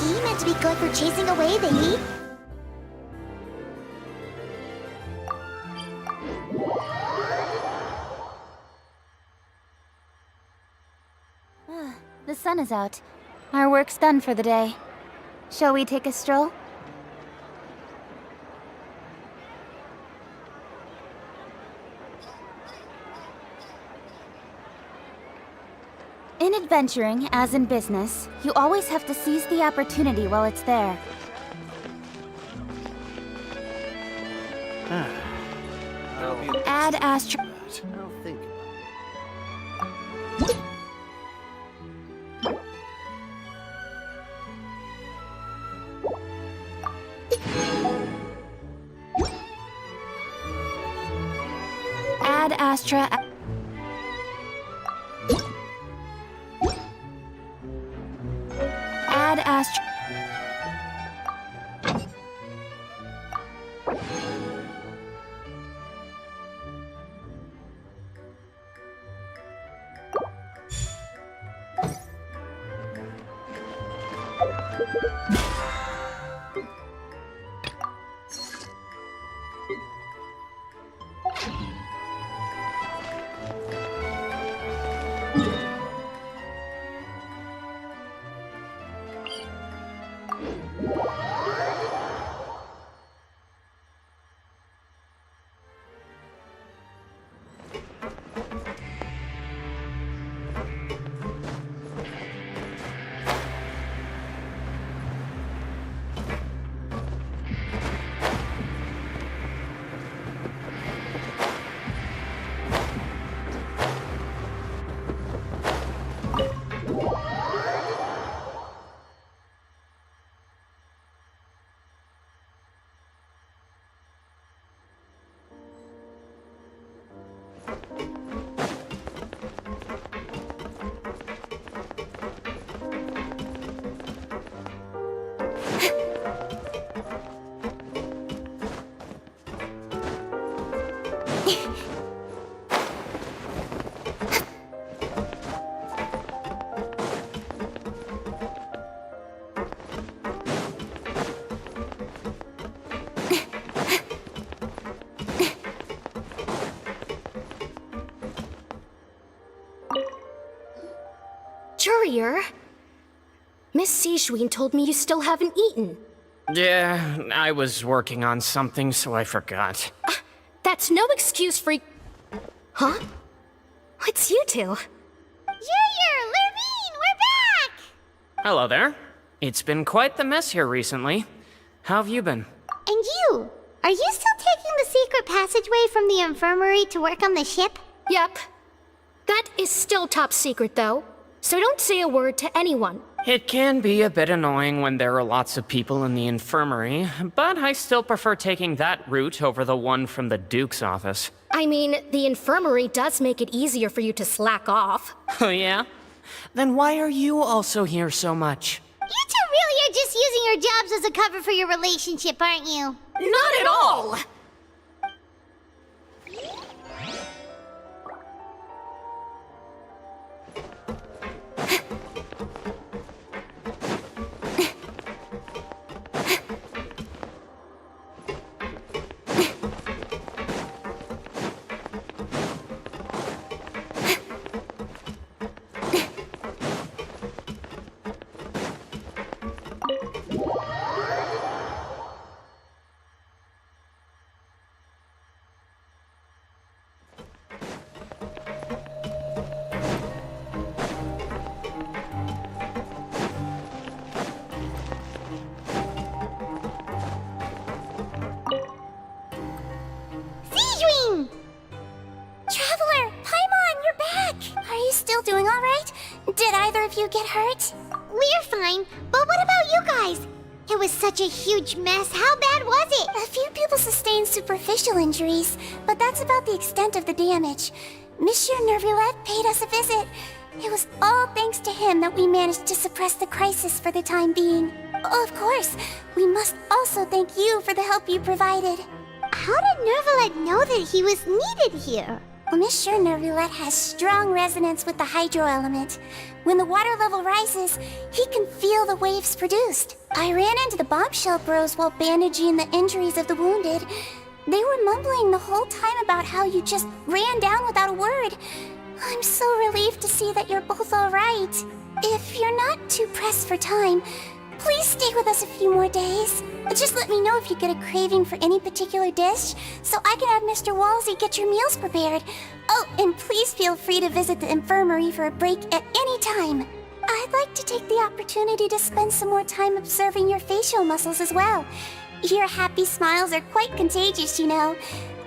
tea meant to be good for chasing away the heat? The sun is out. Our work's done for the day. Shall we take a stroll? In adventuring, as in business, you always have to seize the opportunity while it's there. Add astro... I'll think. Add Astra... Add Astra... Courier? Miss Sijun told me you still haven't eaten. Yeah, I was working on something, so I forgot. That's no excuse for... Huh? It's you two. Junior! Lurvine! We're back! Hello there. It's been quite the mess here recently. How have you been? And you? Are you still taking the secret passageway from the infirmary to work on the ship? Yep. That is still top secret, though. So don't say a word to anyone. It can be a bit annoying when there are lots of people in the infirmary, but I still prefer taking that route over the one from the Duke's office. I mean, the infirmary does make it easier for you to slack off. Oh yeah? Then why are you also here so much? You two really are just using your jobs as a cover for your relationship, aren't you? Not at all! Sijun! Traveler, Paimon, you're back! Are you still doing alright? Did either of you get hurt? We're fine, but what about you guys? It was such a huge mess. How bad was it? A few people sustained superficial injuries, but that's about the extent of the damage. Monsieur Nervulette paid us a visit. It was all thanks to him that we managed to suppress the crisis for the time being. Of course, we must also thank you for the help you provided. How did Nervulette know that he was needed here? Well, Monsieur Nervulette has strong resonance with the hydro element. When the water level rises, he can feel the waves produced. I ran into the bombshell bros while bandaging the injuries of the wounded. They were mumbling the whole time about how you just ran down without a word. I'm so relieved to see that you're both alright. If you're not too pressed for time, please stay with us a few more days. Just let me know if you get a craving for any particular dish, so I can have Mr. Walsey get your meals prepared. Oh, and please feel free to visit the infirmary for a break at any time. I'd like to take the opportunity to spend some more time observing your facial muscles as well. Your happy smiles are quite contagious, you know.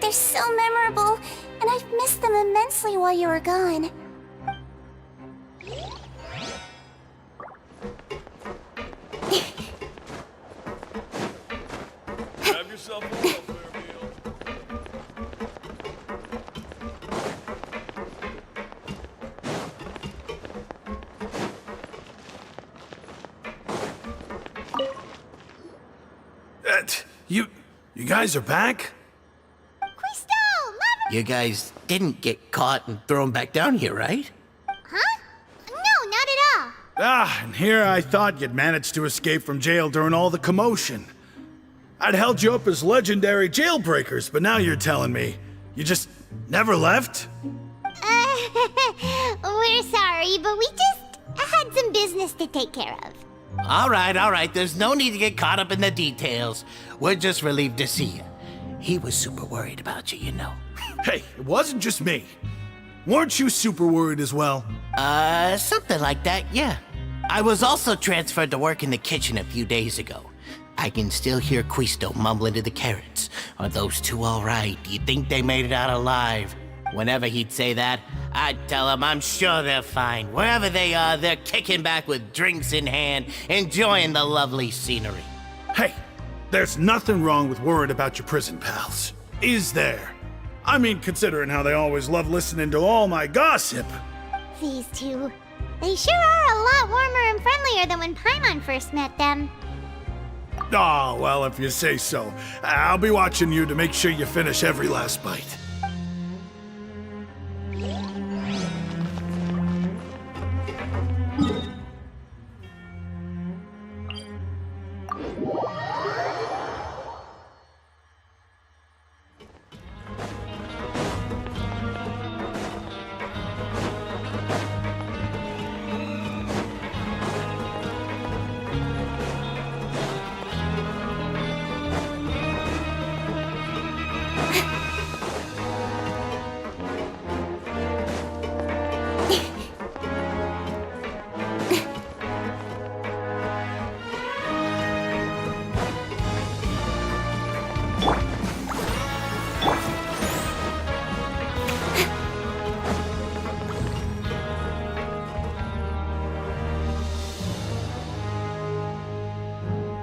They're so memorable, and I've missed them immensely while you were gone. Have yourself a welfare meal. You guys are back? You guys didn't get caught and thrown back down here, right? Huh? No, not at all. Ah, and here I thought you'd managed to escape from jail during all the commotion. I'd held you up as legendary jailbreakers, but now you're telling me you just never left? We're sorry, but we just had some business to take care of. All right. There's no need to get caught up in the details. We're just relieved to see you. He was super worried about you, you know. Hey, it wasn't just me. Weren't you super worried as well? Something like that, yeah. I was also transferred to work in the kitchen a few days ago. I can still hear Quisto mumbling to the carrots. Are those two all right? Do you think they made it out alive? Whenever he'd say that, I'd tell him I'm sure they're fine. Wherever they are, they're kicking back with drinks in hand, enjoying the lovely scenery. Hey, there's nothing wrong with worried about your prison pals. Is there? I mean, considering how they always love listening to all my gossip. These two. They sure are a lot warmer and friendlier than when Paimon first met them. Oh, well, if you say so. I'll be watching you to make sure you finish every last bite.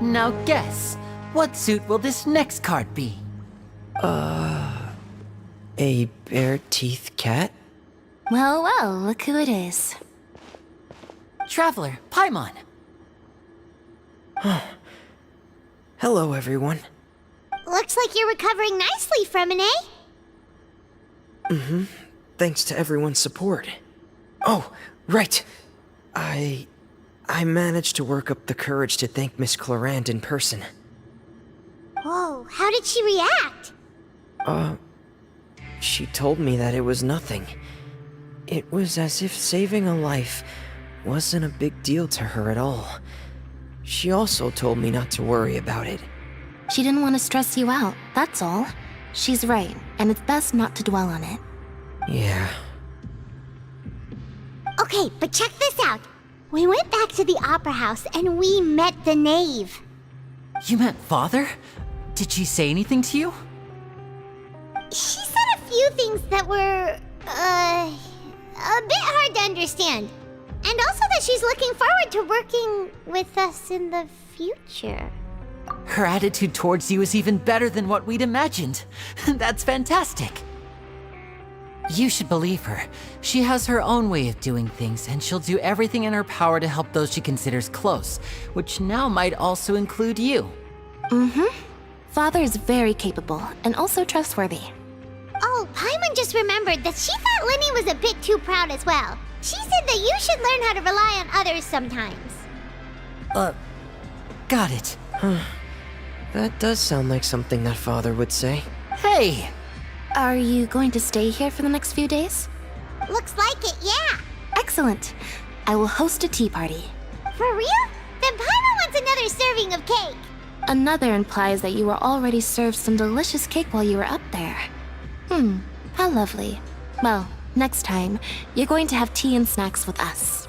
Now guess, what suit will this next card be? A bare-teeth cat? Well, look who it is. Traveler, Paimon. Hello, everyone. Looks like you're recovering nicely from it, eh? Thanks to everyone's support. Oh, right. I managed to work up the courage to thank Miss Clorand in person. Whoa, how did she react? She told me that it was nothing. It was as if saving a life wasn't a big deal to her at all. She also told me not to worry about it. She didn't want to stress you out, that's all. She's right, and it's best not to dwell on it. Yeah. Okay, but check this out. We went back to the opera house and we met the knave. You met Father? Did she say anything to you? She said a few things that were, a bit hard to understand. And also that she's looking forward to working with us in the future. Her attitude towards you is even better than what we'd imagined. That's fantastic. You should believe her. She has her own way of doing things, and she'll do everything in her power to help those she considers close, which now might also include you. Father is very capable, and also trustworthy. Oh, Paimon just remembered that she thought Lenny was a bit too proud as well. She said that you should learn how to rely on others sometimes. Got it. That does sound like something that father would say. Hey! Are you going to stay here for the next few days? Looks like it, yeah. Excellent. I will host a tea party. For real? Then Paimon wants another serving of cake. Another implies that you were already served some delicious cake while you were up there. How lovely. Well, next time, you're going to have tea and snacks with us.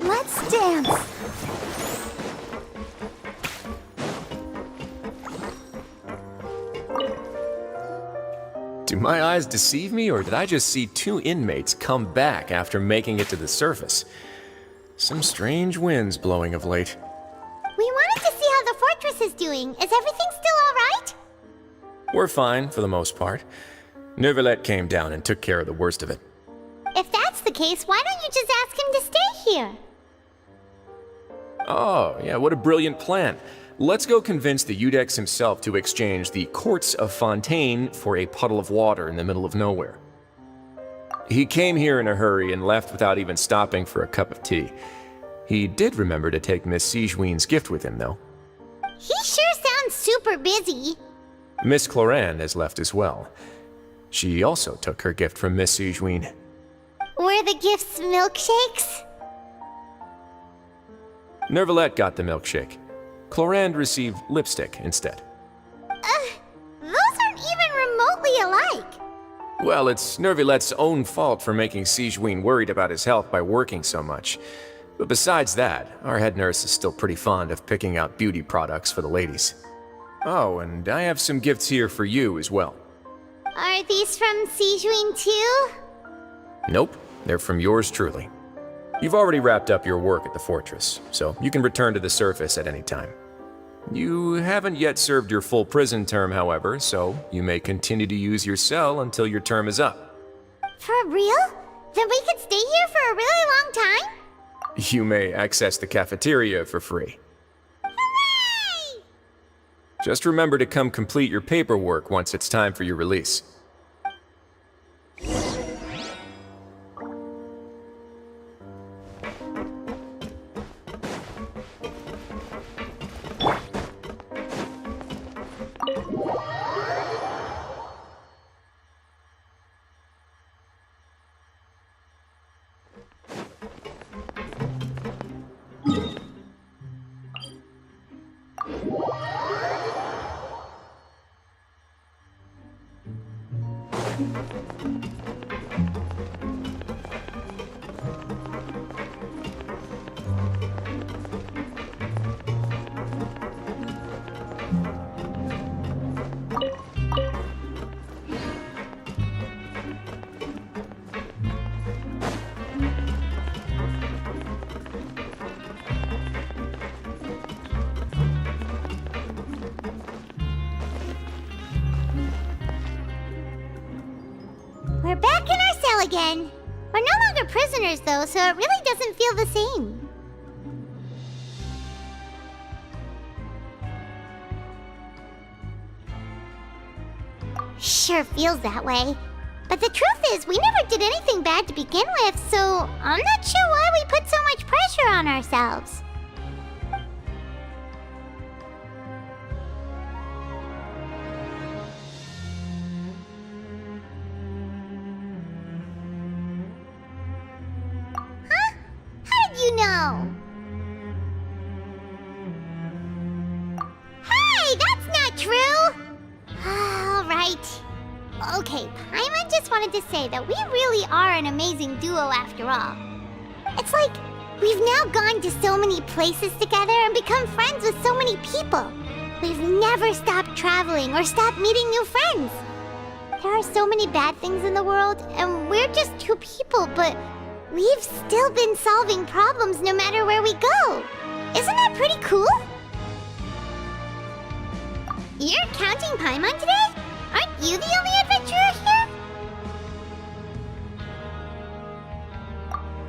Let's dance. Do my eyes deceive me, or did I just see two inmates come back after making it to the surface? Some strange winds blowing of late. We wanted to see how the fortress is doing. Is everything still alright? We're fine, for the most part. Neuvillette came down and took care of the worst of it. If that's the case, why don't you just ask him to stay here? Oh, yeah, what a brilliant plan. Let's go convince the Eudex himself to exchange the Courts of Fontaine for a puddle of water in the middle of nowhere. He came here in a hurry and left without even stopping for a cup of tea. He did remember to take Miss Sigewinne's gift with him, though. He sure sounds super busy. Miss Clorinde has left as well. She also took her gift from Miss Sigewinne. Were the gifts milkshakes? Neuvillette got the milkshake. Clorinde received lipstick instead. Those aren't even remotely alike. Well, it's Neuvillette's own fault for making Sigewinne worried about his health by working so much. But besides that, our head nurse is still pretty fond of picking out beauty products for the ladies. Oh, and I have some gifts here for you as well. Are these from Sigewinne too? Nope, they're from yours truly. You've already wrapped up your work at the fortress, so you can return to the surface at any time. You haven't yet served your full prison term, however, so you may continue to use your cell until your term is up. For real? Then we could stay here for a really long time? You may access the cafeteria for free. Hooray! Just remember to come complete your paperwork once it's time for your release. We're back in our cell again. We're no longer prisoners, though, so it really doesn't feel the same. Sure feels that way. But the truth is, we never did anything bad to begin with, so I'm not sure why we put so much pressure on ourselves. Huh? How did you know? Okay, Paimon just wanted to say that we really are an amazing duo after all. It's like, we've now gone to so many places together and become friends with so many people. We've never stopped traveling or stopped meeting new friends. There are so many bad things in the world, and we're just two people, but we've still been solving problems no matter where we go. Isn't that pretty cool? You're counting Paimon today? Aren't you the only adventurer here?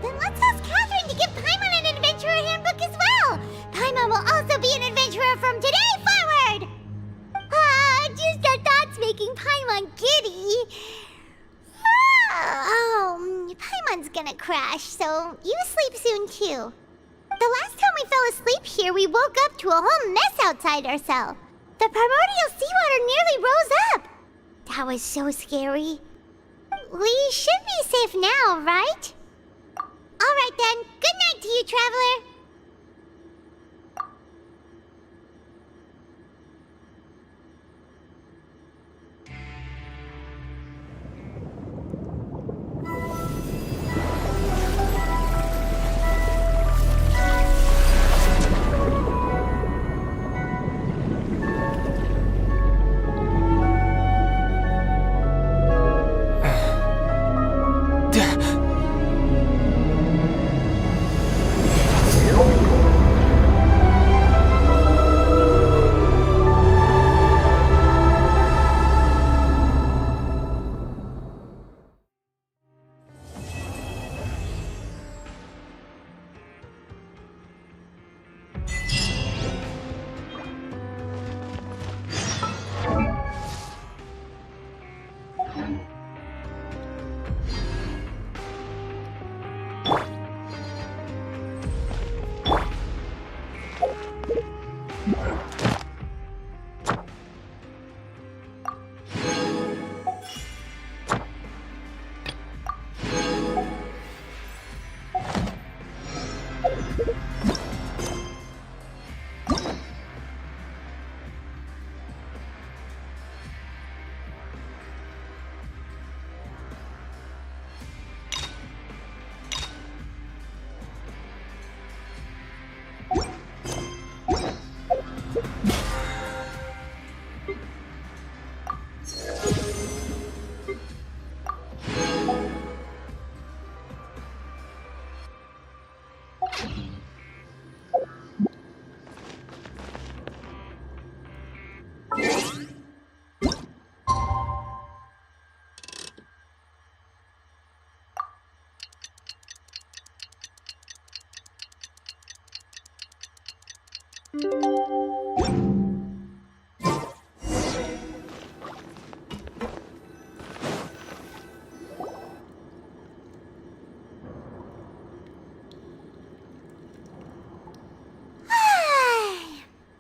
Then let's ask Catherine to give Paimon an adventurer handbook as well. Paimon will also be an adventurer from today forward. Just our thoughts making Paimon giddy. Paimon's gonna crash, so you sleep soon too. The last time we fell asleep here, we woke up to a whole mess outside our cell. The primordial seawater nearly rose up. That was so scary. We should be safe now, right? Alright then, good night to you, Traveler.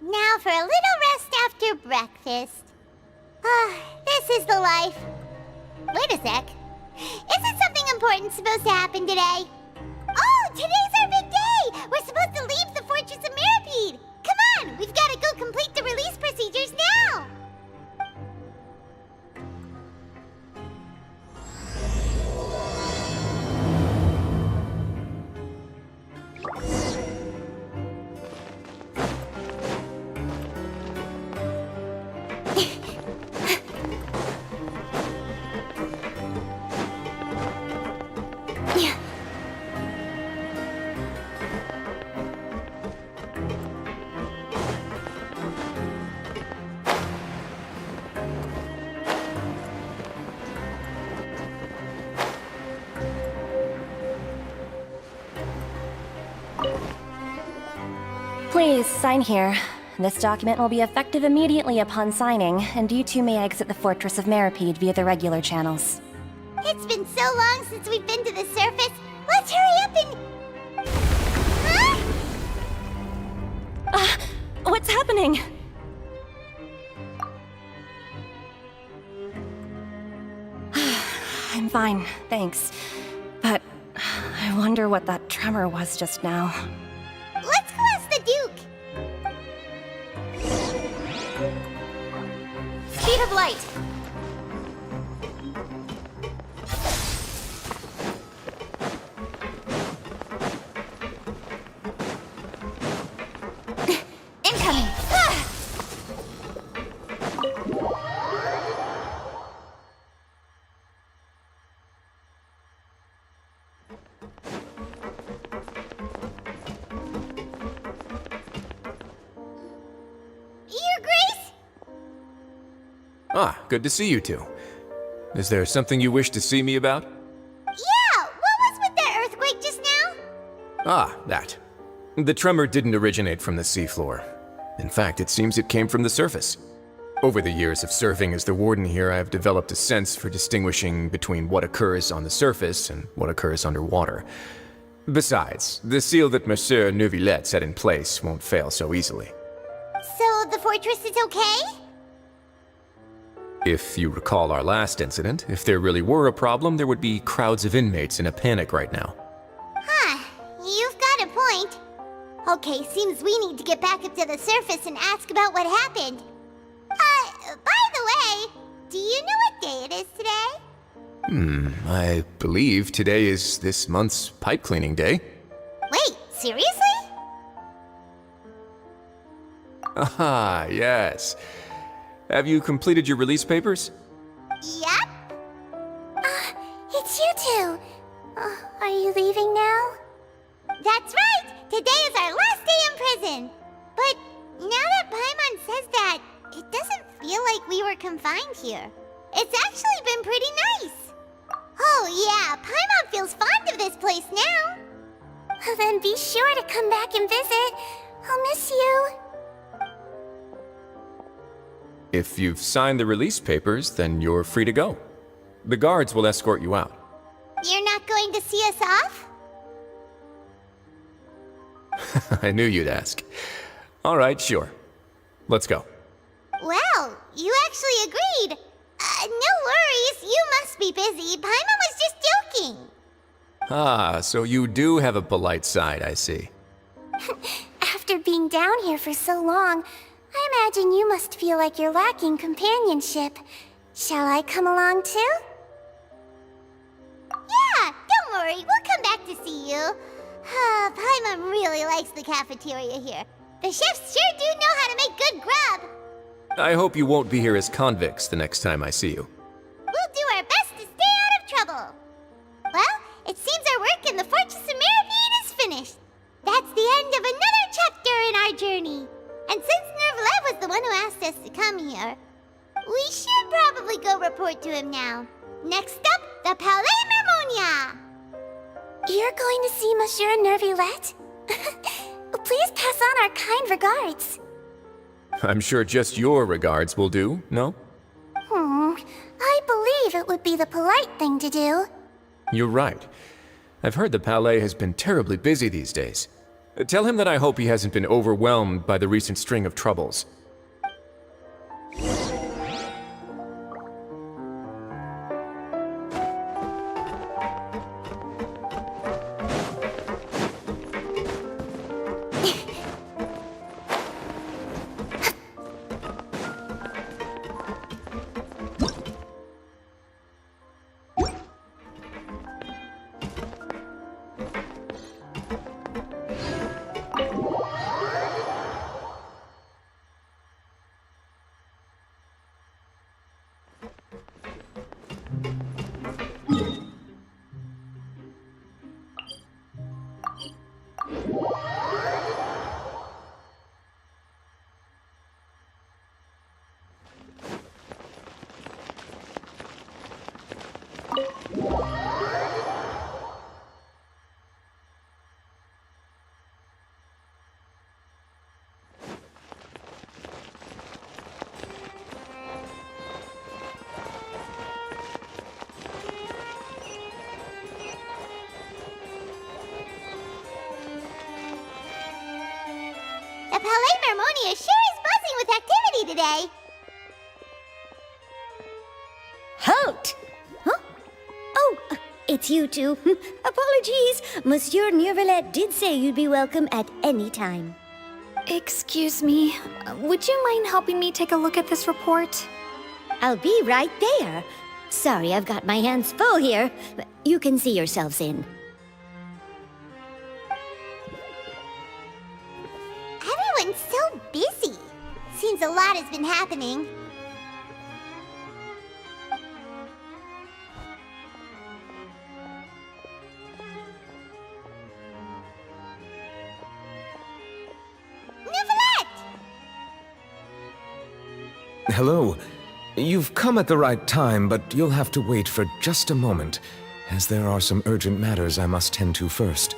Now for a little rest after breakfast. This is the life. Wait a sec. Isn't something important supposed to happen today? Oh, today's our big day! We're supposed to leave the Fortress of Mirapede! Come on, we've got to go complete the release procedures now! Please, sign here. This document will be effective immediately upon signing, and you two may exit the Fortress of Mirapede via the regular channels. It's been so long since we've been to the surface. Let's hurry up and... Huh? What's happening? I'm fine, thanks. But I wonder what that tremor was just now. Let's go ask the Duke! Speed of light! Ah, good to see you two. Is there something you wish to see me about? Yeah, what was with that earthquake just now? Ah, that. The tremor didn't originate from the seafloor. In fact, it seems it came from the surface. Over the years of serving as the warden here, I have developed a sense for distinguishing between what occurs on the surface and what occurs underwater. Besides, the seal that Monsieur Neuvillette set in place won't fail so easily. So the fortress is okay? If you recall our last incident, if there really were a problem, there would be crowds of inmates in a panic right now. Huh, you've got a point. Okay, seems we need to get back up to the surface and ask about what happened. By the way, do you know what day it is today? I believe today is this month's pipe cleaning day. Wait, seriously? Ah, yes. Have you completed your release papers? Yep. It's you two. Are you leaving now? That's right! Today is our last day in prison! But now that Paimon says that, it doesn't feel like we were confined here. It's actually been pretty nice. Oh yeah, Paimon feels fond of this place now. Then be sure to come back and visit. I'll miss you. If you've signed the release papers, then you're free to go. The guards will escort you out. You're not going to see us off? I knew you'd ask. All right, sure. Let's go. Well, you actually agreed. No worries, you must be busy. Paimon was just joking. Ah, so you do have a polite side, I see. After being down here for so long, I imagine you must feel like you're lacking companionship. Shall I come along too? Yeah, don't worry, we'll come back to see you. Paimon really likes the cafeteria here. The chefs sure do know how to make good grub. I hope you won't be here as convicts the next time I see you. We'll do our best to stay out of trouble. Well, it seems our work in the Fortress of Mirapede is finished. That's the end of another chapter in our journey. And since Neuvillette was the one who asked us to come here, we should probably go report to him now. Next up, the Palais Mermonia. You're going to see Monsieur Neuvillette? Please pass on our kind regards. I'm sure just your regards will do, no? I believe it would be the polite thing to do. You're right. I've heard the Palais has been terribly busy these days. Tell him that I hope he hasn't been overwhelmed by the recent string of troubles. The Palais Mermonia sure is buzzing with activity today. Halt! Huh? Oh, it's you two. Apologies. Monsieur Neuvillette did say you'd be welcome at any time. Excuse me, would you mind helping me take a look at this report? I'll be right there. Sorry, I've got my hands full here. You can see yourselves in. Everyone's so busy. Seems a lot has been happening. Hello. You've come at the right time, but you'll have to wait for just a moment, as there are some urgent matters I must tend to first.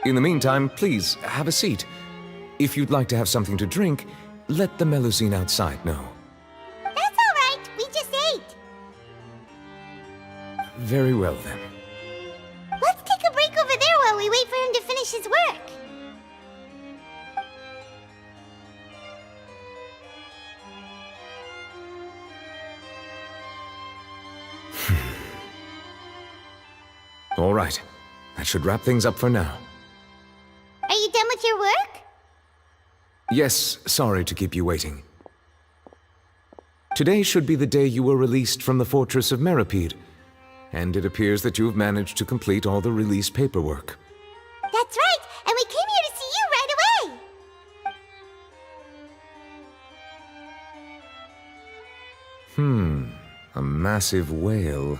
In the meantime, please, have a seat. If you'd like to have something to drink, let the Melusine outside know. That's all right. We just ate. Very well, then. Let's take a break over there while we wait for him to finish his work. All right. That should wrap things up for now. Are you done with your work? Yes, sorry to keep you waiting. Today should be the day you were released from the Fortress of Meripede, and it appears that you've managed to complete all the release paperwork. That's right, and we came here to see you right away. A massive whale.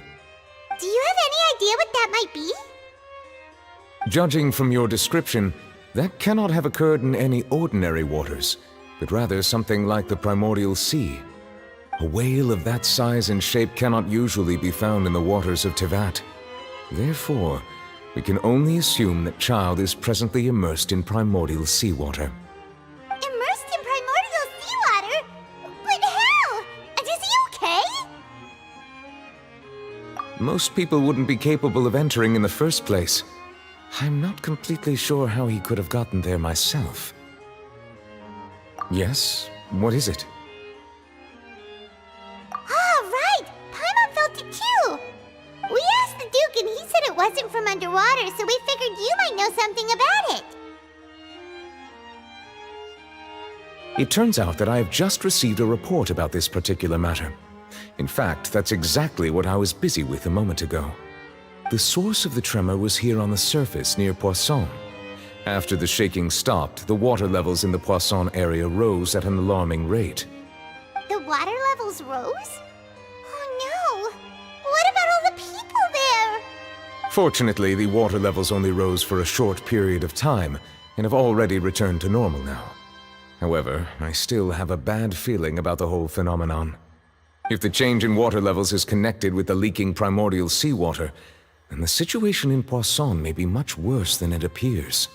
Do you have any idea what that might be? Judging from your description, that cannot have occurred in any ordinary waters, but rather something like the primordial sea. A whale of that size and shape cannot usually be found in the waters of Tevat. Therefore, we can only assume that Child is presently immersed in primordial seawater. Immersed in primordial seawater? But how? And is he okay? Most people wouldn't be capable of entering in the first place. I'm not completely sure how he could have gotten there myself. Yes? What is it? Ah, right! Paimon felt it too! We asked the Duke and he said it wasn't from underwater, so we figured you might know something about it. It turns out that I have just received a report about this particular matter. In fact, that's exactly what I was busy with a moment ago. The source of the tremor was here on the surface near Poisson. After the shaking stopped, the water levels in the Poisson area rose at an alarming rate. The water levels rose? Oh no! What about all the people there? Fortunately, the water levels only rose for a short period of time and have already returned to normal now. However, I still have a bad feeling about the whole phenomenon. If the change in water levels is connected with the leaking primordial seawater, then the situation in Poisson may be much worse than it appears.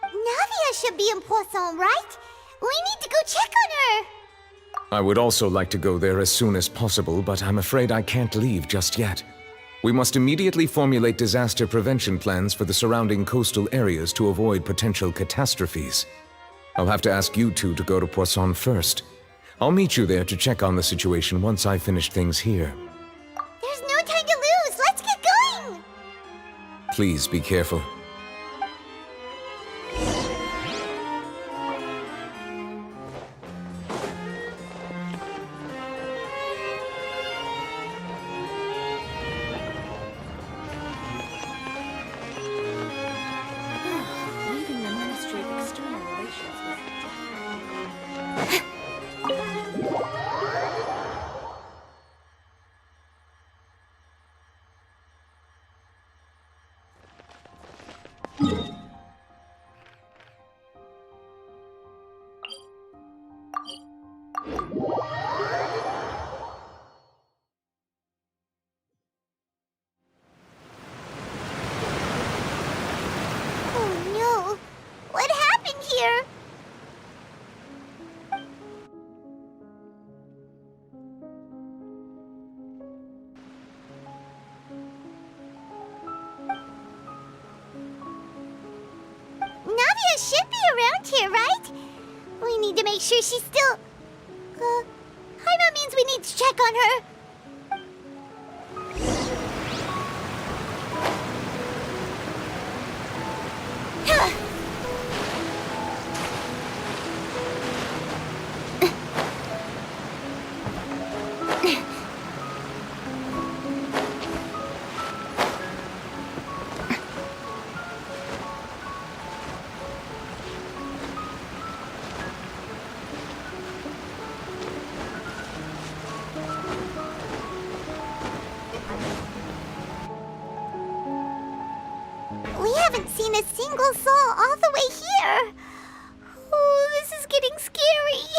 Navia should be in Poisson, right? We need to go check on her! I would also like to go there as soon as possible, but I'm afraid I can't leave just yet. We must immediately formulate disaster prevention plans for the surrounding coastal areas to avoid potential catastrophes. I'll have to ask you two to go to Poisson first. I'll meet you there to check on the situation once I finish things here. There's no time to lose! Let's get going! Please be careful. Leaving the Ministry of External Relations Oh no! What happened here? Navia should be around here, right? We need to make sure she's still... Haima means we need to check on her. We haven't seen a single soul all the way here. Oh, this is getting scary.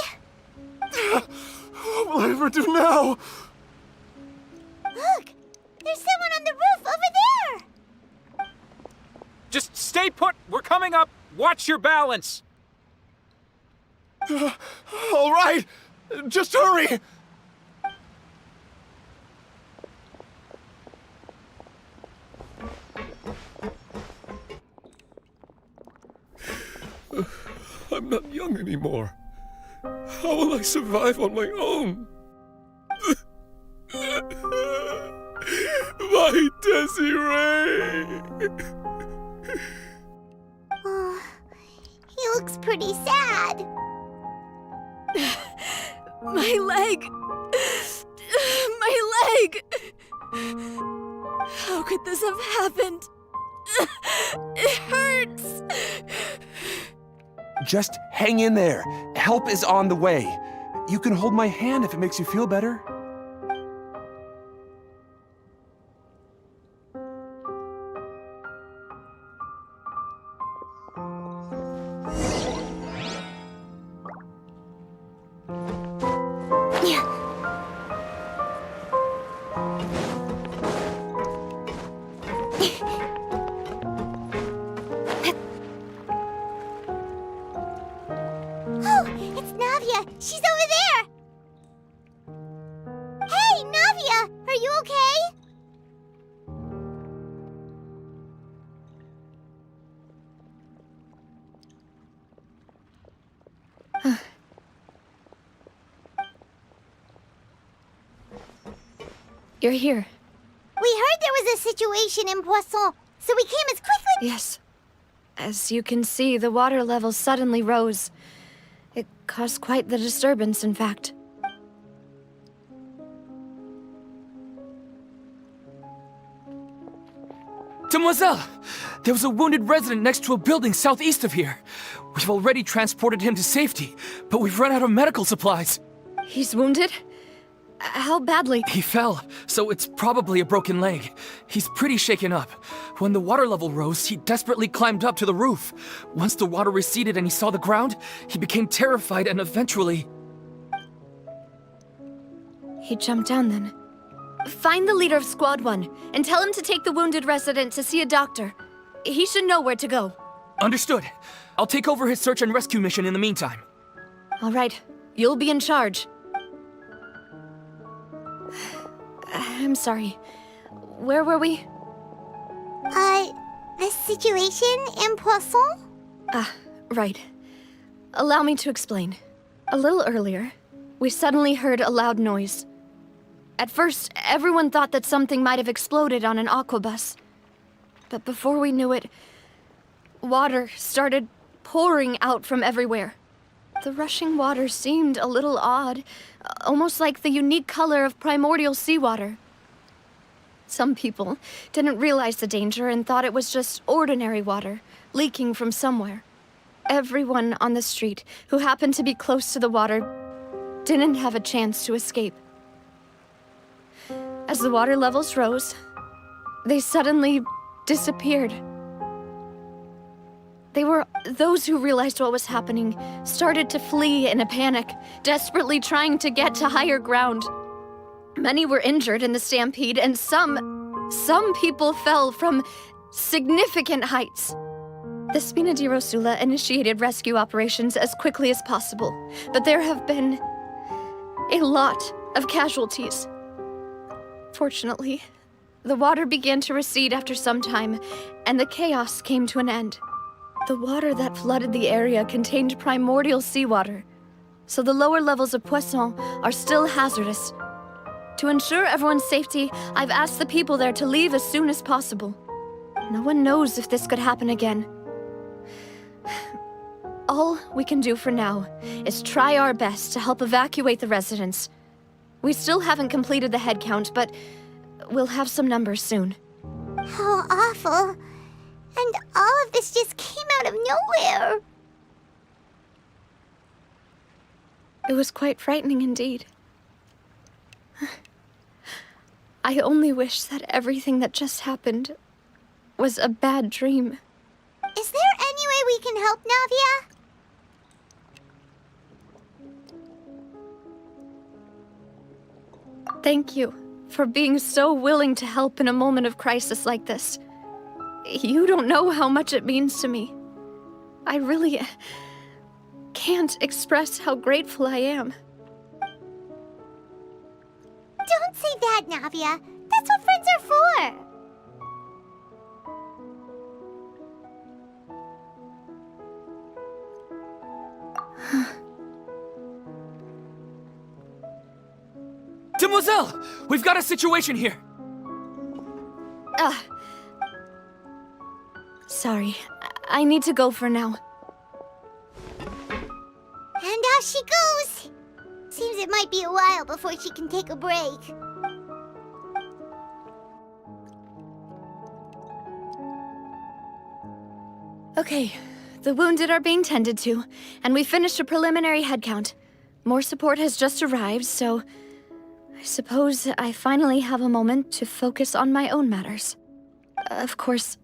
will I ever do now? Look! There's someone on the roof over there! Just stay put. We're coming up. Watch your balance. All right, just hurry! I'm not young anymore. How will I survive on my own? My Desiree! Oh, he looks pretty sad. My leg! My leg! How could this have happened? It hurts! Just hang in there. Help is on the way. You can hold my hand if it makes you feel better. Oh, it's Navia! She's over there! Hey, Navia! Are you okay? You're here. We heard there was a situation in Poisson, so we came as quickly— Yes. As you can see, the water level suddenly rose. It caused quite the disturbance, in fact. Demoiselle! There was a wounded resident next to a building southeast of here. We've already transported him to safety, but we've run out of medical supplies. He's wounded? How badly? He fell, so it's probably a broken leg. He's pretty shaken up. When the water level rose, he desperately climbed up to the roof. Once the water receded and he saw the ground, he became terrified and eventually— He jumped down then. Find the leader of Squad 1 and tell him to take the wounded resident to see a doctor. He should know where to go. Understood. I'll take over his search and rescue mission in the meantime. All right. You'll be in charge. I'm sorry. Where were we? The situation in Poisson? Right. Allow me to explain. A little earlier, we suddenly heard a loud noise. At first, everyone thought that something might have exploded on an aquabus. But before we knew it, water started pouring out from everywhere. The rushing water seemed a little odd, almost like the unique color of primordial seawater. Some people didn't realize the danger and thought it was just ordinary water, leaking from somewhere. Everyone on the street who happened to be close to the water didn't have a chance to escape. As the water levels rose, they suddenly disappeared. Those who realized what was happening started to flee in a panic, desperately trying to get to higher ground. Many were injured in the stampede, and some people fell from significant heights. The Spina di Rosula initiated rescue operations as quickly as possible, but there have been a lot of casualties. Fortunately, the water began to recede after some time, and the chaos came to an end. The water that flooded the area contained primordial seawater, so the lower levels of Poisson are still hazardous. To ensure everyone's safety, I've asked the people there to leave as soon as possible. No one knows if this could happen again. All we can do for now is try our best to help evacuate the residents. We still haven't completed the head count, but we'll have some numbers soon. How awful. And all of this just came out of nowhere. It was quite frightening indeed. I only wish that everything that just happened was a bad dream. Is there any way we can help, Navia? Thank you for being so willing to help in a moment of crisis like this. You don't know how much it means to me. I really can't express how grateful I am. Don't say that, Navia. That's what friends are for. Demoiselle! We've got a situation here! Sorry. I need to go for now. And off she goes. Seems it might be a while before she can take a break. Okay, the wounded are being tended to, and we finished a preliminary head count. More support has just arrived, so I suppose I finally have a moment to focus on my own matters. Of course,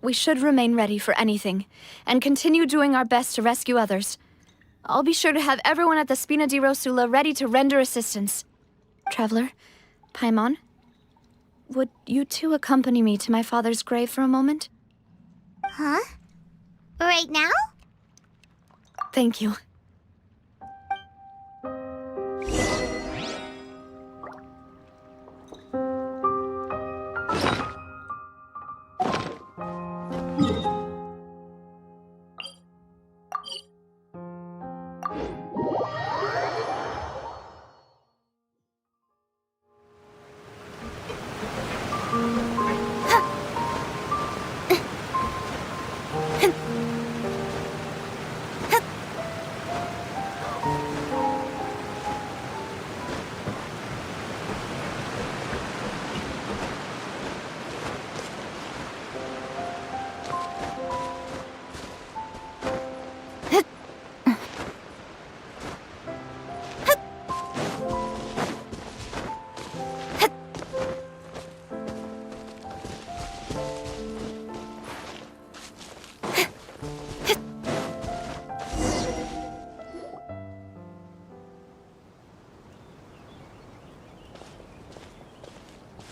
we should remain ready for anything, and continue doing our best to rescue others. I'll be sure to have everyone at the Spina di Rosula ready to render assistance. Traveler, Paimon, would you two accompany me to my father's grave for a moment? Huh? Right now? Thank you.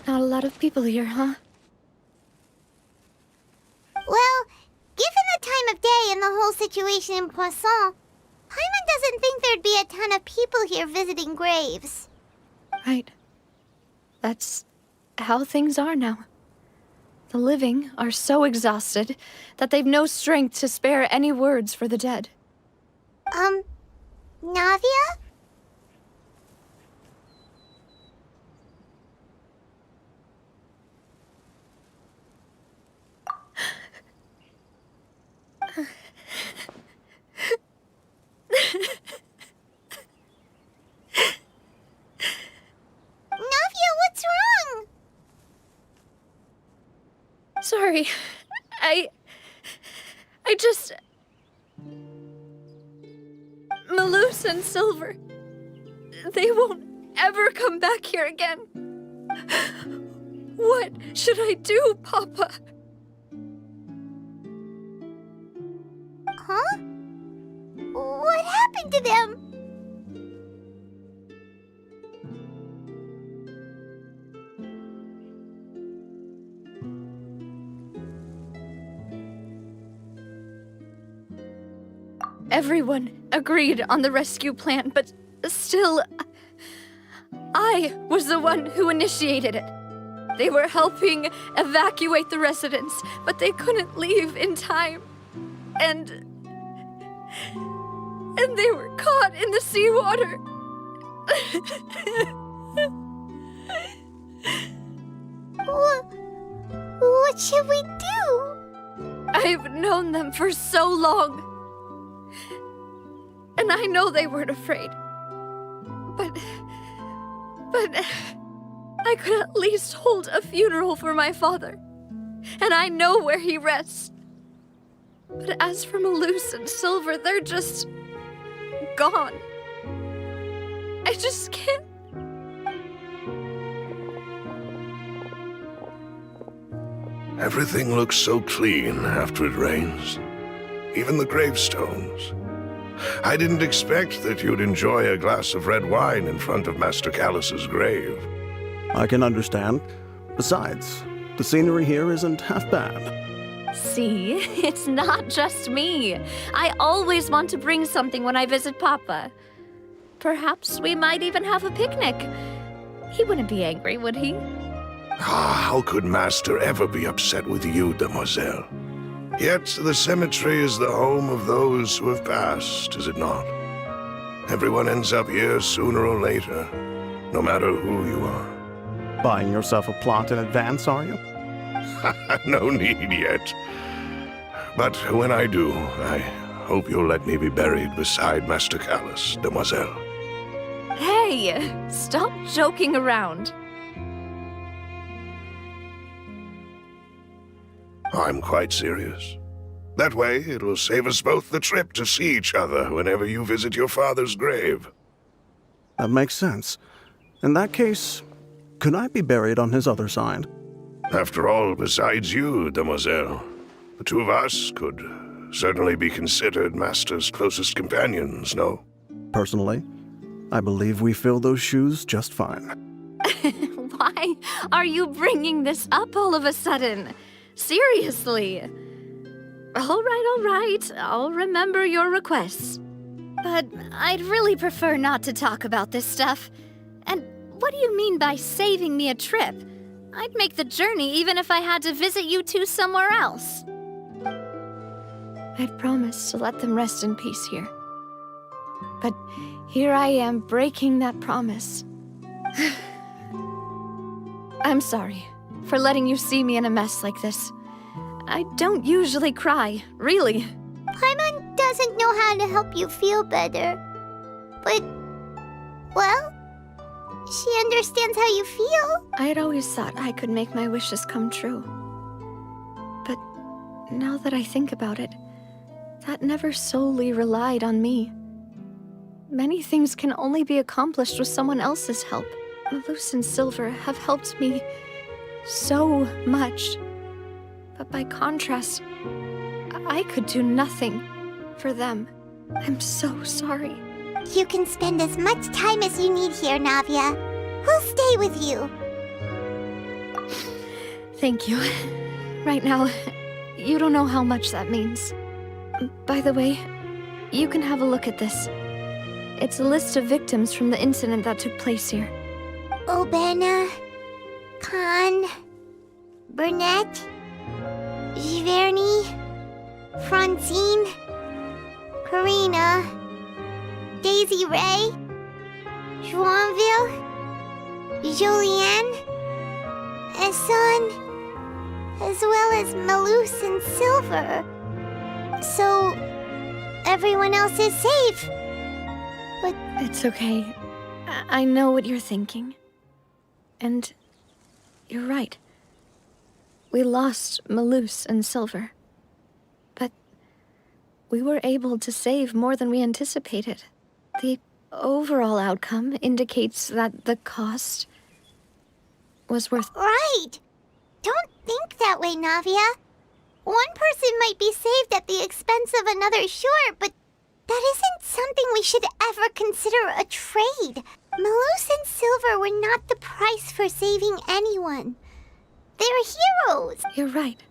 Not a lot of people here, huh? Well, given the time of day and the whole situation in Poisson, Paimon doesn't think there'd be a ton of people here visiting graves. Right. That's how things are now. The living are so exhausted that they've no strength to spare any words for the dead. Navia? Navia, what's wrong? Sorry. I just... Malus and Silver. They won't ever come back here again. What should I do, Papa? Huh? What happened to them? Everyone agreed on the rescue plan, but still, I was the one who initiated it. They were helping evacuate the residents, but they couldn't leave in time. And they were caught in the seawater. What should we do? I've known them for so long. And I know they weren't afraid. But I could at least hold a funeral for my father. And I know where he rests. But as for Malus and Silver, they're just gone. I just can't. Everything looks so clean after it rains. Even the gravestones. I didn't expect that you'd enjoy a glass of red wine in front of Master Callus's grave. I can understand. Besides, the scenery here isn't half bad. See, it's not just me. I always want to bring something when I visit Papa. Perhaps we might even have a picnic. He wouldn't be angry, would he? How could Master ever be upset with you, demoiselle? Yet the cemetery is the home of those who have passed, is it not? Everyone ends up here sooner or later, no matter who you are. Buying yourself a plot in advance, are you? No need yet. But when I do, I hope you'll let me be buried beside Master Callus, demoiselle. Hey, stop joking around. I'm quite serious. That way, it'll save us both the trip to see each other whenever you visit your father's grave. That makes sense. In that case, could I be buried on his other side? After all, besides you, demoiselle, the two of us could certainly be considered Master's closest companions, no? Personally, I believe we fill those shoes just fine. Why are you bringing this up all of a sudden? Seriously. All right. I'll remember your requests. But I'd really prefer not to talk about this stuff. And what do you mean by saving me a trip? I'd make the journey even if I had to visit you two somewhere else. I'd promised to let them rest in peace here. But here I am breaking that promise. I'm sorry for letting you see me in a mess like this. I don't usually cry, really. Paimon doesn't know how to help you feel better. But, well, she understands how you feel. I had always thought I could make my wishes come true. But now that I think about it, that never solely relied on me. Many things can only be accomplished with someone else's help. Malus and Silver have helped me so much. But by contrast, I could do nothing for them. I'm so sorry. You can spend as much time as you need here, Navia. We'll stay with you. Thank you. Right now, you don't know how much that means. By the way, you can have a look at this. It's a list of victims from the incident that took place here. Obena, Khan, Burnett, Giverny, Francine, Karina, Daisy Ray, Joinville, Julianne, Esson, as well as Malus and Silver. So, everyone else is safe. But it's okay. I know what you're thinking. And you're right. We lost Malus and Silver. But we were able to save more than we anticipated. The overall outcome indicates that the cost was worth... Right! Don't think that way, Navia. One person might be saved at the expense of another, sure, but that isn't something we should ever consider a trade. Malus and Silver were not the price for saving anyone. They're heroes. You're right.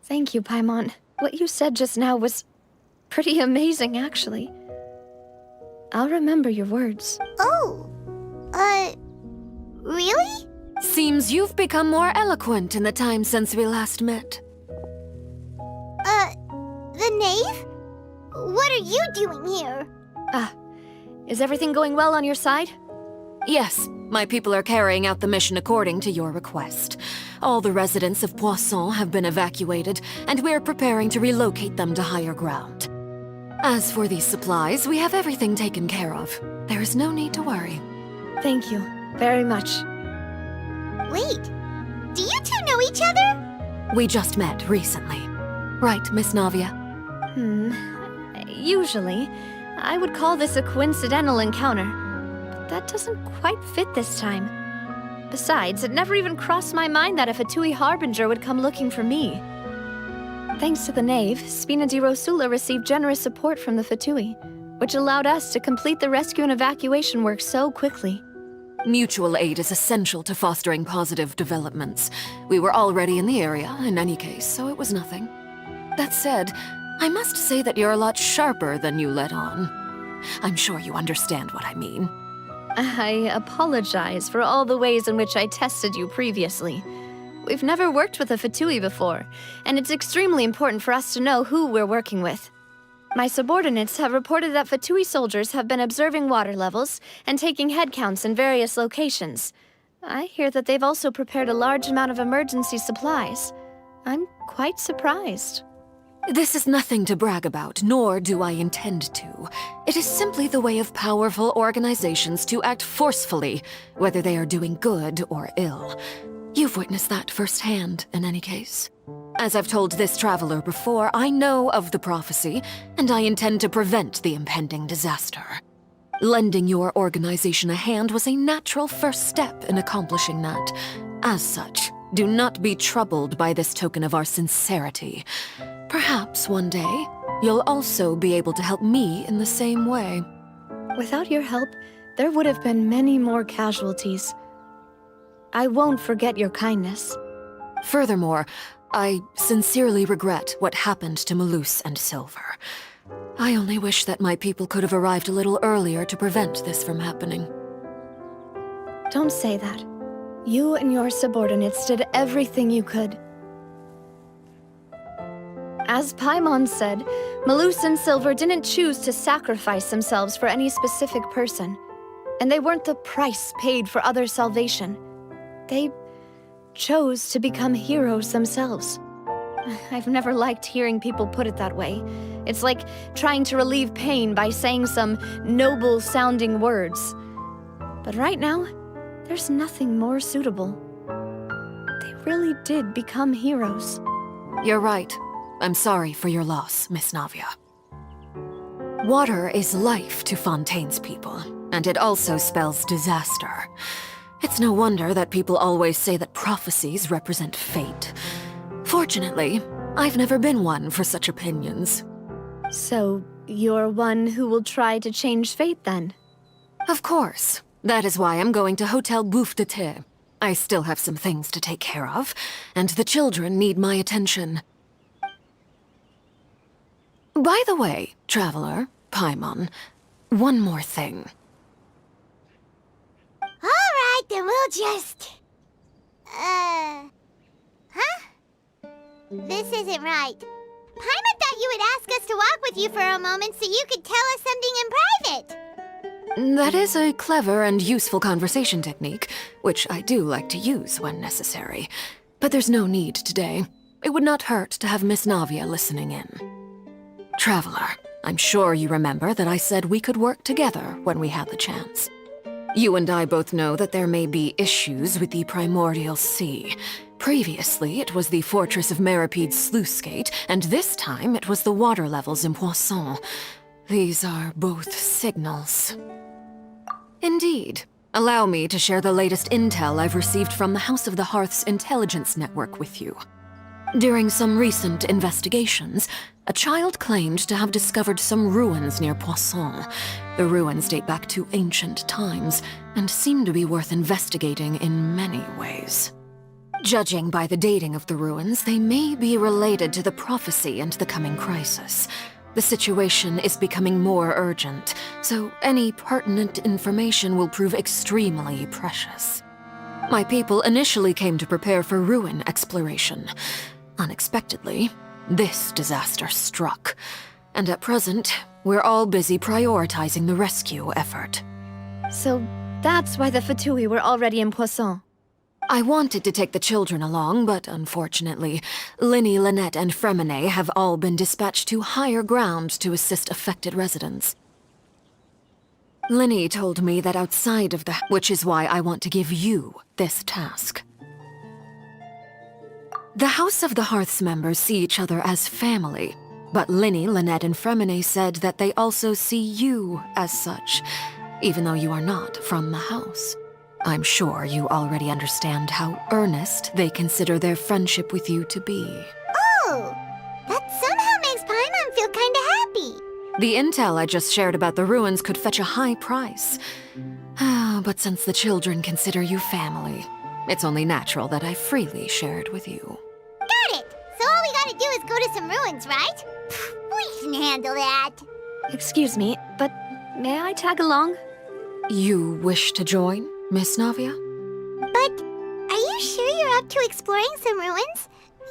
Thank you, Paimon. What you said just now was pretty amazing, actually. I'll remember your words. Oh, really? Seems you've become more eloquent in the time since we last met. The knave? What are you doing here? Is everything going well on your side? Yes, my people are carrying out the mission according to your request. All the residents of Poisson have been evacuated, and we're preparing to relocate them to higher ground. As for these supplies, we have everything taken care of. There is no need to worry. Thank you very much. Wait, do you two know each other? We just met recently. Right, Miss Navia? Usually, I would call this a coincidental encounter, but that doesn't quite fit this time. Besides, it never even crossed my mind that a Fatui Harbinger would come looking for me. Thanks to the Knave, Spina di Rosula received generous support from the Fatui, which allowed us to complete the rescue and evacuation work so quickly. Mutual aid is essential to fostering positive developments. We were already in the area, in any case, so it was nothing. That said, I must say that you're a lot sharper than you let on. I'm sure you understand what I mean. I apologize for all the ways in which I tested you previously. We've never worked with a Fatui before, and it's extremely important for us to know who we're working with. My subordinates have reported that Fatui soldiers have been observing water levels and taking head counts in various locations. I hear that they've also prepared a large amount of emergency supplies. I'm quite surprised. This is nothing to brag about, nor do I intend to. It is simply the way of powerful organizations to act forcefully, whether they are doing good or ill. You've witnessed that firsthand, in any case. As I've told this traveler before, I know of the prophecy, and I intend to prevent the impending disaster. Lending your organization a hand was a natural first step in accomplishing that. As such, do not be troubled by this token of our sincerity. Perhaps one day, you'll also be able to help me in the same way. Without your help, there would have been many more casualties. I won't forget your kindness. Furthermore, I sincerely regret what happened to Malus and Silver. I only wish that my people could have arrived a little earlier to prevent this from happening. Don't say that. You and your subordinates did everything you could. As Paimon said, Malus and Silver didn't choose to sacrifice themselves for any specific person, and they weren't the price paid for others' salvation. They chose to become heroes themselves. I've never liked hearing people put it that way. It's like trying to relieve pain by saying some noble-sounding words. But right now, there's nothing more suitable. They really did become heroes. You're right. I'm sorry for your loss, Miss Navia. Water is life to Fontaine's people, and it also spells disaster. It's no wonder that people always say that prophecies represent fate. Fortunately, I've never been one for such opinions. So, you're one who will try to change fate, then? Of course. That is why I'm going to Hotel Bouffe de Thé. I still have some things to take care of, and the children need my attention. By the way, Traveler, Paimon, one more thing. Alright, then we'll just... Huh? This isn't right. Paimon thought you would ask us to walk with you for a moment so you could tell us something in private. That is a clever and useful conversation technique, which I do like to use when necessary. But there's no need today. It would not hurt to have Miss Navia listening in. Traveler, I'm sure you remember that I said we could work together when we had the chance. You and I both know that there may be issues with the Primordial Sea. Previously, it was the Fortress of Meripede's sluice gate, and this time it was the water levels in Poisson. These are both signals. Indeed. Allow me to share the latest intel I've received from the House of the Hearth's intelligence network with you. During some recent investigations, a child claimed to have discovered some ruins near Poisson. The ruins date back to ancient times, and seem to be worth investigating in many ways. Judging by the dating of the ruins, they may be related to the prophecy and the coming crisis. The situation is becoming more urgent, so any pertinent information will prove extremely precious. My people initially came to prepare for ruin exploration. Unexpectedly, this disaster struck, and at present, we're all busy prioritizing the rescue effort. So that's why the Fatui were already in Poisson. I wanted to take the children along, but unfortunately, Linny, Lynette, and Fremine have all been dispatched to higher ground to assist affected residents. Linny told me that outside of which is why I want to give you this task. The House of the Hearth's members see each other as family, but Linny, Lynette, and Fremine said that they also see you as such, even though you are not from the house. I'm sure you already understand how earnest they consider their friendship with you to be. Oh, that somehow makes Paimon feel kinda happy. The intel I just shared about the ruins could fetch a high price. But that since the children consider you family, it's only natural that I freely share it with you. Got it! So all we gotta do is go to some ruins, right? We can handle that. Excuse me, but may I tag along? You wish to join, Miss Navia? But are you sure you're up to exploring some ruins?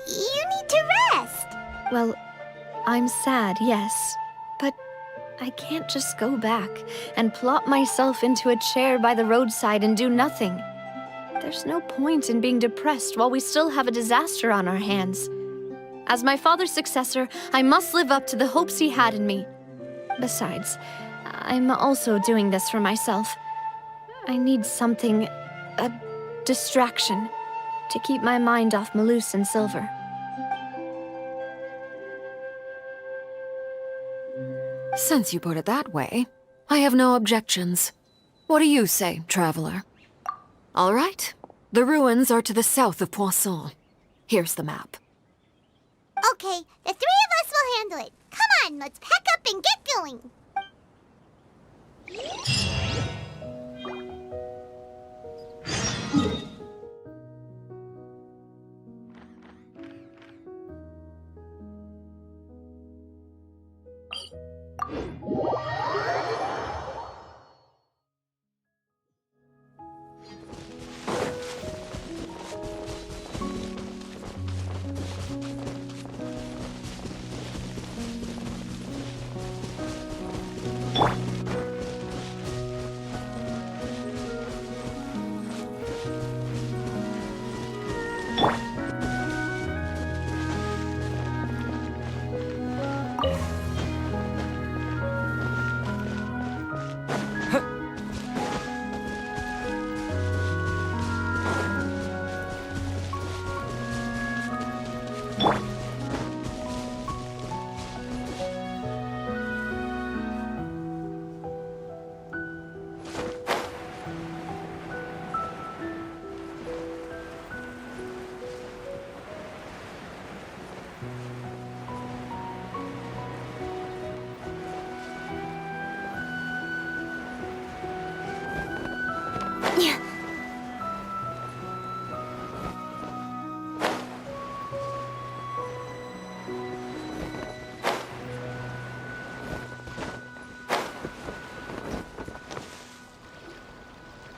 You need to rest. Well, I'm sad, yes. But I can't just go back and plop myself into a chair by the roadside and do nothing. There's no point in being depressed while we still have a disaster on our hands. As my father's successor, I must live up to the hopes he had in me. Besides, I'm also doing this for myself. I need something, a distraction, to keep my mind off Malus and Silver. Since you put it that way, I have no objections. What do you say, traveler? All right. The ruins are to the south of Poisson. Here's the map. Okay, the three of us will handle it. Come on, let's pack up and get going.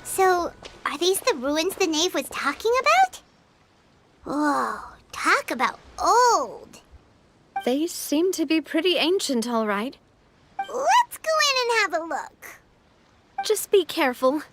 So, are these the ruins the knave was talking about? Whoa, talk about old. They seem to be pretty ancient, all right. Let's go in and have a look. Just be careful.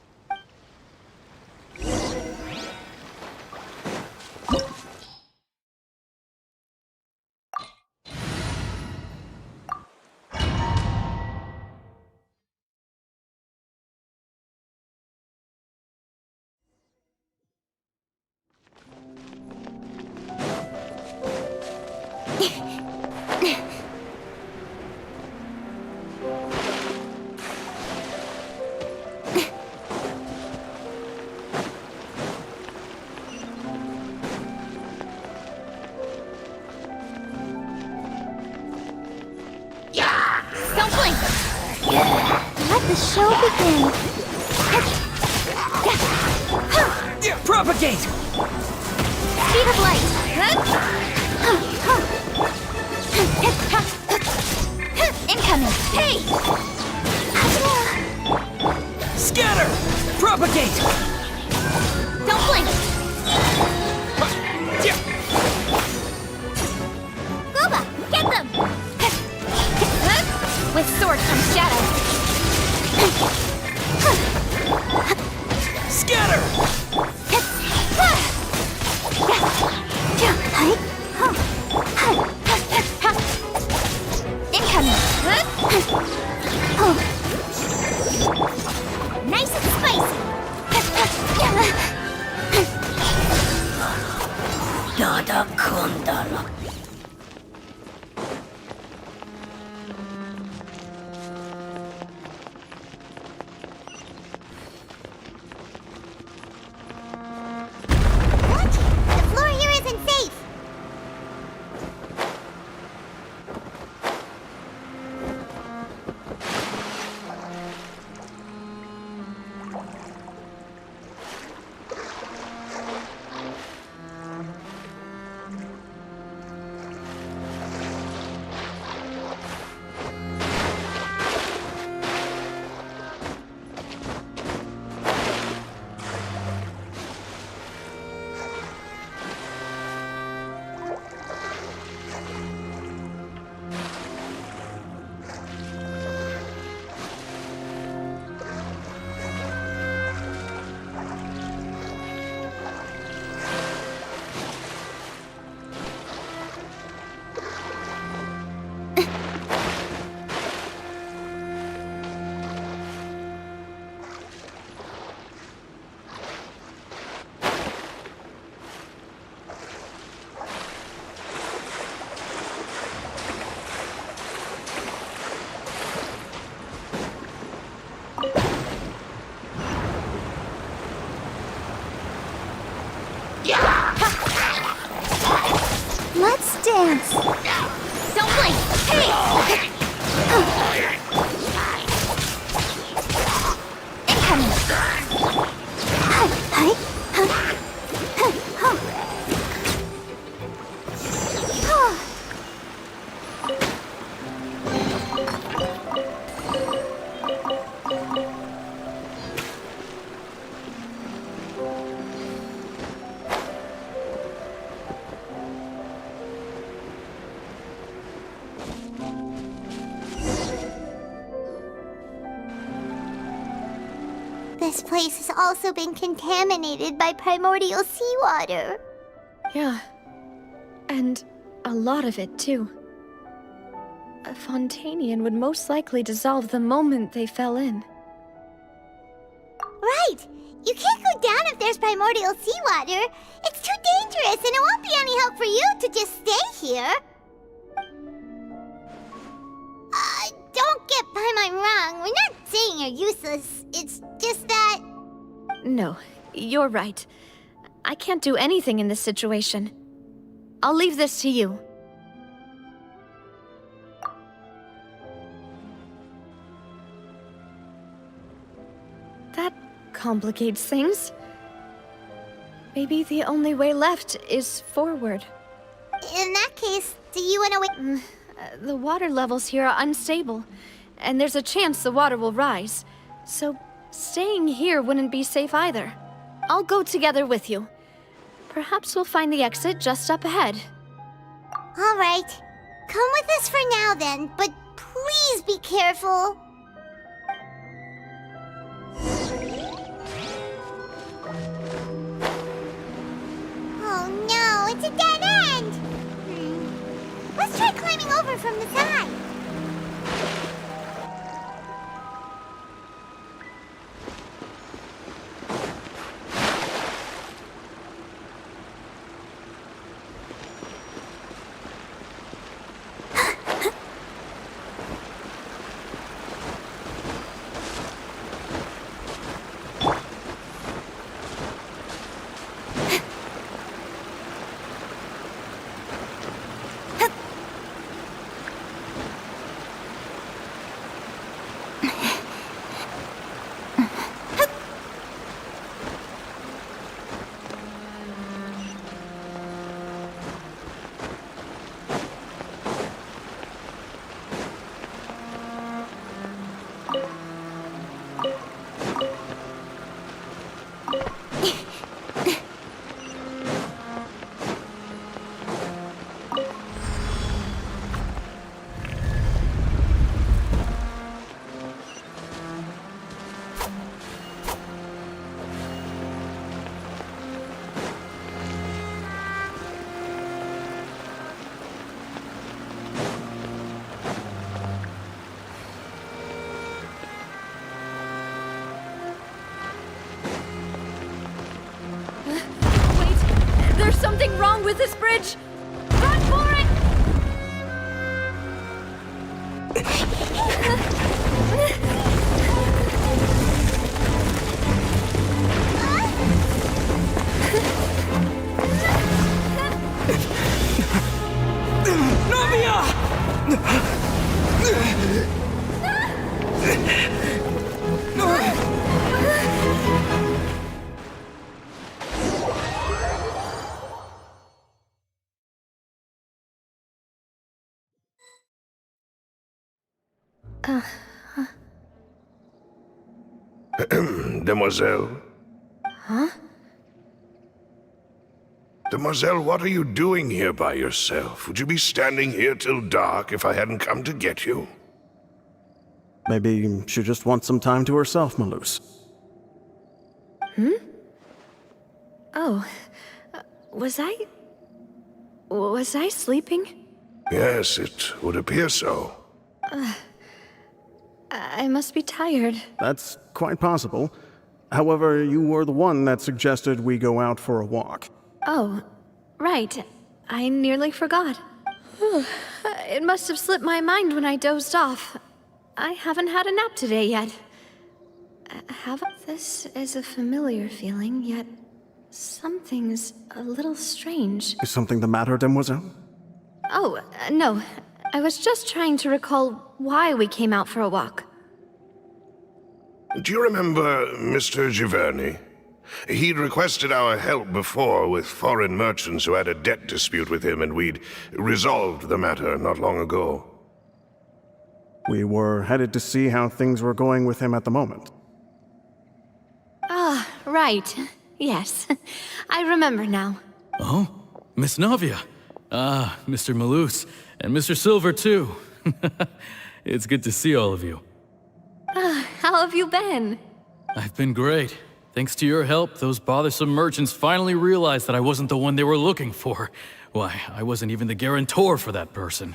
Don't blink! Let the show begin! Propagate! Speed of light! Incoming! Hey! Scatter! Propagate! Don't blink! Goba, get them! With sword comes shadow. Scatter! Incoming! Nice and spicy! Dada Kundala. Let's dance. Don't blink. Hey! Incoming. This place has also been contaminated by primordial seawater. Yeah. And a lot of it, too. A Fontanian would most likely dissolve the moment they fell in. Right! You can't go down if there's primordial seawater. It's too dangerous, and it won't be any help for you to just stay here. Don't get Paimon wrong. We're not saying you're useless. It's just that... No, you're right. I can't do anything in this situation. I'll leave this to you. That complicates things. Maybe the only way left is forward. In that case, do you want to wait? The water levels here are unstable, and there's a chance the water will rise. So staying here wouldn't be safe either. I'll go together with you. Perhaps we'll find the exit just up ahead. All right. Come with us for now then, but please be careful. Oh no, it's a dead end! Let's try climbing over from the side. There's something wrong with this bridge! Run for it! Demoiselle? Huh? Demoiselle, what are you doing here by yourself? Would you be standing here till dark if I hadn't come to get you? Maybe she just wants some time to herself, Malus. Hmm? Oh. Was I sleeping? Yes, it would appear so. I must be tired. That's quite possible. However, you were the one that suggested we go out for a walk. Oh, right. I nearly forgot. It must have slipped my mind when I dozed off. I haven't had a nap today yet. This is a familiar feeling, yet Something's a little strange. Is something the matter, Demoiselle? Oh, no. I was just trying to recall why we came out for a walk. Do you remember Mr. Giverny? He'd requested our help before with foreign merchants who had a debt dispute with him, and we'd resolved the matter not long ago. We were headed to see how things were going with him at the moment. Ah, right. Yes. I remember now. Oh, Miss Navia. Ah, Mr. Malus. And Mr. Silver, too. It's good to see all of you. How have you been? I've been great. Thanks to your help, those bothersome merchants finally realized that I wasn't the one they were looking for. Why, I wasn't even the guarantor for that person.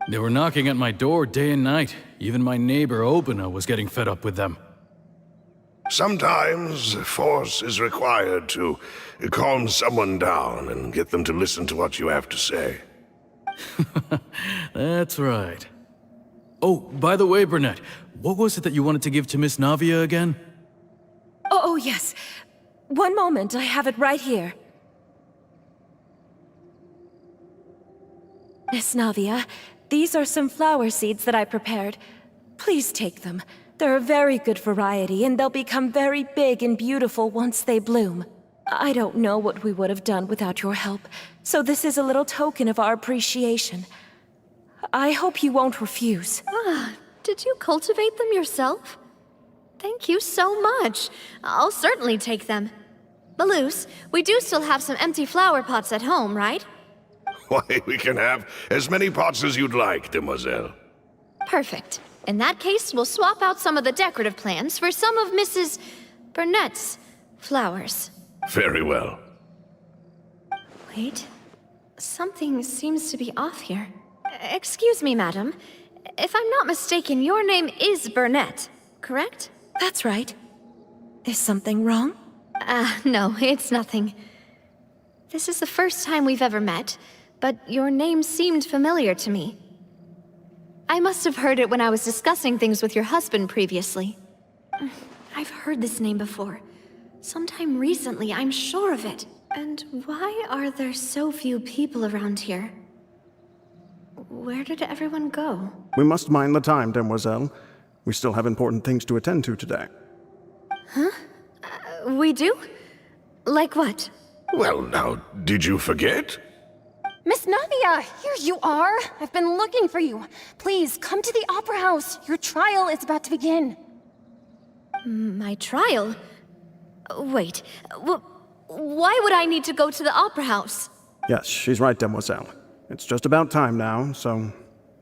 They were knocking at my door day and night. Even my neighbor, Obina, was getting fed up with them. Sometimes force is required to calm someone down and get them to listen to what you have to say. That's right. Oh, by the way, Burnett, what was it that you wanted to give to Miss Navia again? Oh, yes. One moment, I have it right here. Miss Navia, these are some flower seeds that I prepared. Please take them. They're a very good variety, and they'll become very big and beautiful once they bloom. I don't know what we would have done without your help, so this is a little token of our appreciation. I hope you won't refuse. Ah, did you cultivate them yourself? Thank you so much. I'll certainly take them. Malus, we do still have some empty flower pots at home, right? Why, we can have as many pots as you'd like, Demoiselle. Perfect. In that case, we'll swap out some of the decorative plants for some of Mrs. Burnett's flowers. Very well. Wait. Something seems to be off here. Excuse me, madam. If I'm not mistaken, your name is Burnett, correct? That's right. Is something wrong? No, it's nothing. This is the first time we've ever met, but your name seemed familiar to me. I must have heard it when I was discussing things with your husband previously. I've heard this name before. Sometime recently, I'm sure of it. And why are there so few people around here? Where did everyone go? We must mind the time, Demoiselle. We still have important things to attend to today. Huh? We do? Like what? Well, now, did you forget? Miss Navia, here you are. I've been looking for you. Please, come to the Opera House. Your trial is about to begin. My trial? Wait, why would I need to go to the Opera House? Yes, she's right, Demoiselle. It's just about time now, so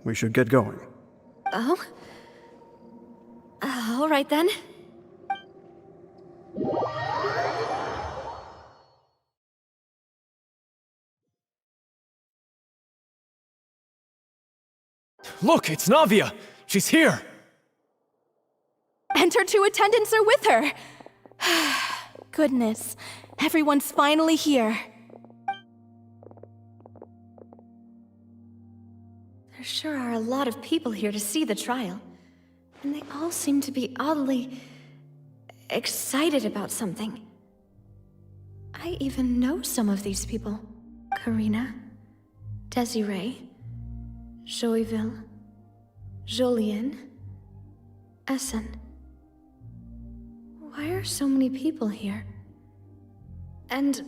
we should get going. Oh? All right then. Look, it's Navia! She's here! And her two attendants are with her. Goodness, everyone's finally here. There sure are a lot of people here to see the trial. And they all seem to be oddly excited about something. I even know some of these people. Karina, Desiree, Joyville, Jolien, Essen. Why are so many people here? And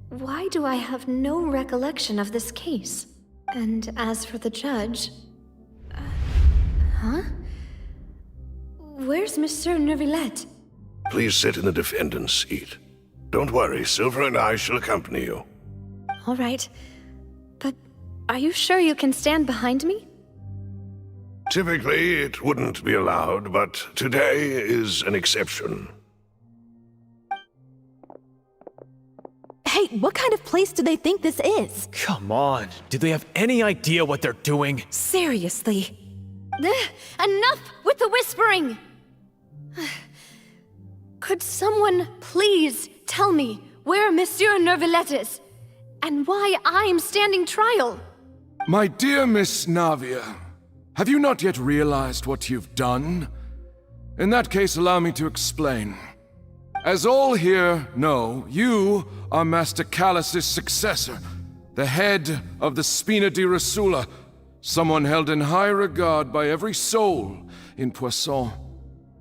why do I have no recollection of this case? And as for the judge... huh? Where's Monsieur Neuvillette? Please sit in the defendant's seat. Don't worry, Silver and I shall accompany you. All right. But are you sure you can stand behind me? Typically, it wouldn't be allowed, but today is an exception. Hey, what kind of place do they think this is? Come on, do they have any idea what they're doing? Seriously. Enough with the whispering! Could someone please tell me where Monsieur Neuvillette is? And why I'm standing trial? My dear Miss Navia, have you not yet realized what you've done? In that case, allow me to explain. As all here know, you are Master Callus's successor, the head of the Spina di Rasula, someone held in high regard by every soul in Poisson.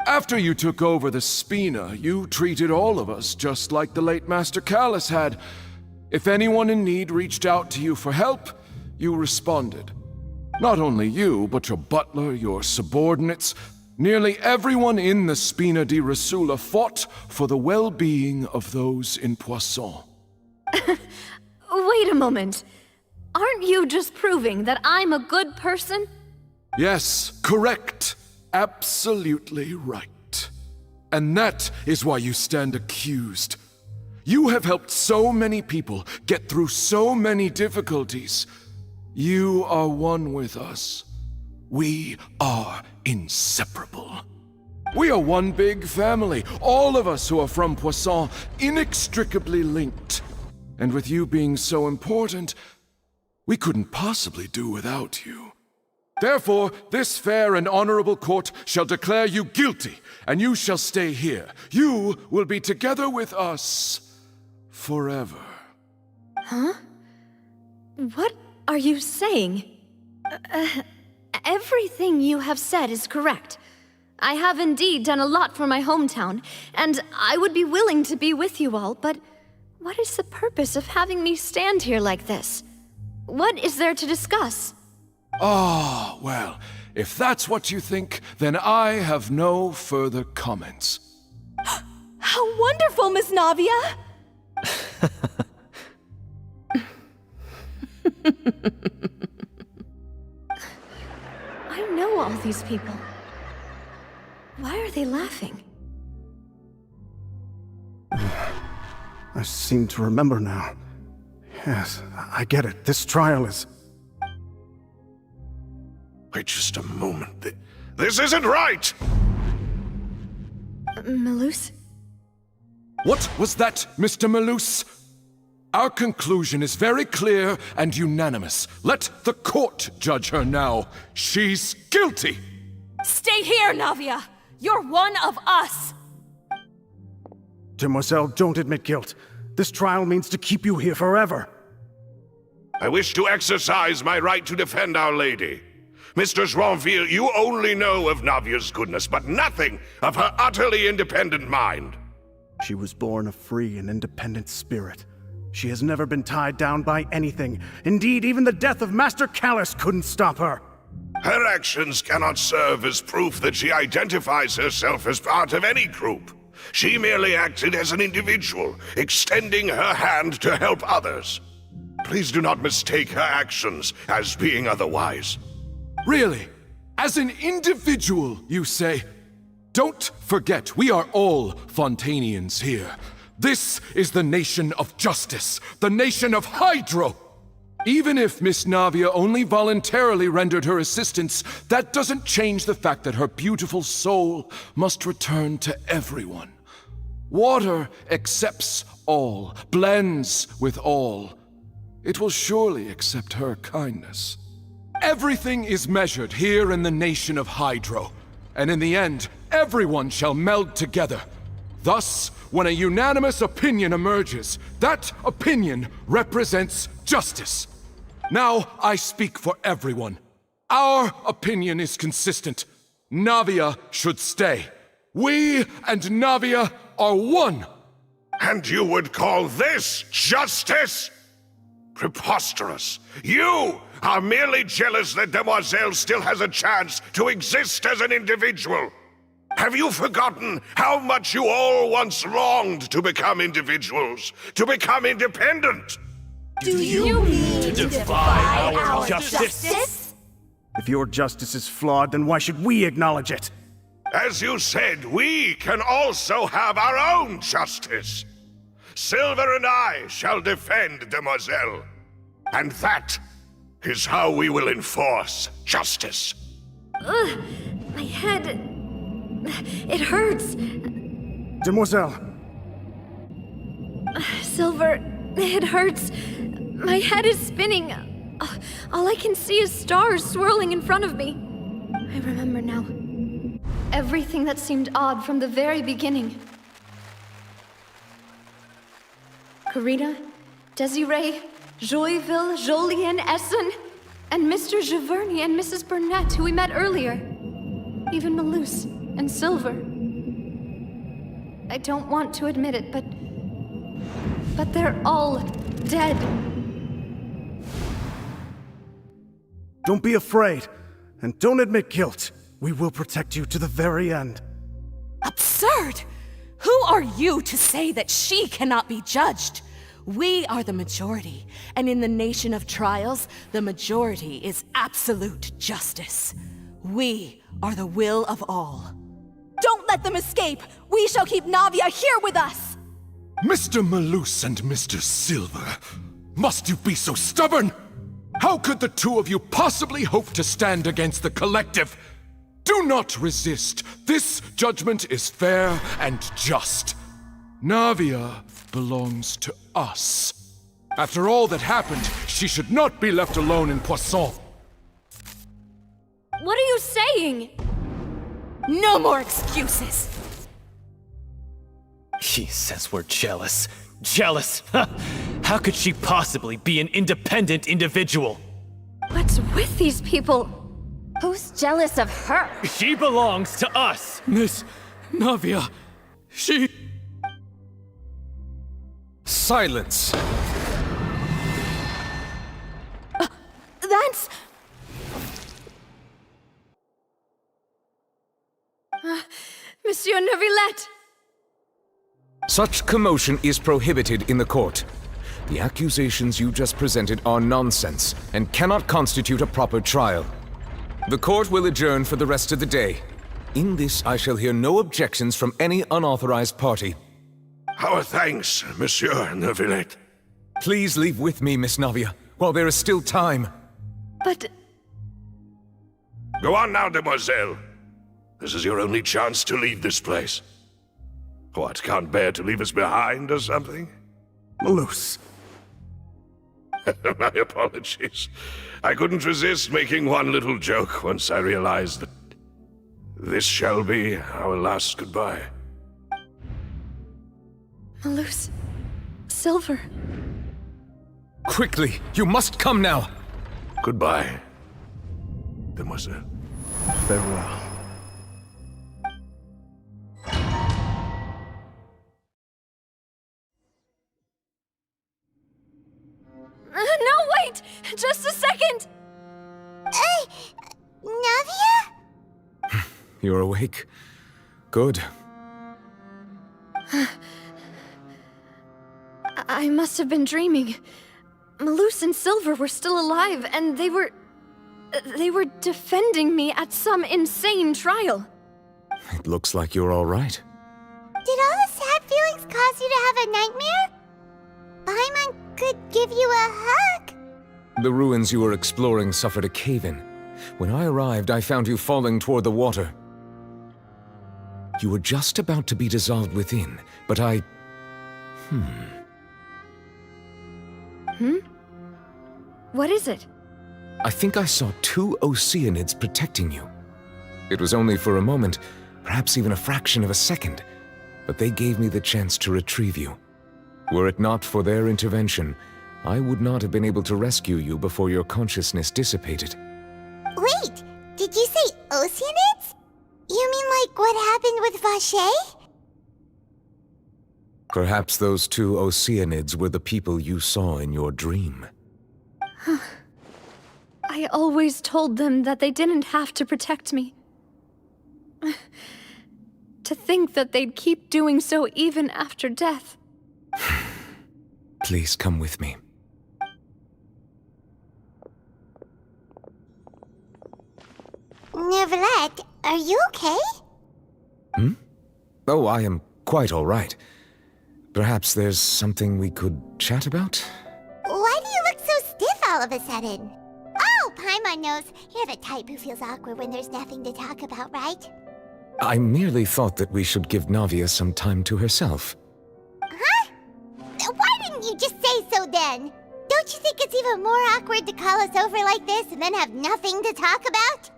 After you took over the Spina, you treated all of us just like the late Master Callus had. If anyone in need reached out to you for help, you responded. Not only you, but your butler, your subordinates, nearly everyone in the Spina di Rasula fought for the well-being of those in Poisson. Wait a moment. Aren't you just proving that I'm a good person? Yes, correct. Absolutely right. And that is why you stand accused. You have helped so many people get through so many difficulties. You are one with us. We are inseparable. We are one big family, all of us who are from Poisson, inextricably linked. And with you being so important, we couldn't possibly do without you. Therefore, this fair and honorable court shall declare you guilty, and you shall stay here. You will be together with us forever. Huh? What are you saying? Everything you have said is correct. I have indeed done a lot for my hometown, and I would be willing to be with you all, but what is the purpose of having me stand here like this? What is there to discuss? Ah, well, if that's what you think, then I have no further comments. How wonderful, Miss Navia! I know all these people. Why are they laughing? I seem to remember now. Yes, I get it. This trial is... Wait just a moment. This isn't right! Malus? What was that, Mr. Malus? Our conclusion is very clear and unanimous. Let the court judge her now. She's guilty! Stay here, Navia! You're one of us! Demoiselle, don't admit guilt. This trial means to keep you here forever. I wish to exercise my right to defend Our Lady. Mistress Ronville, you only know of Navia's goodness, but nothing of her utterly independent mind. She was born a free and independent spirit. She has never been tied down by anything. Indeed, even the death of Master Callus couldn't stop her. Her actions cannot serve as proof that she identifies herself as part of any group. She merely acted as an individual, extending her hand to help others. Please do not mistake her actions as being otherwise. Really? As an individual, you say? Don't forget, we are all Fontanians here. This is the nation of justice, the nation of Hydro. Even if Miss Navia only voluntarily rendered her assistance, that doesn't change the fact that her beautiful soul must return to everyone. Water accepts all, blends with all. It will surely accept her kindness. Everything is measured here in the nation of Hydro, and in the end, everyone shall meld together. Thus, when a unanimous opinion emerges, that opinion represents justice. Now I speak for everyone. Our opinion is consistent. Navia should stay. We and Navia are one. And you would call this justice? Preposterous. You are merely jealous that Demoiselle still has a chance to exist as an individual. Have you forgotten how much you all once longed to become individuals, to become independent? Do you mean to defy our justice? If your justice is flawed, then why should we acknowledge it? As you said, we can also have our own justice. Silver and I shall defend Demoiselle. And that is how we will enforce justice. Ugh, my head... it hurts. Demoiselle! Silver, it hurts. My head is spinning. All I can see is stars swirling in front of me. I remember now. Everything that seemed odd from the very beginning. Karina, Desiree, Joyville, Jolien, Essen, and Mr. Giverny and Mrs. Burnett, who we met earlier. Even Malus and Silver. I don't want to admit it, but they're all dead. Don't be afraid, and don't admit guilt. We will protect you to the very end. Absurd! Who are you to say that she cannot be judged? We are the majority, and in the nation of trials, the majority is absolute justice. We are the will of all. Don't let them escape! We shall keep Navia here with us! Mr. Malus and Mr. Silver, must you be so stubborn? How could the two of you possibly hope to stand against the collective? Do not resist. This judgment is fair and just. Navia belongs to us. After all that happened, she should not be left alone in Poisson. What are you saying? No more excuses! He says we're jealous. Jealous? How could she possibly be an independent individual? What's with these people? Who's jealous of her? She belongs to us! Miss Navia, she... Silence! That's... Monsieur Neuvillette! Such commotion is prohibited in the court. The accusations you just presented are nonsense and cannot constitute a proper trial. The court will adjourn for the rest of the day. In this, I shall hear no objections from any unauthorized party. Our thanks, Monsieur Neuvillette. Please leave with me, Miss Navia, while there is still time. But... Go on now, demoiselle. This is your only chance to leave this place. What, can't bear to leave us behind or something? Malus. My apologies. I couldn't resist making one little joke once I realized that this shall be our last goodbye. Malus... Silver... Quickly, you must come now! Goodbye, demoiselle. Farewell. No, wait! Just a second! Navia? You're awake? Good. I must have been dreaming. Malus and Silver were still alive, and they were defending me at some insane trial. It looks like you're all right. Did all the sad feelings cause you to have a nightmare? Paimon could give you a hug. The ruins you were exploring suffered a cave-in. When I arrived, I found you falling toward the water. You were just about to be dissolved within, but I... What is it? I think I saw two Oceanids protecting you. It was only for a moment, perhaps even a fraction of a second, but they gave me the chance to retrieve you. Were it not for their intervention, I would not have been able to rescue you before your consciousness dissipated. Wait, did you say Oceanids? You mean like what happened with Vache? Perhaps those two Oceanids were the people you saw in your dream. I always told them that they didn't have to protect me. To think that they'd keep doing so even after death. Please come with me. Neuvillette, are you okay? Oh, I am quite all right. Perhaps there's something we could chat about? Why do you look so stiff all of a sudden? Oh, Paimon knows. You're the type who feels awkward when there's nothing to talk about, right? I merely thought that we should give Navia some time to herself. Huh? Why didn't you just say so then? Don't you think it's even more awkward to call us over like this and then have nothing to talk about?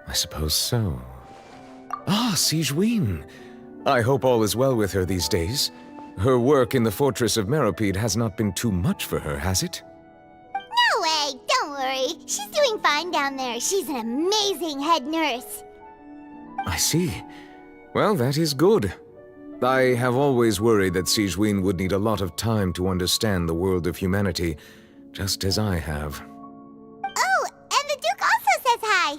I suppose so. Ah, Sigewinne. I hope all is well with her these days. Her work in the Fortress of Meropide has not been too much for her, has it? No way, don't worry. She's doing fine down there. She's an amazing head nurse. I see. Well, that is good. I have always worried that Sigewinne would need a lot of time to understand the world of humanity, just as I have. Oh, and the Duke also says hi.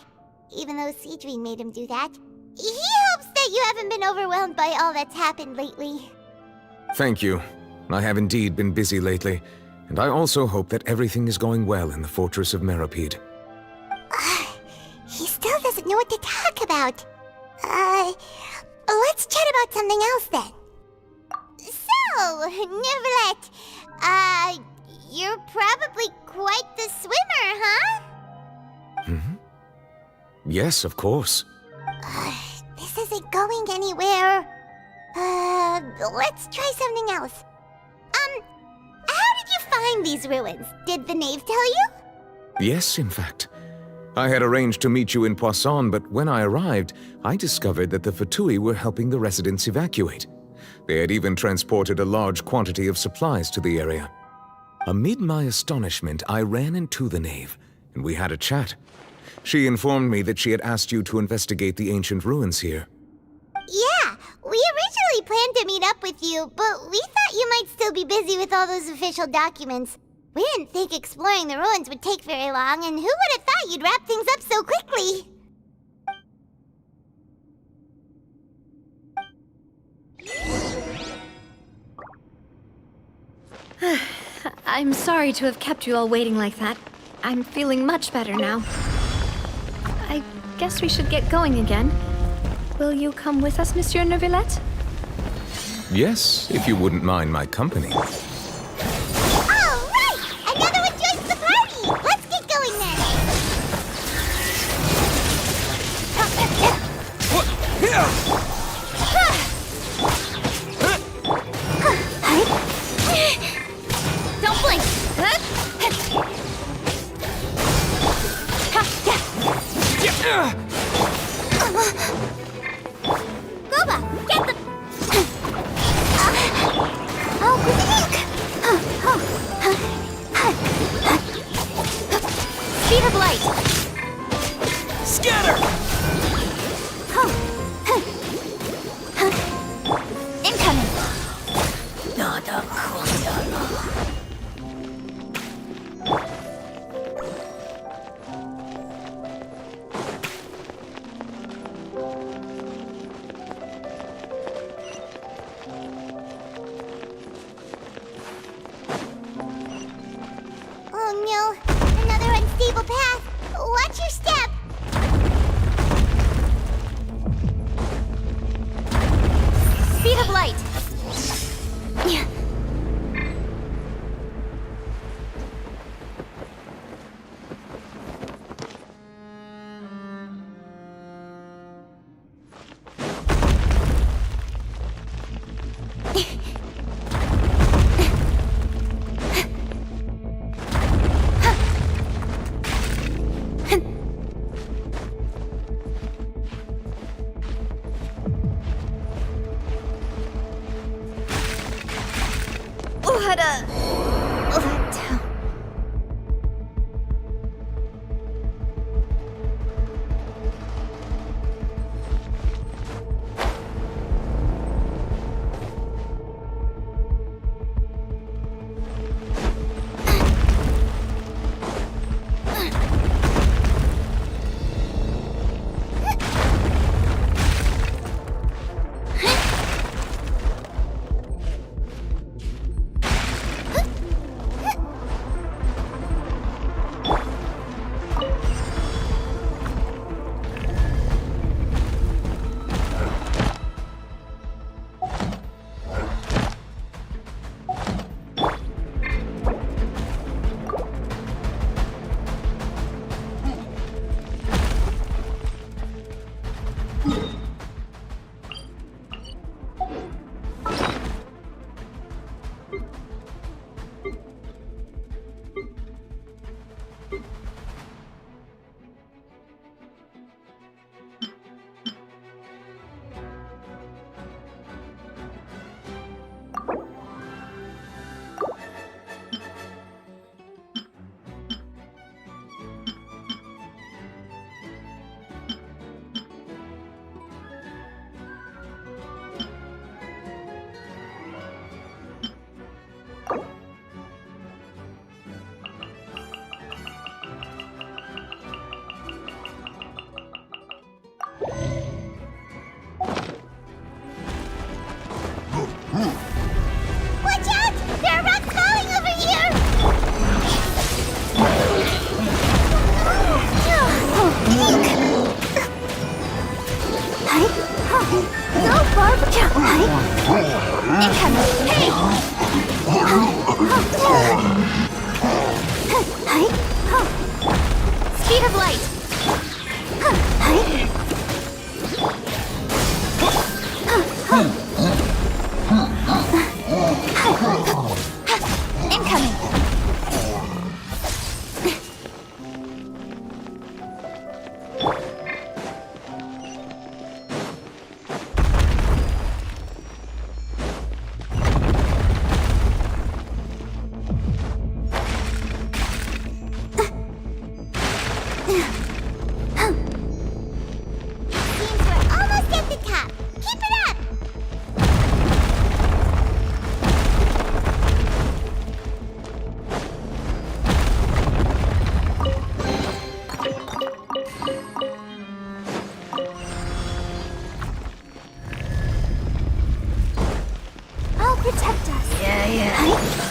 Even though Sigewinne made him do that. He hopes that you haven't been overwhelmed by all that's happened lately. Thank you. I have indeed been busy lately, and I also hope that everything is going well in the Fortress of Meropide. He still doesn't know what to talk about. Let's chat about something else then. So, Neverlet, you're probably quite the swimmer, huh? Yes, of course. This isn't going anywhere. Let's try something else. How did you find these ruins? Did the knave tell you? Yes, in fact. I had arranged to meet you in Poisson, but when I arrived, I discovered that the Fatui were helping the residents evacuate. They had even transported a large quantity of supplies to the area. Amid my astonishment, I ran into the knave, and we had a chat. She informed me that she had asked you to investigate the ancient ruins here. Yeah, we originally planned to meet up with you, but we thought you might still be busy with all those official documents. We didn't think exploring the ruins would take very long, and who would have thought you'd wrap things up so quickly? I'm sorry to have kept you all waiting like that. I'm feeling much better now. I guess we should get going again. Will you come with us, Monsieur Neuvillette? Yes, if you wouldn't mind my company. All right! Another one joins the party! Let's get going then! Don't blink! Boba, get the... Oh, Speed of light! Scatter! Incoming! Oh no, another unstable path. Watch your step. Speed of light!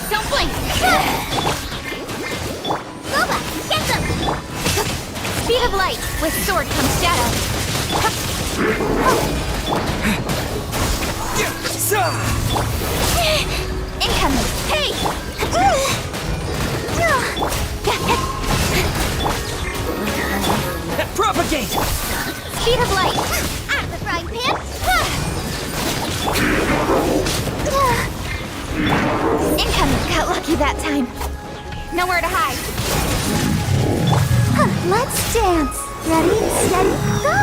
Don't blink! Loba, get them! Speed of light. With sword comes shadow. Incoming! Hey! Propagate! Speed of light! Out of the frying pan! Incoming! Got lucky that time. Nowhere to hide. Let's dance. Ready, steady, go!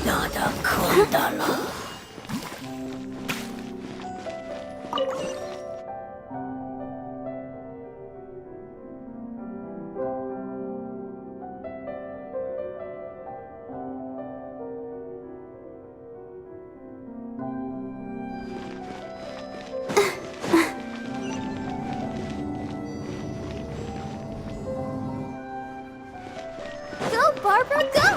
Nada kundala. Go, Barbara, go!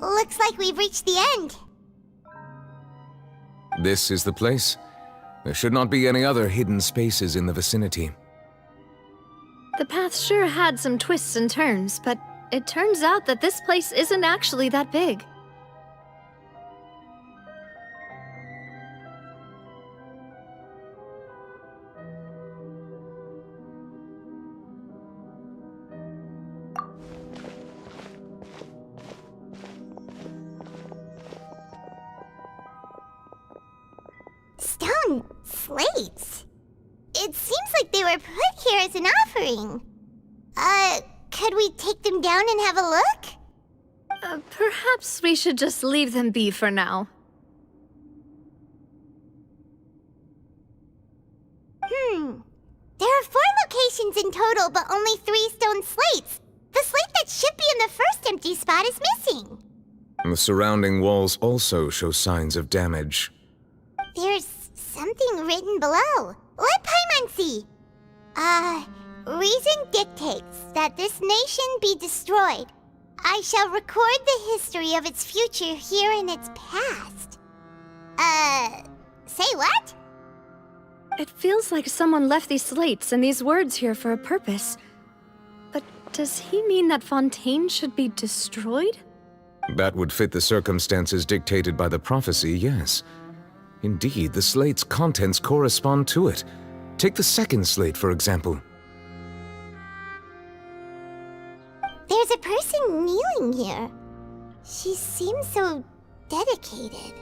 Looks like we've reached the end. This is the place. There should not be any other hidden spaces in the vicinity. The path sure had some twists and turns, but it turns out that this place isn't actually that big. Stone slates? It seems like they were put here as an offering. Could we take them down and have a look? Perhaps we should just leave them be for now. There are 4 locations in total, but only 3 stone slates. The slate that should be in the first empty spot is missing. The surrounding walls also show signs of damage. There's something written below. Let Paimon see. Reason dictates that this nation be destroyed. I shall record the history of its future here in its past. Say what? It feels like someone left these slates and these words here for a purpose. But does he mean that Fontaine should be destroyed? That would fit the circumstances dictated by the prophecy, yes. Indeed, the slate's contents correspond to it. Take the second slate, for example. There's a person kneeling here. She seems so dedicated.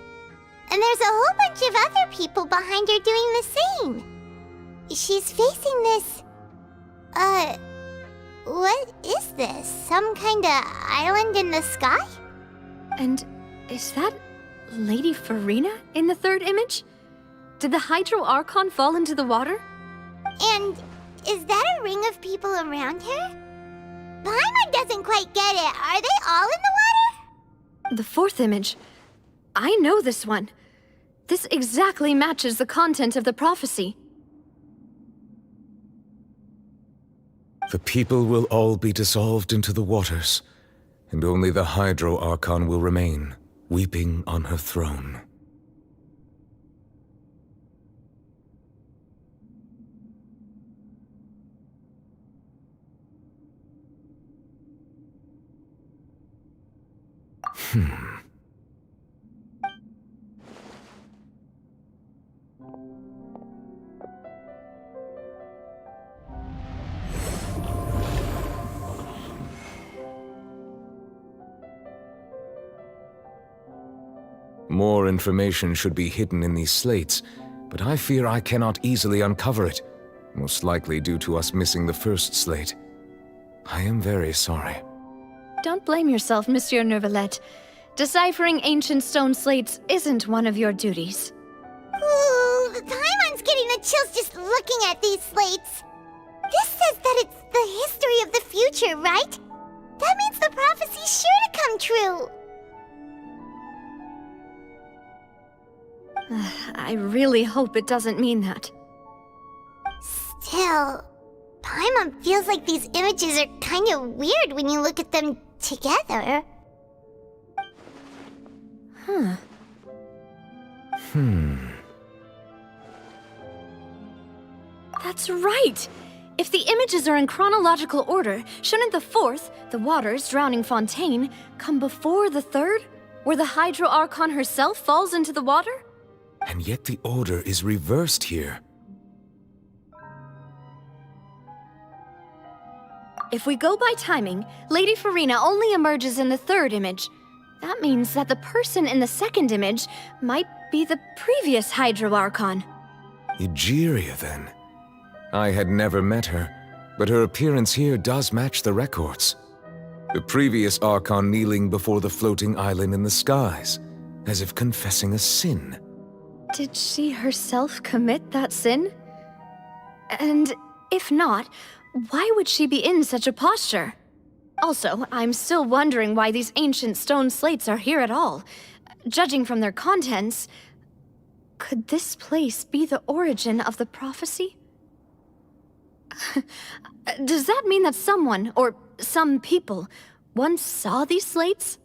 And there's a whole bunch of other people behind her doing the same. She's facing this... what is this? Some kind of island in the sky? And is that Lady Farina in the third image? Did the Hydro Archon fall into the water? And is that a ring of people around her? Paimon doesn't quite get it. Are they all in the water? The fourth image. I know this one. This exactly matches the content of the prophecy. The people will all be dissolved into the waters, and only the Hydro Archon will remain, weeping on her throne. More information should be hidden in these slates, but I fear I cannot easily uncover it, most likely due to us missing the first slate. I am very sorry. Don't blame yourself, Monsieur Neuvillette. Deciphering ancient stone slates isn't one of your duties. Ooh, Paimon's getting the chills just looking at these slates. This says that it's the history of the future, right? That means the prophecy's sure to come true. I really hope it doesn't mean that. Still, Paimon feels like these images are kind of weird when you look at them together. Huh. That's right! If the images are in chronological order, shouldn't the fourth, the waters drowning Fontaine, come before the third, where the Hydro Archon herself falls into the water? And yet the order is reversed here. If we go by timing, Lady Farina only emerges in the third image. That means that the person in the second image might be the previous Hydro Archon. Egeria, then. I had never met her, but her appearance here does match the records. The previous Archon kneeling before the floating island in the skies, as if confessing a sin. Did she herself commit that sin? And if not, why would she be in such a posture? Also, I'm still wondering why these ancient stone slates are here at all. Judging from their contents, could this place be the origin of the prophecy? Does that mean that someone, or some people, once saw these slates?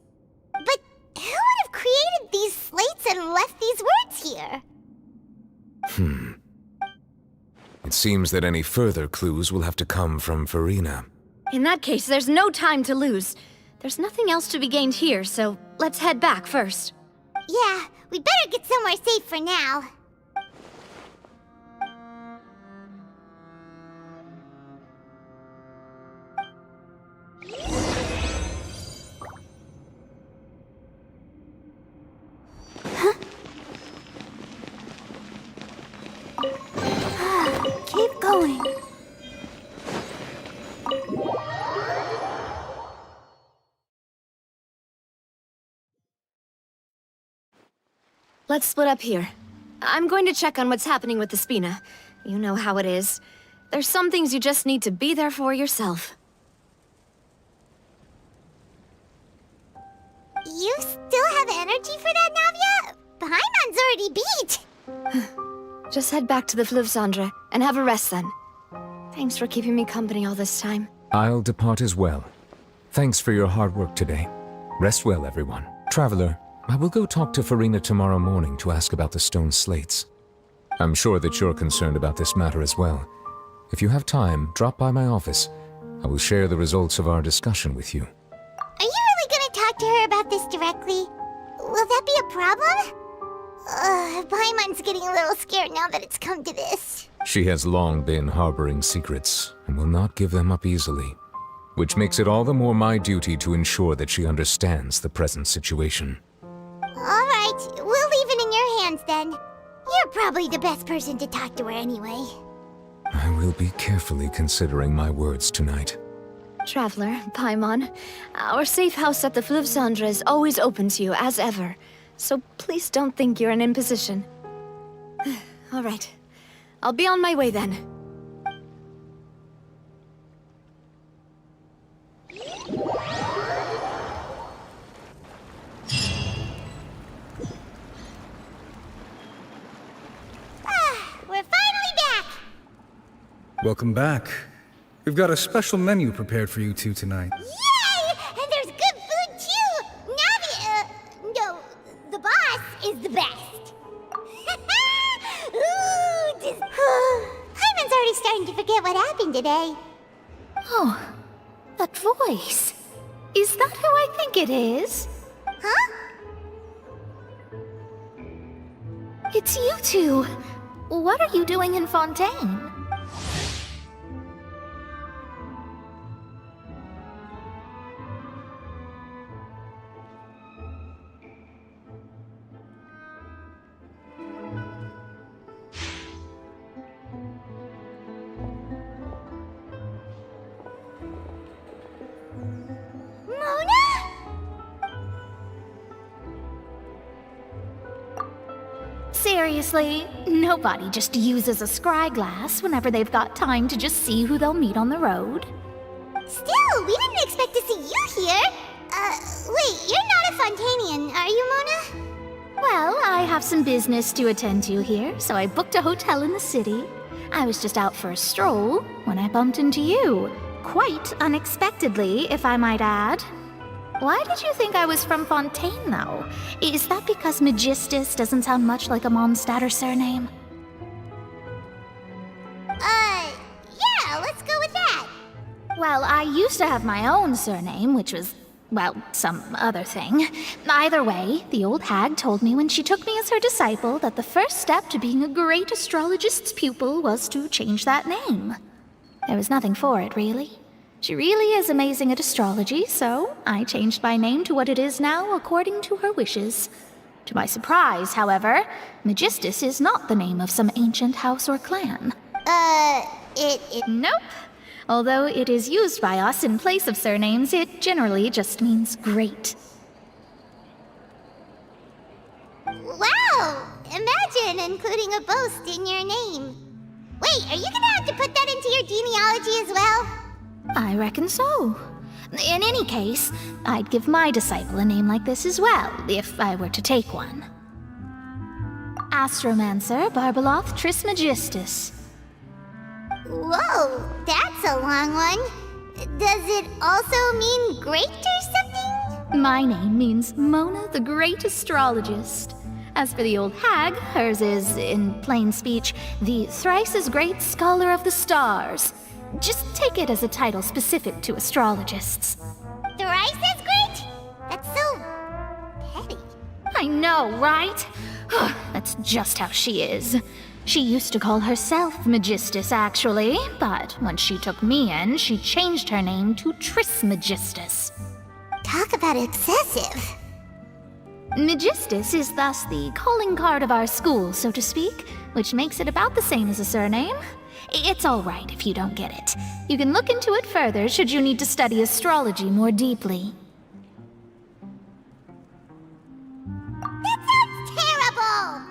But who would have created these slates and left these words here? It seems that any further clues will have to come from Farina. In that case, there's no time to lose. There's nothing else to be gained here, so let's head back first. Yeah, we better get somewhere safe for now. Keep going. Let's split up here. I'm going to check on what's happening with the Spina. You know how it is. There's some things you just need to be there for yourself. You still have energy for that, Navia? Paimon's already beat. Just head back to the Fleuve-Cendre and have a rest then. Thanks for keeping me company all this time. I'll depart as well. Thanks for your hard work today. Rest well, everyone. Traveler, I will go talk to Farina tomorrow morning to ask about the stone slates. I'm sure that you're concerned about this matter as well. If you have time, drop by my office. I will share the results of our discussion with you. Are you really gonna talk to her about this directly? Will that be a problem? Paimon's getting a little scared now that it's come to this. She has long been harboring secrets and will not give them up easily, which makes it all the more my duty to ensure that she understands the present situation. Alright, we'll leave it in your hands then. You're probably the best person to talk to her anyway. I will be carefully considering my words tonight. Traveler, Paimon, our safe house at the Fleuve-Cendre is always open to you as ever, so please don't think you're an imposition. All right, I'll be on my way then. We're finally back! Welcome back. We've got a special menu prepared for you two tonight. Yay! And there's good food too! Navi, no, the boss is the best. Ooh, Paimon's already starting to forget what happened today. Oh, that voice. Is that who I think it is? Huh? It's you two. What are you doing in Fontaine? seriously, nobody just uses a scry glass whenever they've got time to just see who they'll meet on the road. Still, we didn't expect to see you here. Wait, you're not a Fontanian, are you, Mona? Well, I have some business to attend to here, so I booked a hotel in the city. I was just out for a stroll when I bumped into you. Quite unexpectedly, if I might add. Why did you think I was from Fontaine, though? Is that because Magistus doesn't sound much like a Mondstadter surname? Yeah, let's go with that. Well, I used to have my own surname, which was, well, some other thing. Either way, the old hag told me when she took me as her disciple that the first step to being a great astrologist's pupil was to change that name. There was nothing for it, really. She really is amazing at astrology, so I changed my name to what it is now according to her wishes. To my surprise, however, Magistus is not the name of some ancient house or clan. Nope. Although it is used by us in place of surnames, it generally just means great. Wow! Imagine including a boast in your name. Wait, are you gonna have to put that into your genealogy as well? I reckon so. In any case, I'd give my disciple a name like this as well, if I were to take one. Astromancer Barbeloth Trismegistus. Whoa, that's a long one. Does it also mean great or something? My name means Mona the Great Astrologist. As for the old hag, hers is, in plain speech, the thrice-as-great Scholar of the Stars. Just take it as a title specific to astrologists. Thrice as great? That's so petty. I know, right? That's just how she is. She used to call herself Magistus, actually, but when she took me in, she changed her name to Trismegistus. Talk about excessive. Magistus is thus the calling card of our school, so to speak, which makes it about the same as a surname. It's all right if you don't get it. You can look into it further should you need to study astrology more deeply. That sounds terrible!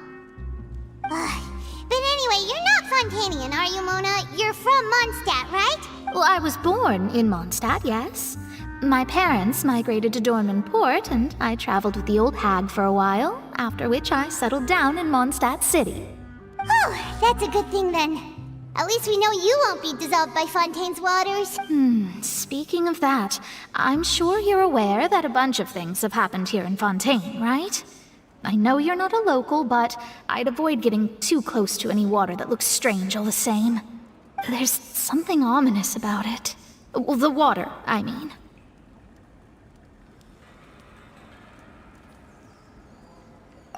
But anyway, you're not Fontanian, are you, Mona? You're from Mondstadt, right? Well, I was born in Mondstadt, yes. My parents migrated to Dorman Port, and I traveled with the old hag for a while, after which I settled down in Mondstadt City. Oh, that's a good thing then. At least we know you won't be dissolved by Fontaine's waters. Speaking of that, I'm sure you're aware that a bunch of things have happened here in Fontaine, right? I know you're not a local, but I'd avoid getting too close to any water that looks strange all the same. There's something ominous about it. Well, the water, I mean.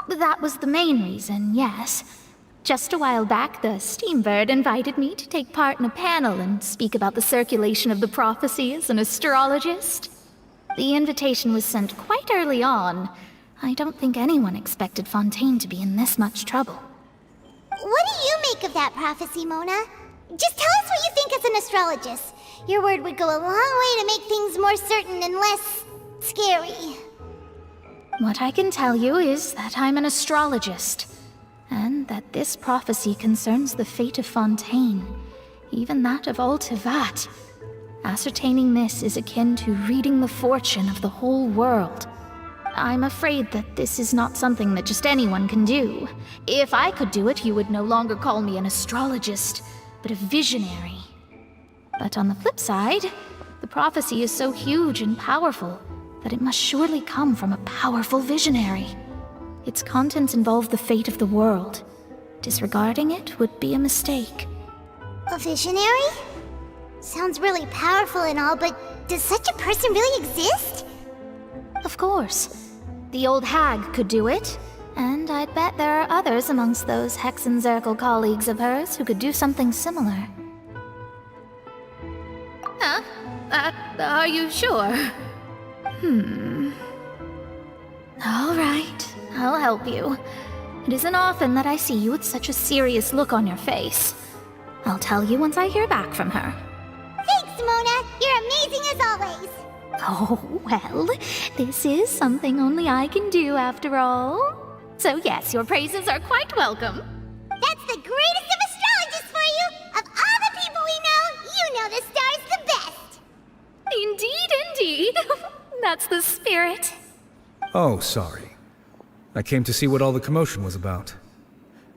That was the main reason, yes. Just a while back, the Steambird invited me to take part in a panel and speak about the circulation of the prophecy as an astrologist. The invitation was sent quite early on. I don't think anyone expected Fontaine to be in this much trouble. What do you make of that prophecy, Mona? Just tell us what you think as an astrologist. Your word would go a long way to make things more certain and less scary. What I can tell you is that I'm an astrologist, and that this prophecy concerns the fate of Fontaine, even that of all Tevat. Ascertaining this is akin to reading the fortune of the whole world. I'm afraid that this is not something that just anyone can do. If I could do it, you would no longer call me an astrologist, but a visionary. But on the flip side, the prophecy is so huge and powerful that it must surely come from a powerful visionary. Its contents involve the fate of the world. Disregarding it would be a mistake. A visionary? Sounds really powerful and all, but does such a person really exist? Of course. The old hag could do it, and I'd bet there are others amongst those Hexenzirkel colleagues of hers who could do something similar. Huh? Are you sure? All right, I'll help you. It isn't often that I see you with such a serious look on your face. I'll tell you once I hear back from her. Thanks, Mona! You're amazing as always! Oh, well, this is something only I can do after all. So yes, your praises are quite welcome. That's the greatest of astrologists for you! Of all the people we know, you know the star's the best! Indeed, indeed. That's the spirit. Oh, sorry. I came to see what all the commotion was about.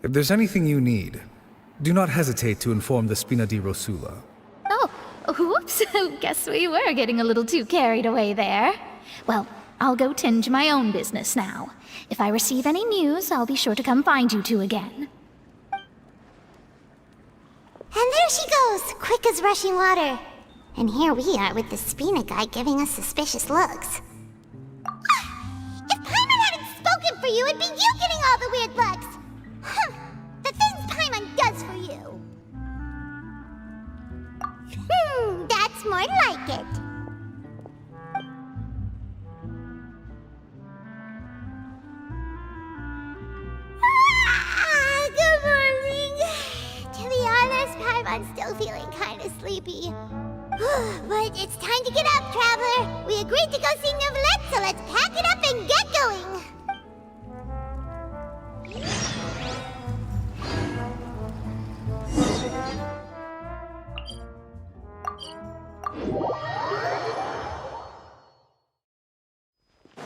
If there's anything you need, do not hesitate to inform the Spina di Rosula. Oh, whoops. Guess we were getting a little too carried away there. Well, I'll go tend to my own business now. If I receive any news, I'll be sure to come find you two again. And there she goes, quick as rushing water. And here we are with the Spina guy giving us suspicious looks. If Paimon hadn't spoken for you, it'd be you getting all the weird looks! The things Paimon does for you! That's more like it. Good morning! To be honest, Paimon's still feeling kinda sleepy. But it's time to get up, Traveler! We agreed to go see Neuvillette, so let's pack it up and get going!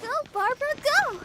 Go, Barbara, go!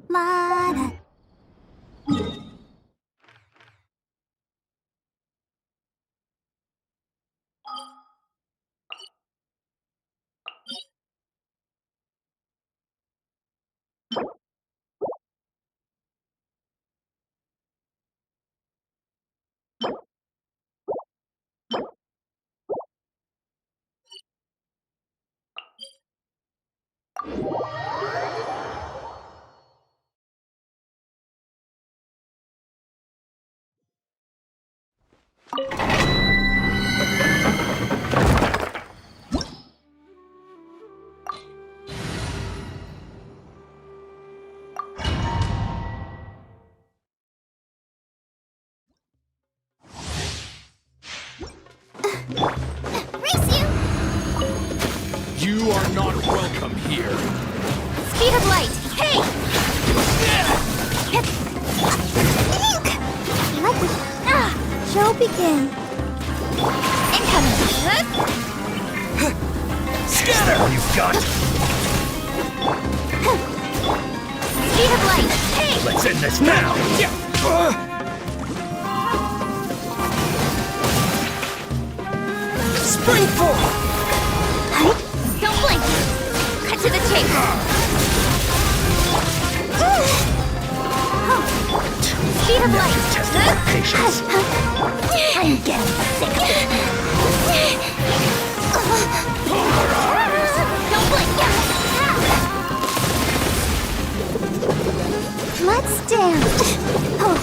Mana. You are not welcome here. Speed of light! Hey! Show begin. Incoming! Scatter! All you've got. Speed of light! Hey! Let's end this now! Spring forward! Don't blink! Cut to the chase! Speed of light. Test my patience. I'm getting sick of it. Don't blink. Let's dance. Oh.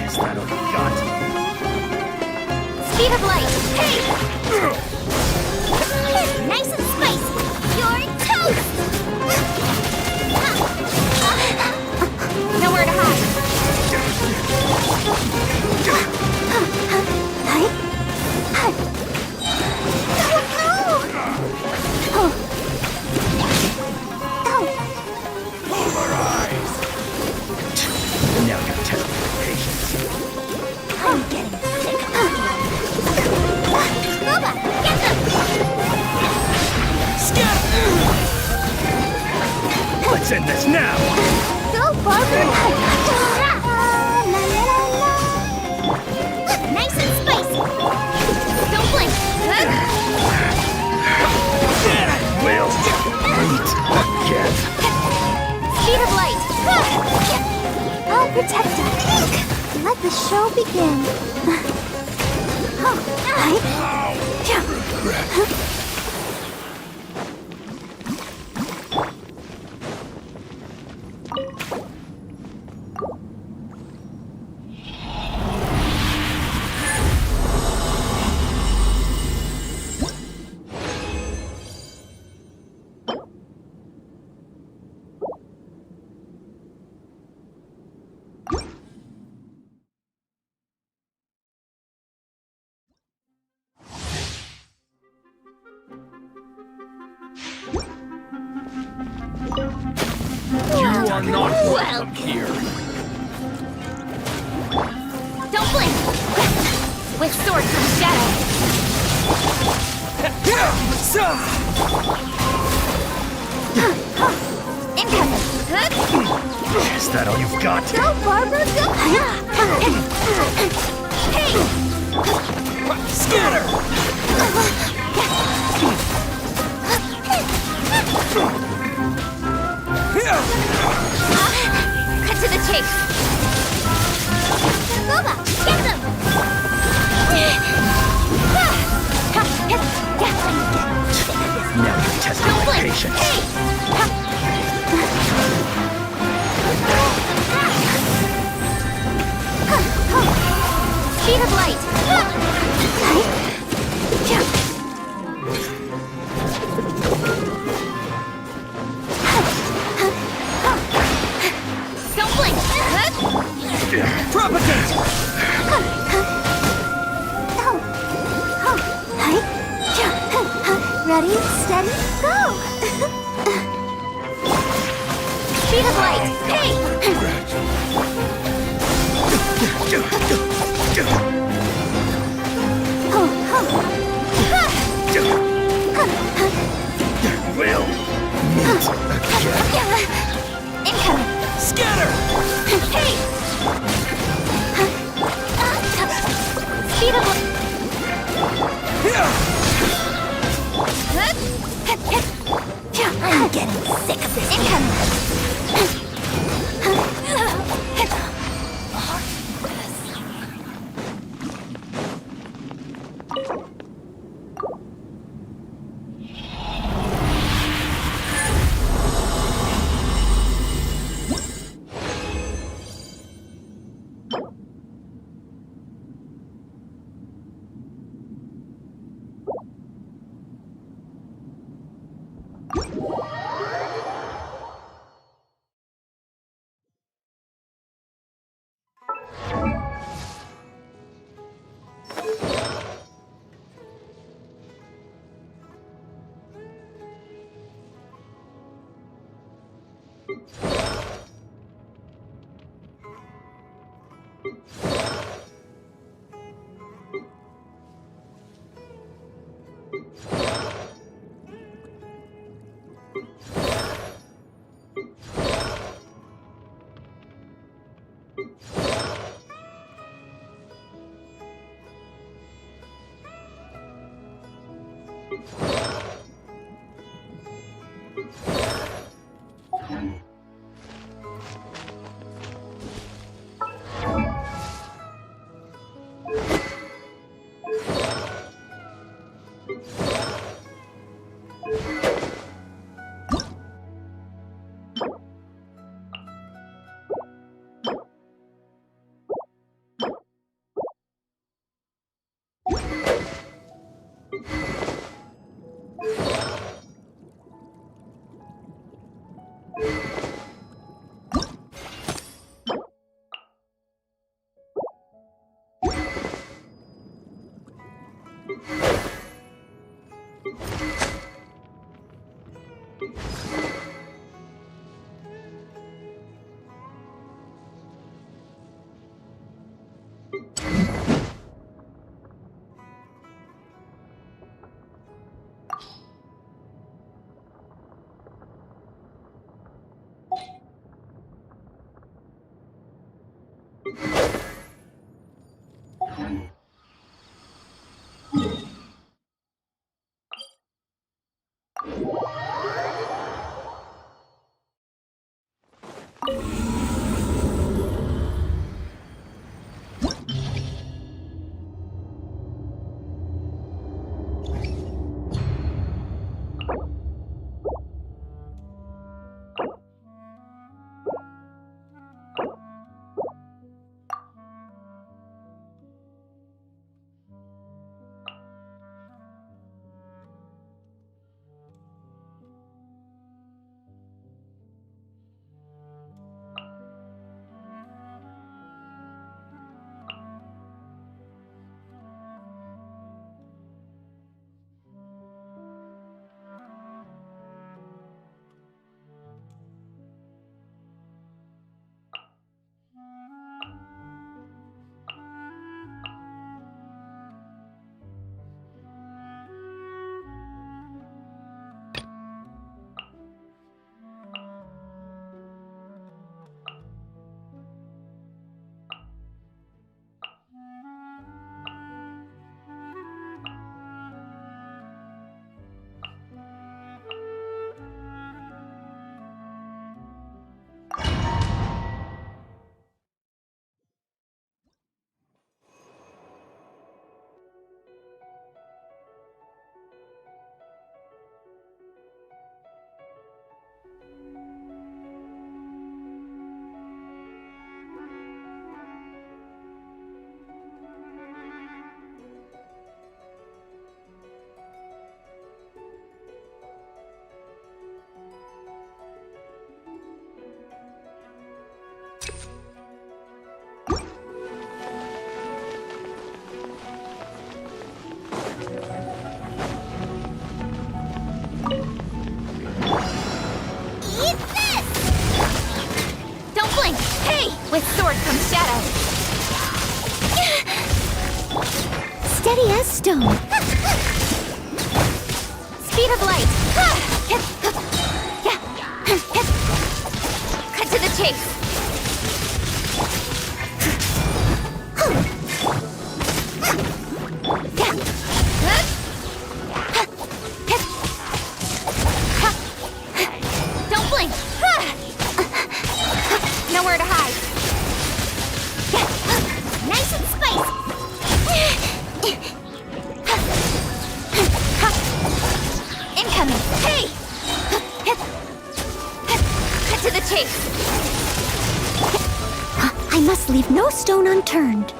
Is that all you got? Speed of light. Hey! Nice and spicy. You're toast! Nowhere to hide. Now you're testing my patience. I'm getting sick of it. Nova, get them! Let's end this now! Go, Barber! Nice and spicy! Don't blink! We'll meet again. Speed of light! I'll protect her. Let the show begin. You are not welcome here. Don't blink! With sword comes shadow. Incoming! Is that all you've got? Go, Barber, go! Hey! Scatter! Cut to the chase! Nova, get them! Now you're testing Don't my blink! patience. Hey! Speed of light! Don't blink! Propagate! Ready, steady, go! Speed of light! Hey! We'll meet again. Incoming! Scatter! Hey! Speed of light! I'm getting sick of this. Incoming! With sword comes shadow. Steady as stone. Speed of light. Cut to the chase. Don't blink. Nowhere to hide. Nice and spicy. Incoming. Hey! Cut to the chase. I must leave no stone unturned.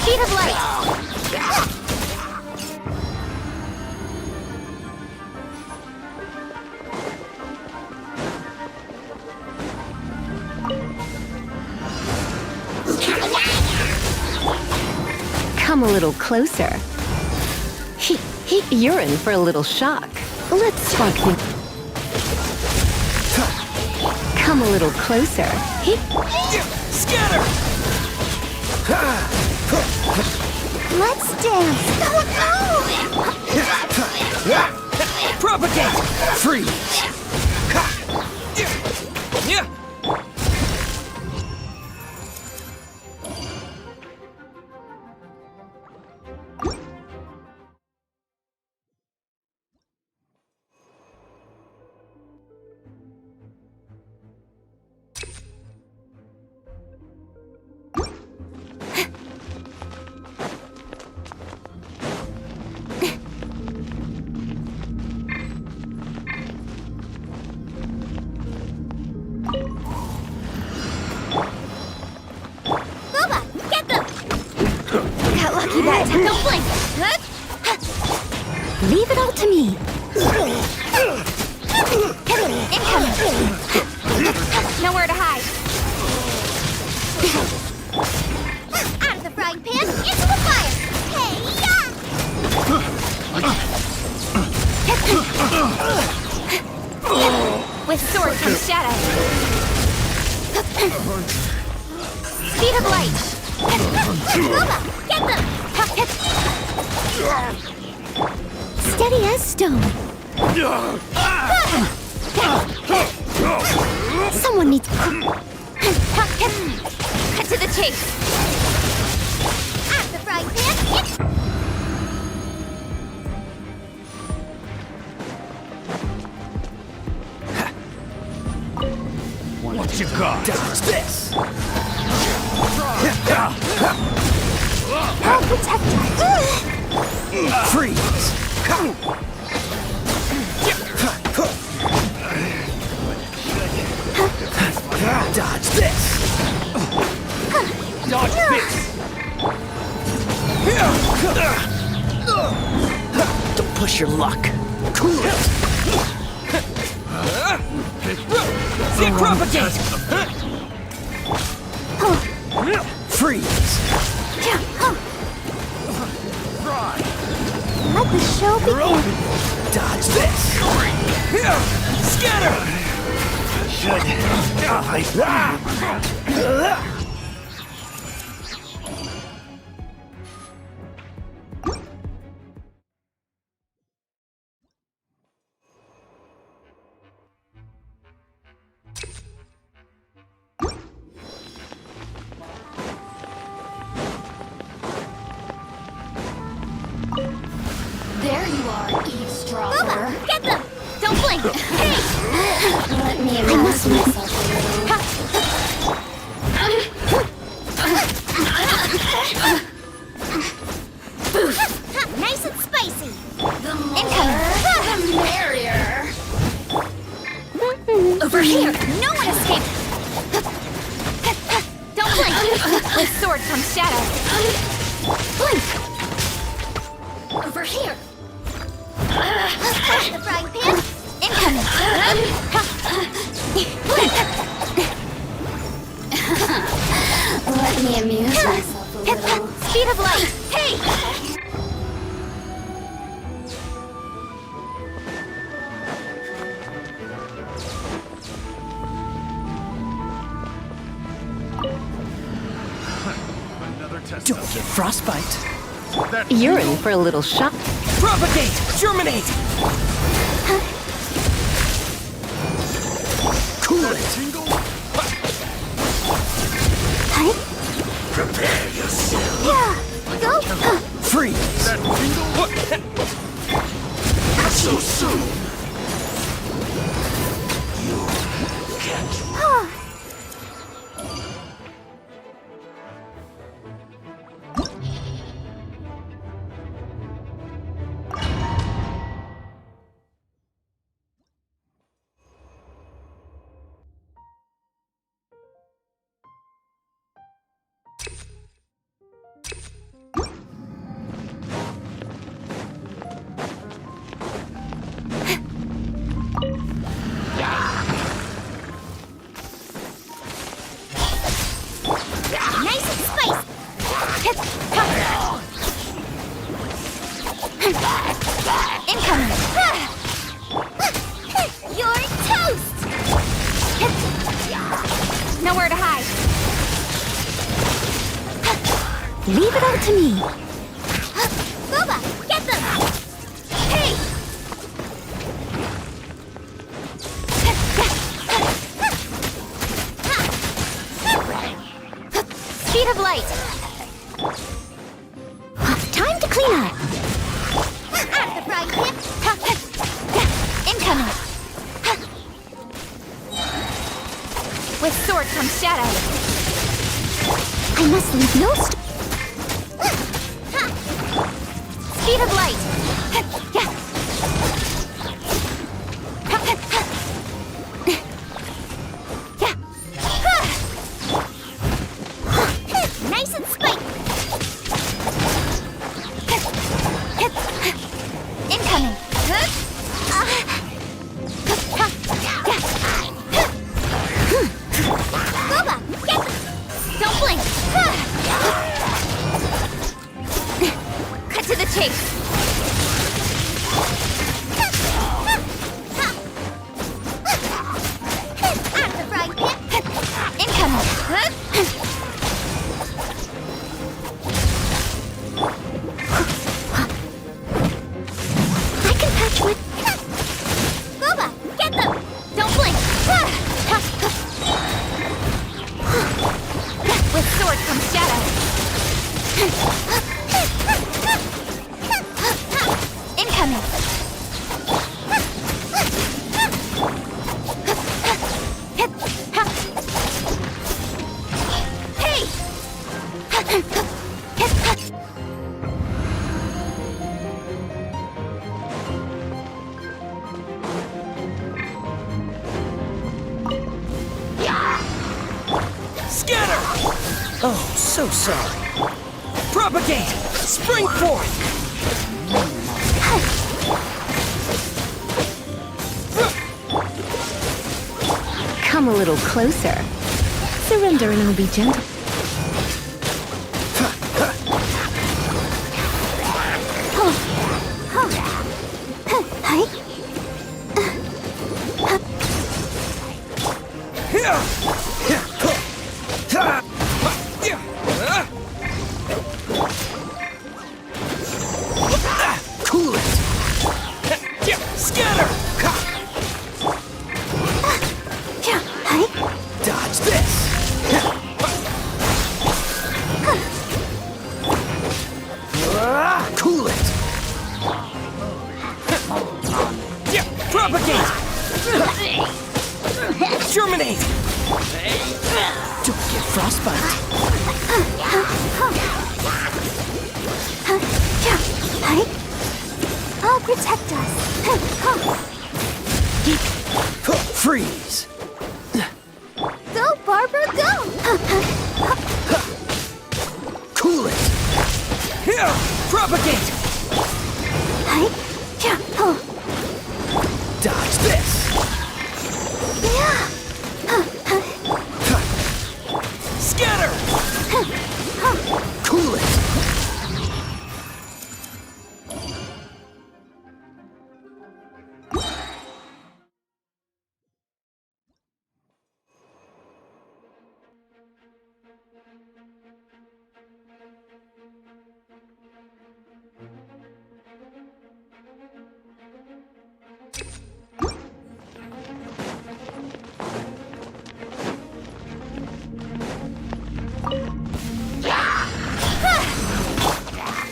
Speed of light. Come a little closer. You're in for a little shock. Let's spark things. Come a little closer. Scatter! Let's dance. Propagate! Freeze! Don't blink! Leave it all to me. Incoming! Nowhere to hide. Out of the frying pan, into the fire! Hey-ya! With sword comes shadow. Speed of light. Lauma, get them! Steady as stone. Someone needs... Cut to the chase. Out of the frying pan, What you got? Dodge this! I'll protect her. Freeze! Dodge this! Dodge this! Don't push your luck. Cool it! See, propagate! Freeze! Let the show begin. Dodge this! Scatter! There you are, eavesdropper. Lauma, get them! Don't blink! Hey! Let me immerse myself nice and spicy! The more, the merrier! Over here! No one escape! Don't blink! With sword comes shadow. Blink! Over here! The frying pan! Incoming! Let me amuse myself a little. Speed of light! Hey! Don't get frostbite. You're in for a little shock. Propagate! Germinate! Cool it! Prepare yourself. Yeah! Go! Freeze! Not so soon. You can't. Nice and spicy! Incoming! You're toast! Nowhere to hide. Leave it all to me. Lauma, get them! Hey! Speed of light! Time to clean up. Out of the frying pan! Incoming! With sword comes shadow. I must leave no Speed of light! Nice and spiky! Oh, so sorry. Propagate! Spring forth! Come a little closer. Surrender and I'll be gentle. Cool it! Scatter! Dodge this! Cool it! Propagate! Germinate! Don't get frostbite. I'll protect us. Freeze! Go, Barbara, go! Cool it! Propagate! Dodge this! Scatter! Cool it!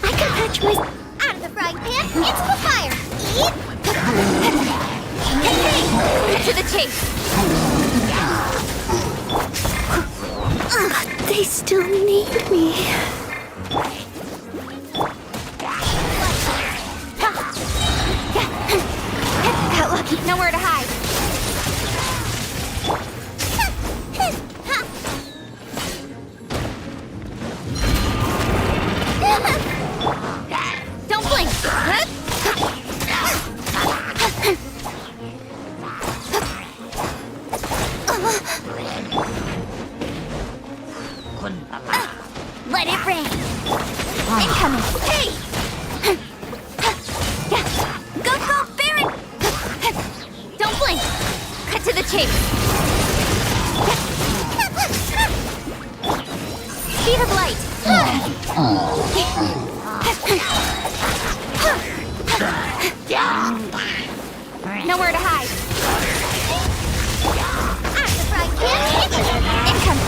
I can catch my out of the frying pan into the fire. Hey, to the chase. They still need me. Got lucky. Nowhere to hide. Don't blink. Let it rain. Incoming. Hey! Go, go, Baron! Don't blink. Cut to the chase. Speed of light. Nowhere to hide. Out of the frying pan. Incoming.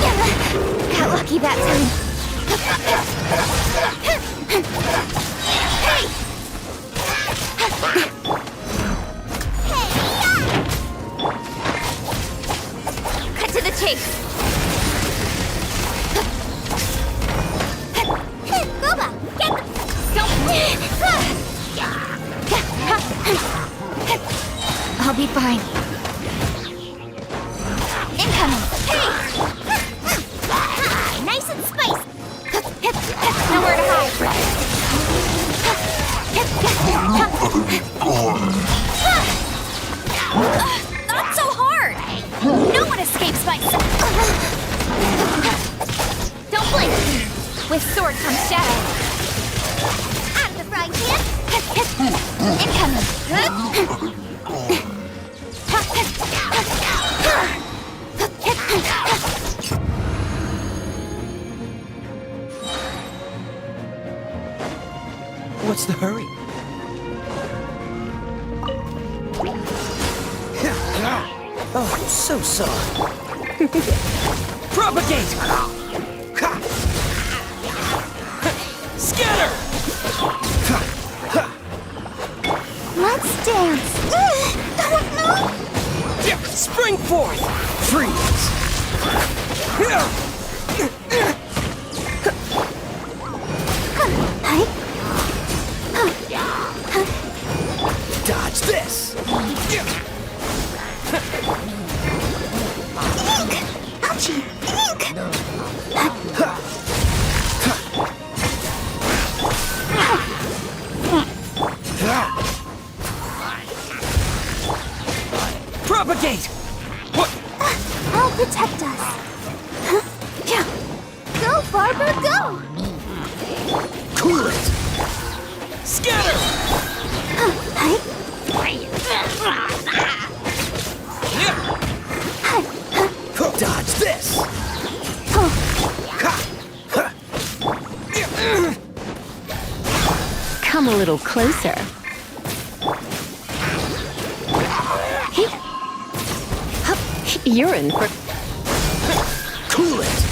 Got lucky that time. Hey! Cut to the chase. Boba, get the... I'll be fine. Incoming. Hey! Nice and spicy. Nowhere to hide. Not so hard. No one escapes my sight. Don't blink. With sword comes shadow. Out of the frying pan. Incoming. What's the hurry? Oh, so sorry. Propagate! Scatter! Let's dance. No. Spring forth! Freeze! Dodge this! Ouchie! Propagate! What? I'll protect us. Yeah. Go, Barber, go! Cool it! Scatter! Dodge this! Come a little closer. You're in for... Cool it!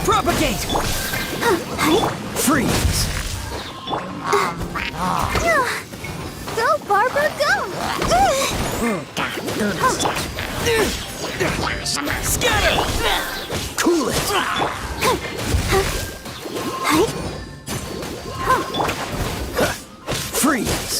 Propagate! Freeze! Go, Barber, go! Scatter! Cool it! Freeze!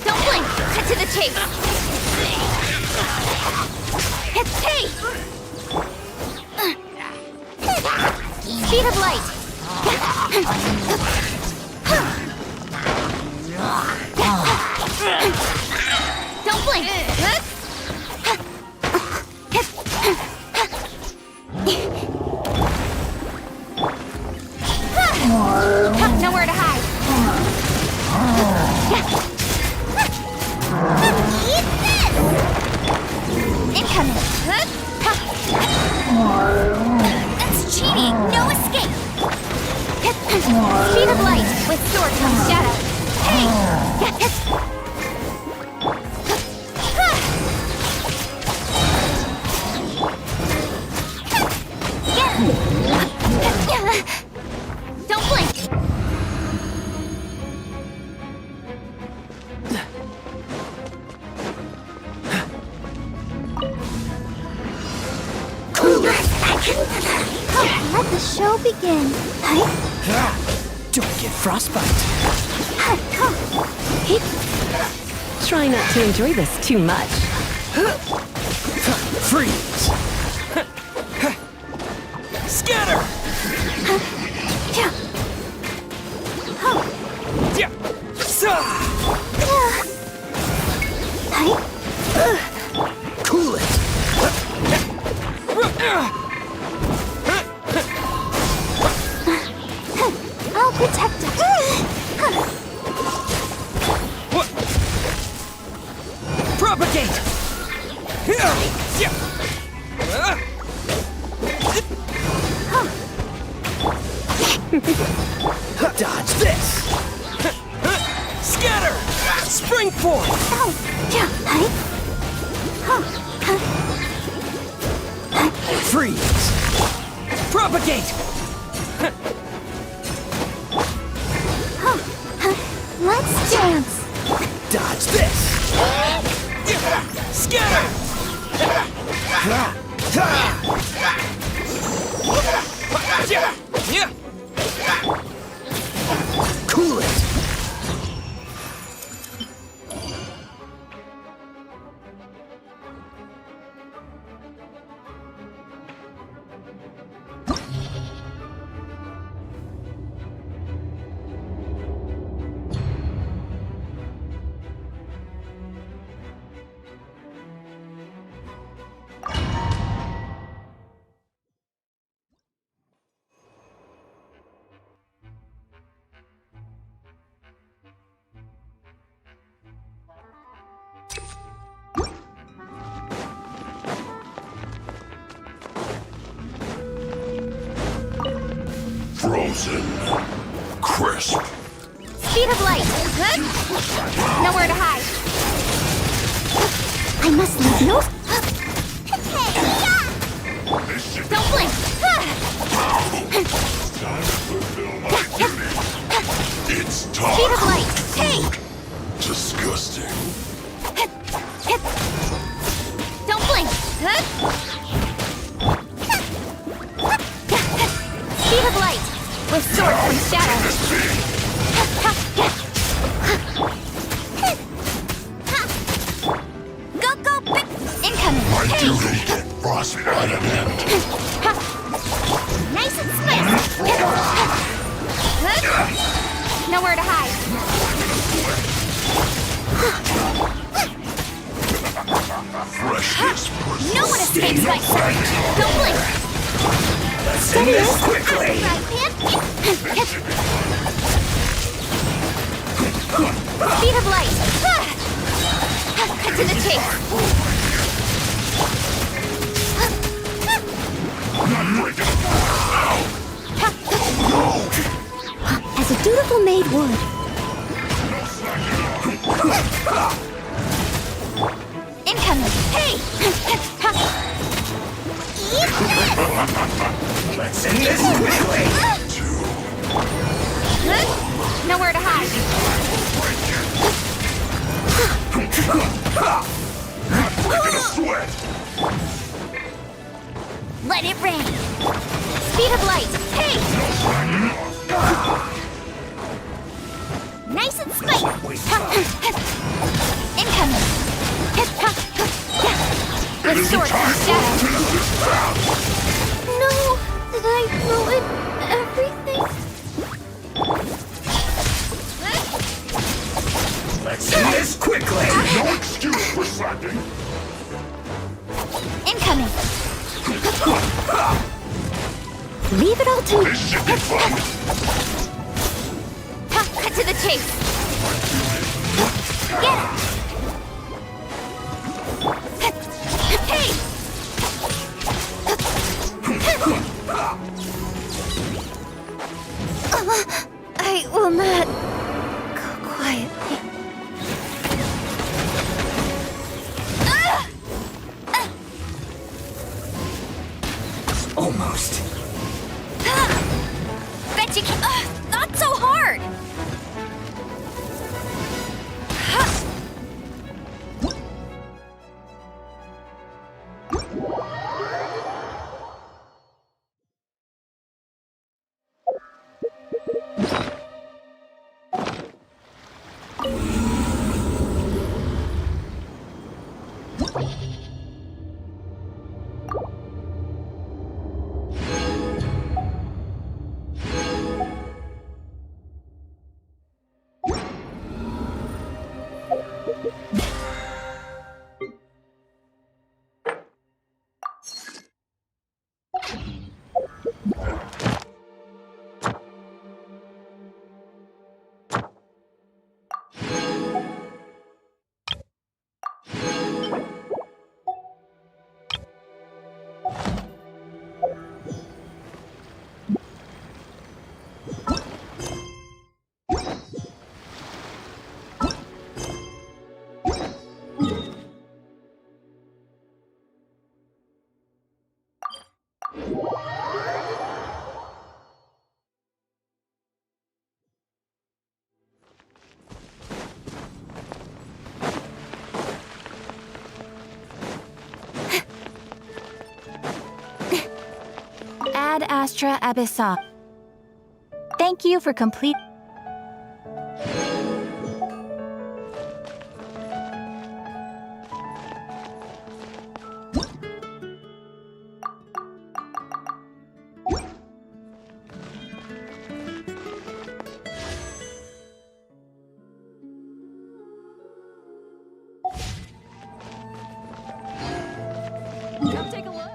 Don't blink! Cut to the chase! It's T! Speed of light! Don't blink! Nowhere to hide! Eat this! Incoming! That's cheating! No escape! Speed of light with sword comes shadow. Hey! Don't blink! Let the show begin. Don't get frostbite. Try not to enjoy this too much. Freeze! Scatter! Cool it! I'll protect us. Propagate! Dodge this! Scatter! Spring forth! Freeze! Propagate! Let's dance! Dodge this! Scatter! Cool it! Frozen. Crisp. Speed of light! Nowhere to hide! I must leave no... Don't blink! It's time. Speed of light! Hey! Disgusting. Don't blink! Speed of light! With sword from shadow! Go, go, big! Incoming! My Hey! duty brought me at an end. Nice and swift! Nowhere to hide! Freshness. No one escapes my sight! Don't blink! Let's end this quickly! Speed of light! Cut to the chase! As a dutiful maid would. Incoming! Hey! Let's end this quickly! Nowhere to hide! Let it rain! Speed of light! Hey! Nice and spiked! Incoming! With sword and shadow! No! Did I ruin everything? Let's end this quickly! No excuse for slacking. Incoming! Leave it all to me. This should be fun. Cut to the chase! Get it! Hey! I will not go quietly. Almost. Bet you can. Not so hard! Ad Astra Abyssa. Thank you for complete. Come take a look.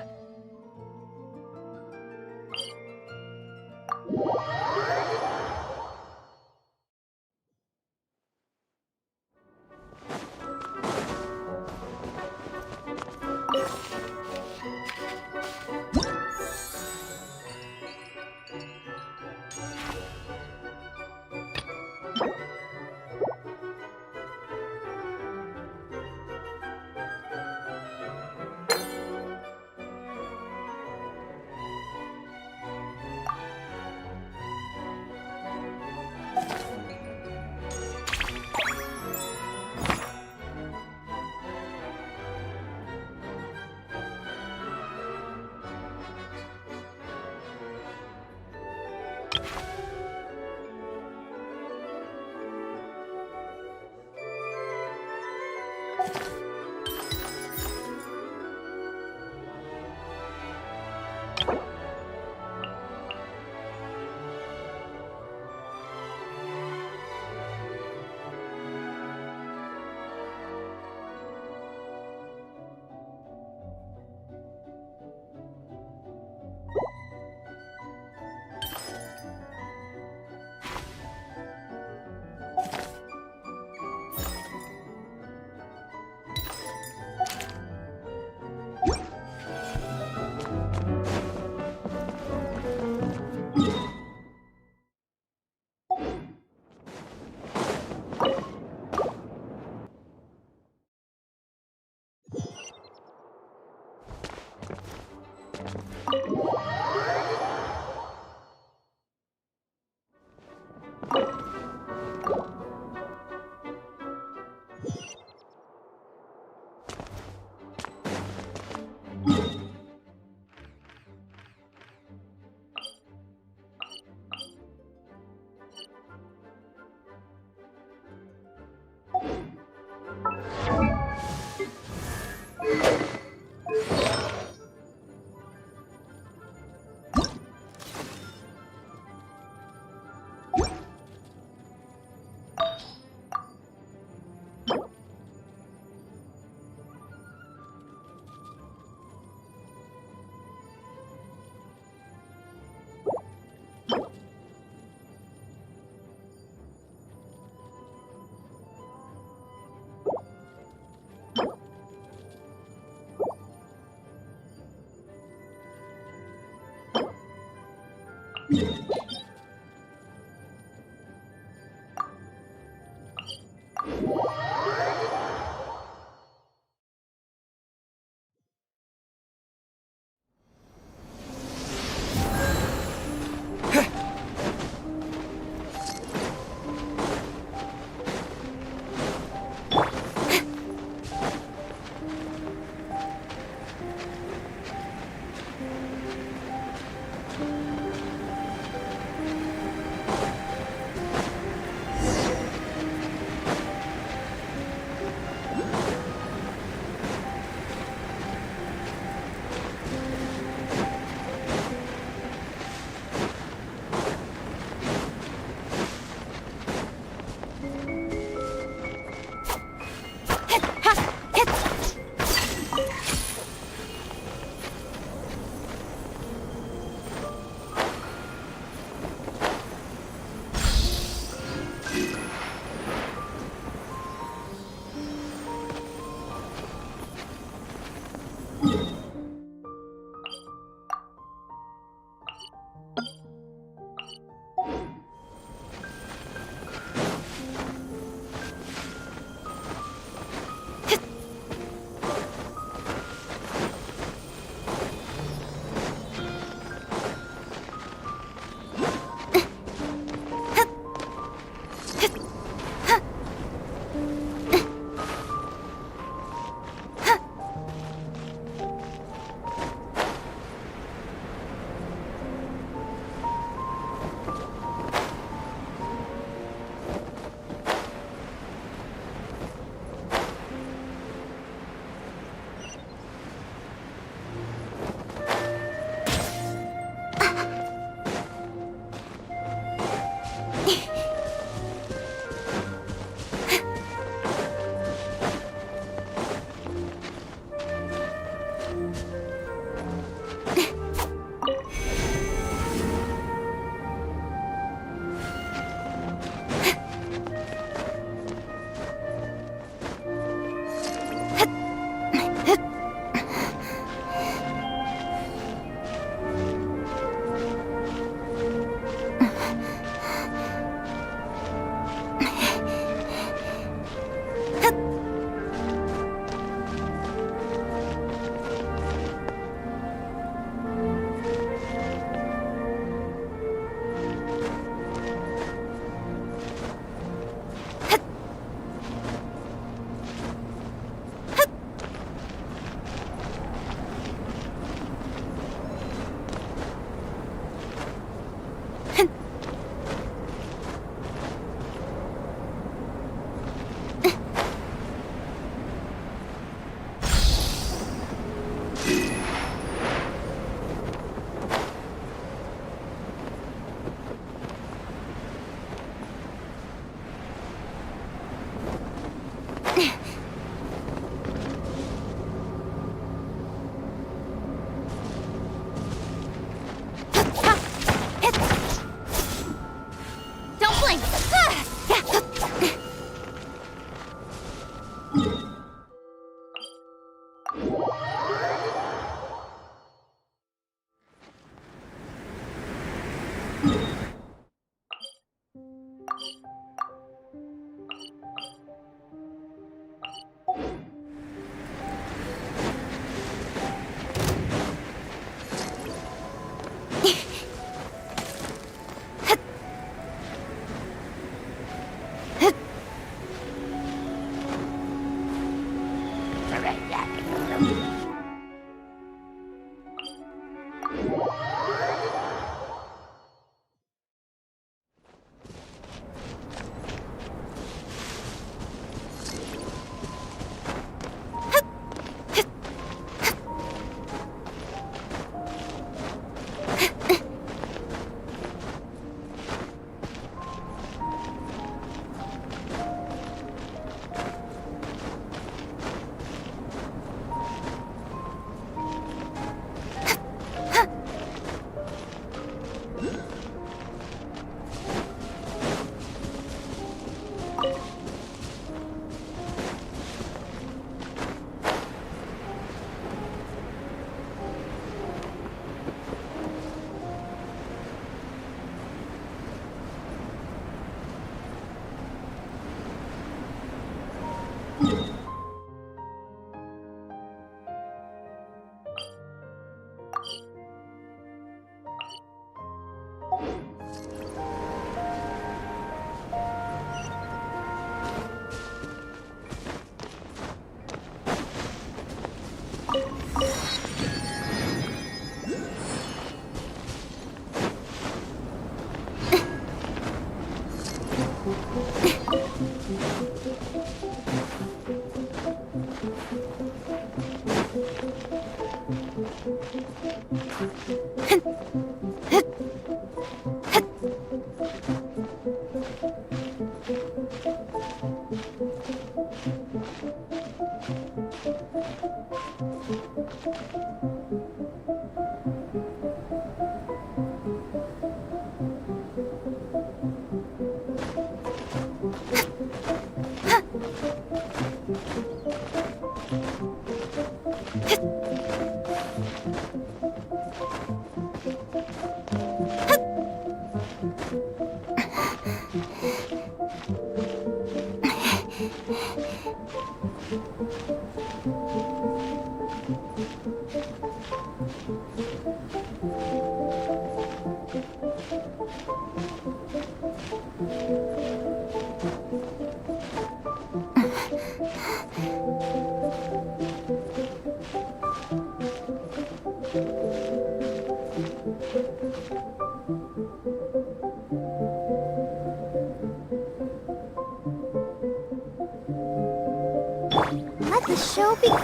Let the show begin.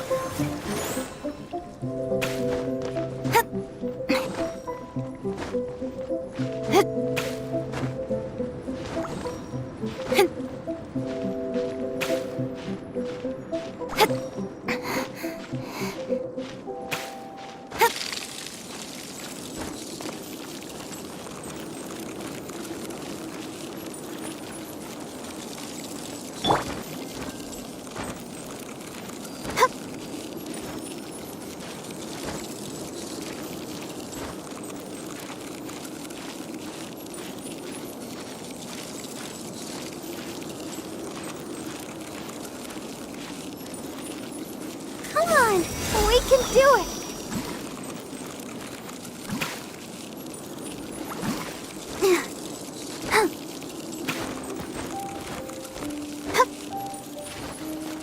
Come on, we can do it.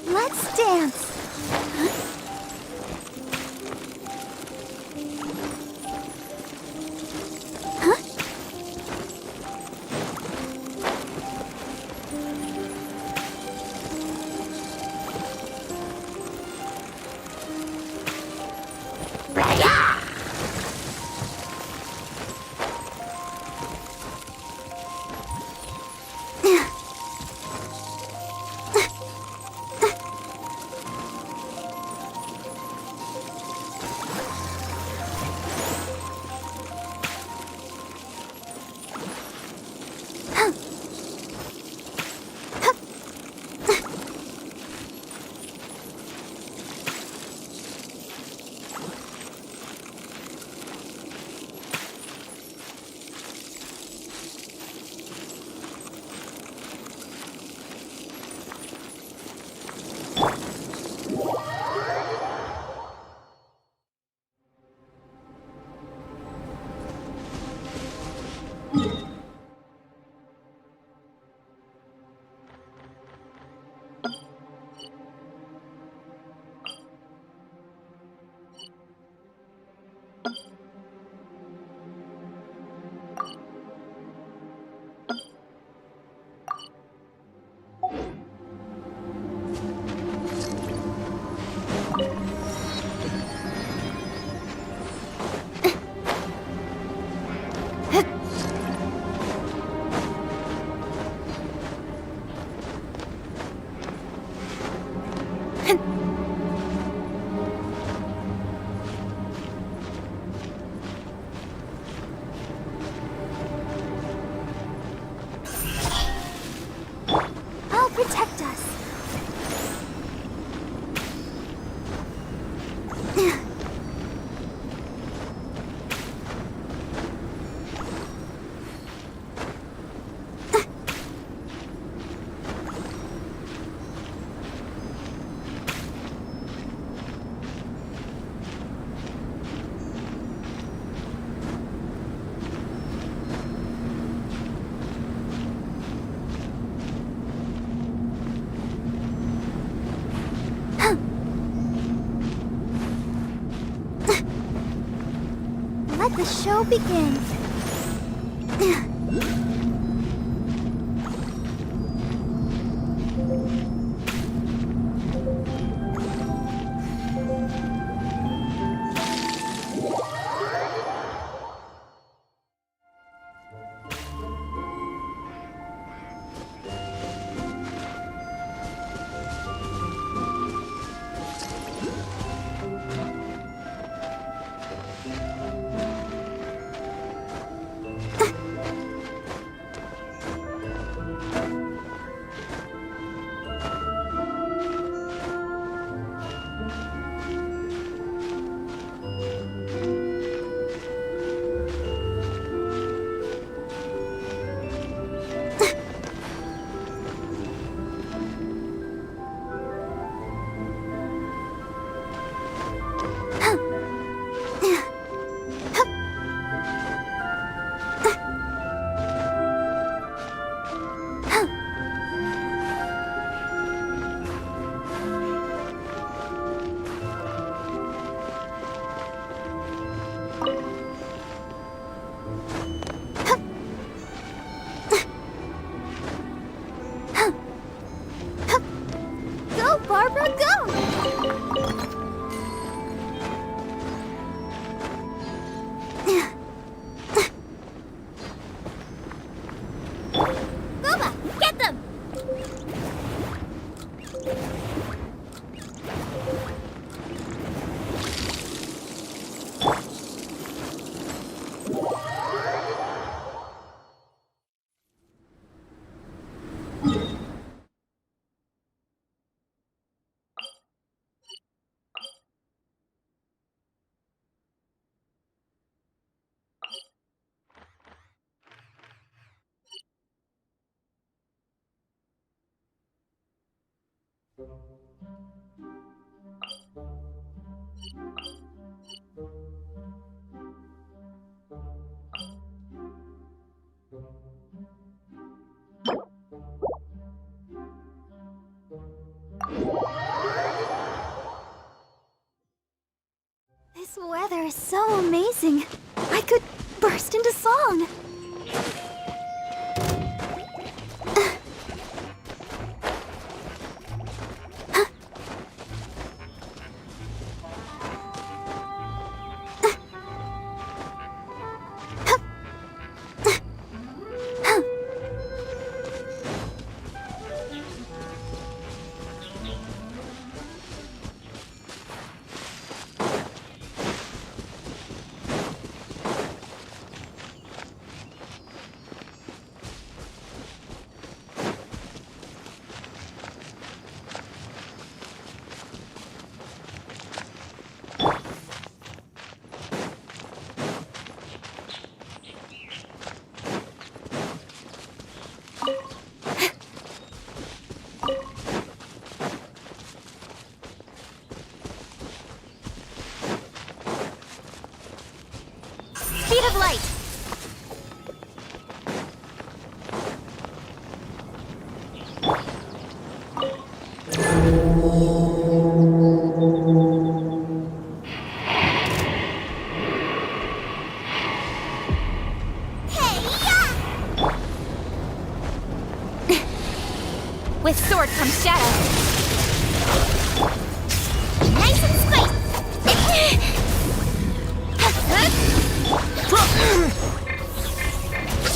Let's dance. I'll protect us. Let the show begin. Barbara, go! Boba, get them! This weather is so amazing. I could burst into song. Speed of light! With sword comes shadow. Nice and spicy!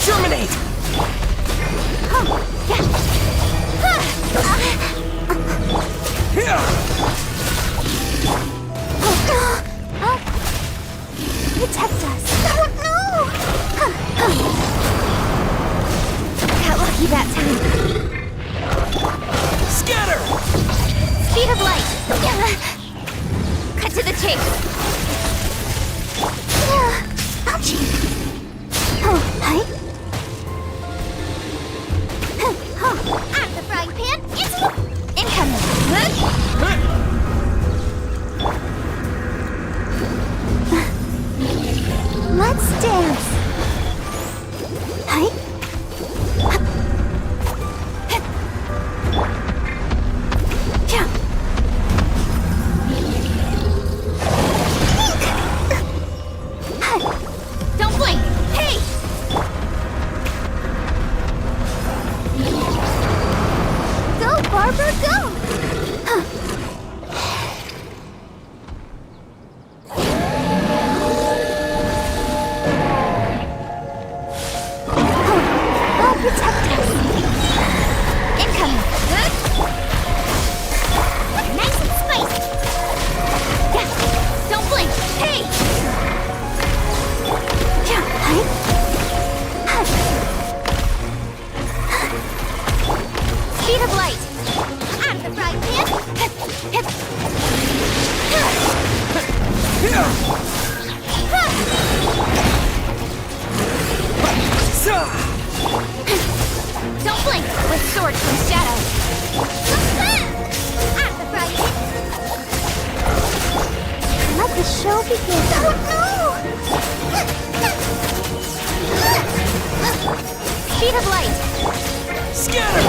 Terminate! Protect us! Oh no! Got lucky that time. Scatter! Speed of light! Cut to the chase! Ouchie! Oh, hi! Out of the frying pan, into the... Incoming! Let's dance! Hi! Don't blink! Hey! Go, Barbara, go! I'll protect us. Incoming. Good. Nice and spicy. Yeah. Don't blink. Hey! Speed of light! Out of the frying pan! Don't blink! With sword comes shadow! Out of the frying pan! Let the show begin! Oh no! Speed of light! Scatter!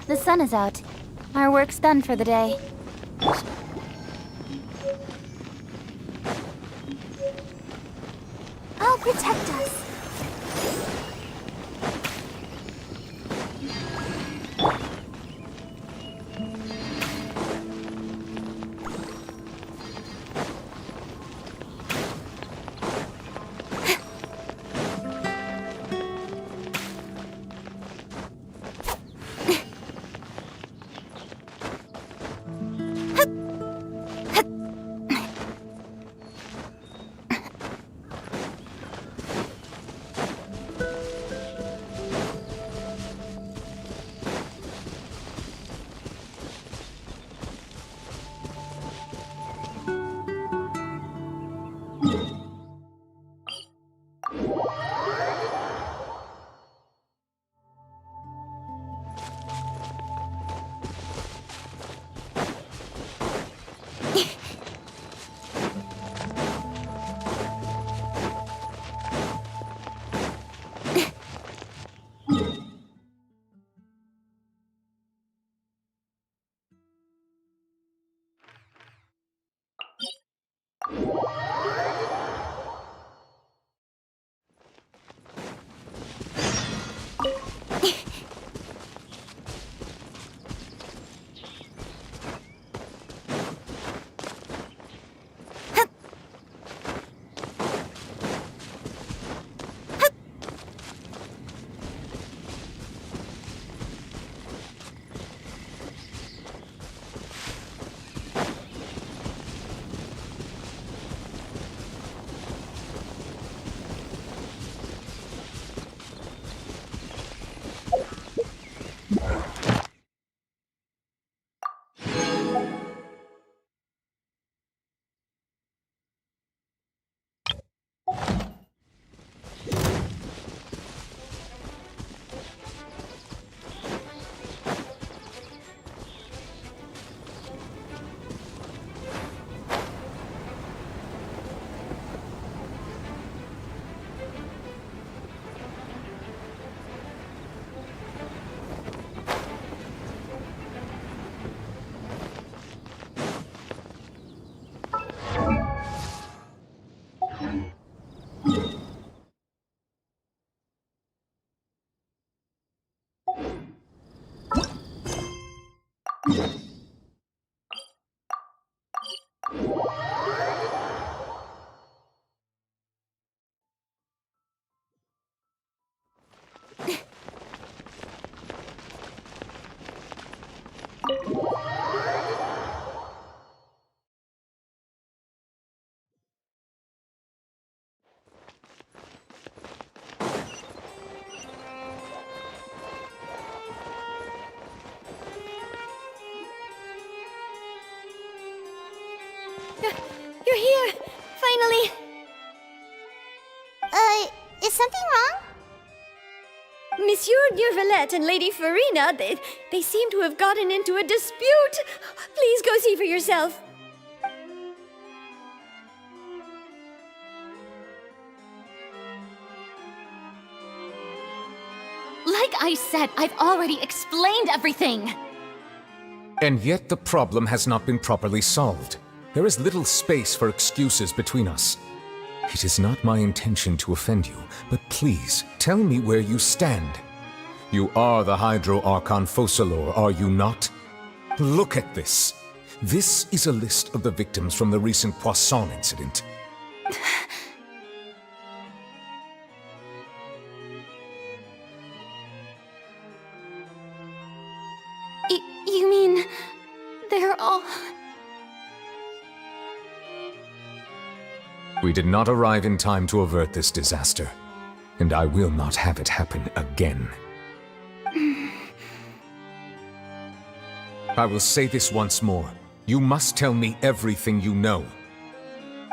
the sun is out. Our work's done for the day. I'll protect us. You're here! Finally! Is something wrong? Monsieur Neurvalette and Lady Farina, they seem to have gotten into a dispute. Please go see for yourself. Like I said, I've already explained everything! And yet the problem has not been properly solved. There is little space for excuses between us. It is not my intention to offend you, but please, tell me where you stand. You are the Hydro Archon Focalor, are you not? Look at this. This is a list of the victims from the recent Poisson incident. You mean... they're all... We did not arrive in time to avert this disaster, and I will not have it happen again. I will say this once more. You must tell me everything you know.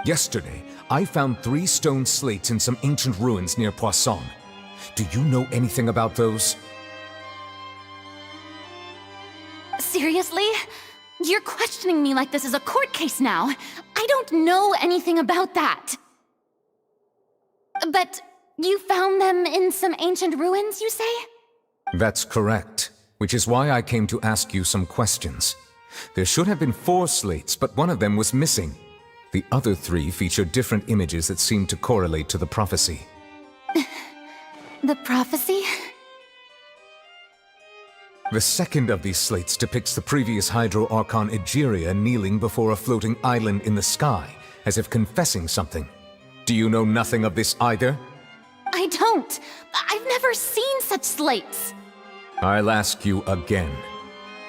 Yesterday, I found 3 stone slates in some ancient ruins near Poisson. Do you know anything about those? Seriously? You're questioning me like this is a court case now. I don't know anything about that. But you found them in some ancient ruins, you say? That's correct. which is why I came to ask you some questions. There should have been 4 slates, but one of them was missing. The other 3 feature different images that seem to correlate to the prophecy. The prophecy? The second of these slates depicts the previous Hydro Archon Egeria kneeling before a floating island in the sky, as if confessing something. Do you know nothing of this either? I don't. I've never seen such slates. I'll ask you again.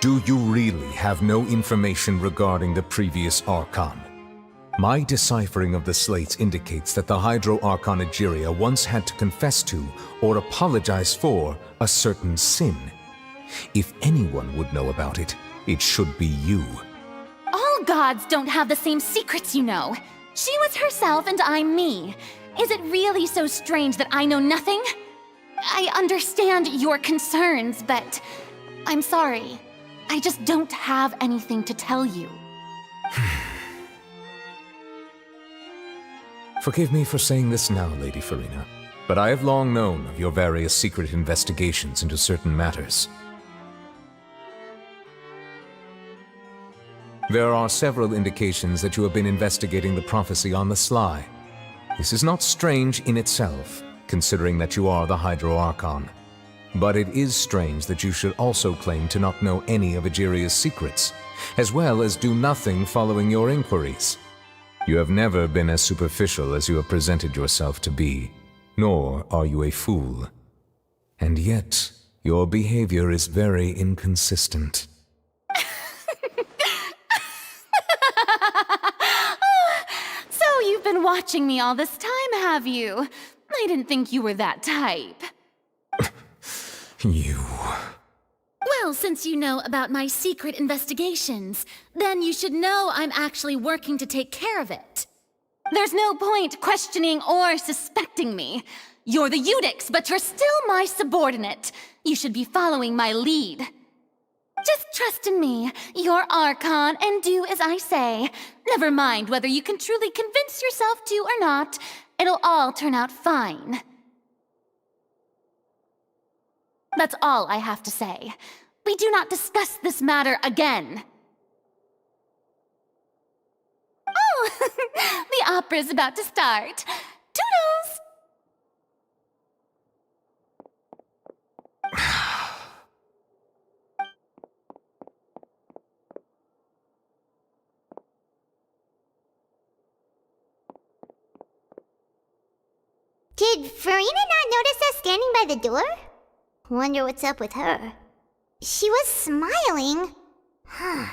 Do you really have no information regarding the previous Archon? My deciphering of the slates indicates that the Hydro Archon Egeria once had to confess to, or apologize for, a certain sin. If anyone would know about it, it should be you. All gods don't have the same secrets, you know. She was herself and I'm me. Is it really so strange that I know nothing? I understand your concerns, but I'm sorry. I just don't have anything to tell you. Forgive me for saying this now, Lady Farina, but I have long known of your various secret investigations into certain matters. There are several indications that you have been investigating the prophecy on the sly. This is not strange in itself, considering that you are the Hydro Archon. But it is strange that you should also claim to not know any of Egeria's secrets, as well as do nothing following your inquiries. You have never been as superficial as you have presented yourself to be, nor are you a fool. And yet, your behavior is very inconsistent. So you've been watching me all this time, have you? I didn't think you were that type. You... Well, since you know about my secret investigations, then you should know I'm actually working to take care of it. There's no point questioning or suspecting me. You're the Eudix, but you're still my subordinate. You should be following my lead. Just trust in me, you're Archon, and do as I say. Never mind whether you can truly convince yourself to or not. It'll all turn out fine. That's all I have to say. We do not discuss this matter again. Oh, the opera's about to start. Toodles! Did Farina not notice us standing by the door? Wonder what's up with her. She was smiling. Huh.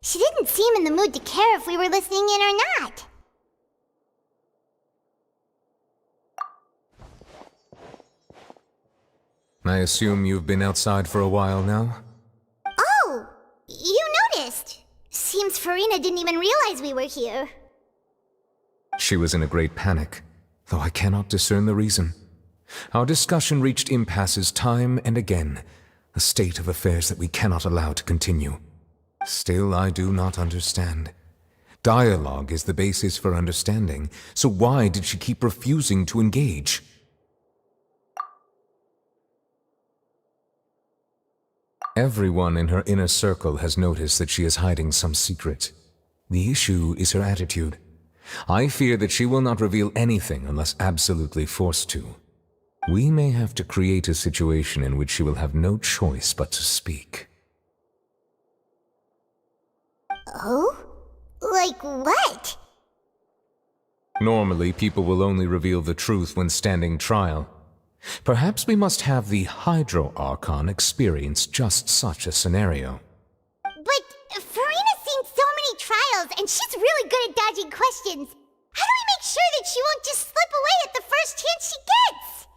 She didn't seem in the mood to care if we were listening in or not. I assume you've been outside for a while now? Oh! You noticed! Seems Farina didn't even realize we were here. She was in a great panic, though I cannot discern the reason. Our discussion reached impasses time and again, a state of affairs that we cannot allow to continue. Still, I do not understand. Dialogue is the basis for understanding, so why did she keep refusing to engage? Everyone in her inner circle has noticed that she is hiding some secret. The issue is her attitude. I fear that she will not reveal anything unless absolutely forced to. We may have to create a situation in which she will have no choice but to speak. Oh? Like what? Normally, people will only reveal the truth when standing trial. Perhaps we must have the Hydro Archon experience just such a scenario. But Farina's seen so many trials, and she's really good at dodging questions. How do we make sure that she won't just slip away at the first chance she gets?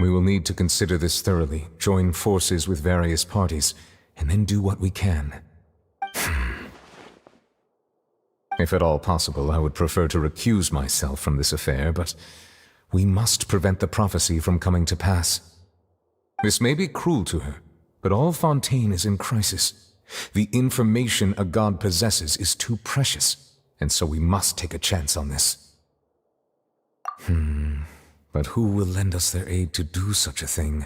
We will need to consider this thoroughly, join forces with various parties, and then do what we can. If at all possible, I would prefer to recuse myself from this affair, but we must prevent the prophecy from coming to pass. This may be cruel to her, but all Fontaine is in crisis. The information a god possesses is too precious, and so we must take a chance on this. But who will lend us their aid to do such a thing?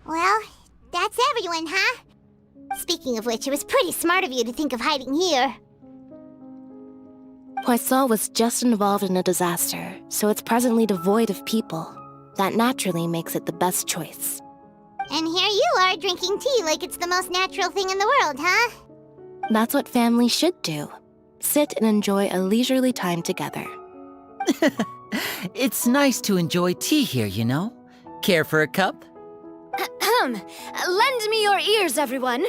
Well, that's everyone, huh? Speaking of which, it was pretty smart of you to think of hiding here. Poisson was just involved in a disaster, so it's presently devoid of people. That naturally makes it the best choice. And here you are drinking tea like it's the most natural thing in the world, huh? That's what family should do. Sit and enjoy a leisurely time together. It's nice to enjoy tea here, you know? Care for a cup? Lend me your ears, everyone.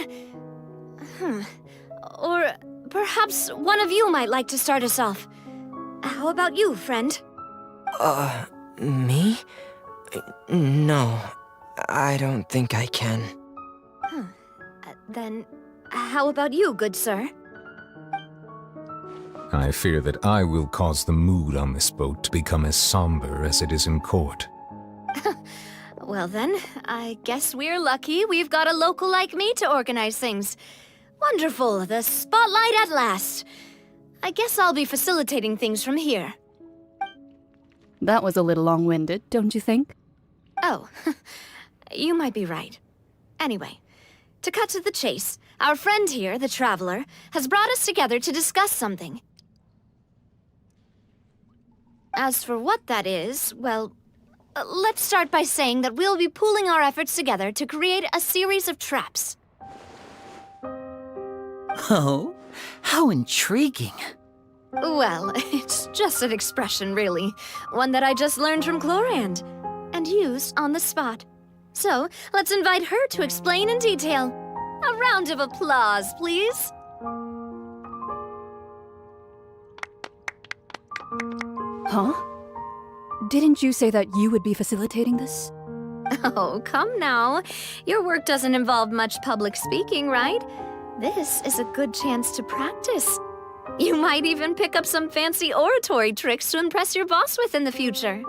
Or perhaps one of you might like to start us off. How about you, friend? Me? No, I don't think I can. Then, how about you, good sir? I fear that I will cause the mood on this boat to become as somber as it is in court. Well then, I guess we're lucky we've got a local like me to organize things. Wonderful, the spotlight at last. I guess I'll be facilitating things from here. That was a little long-winded, don't you think? Oh, you might be right. Anyway, to cut to the chase, our friend here, the Traveler, has brought us together to discuss something. As for what that is, well, let's start by saying that we'll be pooling our efforts together to create a series of traps. Oh, how intriguing. Well, it's just an expression, really. One that I just learned from Chlorand, and used on the spot. So, let's invite her to explain in detail. A round of applause, please. Huh? Didn't you say that you would be facilitating this? Oh, come now. Your work doesn't involve much public speaking, right? This is a good chance to practice. You might even pick up some fancy oratory tricks to impress your boss with in the future.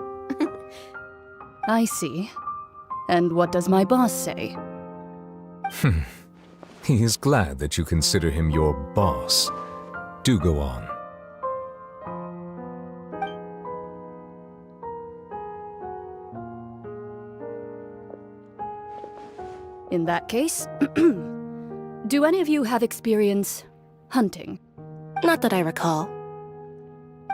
I see. And what does my boss say? He is glad that you consider him your boss. Do go on. In that case, do any of you have experience hunting? Not that I recall.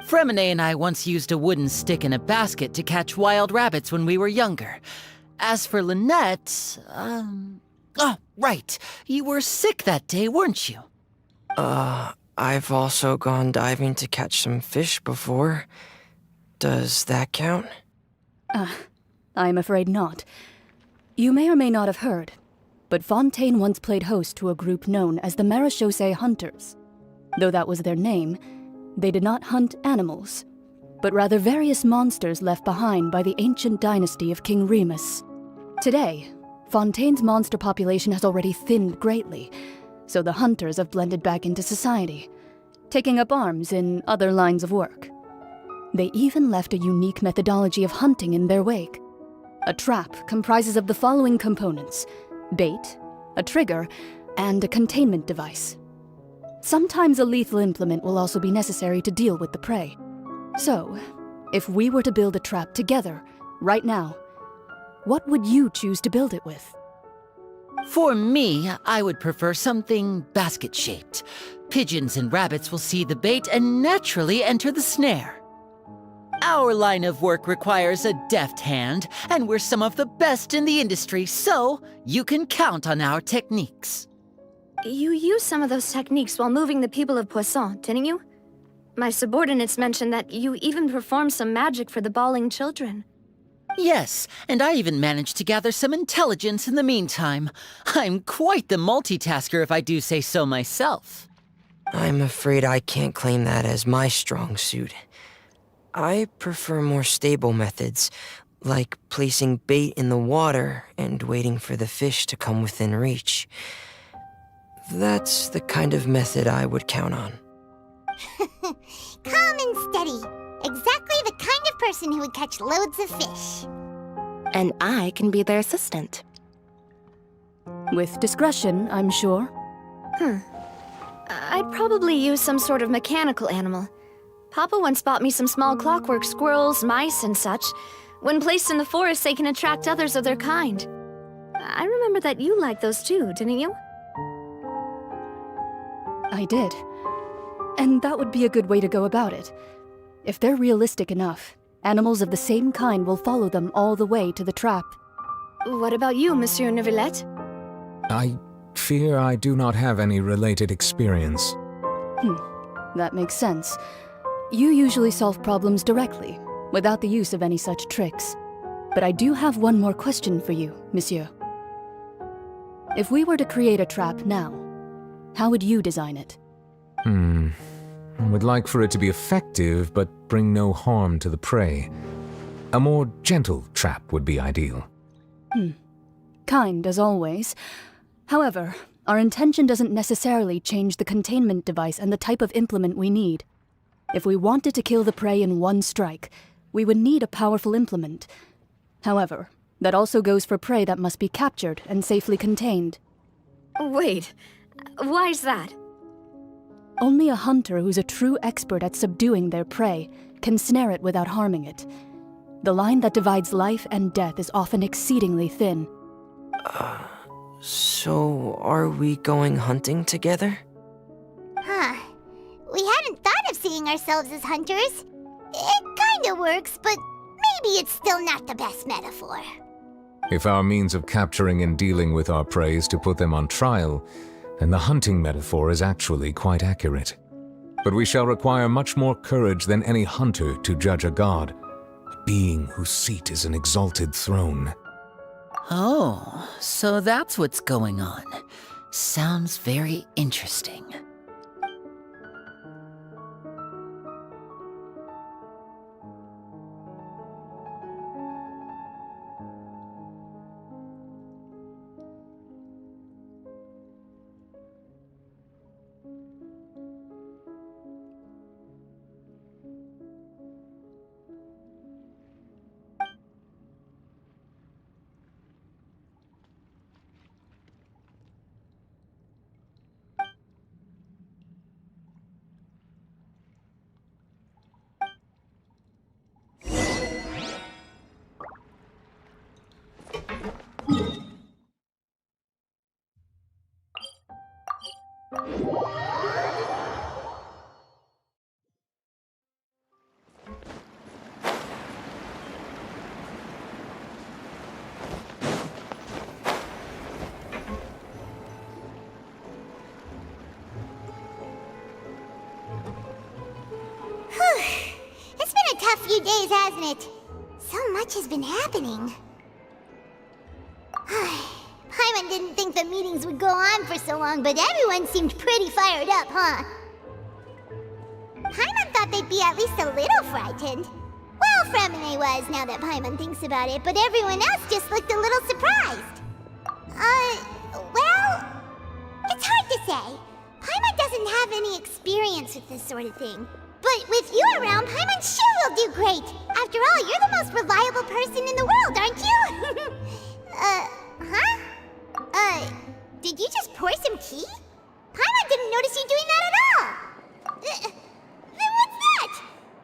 Fremine and I once used a wooden stick in a basket to catch wild rabbits when we were younger. As for Lynette, oh, right. You were sick that day, weren't you? I've also gone diving to catch some fish before. Does that count? I'm afraid not. You may or may not have heard, but Fontaine once played host to a group known as the Marechaussee Hunters. Though that was their name, they did not hunt animals, but rather various monsters left behind by the ancient dynasty of King Remus. Today, Fontaine's monster population has already thinned greatly, so the hunters have blended back into society, taking up arms in other lines of work. They even left a unique methodology of hunting in their wake. A trap comprises of the following components: bait, a trigger, and a containment device. Sometimes a lethal implement will also be necessary to deal with the prey. So, if we were to build a trap together, right now, what would you choose to build it with? For me, I would prefer something basket-shaped. Pigeons and rabbits will see the bait and naturally enter the snare. Our line of work requires a deft hand, and we're some of the best in the industry, so you can count on our techniques. You used some of those techniques while moving the people of Poisson, didn't you? My subordinates mentioned that you even performed some magic for the bawling children. Yes, and I even managed to gather some intelligence in the meantime. I'm quite the multitasker if I do say so myself. I'm afraid I can't claim that as my strong suit. I prefer more stable methods, like placing bait in the water and waiting for the fish to come within reach. That's the kind of method I would count on. Calm and steady. Exactly the kind of person who would catch loads of fish. And I can be their assistant. With discretion, I'm sure. I'd probably use some sort of mechanical animal. Papa once bought me some small clockwork squirrels, mice, and such. When placed in the forest, they can attract others of their kind. I remember that you liked those too, didn't you? I did. And that would be a good way to go about it. If they're realistic enough, animals of the same kind will follow them all the way to the trap. What about you, Monsieur Neuvillette? I fear I do not have any related experience. That makes sense. You usually solve problems directly, without the use of any such tricks. But I do have one more question for you, Monsieur. If we were to create a trap now, how would you design it? I would like for it to be effective, but bring no harm to the prey. A more gentle trap would be ideal. Kind, as always. However, our intention doesn't necessarily change the containment device and the type of implement we need. If we wanted to kill the prey in one strike, we would need a powerful implement. However, that also goes for prey that must be captured and safely contained. Wait, why's that? Only a hunter who's a true expert at subduing their prey can snare it without harming it. The line that divides life and death is often exceedingly thin. So are we going hunting together? Huh. We hadn't thought of seeing ourselves as hunters. It kinda works, but maybe it's still not the best metaphor. If our means of capturing and dealing with our prey is to put them on trial, then the hunting metaphor is actually quite accurate. But we shall require much more courage than any hunter to judge a god, a being whose seat is an exalted throne. Oh, so that's what's going on. Sounds very interesting. It's been a tough few days, hasn't it? So much has been happening. Paimon didn't think the meetings would go on for so long, but everyone seemed pretty fired up, huh? Paimon thought they'd be at least a little frightened. Well, Fremine was, now that Paimon thinks about it, but everyone else just looked a little surprised. Well, it's hard to say. Paimon doesn't have any experience with this sort of thing. But with you around, Paimon sure will do great. After all, you're the most reliable person in the world, aren't you? Did you just pour some tea? Paimon didn't notice you doing that at all. Then what's that?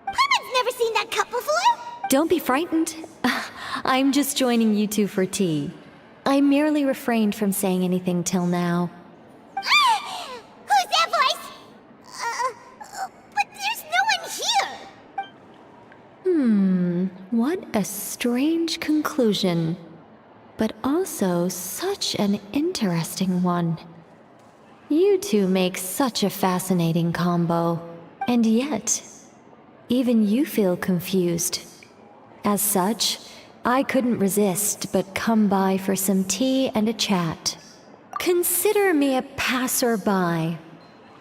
Paimon's never seen that cup before. Don't be frightened. I'm just joining you two for tea. I merely refrained from saying anything till now. Who's that voice? But there's no one here. What a strange conclusion. But also such an interesting one. You two make such a fascinating combo. And yet, even you feel confused. As such, I couldn't resist but come by for some tea and a chat. Consider me a passerby,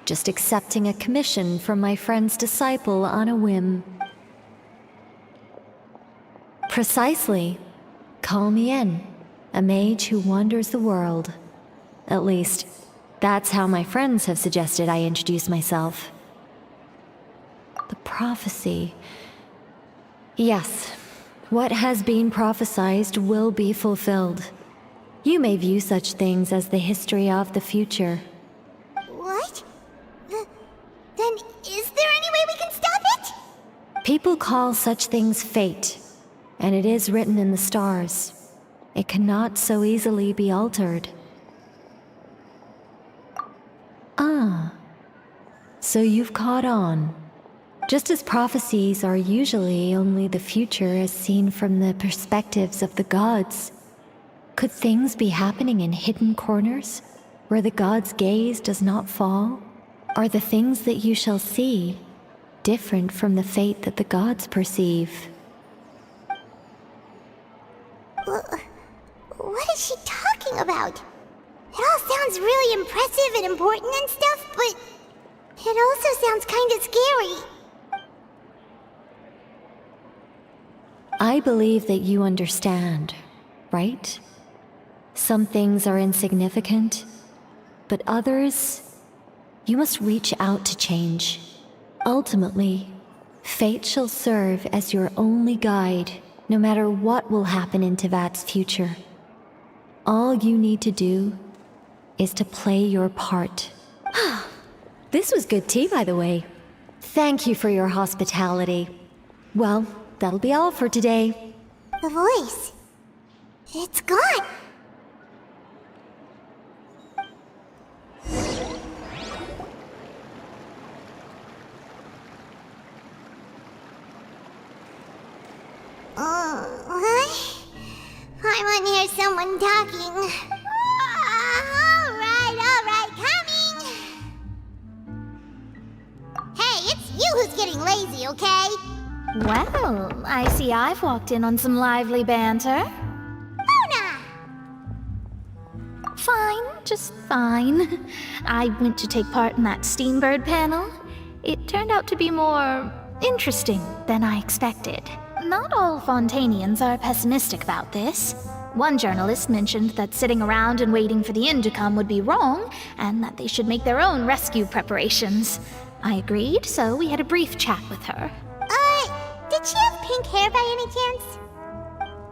just accepting a commission from my friend's disciple on a whim. Precisely. Call me in, a mage who wanders the world. At least, that's how my friends have suggested I introduce myself. The prophecy. Yes, what has been prophesied will be fulfilled. You may view such things as the history of the future. What? Then is there any way we can stop it? People call such things fate, and it is written in the stars. it cannot so easily be altered. Ah, so you've caught on. Just as prophecies are usually only the future as seen from the perspectives of the gods, could things be happening in hidden corners, where the gods' gaze does not fall? Are the things that you shall see different from the fate that the gods perceive? What is she talking about? It all sounds really impressive and important and stuff, but it also sounds kinda scary. I believe that you understand, right? Some things are insignificant, but others, you must reach out to change. Ultimately, fate shall serve as your only guide, no matter what will happen in Tevat's future. All you need to do is to play your part. This was good tea, by the way. Thank you for your hospitality. Well, that'll be all for today. The voice. It's gone. I want to hear someone talking. Alright, coming! Hey, it's you who's getting lazy, okay? Well, I see I've walked in on some lively banter. Luna! Fine, just fine. I went to take part in that Steambird panel. It turned out to be more interesting than I expected. Not all Fontanians are pessimistic about this. One journalist mentioned that sitting around and waiting for the end to come would be wrong, and that they should make their own rescue preparations. I agreed, so we had a brief chat with her. Did she have pink hair by any chance?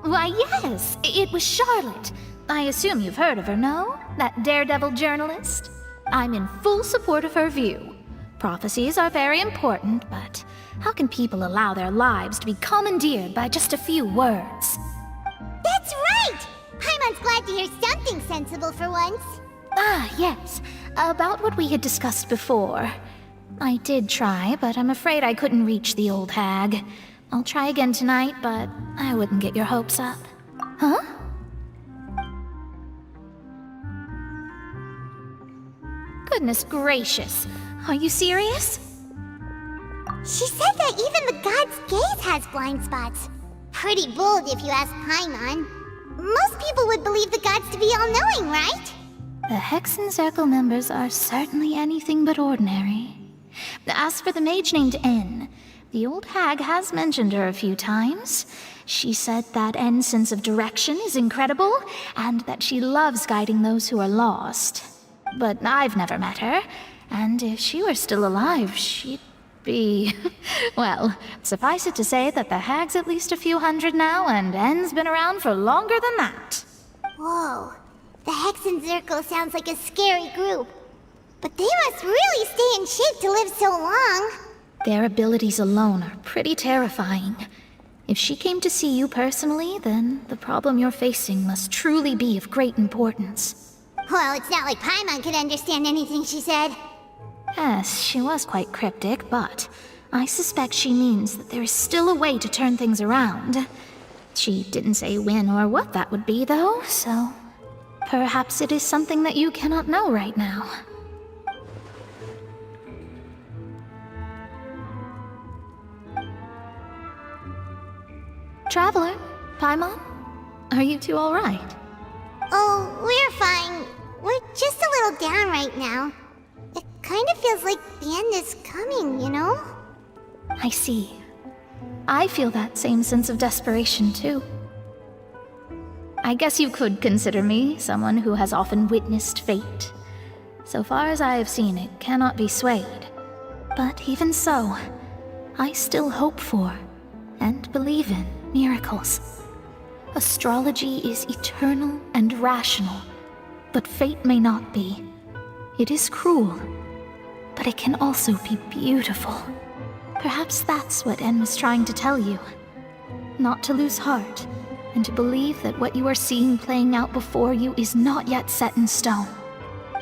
Why, yes, it was Charlotte. I assume you've heard of her, no? That daredevil journalist? I'm in full support of her view. Prophecies are very important, but how can people allow their lives to be commandeered by just a few words? That's right! Paimon's glad to hear something sensible for once. Ah, yes. About what we had discussed before. I did try, but I'm afraid I couldn't reach the old hag. I'll try again tonight, but I wouldn't get your hopes up. Huh? Goodness gracious. Are you serious? She said that even the god's gaze has blind spots. Pretty bold if you ask Paimon. Most people would believe the gods to be all-knowing, right? The Hexen Circle members are certainly anything but ordinary. As for the mage named N, the old hag has mentioned her a few times. She said that N's sense of direction is incredible, and that she loves guiding those who are lost. But I've never met her, and if she were still alive, she'd be... Well, suffice it to say that the hag's at least a few hundred now, and N's been around for longer than that. Whoa, the Hexen Circle sounds like a scary group. But they must really stay in shape to live so long. Their abilities alone are pretty terrifying. If she came to see you personally, then the problem you're facing must truly be of great importance. Well, it's not like Paimon could understand anything she said. Yes, she was quite cryptic, but I suspect she means that there is still a way to turn things around. She didn't say when or what that would be, though, so perhaps it is something that you cannot know right now. Traveler, Paimon, are you two all right? Oh, we're fine. We're just a little down right now. It kind of feels like the end is coming, you know? I see. I feel that same sense of desperation, too. I guess you could consider me someone who has often witnessed fate. So far as I have seen, it cannot be swayed. But even so, I still hope for, and believe in, miracles. Astrology is eternal and rational, but fate may not be. It is cruel, but it can also be beautiful. Perhaps that's what En was trying to tell you. Not to lose heart, and to believe that what you are seeing playing out before you is not yet set in stone.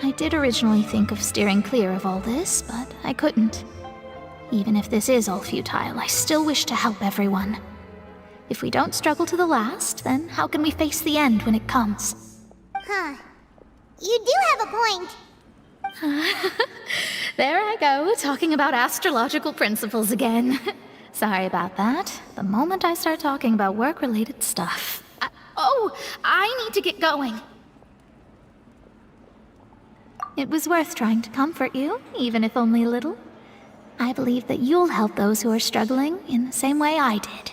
I did originally think of steering clear of all this, but I couldn't. Even if this is all futile, I still wish to help everyone. If we don't struggle to the last, then how can we face the end when it comes? Huh. You do have a point. There I go, talking about astrological principles again. Sorry about that. The moment I start talking about work-related stuff. I need to get going. It was worth trying to comfort you, even if only a little. I believe that you'll help those who are struggling in the same way I did.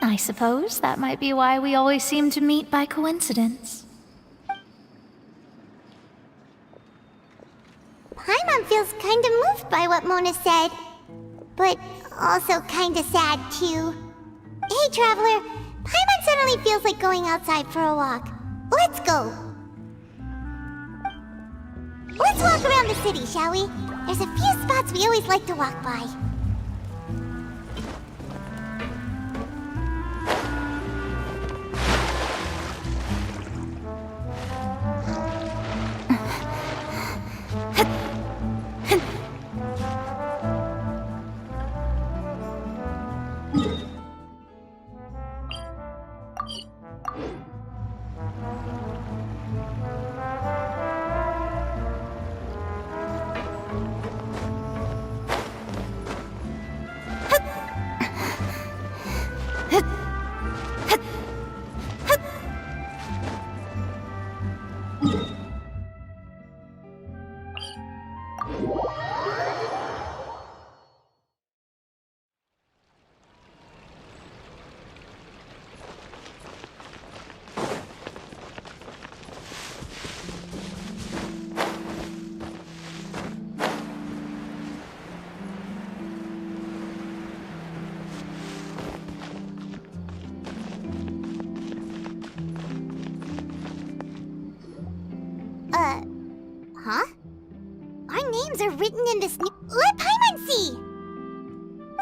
I suppose that might be why we always seem to meet by coincidence. Paimon feels kinda moved by what Mona said, but also kinda sad too. Hey, Traveler, Paimon suddenly feels like going outside for a walk. Let's go! Let's walk around the city, shall we? There's a few spots we always like to walk by. Huh? Our names are written in this new— Let Paimon see!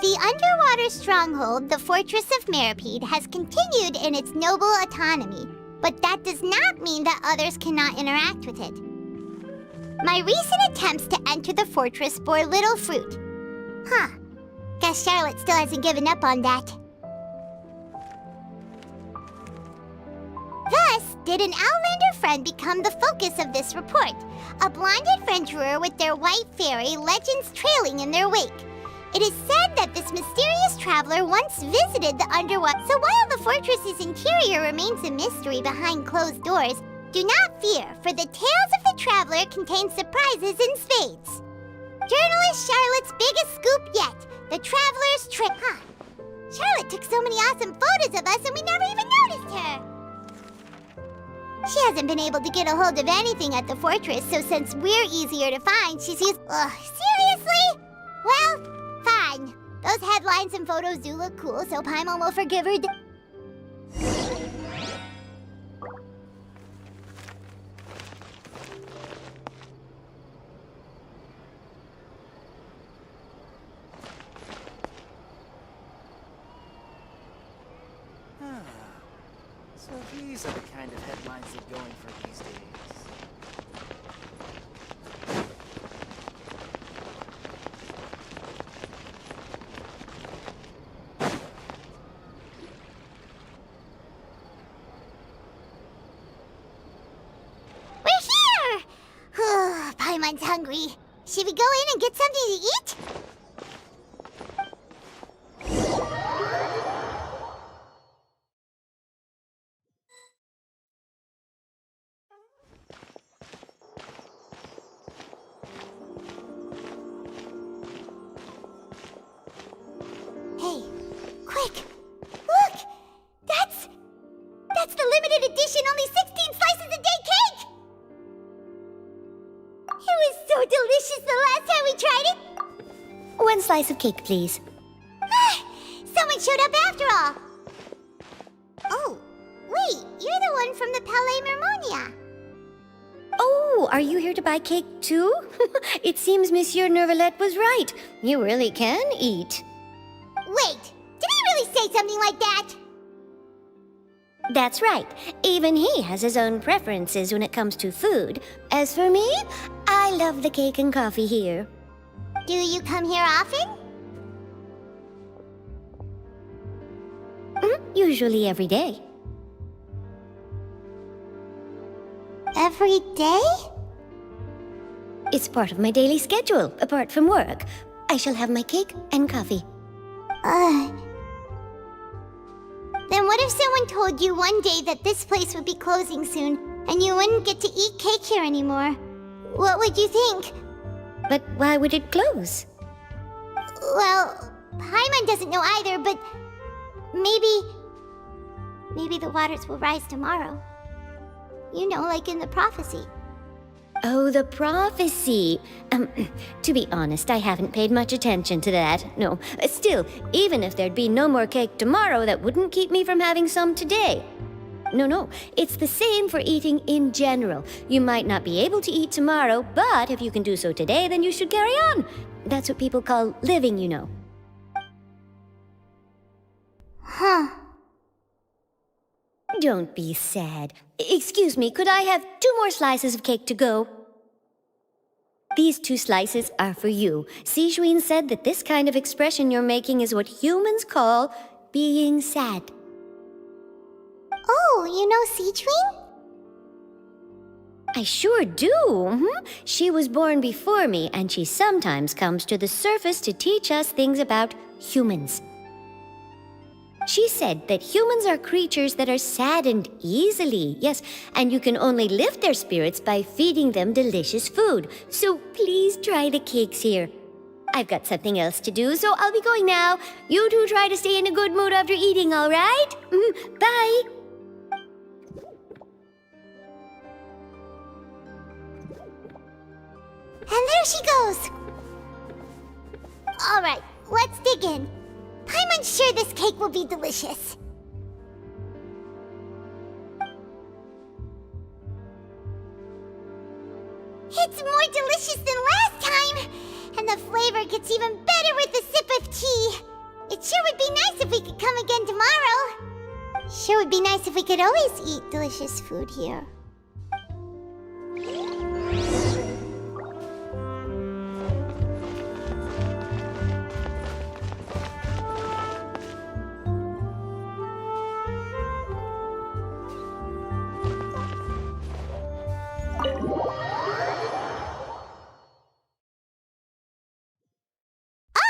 The underwater stronghold, the Fortress of Meripede, has continued in its noble autonomy, but that does not mean that others cannot interact with it. My recent attempts to enter the fortress bore little fruit. Huh. Guess Charlotte still hasn't given up on that. Thus, did an Outlander friend become the focus of this report, a blonde adventurer with their white fairy legends trailing in their wake. It is said that this mysterious traveler once visited the underwater. So while the fortress's interior remains a mystery behind closed doors, do not fear, for the tales of the traveler contain surprises in spades. Journalist Charlotte's biggest scoop yet, the traveler's trip. Huh. Charlotte took so many awesome photos of us and we never even noticed her. She hasn't been able to get a hold of anything at the fortress, so since we're easier to find, she's used— Ugh, seriously? Well, fine. Those headlines and photos do look cool, so Paimon will forgive her. So these are the kind of headlines they're going for these days. We're here! Paimon's hungry. Should we go in and get something to eat? Hey, quick! Look! That's the limited edition, only 16 slices a day cake! It was so delicious the last time we tried it! 1 slice of cake, please. Someone showed up after all! Oh, wait, you're the one from the Palais Mermonia. Oh, are you here to buy cake too? It seems Monsieur Nervalette was right. You really can eat. Wait, did he really say something like that? That's right. Even he has his own preferences when it comes to food. As for me, I love the cake and coffee here. Do you come here often? Usually every day. Every day? It's part of my daily schedule, apart from work. I shall have my cake and coffee. Then what if someone told you one day that this place would be closing soon, and you wouldn't get to eat cake here anymore? What would you think? But why would it close? Well, Paimon doesn't know either, but maybe the waters will rise tomorrow. You know, like in the prophecy. Oh, the prophecy. To be honest, I haven't paid much attention to that. No, still, even if there'd be no more cake tomorrow, that wouldn't keep me from having some today. No, it's the same for eating in general. You might not be able to eat tomorrow, but if you can do so today, then you should carry on. That's what people call living, you know. Huh. Don't be sad. Excuse me, could I have 2 more slices of cake to go? These 2 slices are for you. Sijouin said that this kind of expression you're making is what humans call being sad. Oh, you know Sijouin? I sure do. She was born before me, and she sometimes comes to the surface to teach us things about humans. She said that humans are creatures that are saddened easily, yes, and you can only lift their spirits by feeding them delicious food. So please try the cakes here. I've got something else to do, so I'll be going now. You two try to stay in a good mood after eating, all right? Bye! And there she goes! Alright, let's dig in. Paimon's sure this cake will be delicious. It's more delicious than last time! And the flavor gets even better with a sip of tea. It sure would be nice if we could come again tomorrow. Sure would be nice if we could always eat delicious food here.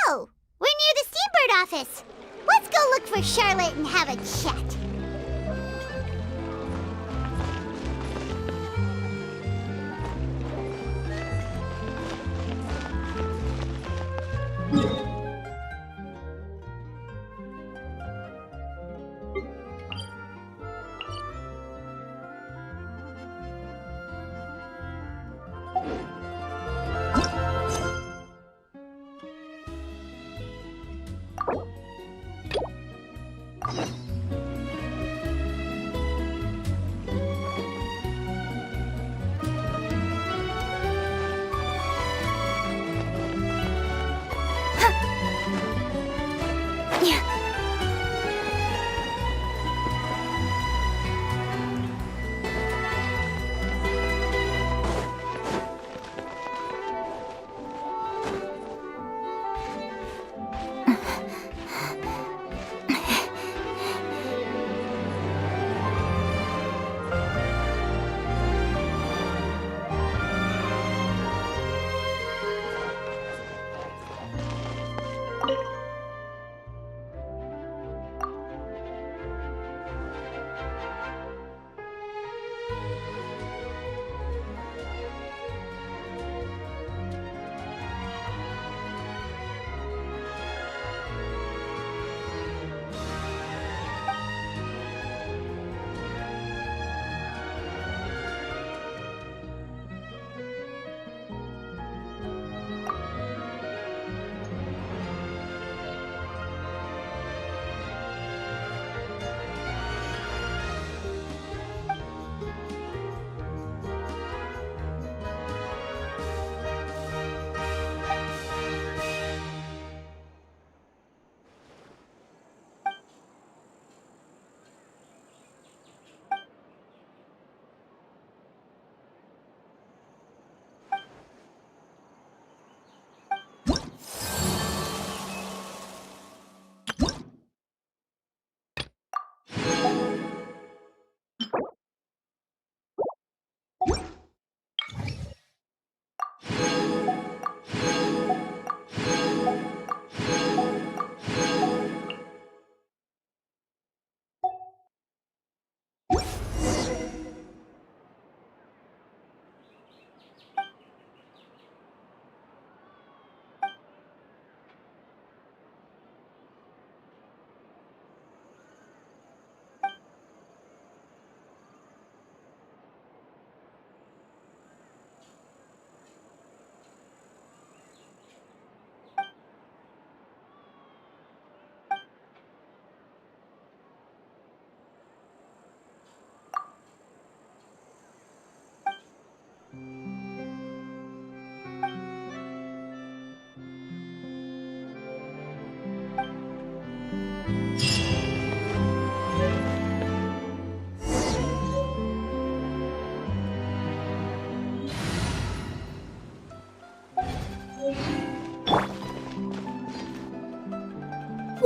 Oh, we're near the Steambird office. Let's go look for Charlotte and have a chat.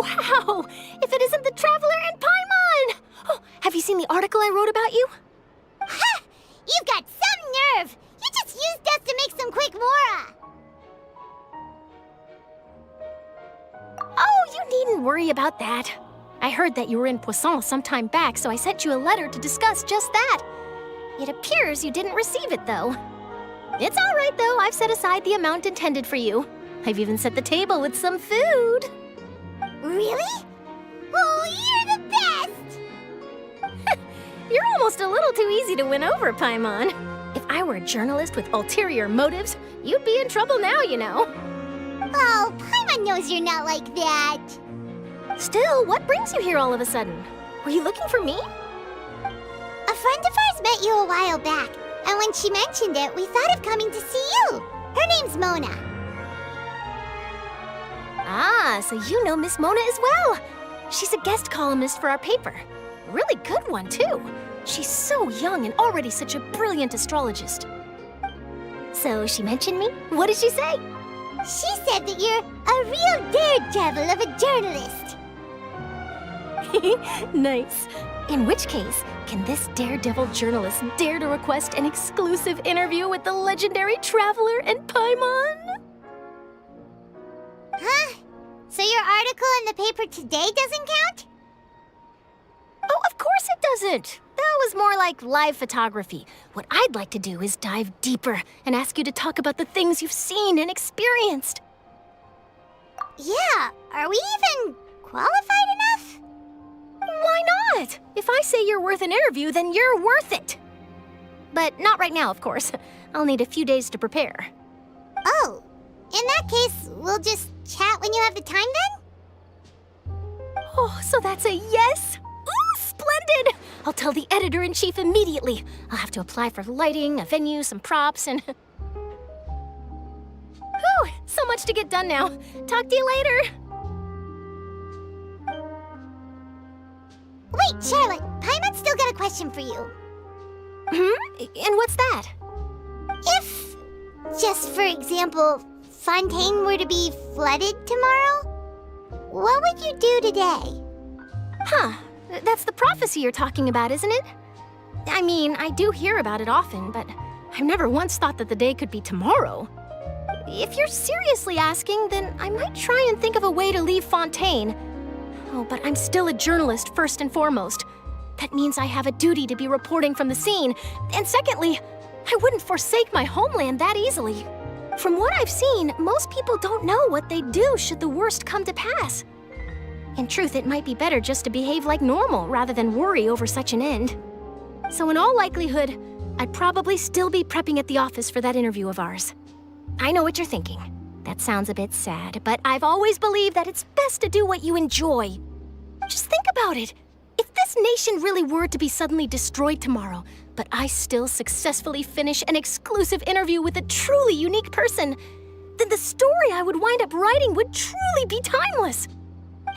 Wow! If it isn't the Traveler and Paimon! Oh, have you seen the article I wrote about you? Ha! You've got some nerve! You just used us to make some quick mora! Oh, you needn't worry about that. I heard that you were in Poisson some time back, so I sent you a letter to discuss just that. It appears you didn't receive it, though. It's all right, though. I've set aside the amount intended for you. I've even set the table with some food. Really? Oh, you're the best! You're almost a little too easy to win over, Paimon. If I were a journalist with ulterior motives, you'd be in trouble now, you know. Oh, Paimon knows you're not like that. Still, what brings you here all of a sudden? Were you looking for me? A friend of ours met you a while back, and when she mentioned it, we thought of coming to see you. Her name's Mona. Ah, so you know Miss Mona as well. She's a guest columnist for our paper. A really good one, too. She's so young and already such a brilliant astrologist. So she mentioned me? What did she say? She said that you're a real daredevil of a journalist. Nice. In which case, can this daredevil journalist dare to request an exclusive interview with the legendary Traveler and Paimon? Huh? So your article in the paper today doesn't count? Oh, of course it doesn't. That was more like live photography. What I'd like to do is dive deeper and ask you to talk about the things you've seen and experienced. Yeah, are we even qualified enough? Why not? If I say you're worth an interview, then you're worth it. But not right now, of course. I'll need a few days to prepare. Oh, in that case, we'll just chat when you have the time then? Oh, so that's a yes? Ooh, splendid! I'll tell the editor-in-chief immediately. I'll have to apply for lighting, a venue, some props, and... Whew, so much to get done now. Talk to you later. Wait, Charlotte, Paimon's still got a question for you. And what's that? If, just for example, Fontaine were to be flooded tomorrow, what would you do today? Huh. That's the prophecy you're talking about, isn't it? I mean, I do hear about it often, but I've never once thought that the day could be tomorrow. If you're seriously asking, then I might try and think of a way to leave Fontaine. Oh, but I'm still a journalist first and foremost. That means I have a duty to be reporting from the scene. And secondly, I wouldn't forsake my homeland that easily. From what I've seen, most people don't know what they'd do should the worst come to pass. In truth, it might be better just to behave like normal rather than worry over such an end. So in all likelihood, I'd probably still be prepping at the office for that interview of ours. I know what you're thinking. That sounds a bit sad, but I've always believed that it's best to do what you enjoy. Just think about it. If this nation really were to be suddenly destroyed tomorrow, but I still successfully finish an exclusive interview with a truly unique person, then the story I would wind up writing would truly be timeless.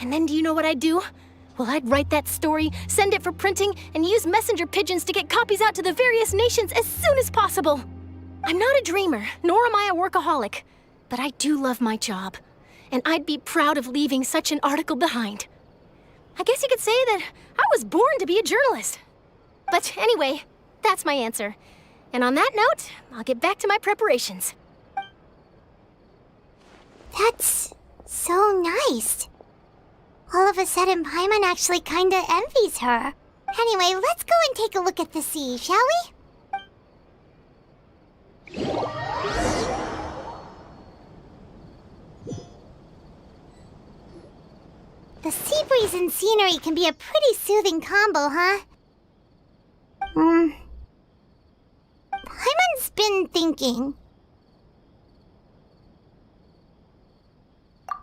And then do you know what I'd do? Well, I'd write that story, send it for printing, and use messenger pigeons to get copies out to the various nations as soon as possible. I'm not a dreamer, nor am I a workaholic, but I do love my job, and I'd be proud of leaving such an article behind. I guess you could say that I was born to be a journalist. But anyway, that's my answer. And on that note, I'll get back to my preparations. That's so nice. All of a sudden, Paimon actually kinda envies her. Anyway, let's go and take a look at the sea, shall we? The sea breeze and scenery can be a pretty soothing combo, huh? Paimon's been thinking.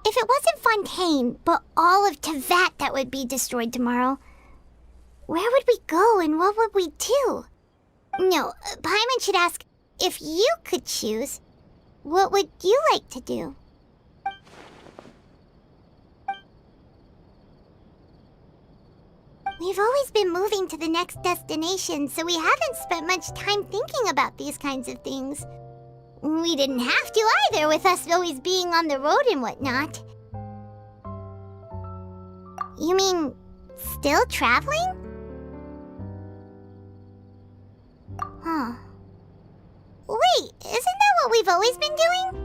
If it wasn't Fontaine, but all of Tevat that would be destroyed tomorrow, where would we go and what would we do? No, Paimon should ask, if you could choose, what would you like to do? We've always been moving to the next destination, so we haven't spent much time thinking about these kinds of things. We didn't have to either, with us always being on the road and whatnot. You mean, still traveling? Huh. Wait, isn't that what we've always been doing?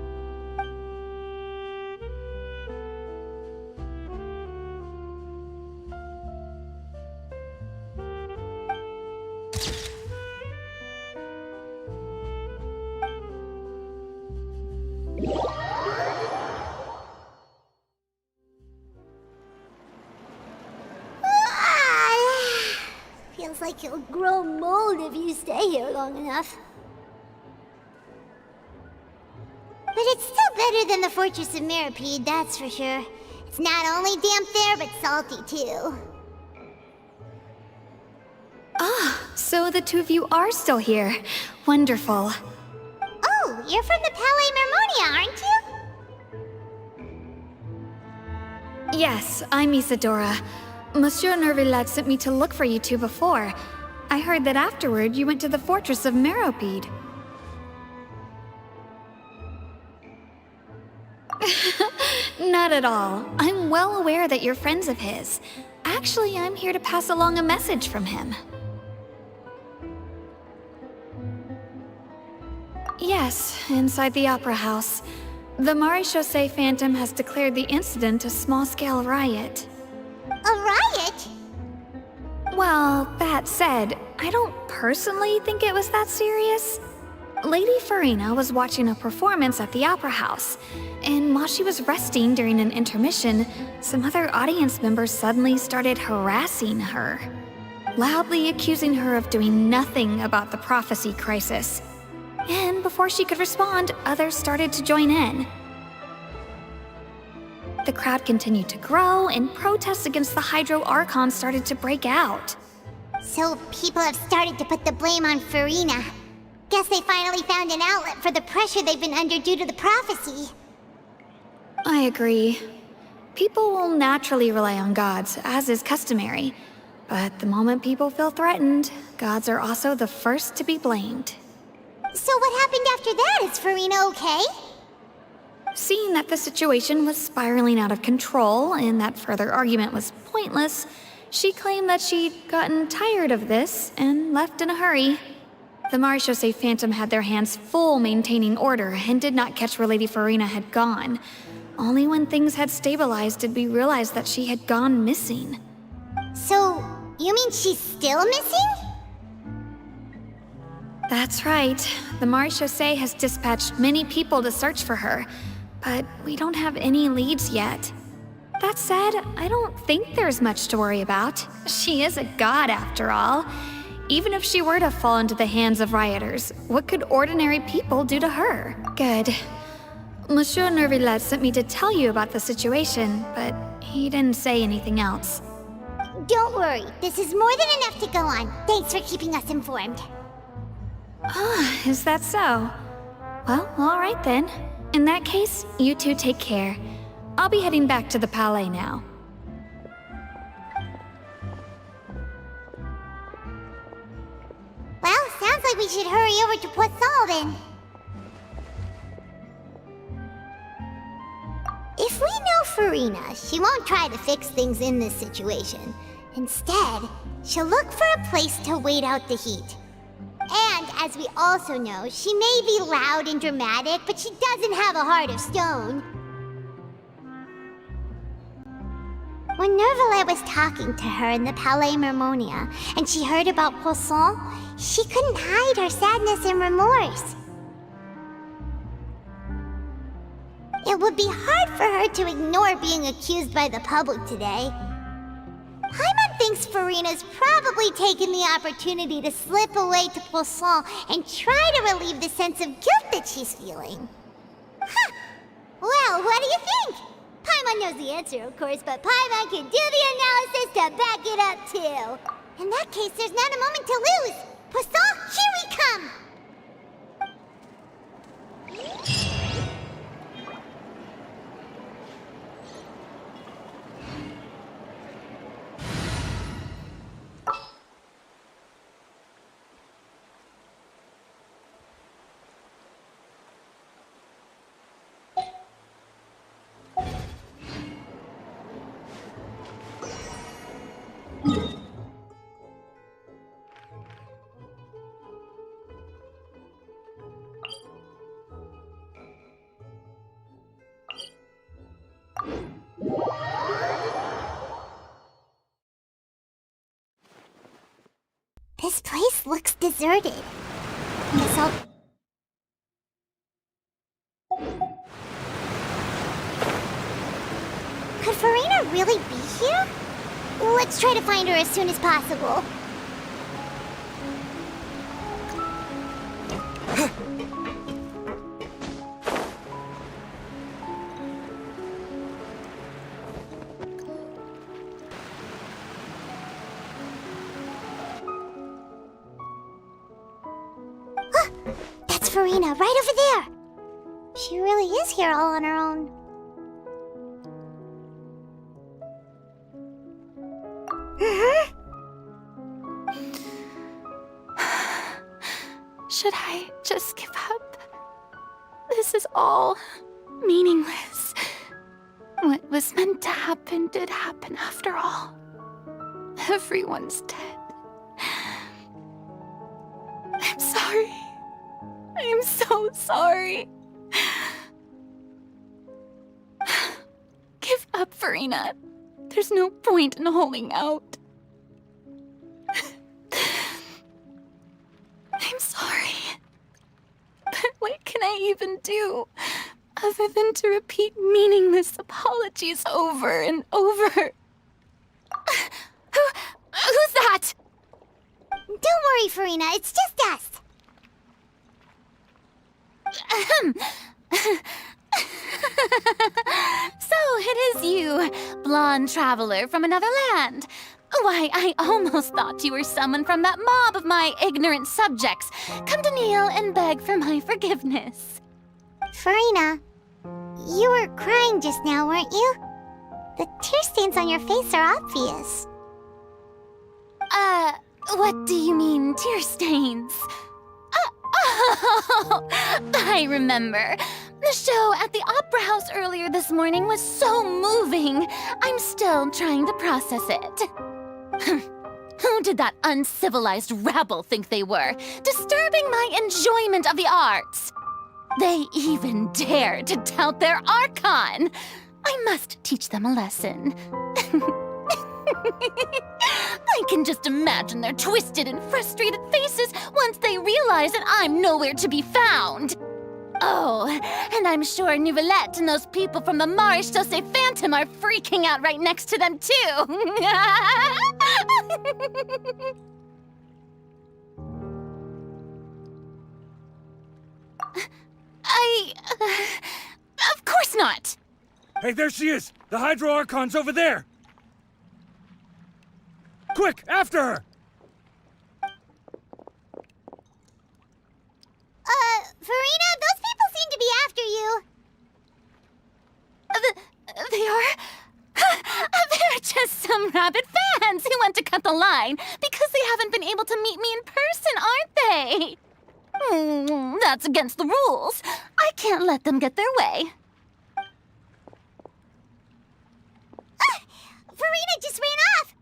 Feels like you'll grow mold if you stay here long enough. But it's still better than the Fortress of Mirapede, that's for sure. It's not only damp there, but salty too. Ah, so the two of you are still here. Wonderful. Oh, you're from the Palais Mermonia, aren't you? Yes, I'm Isadora. Monsieur Nervillet sent me to look for you two before. I heard that afterward you went to the Fortress of Meropide. Not at all. I'm well aware that you're friends of his. Actually, I'm here to pass along a message from him. Yes, inside the Opera House. The Maréchaussée Phantom has declared the incident a small-scale riot. A riot? Well, that said, I don't personally think it was that serious. Lady Farina was watching a performance at the Opera House, and while she was resting during an intermission, some other audience members suddenly started harassing her, loudly accusing her of doing nothing about the prophecy crisis. And before she could respond, others started to join in. The crowd continued to grow, and protests against the Hydro Archon started to break out. So people have started to put the blame on Farina. Guess they finally found an outlet for the pressure they've been under due to the prophecy. I agree. People will naturally rely on gods, as is customary. But the moment people feel threatened, gods are also the first to be blamed. So what happened after that? Is Farina okay? Seeing that the situation was spiraling out of control and that further argument was pointless, she claimed that she'd gotten tired of this and left in a hurry. The Maréchaussée Phantom had their hands full maintaining order and did not catch where Lady Farina had gone. Only when things had stabilized did we realize that she had gone missing. So, you mean she's still missing? That's right. The Maréchaussée has dispatched many people to search for her, but we don't have any leads yet. That said, I don't think there's much to worry about. She is a god after all. Even if she were to fall into the hands of rioters, what could ordinary people do to her? Good. Monsieur Nervillet sent me to tell you about the situation, but he didn't say anything else. Don't worry, this is more than enough to go on. Thanks for keeping us informed. Ah, is that so? Well, alright then. In that case, you two take care. I'll be heading back to the Palais now. Well, sounds like we should hurry over to Poisson then. If we know Farina, she won't try to fix things in this situation. Instead, she'll look for a place to wait out the heat. And, as we also know, she may be loud and dramatic, but she doesn't have a heart of stone. When Nervillet was talking to her in the Palais Mermonia, and she heard about Poisson, she couldn't hide her sadness and remorse. It would be hard for her to ignore being accused by the public today. Paimon thinks Farina's probably taken the opportunity to slip away to Poisson and try to relieve the sense of guilt that she's feeling. Huh. Well, what do you think? Paimon knows the answer, of course, but Paimon can do the analysis to back it up, too. In that case, there's not a moment to lose. Poisson, here we come! This place looks deserted. Guess I'll... Could Farina really be here? Let's try to find her as soon as possible. That's Farina, right over there! She really is here all on her own. Should I just give up? This is all meaningless. What was meant to happen did happen after all. Everyone's dead. I'm sorry. I'm so sorry. Give up, Farina. There's no point in holding out. I'm sorry. But what can I even do other than to repeat meaningless apologies over and over? Who's that? Don't worry, Farina, it's just us. So it is you, blonde traveler from another land. Why, I almost thought you were someone from that mob of my ignorant subjects, come to kneel and beg for my forgiveness. Farina, you were crying just now, weren't you? The tear stains on your face are obvious. What do you mean, tear stains? Oh, I remember. The show at the Opera House earlier this morning was so moving. I'm still trying to process it. Who did that uncivilized rabble think they were, disturbing my enjoyment of the arts? They even dared to tout their Archon. I must teach them a lesson. I can just imagine their twisted and frustrated faces once they realize that I'm nowhere to be found. Oh, and I'm sure Nouvellette and those people from the Maréchaussée Phantom are freaking out right next to them, too. Of course not. Hey, there she is! The Hydro Archon's over there! Quick, after her! Farina, those people seem to be after you. They are? They're just some rabid fans who want to cut the line because they haven't been able to meet me in person, aren't they? That's against the rules. I can't let them get their way. Farina just ran off!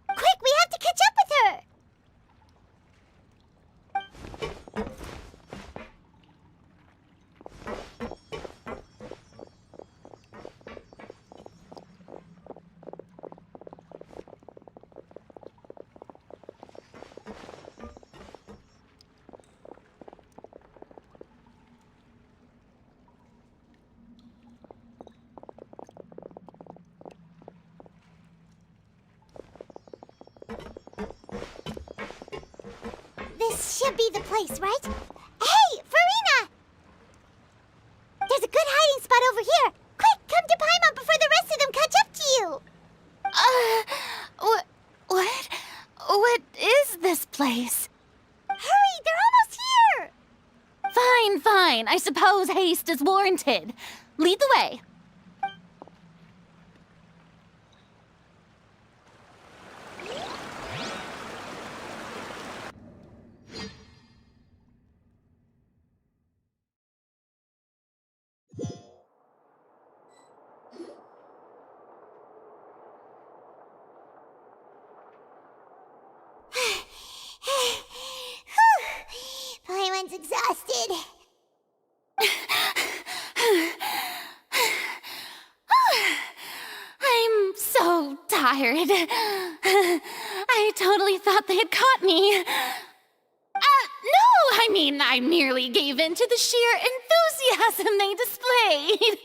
Quick, we have to catch up with her! This should be the place, right? Hey, Farina! There's a good hiding spot over here. Quick, come to Paimon before the rest of them catch up to you. What? What is this place? Hurry, they're almost here! Fine, fine. I suppose haste is warranted. Lead the way. Paimon's exhausted. I'm so tired. I totally thought they had caught me. No, I mean, I merely gave in to the sheer enthusiasm they displayed.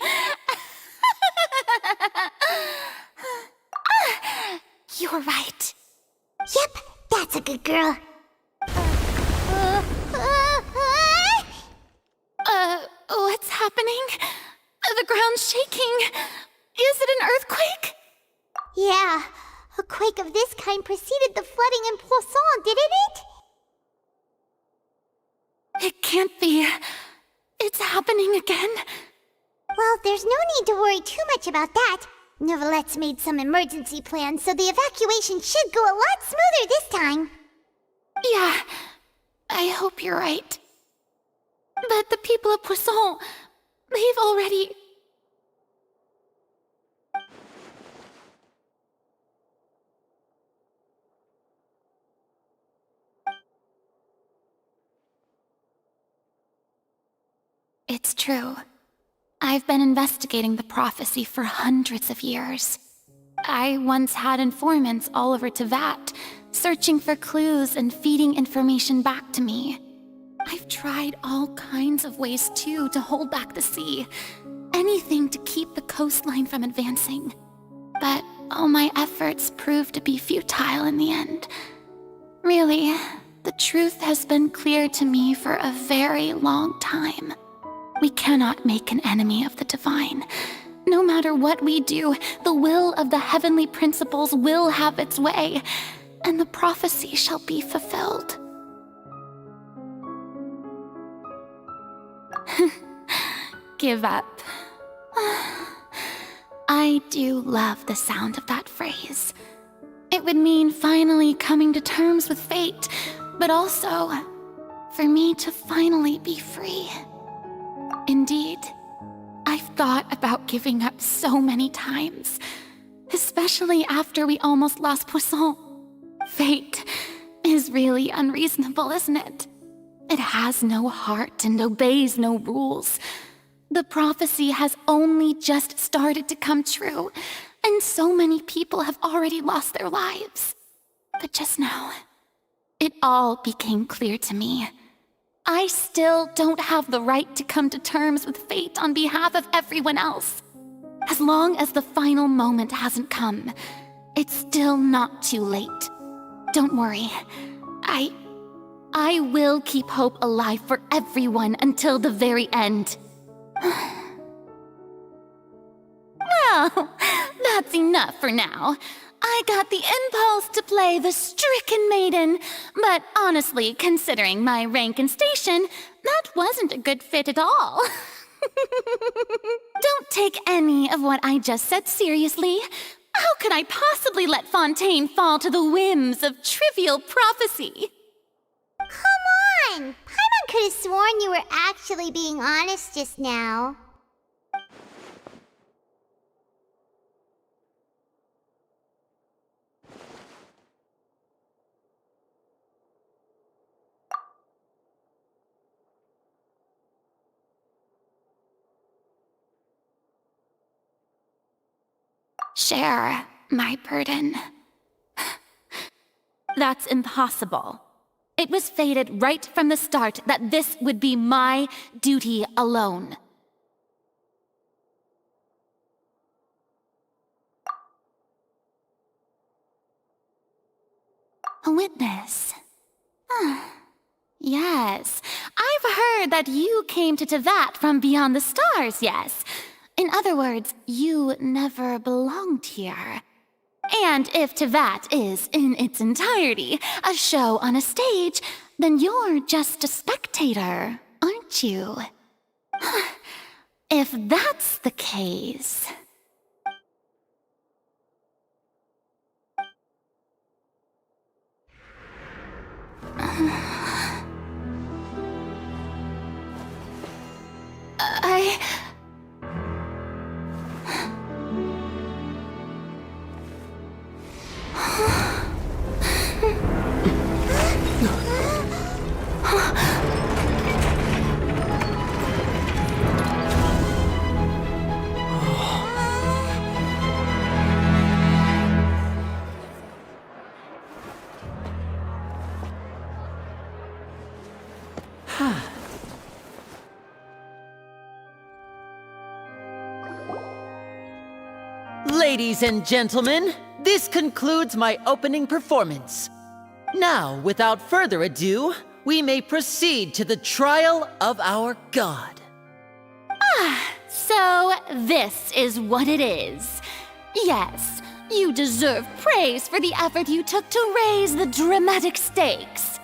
You're right. Yep, that's a good girl. What's happening? The ground's shaking. Is it an earthquake? Yeah, a quake of this kind preceded the flooding in Poisson, didn't it? It can't be. It's happening again. Well, there's no need to worry too much about that. Neuvillette made some emergency plans, so the evacuation should go a lot smoother this time. Yeah, I hope you're right. But the people of Poisson, they've already... It's true. I've been investigating the prophecy for hundreds of years. I once had informants all over Teyvat, searching for clues and feeding information back to me. I've tried all kinds of ways, too, to hold back the sea. Anything to keep the coastline from advancing. But all my efforts proved to be futile in the end. Really, the truth has been clear to me for a very long time. We cannot make an enemy of the divine. No matter what we do, the will of the heavenly principles will have its way, and the prophecy shall be fulfilled. Give up. I do love the sound of that phrase. It would mean finally coming to terms with fate, but also for me to finally be free. Indeed, I've thought about giving up so many times, especially after we almost lost Poisson. Fate is really unreasonable, isn't it? It has no heart and obeys no rules. The prophecy has only just started to come true, and so many people have already lost their lives. But just now, it all became clear to me. I still don't have the right to come to terms with fate on behalf of everyone else. As long as the final moment hasn't come, it's still not too late. Don't worry. I will keep hope alive for everyone until the very end. Well, that's enough for now. I got the impulse to play the stricken maiden, but honestly, considering my rank and station, that wasn't a good fit at all. Don't take any of what I just said seriously. How could I possibly let Fontaine fall to the whims of trivial prophecy? Come on! Paimon could have sworn you were actually being honest just now. Share my burden. That's impossible. It was fated right from the start that this would be my duty alone. A witness. Yes, I've heard that you came to Teyvat from beyond the stars, yes. In other words, you never belonged here. And if Teyvat is, in its entirety, a show on a stage, then you're just a spectator, aren't you? If that's the case... Ladies and gentlemen, this concludes my opening performance. Now, without further ado, we may proceed to the trial of our god. So this is what it is. Yes, you deserve praise for the effort you took to raise the dramatic stakes.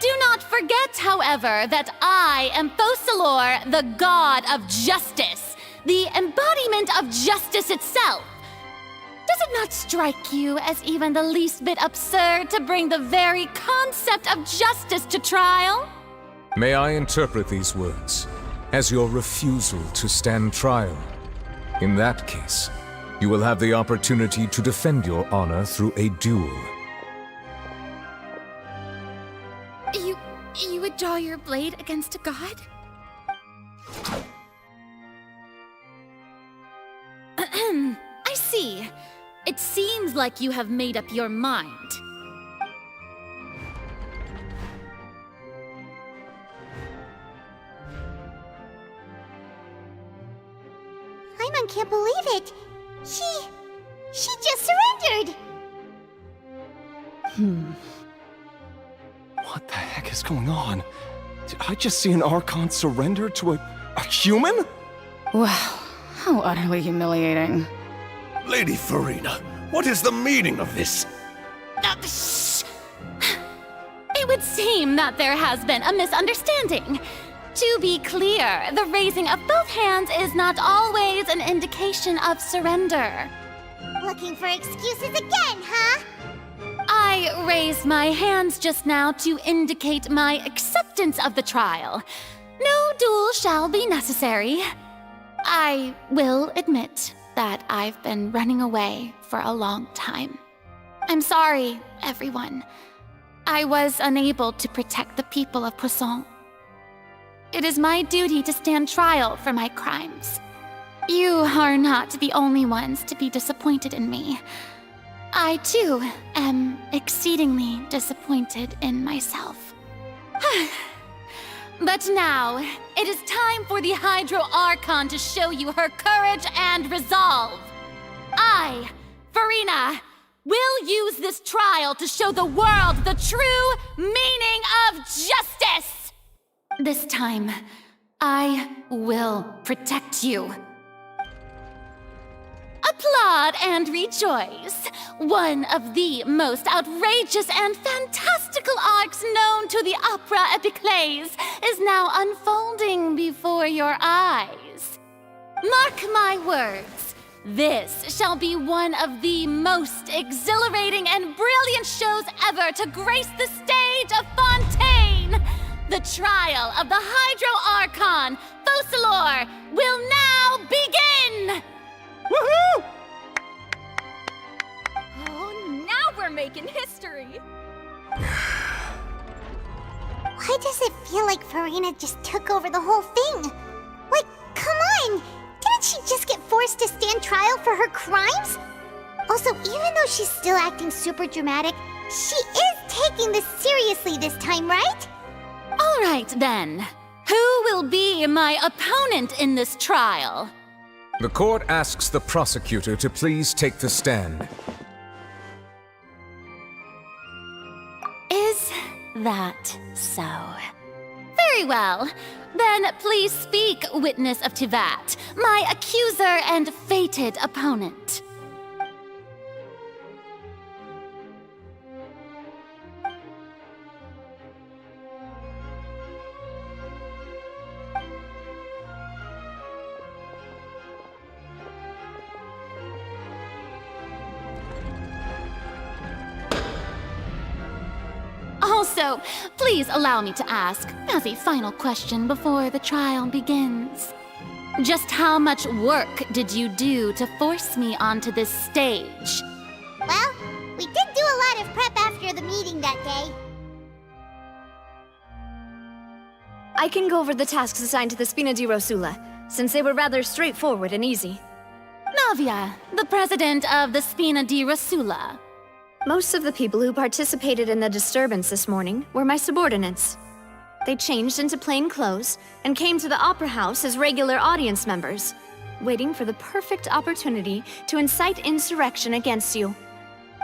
Do not forget, however, that I am Focalor, the god of justice, the embodiment of justice itself. Does it not strike you as even the least bit absurd to bring the very concept of justice to trial? May I interpret these words as your refusal to stand trial? In that case, you will have the opportunity to defend your honor through a duel. You would draw your blade against a god? I see. It seems like you have made up your mind. Paimon can't believe it. She just surrendered. What the heck is going on? Did I just see an Archon surrender to a human? Wow, how utterly humiliating. Lady Farina, what is the meaning of this? Shh! It would seem that there has been a misunderstanding. To be clear, the raising of both hands is not always an indication of surrender. Looking for excuses again, huh? I raised my hands just now to indicate my acceptance of the trial. No duel shall be necessary. I will admit that I've been running away for a long time. I'm sorry, everyone. I was unable to protect the people of Poisson. It is my duty to stand trial for my crimes. You are not the only ones to be disappointed in me. I, too, am exceedingly disappointed in myself. But now, it is time for the Hydro Archon to show you her courage and resolve. I, Farina, will use this trial to show the world the true meaning of justice! This time, I will protect you. Applaud and rejoice! One of the most outrageous and fantastical arcs known to the opera epiclese is now unfolding before your eyes. Mark my words, this shall be one of the most exhilarating and brilliant shows ever to grace the stage of Fontaine! The trial of the Hydro Archon, Focalor, will now begin! Woohoo! Oh, now we're making history! Why does it feel like Farina just took over the whole thing? Like, come on! Didn't she just get forced to stand trial for her crimes? Also, even though she's still acting super dramatic, she is taking this seriously this time, right? All right, then. Who will be my opponent in this trial? The court asks the prosecutor to please take the stand. Is that so? Very well. Then please speak, witness of Tivat, my accuser and fated opponent. Also, please allow me to ask, as a final question before the trial begins. Just how much work did you do to force me onto this stage? Well, we did do a lot of prep after the meeting that day. I can go over the tasks assigned to the Spina di Rosula, since they were rather straightforward and easy. Navia, the president of the Spina di Rosula. Most of the people who participated in the disturbance this morning were my subordinates. They changed into plain clothes and came to the Opera House as regular audience members. waiting for the perfect opportunity to incite insurrection against you.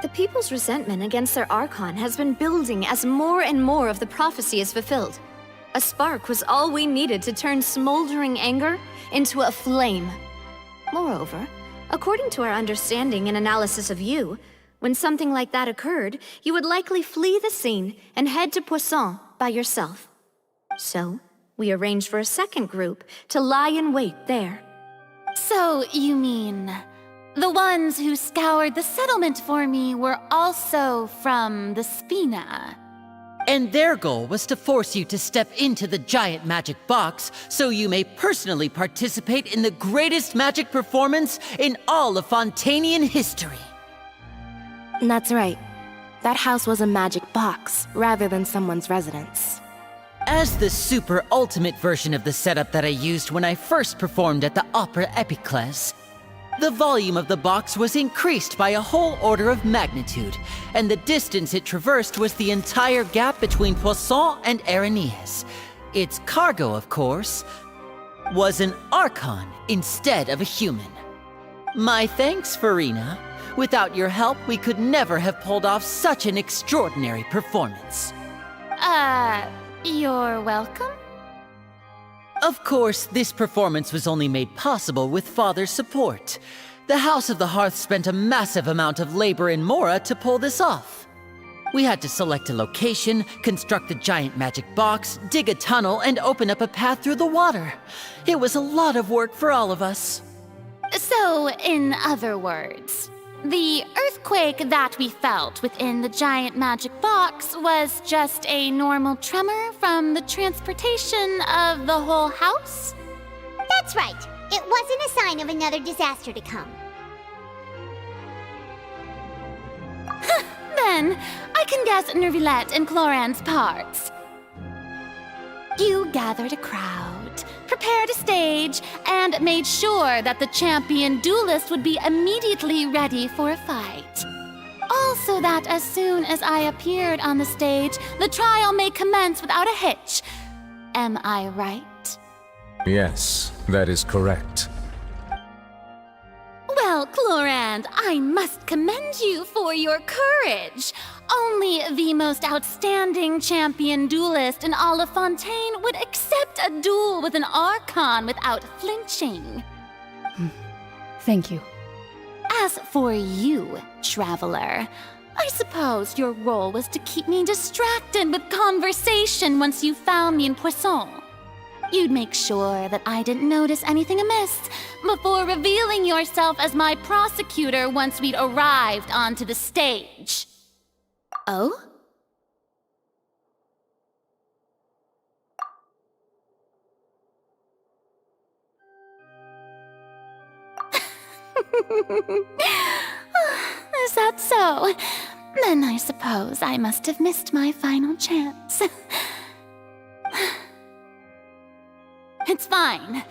The people's resentment against their Archon has been building as more and more of the prophecy is fulfilled. A spark was all we needed to turn smoldering anger into a flame. Moreover, according to our understanding and analysis of you, when something like that occurred, you would likely flee the scene and head to Poisson by yourself. So, we arranged for a second group to lie in wait there. So, you mean the ones who scoured the settlement for me were also from the Spina? And their goal was to force you to step into the giant magic box so you may personally participate in the greatest magic performance in all of Fontanian history. That's right. That house was a magic box, rather than someone's residence. As the super ultimate version of the setup that I used when I first performed at the Opera Epiclese, the volume of the box was increased by a whole order of magnitude, and the distance it traversed was the entire gap between Poisson and Aranias. Its cargo, of course, was an Archon instead of a human. My thanks, Farina. Without your help, we could never have pulled off such an extraordinary performance. You're welcome? Of course, this performance was only made possible with Father's support. The House of the Hearth spent a massive amount of labor in Mora to pull this off. We had to select a location, construct a giant magic box, dig a tunnel, and open up a path through the water. It was a lot of work for all of us. So, in other words, the earthquake that we felt within the giant magic box was just a normal tremor from the transportation of the whole house? That's right. It wasn't a sign of another disaster to come. Then, I can guess Nervillette and Cloran's parts. You gathered a crowd, prepared a stage, and made sure that the champion duelist would be immediately ready for a fight. Also that as soon as I appeared on the stage, the trial may commence without a hitch. Am I right? Yes, that is correct. Well, Clorand, I must commend you for your courage. Only the most outstanding champion duelist in all of Fontaine would accept a duel with an Archon without flinching. Thank you. As for you, Traveler, I suppose your role was to keep me distracted with conversation once you found me in Poisson. You'd make sure that I didn't notice anything amiss before revealing yourself as my prosecutor once we'd arrived onto the stage. Oh? Is that so? Then I suppose I must have missed my final chance. It's fine.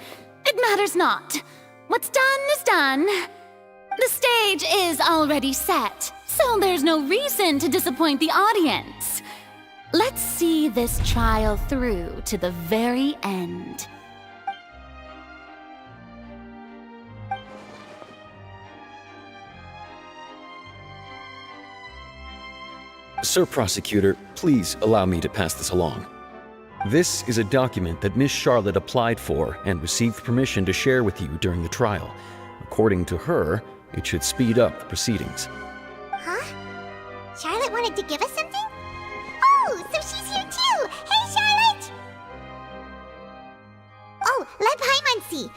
It matters not. What's done is done. The stage is already set, so there's no reason to disappoint the audience. Let's see this trial through to the very end. Sir Prosecutor, please allow me to pass this along. This is a document that Miss Charlotte applied for and received permission to share with you during the trial. According to her, it should speed up the proceedings. Huh? Charlotte wanted to give us something? Oh, so she's here too! Hey, Charlotte! Oh, let Paimon see.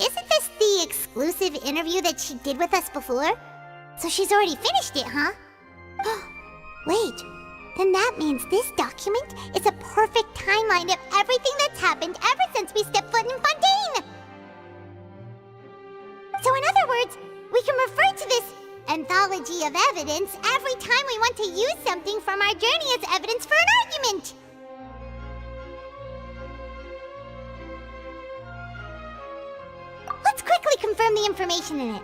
Isn't this the exclusive interview that she did with us before? So she's already finished it, huh? Wait, then that means this document is a perfect timeline of everything that's happened ever since we stepped foot in Fontaine! So in other words, we can refer to this anthology of evidence every time we want to use something from our journey as evidence for an argument! Let's quickly confirm the information in it.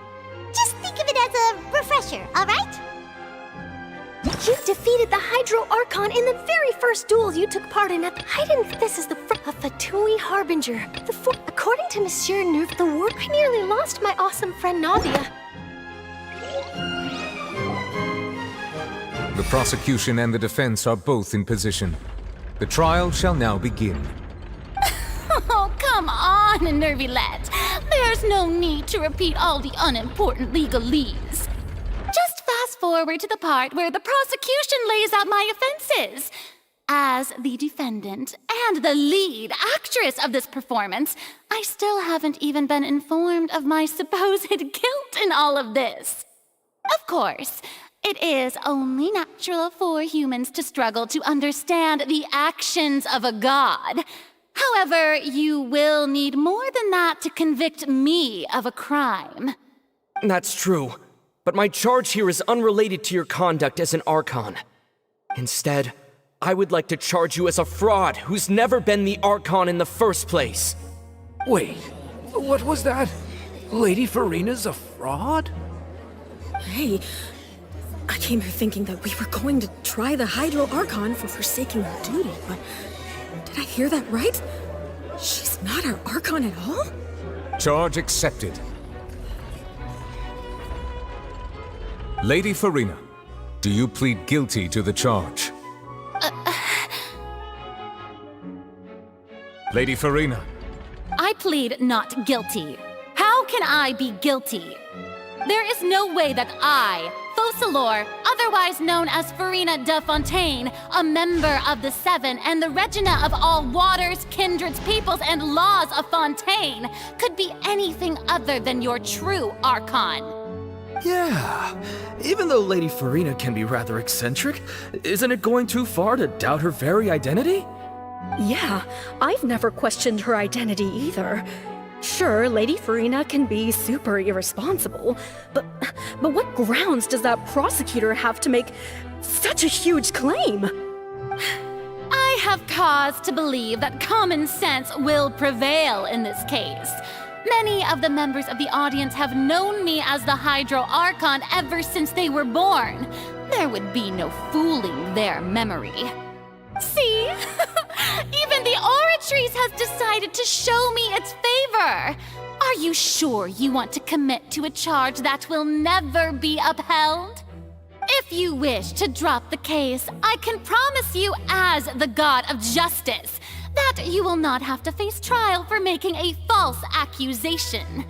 Just think of it as a refresher, alright? You defeated the Hydro Archon in the very first duel you took part in. I didn't think this is the Fatui Harbinger. According to Monsieur Nerf the Ward, I nearly lost my awesome friend Navia. The prosecution and the defense are both in position. The trial shall now begin. Oh, come on, Nervylette. There's no need to repeat all the unimportant legalese. Just fast forward to the part where the prosecution lays out my offenses. As the defendant and the lead actress of this performance, I still haven't even been informed of my supposed guilt in all of this. Of course, it is only natural for humans to struggle to understand the actions of a god. However, you will need more than that to convict me of a crime. That's true, but my charge here is unrelated to your conduct as an Archon. Instead, I would like to charge you as a fraud who's never been the Archon in the first place. Wait, what was that? Lady Farina's a fraud? Hey, I came here thinking that we were going to try the Hydro Archon for forsaking her duty, but did I hear that right? She's not our Archon at all? Charge accepted. Lady Farina, do you plead guilty to the charge? Lady Farina. I plead not guilty. How can I be guilty? There is no way that I, Focalor, otherwise known as Farina de Fontaine, a member of the Seven and the Regina of all waters, kindreds, peoples, and laws of Fontaine, could be anything other than your true Archon. Yeah, even though Lady Farina can be rather eccentric, isn't it going too far to doubt her very identity? Yeah, I've never questioned her identity either. Sure, Lady Farina can be super irresponsible, but what grounds does that prosecutor have to make such a huge claim? I have cause to believe that common sense will prevail in this case. Many of the members of the audience have known me as the Hydro Archon ever since they were born. There would be no fooling their memory. See? Even the Oratrice has decided to show me its favor. Are you sure you want to commit to a charge that will never be upheld? If you wish to drop the case, I can promise you as the God of Justice that you will not have to face trial for making a false accusation.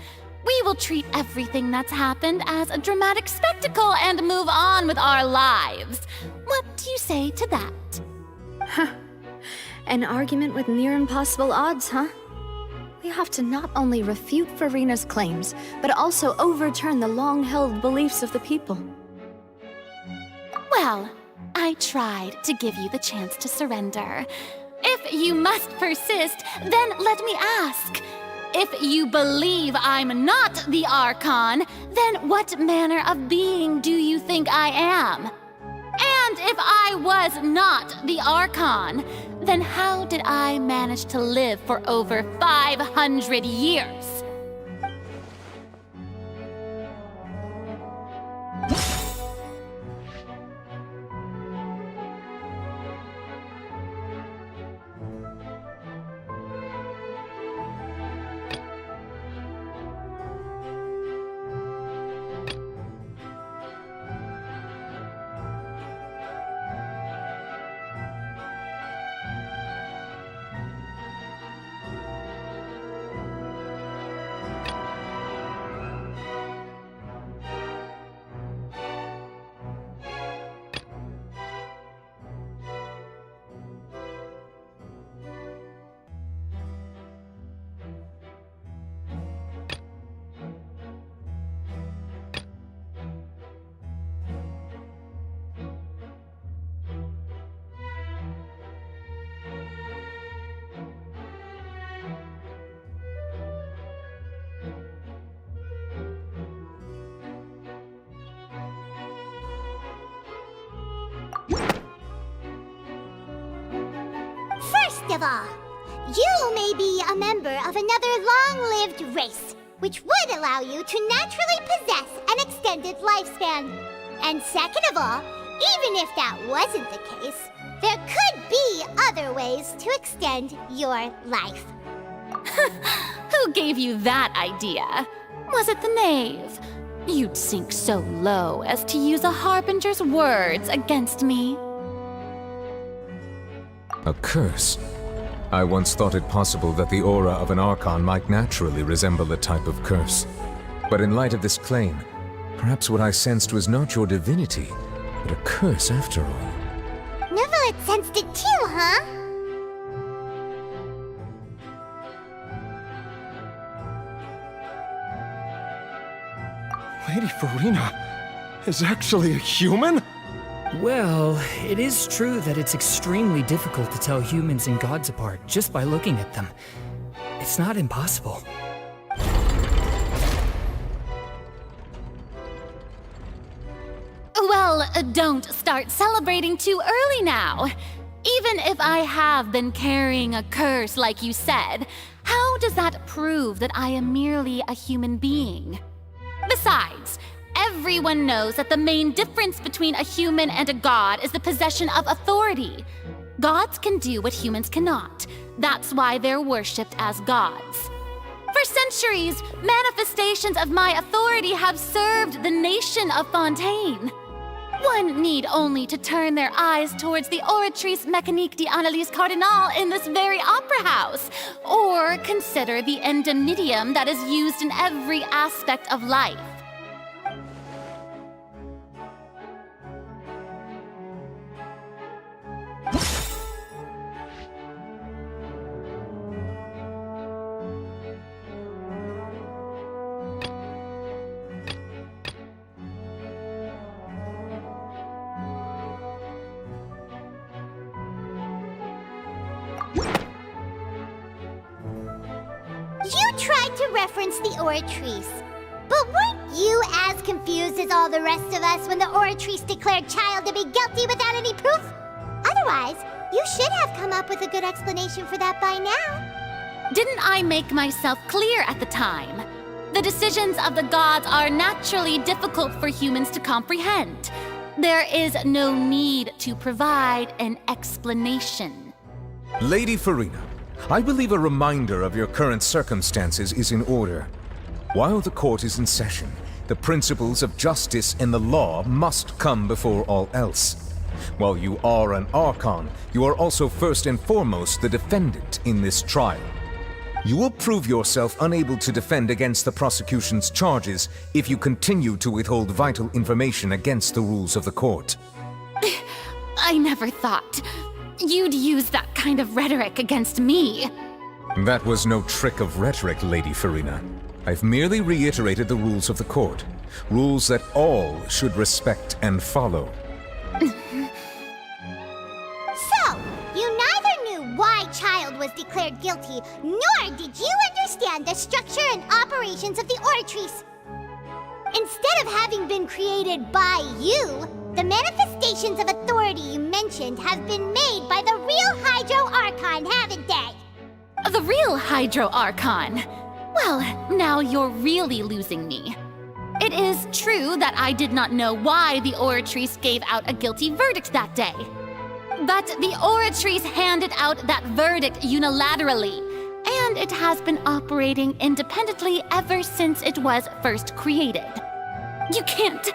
We will treat everything that's happened as a dramatic spectacle and move on with our lives. What do you say to that? Huh. An argument with near impossible odds, huh? We have to not only refute Farina's claims, but also overturn the long-held beliefs of the people. Well, I tried to give you the chance to surrender. If you must persist, then let me ask. If you believe I'm not the Archon, then what manner of being do you think I am? And if I was not the Archon, then how did I manage to live for over 500 years? First of all, you may be a member of another long-lived race, which would allow you to naturally possess an extended lifespan. And second of all, even if that wasn't the case, there could be other ways to extend your life. Who gave you that idea? Was it the knave? You'd sink so low as to use a harbinger's words against me. A curse? I once thought it possible that the aura of an Archon might naturally resemble a type of curse. But in light of this claim, perhaps what I sensed was not your divinity, but a curse after all. Nuvalet sensed it too, huh? Lady Farina is actually a human? Well, it is true that it's extremely difficult to tell humans and gods apart just by looking at them. It's not impossible. Well, don't start celebrating too early now. Even if I have been carrying a curse like you said, how does that prove that I am merely a human being? Besides, everyone knows that the main difference between a human and a god is the possession of authority. Gods can do what humans cannot. That's why they're worshipped as gods. For centuries, manifestations of my authority have served the nation of Fontaine. One need only to turn their eyes towards the Oratrice Mécanique d'Analyse Cardinal in this very opera house, or consider the endemidium that is used in every aspect of life. You tried to reference the Oratrice, but weren't you as confused as all the rest of us when the Oratrice declared Child to be guilty without any proof? Otherwise, you should have come up with a good explanation for that by now. Didn't I make myself clear at the time? The decisions of the gods are naturally difficult for humans to comprehend. There is no need to provide an explanation. Lady Farina, I believe a reminder of your current circumstances is in order. While the court is in session, the principles of justice and the law must come before all else. While you are an Archon, you are also first and foremost the defendant in this trial. You will prove yourself unable to defend against the prosecution's charges if you continue to withhold vital information against the rules of the court. I never thought you'd use that kind of rhetoric against me. That was no trick of rhetoric, Lady Farina. I've merely reiterated the rules of the court. Rules that all should respect and follow. So, you neither knew why Child was declared guilty, nor did you understand the structure and operations of the Oratrice. Instead of having been created by you, the manifestations of authority you mentioned have been made by the real Hydro Archon, haven't they? The real Hydro Archon? Well, now you're really losing me. It is true that I did not know why the Oratrice gave out a guilty verdict that day. But the Oratrice handed out that verdict unilaterally, and it has been operating independently ever since it was first created. You can't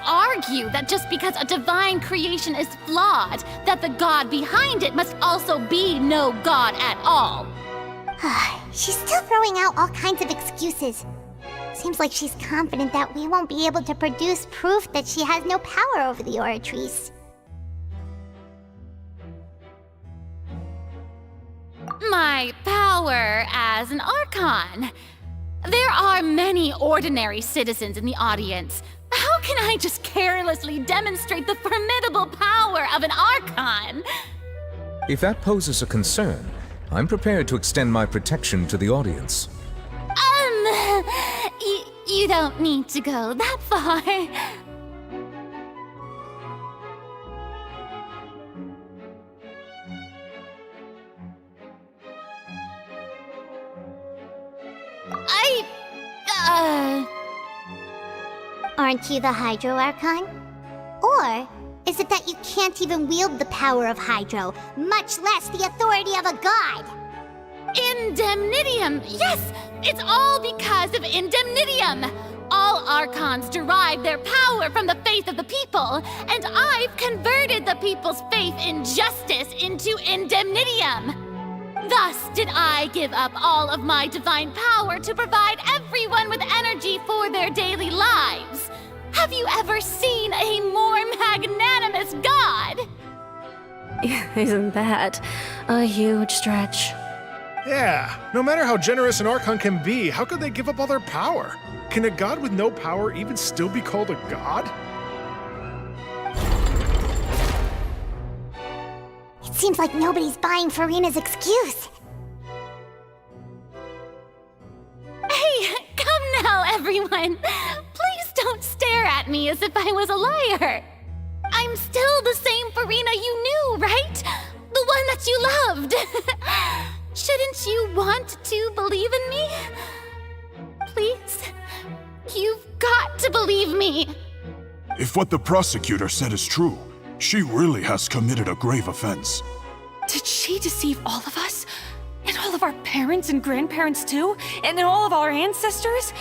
argue that just because a divine creation is flawed, that the god behind it must also be no god at all. She's still throwing out all kinds of excuses. Seems like she's confident that we won't be able to produce proof that she has no power over the Oratrice. My power as an Archon. There are many ordinary citizens in the audience. How can I just carelessly demonstrate the formidable power of an Archon? If that poses a concern, I'm prepared to extend my protection to the audience. You don't need to go that far. Aren't you the Hydro Archon? Or is it that you can't even wield the power of Hydro, much less the authority of a god? Indemnitium! Yes! It's all because of Indemnitium! All Archons derive their power from the faith of the people, and I've converted the people's faith in justice into Indemnitium! Thus did I give up all of my divine power to provide everyone with energy for their daily lives. Have you ever seen a more magnanimous god? Isn't that a huge stretch? Yeah, no matter how generous an Archon can be, how could they give up all their power? Can a god with no power even still be called a god? It seems like nobody's buying Furina's excuse. Hey, come now, everyone! Please don't stare at me as if I was a liar! I'm still the same Furina you knew, right? The one that you loved! Shouldn't you want to believe in me? Please? You've got to believe me! If what the prosecutor said is true, she really has committed a grave offense. Did she deceive all of us? And all of our parents and grandparents too? And all of our ancestors?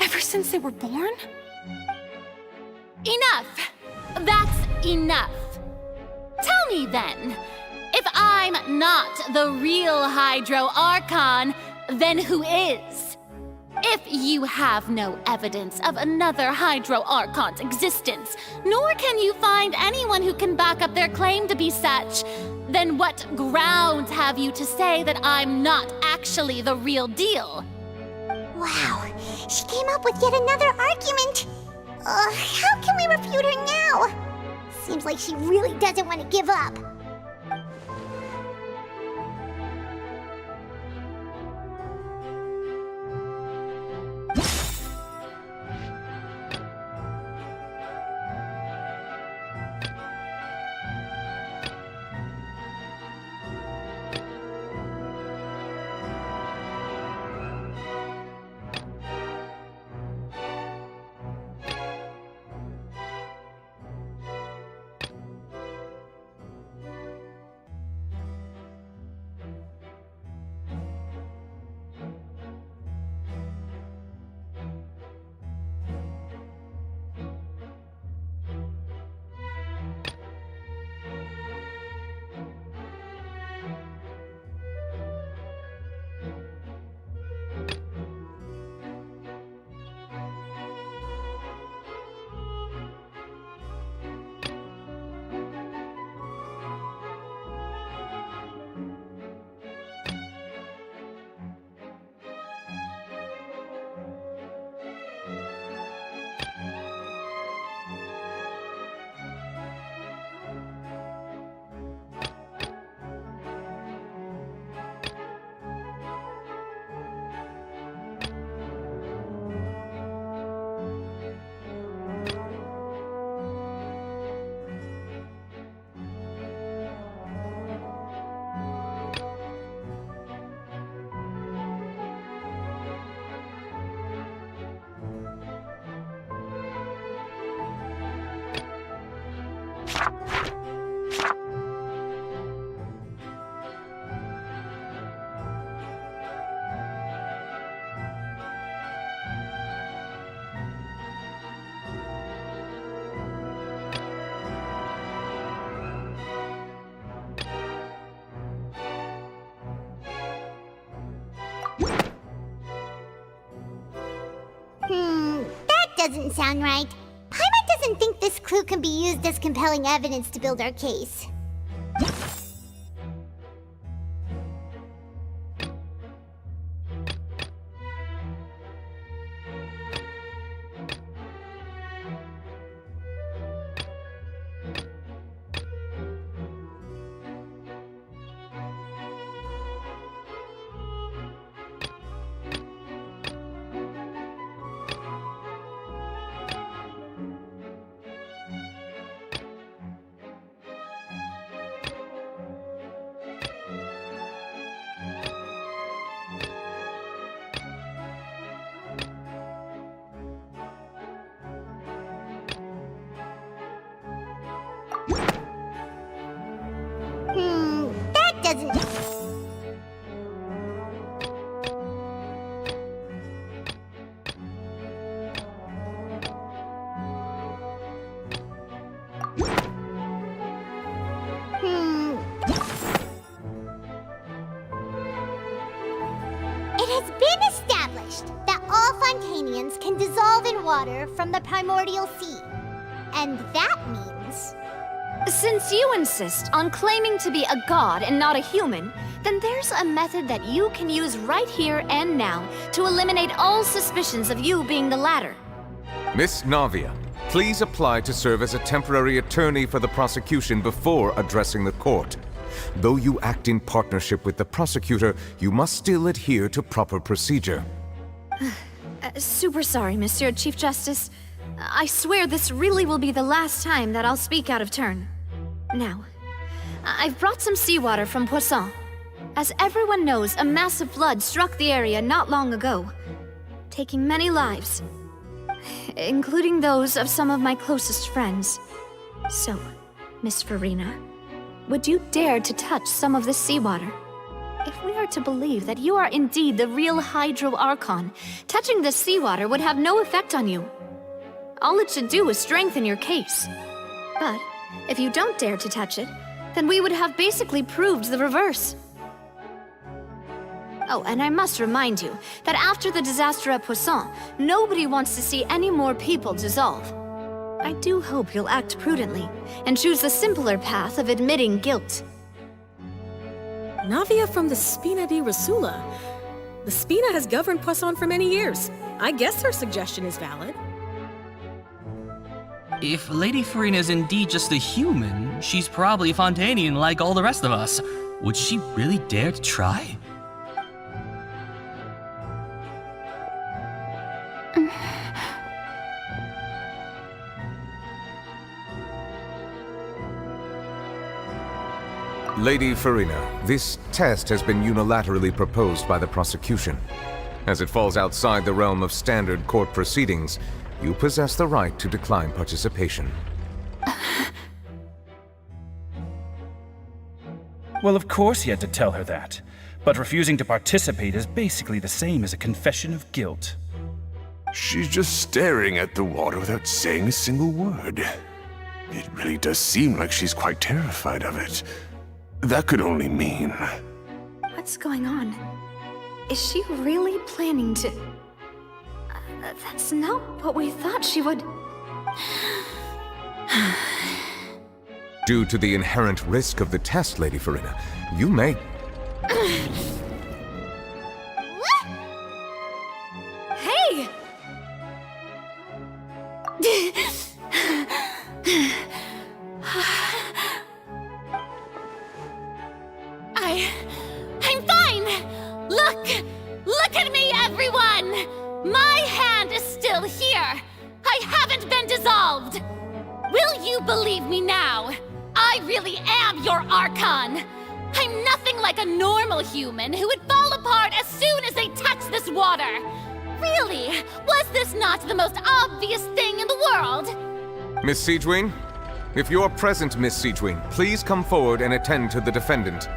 Ever since they were born? Enough! That's enough! Tell me then, if I'm not the real Hydro Archon, then who is? If you have no evidence of another Hydro Archon's existence, nor can you find anyone who can back up their claim to be such, then what grounds have you to say that I'm not actually the real deal? Wow, she came up with yet another argument. How can we refute her now? Seems like she really doesn't want to give up. That doesn't sound right. Paimon doesn't think this clue can be used as compelling evidence to build our case. It's been established that all Fontanians can dissolve in water from the primordial sea. And that means... Since you insist on claiming to be a god and not a human, then there's a method that you can use right here and now to eliminate all suspicions of you being the latter. Miss Navia, please apply to serve as a temporary attorney for the prosecution before addressing the court. Though you act in partnership with the prosecutor, you must still adhere to proper procedure. Super sorry, Monsieur Chief Justice. I swear this really will be the last time that I'll speak out of turn. Now, I've brought some seawater from Poisson. As everyone knows, a massive flood struck the area not long ago, taking many lives, including those of some of my closest friends. So, Miss Farina, would you dare to touch some of the seawater? If we are to believe that you are indeed the real Hydro Archon, touching the seawater would have no effect on you. All it should do is strengthen your case. But if you don't dare to touch it, then we would have basically proved the reverse. Oh, and I must remind you that after the disaster at Poisson, nobody wants to see any more people dissolve. I do hope you'll act prudently and choose the simpler path of admitting guilt. Navia from the Spina di Rasula. The Spina has governed Poisson for many years. I guess her suggestion is valid. If Lady Farina is indeed just a human, she's probably Fontanian like all the rest of us. Would she really dare to try? Lady Farina, this test has been unilaterally proposed by the prosecution. As it falls outside the realm of standard court proceedings, you possess the right to decline participation. Well, of course he had to tell her that. But refusing to participate is basically the same as a confession of guilt. She's just staring at the water without saying a single word. It really does seem like she's quite terrified of it. That could only mean... What's going on? Is she really planning to... That's not what we thought she would... Due to the inherent risk of the test, Lady Farina, you may... Hey! I'm fine! Look at me, everyone! My hand is still here! I haven't been dissolved! Will you believe me now? I really am your Archon! I'm nothing like a normal human who would fall apart as soon as they touch this water! Really, was this not the most obvious thing in the world? Miss Siegewin? If you're present, Miss Siegewin, please come forward and attend to the defendant.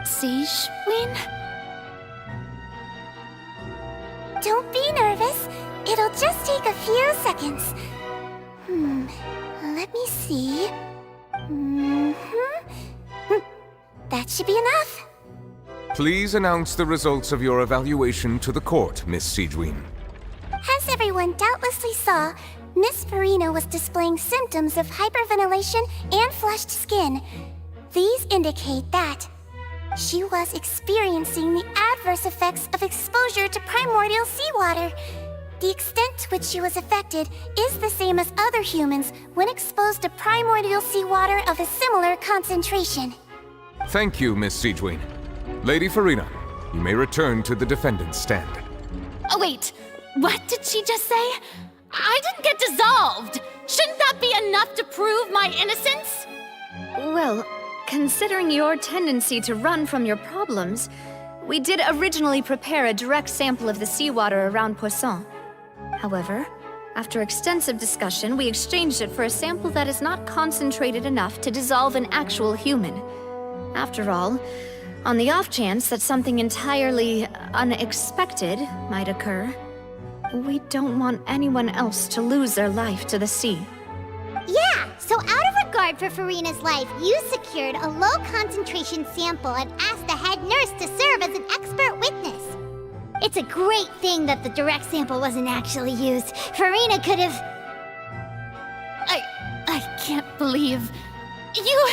Siegewin? Don't be nervous. It'll just take a few seconds. Let me see. That should be enough. Please announce the results of your evaluation to the court, Miss Siegewin. As everyone doubtlessly saw, Miss Farina was displaying symptoms of hyperventilation and flushed skin. These indicate that she was experiencing the adverse effects of exposure to primordial seawater. The extent to which she was affected is the same as other humans when exposed to primordial seawater of a similar concentration. Thank you, Miss Siegewin. Lady Farina, you may return to the defendant's stand. Oh, wait. What did she just say? I didn't get dissolved! Shouldn't that be enough to prove my innocence? Well, considering your tendency to run from your problems, we did originally prepare a direct sample of the seawater around Poisson. However, after extensive discussion, we exchanged it for a sample that is not concentrated enough to dissolve an actual human. After all, on the off chance that something entirely unexpected might occur, we don't want anyone else to lose their life to the sea. Yeah, so out of regard for Farina's life, you secured a low-concentration sample and asked the head nurse to serve as an expert witness. It's a great thing that the direct sample wasn't actually used. Farina could have... I can't believe... You...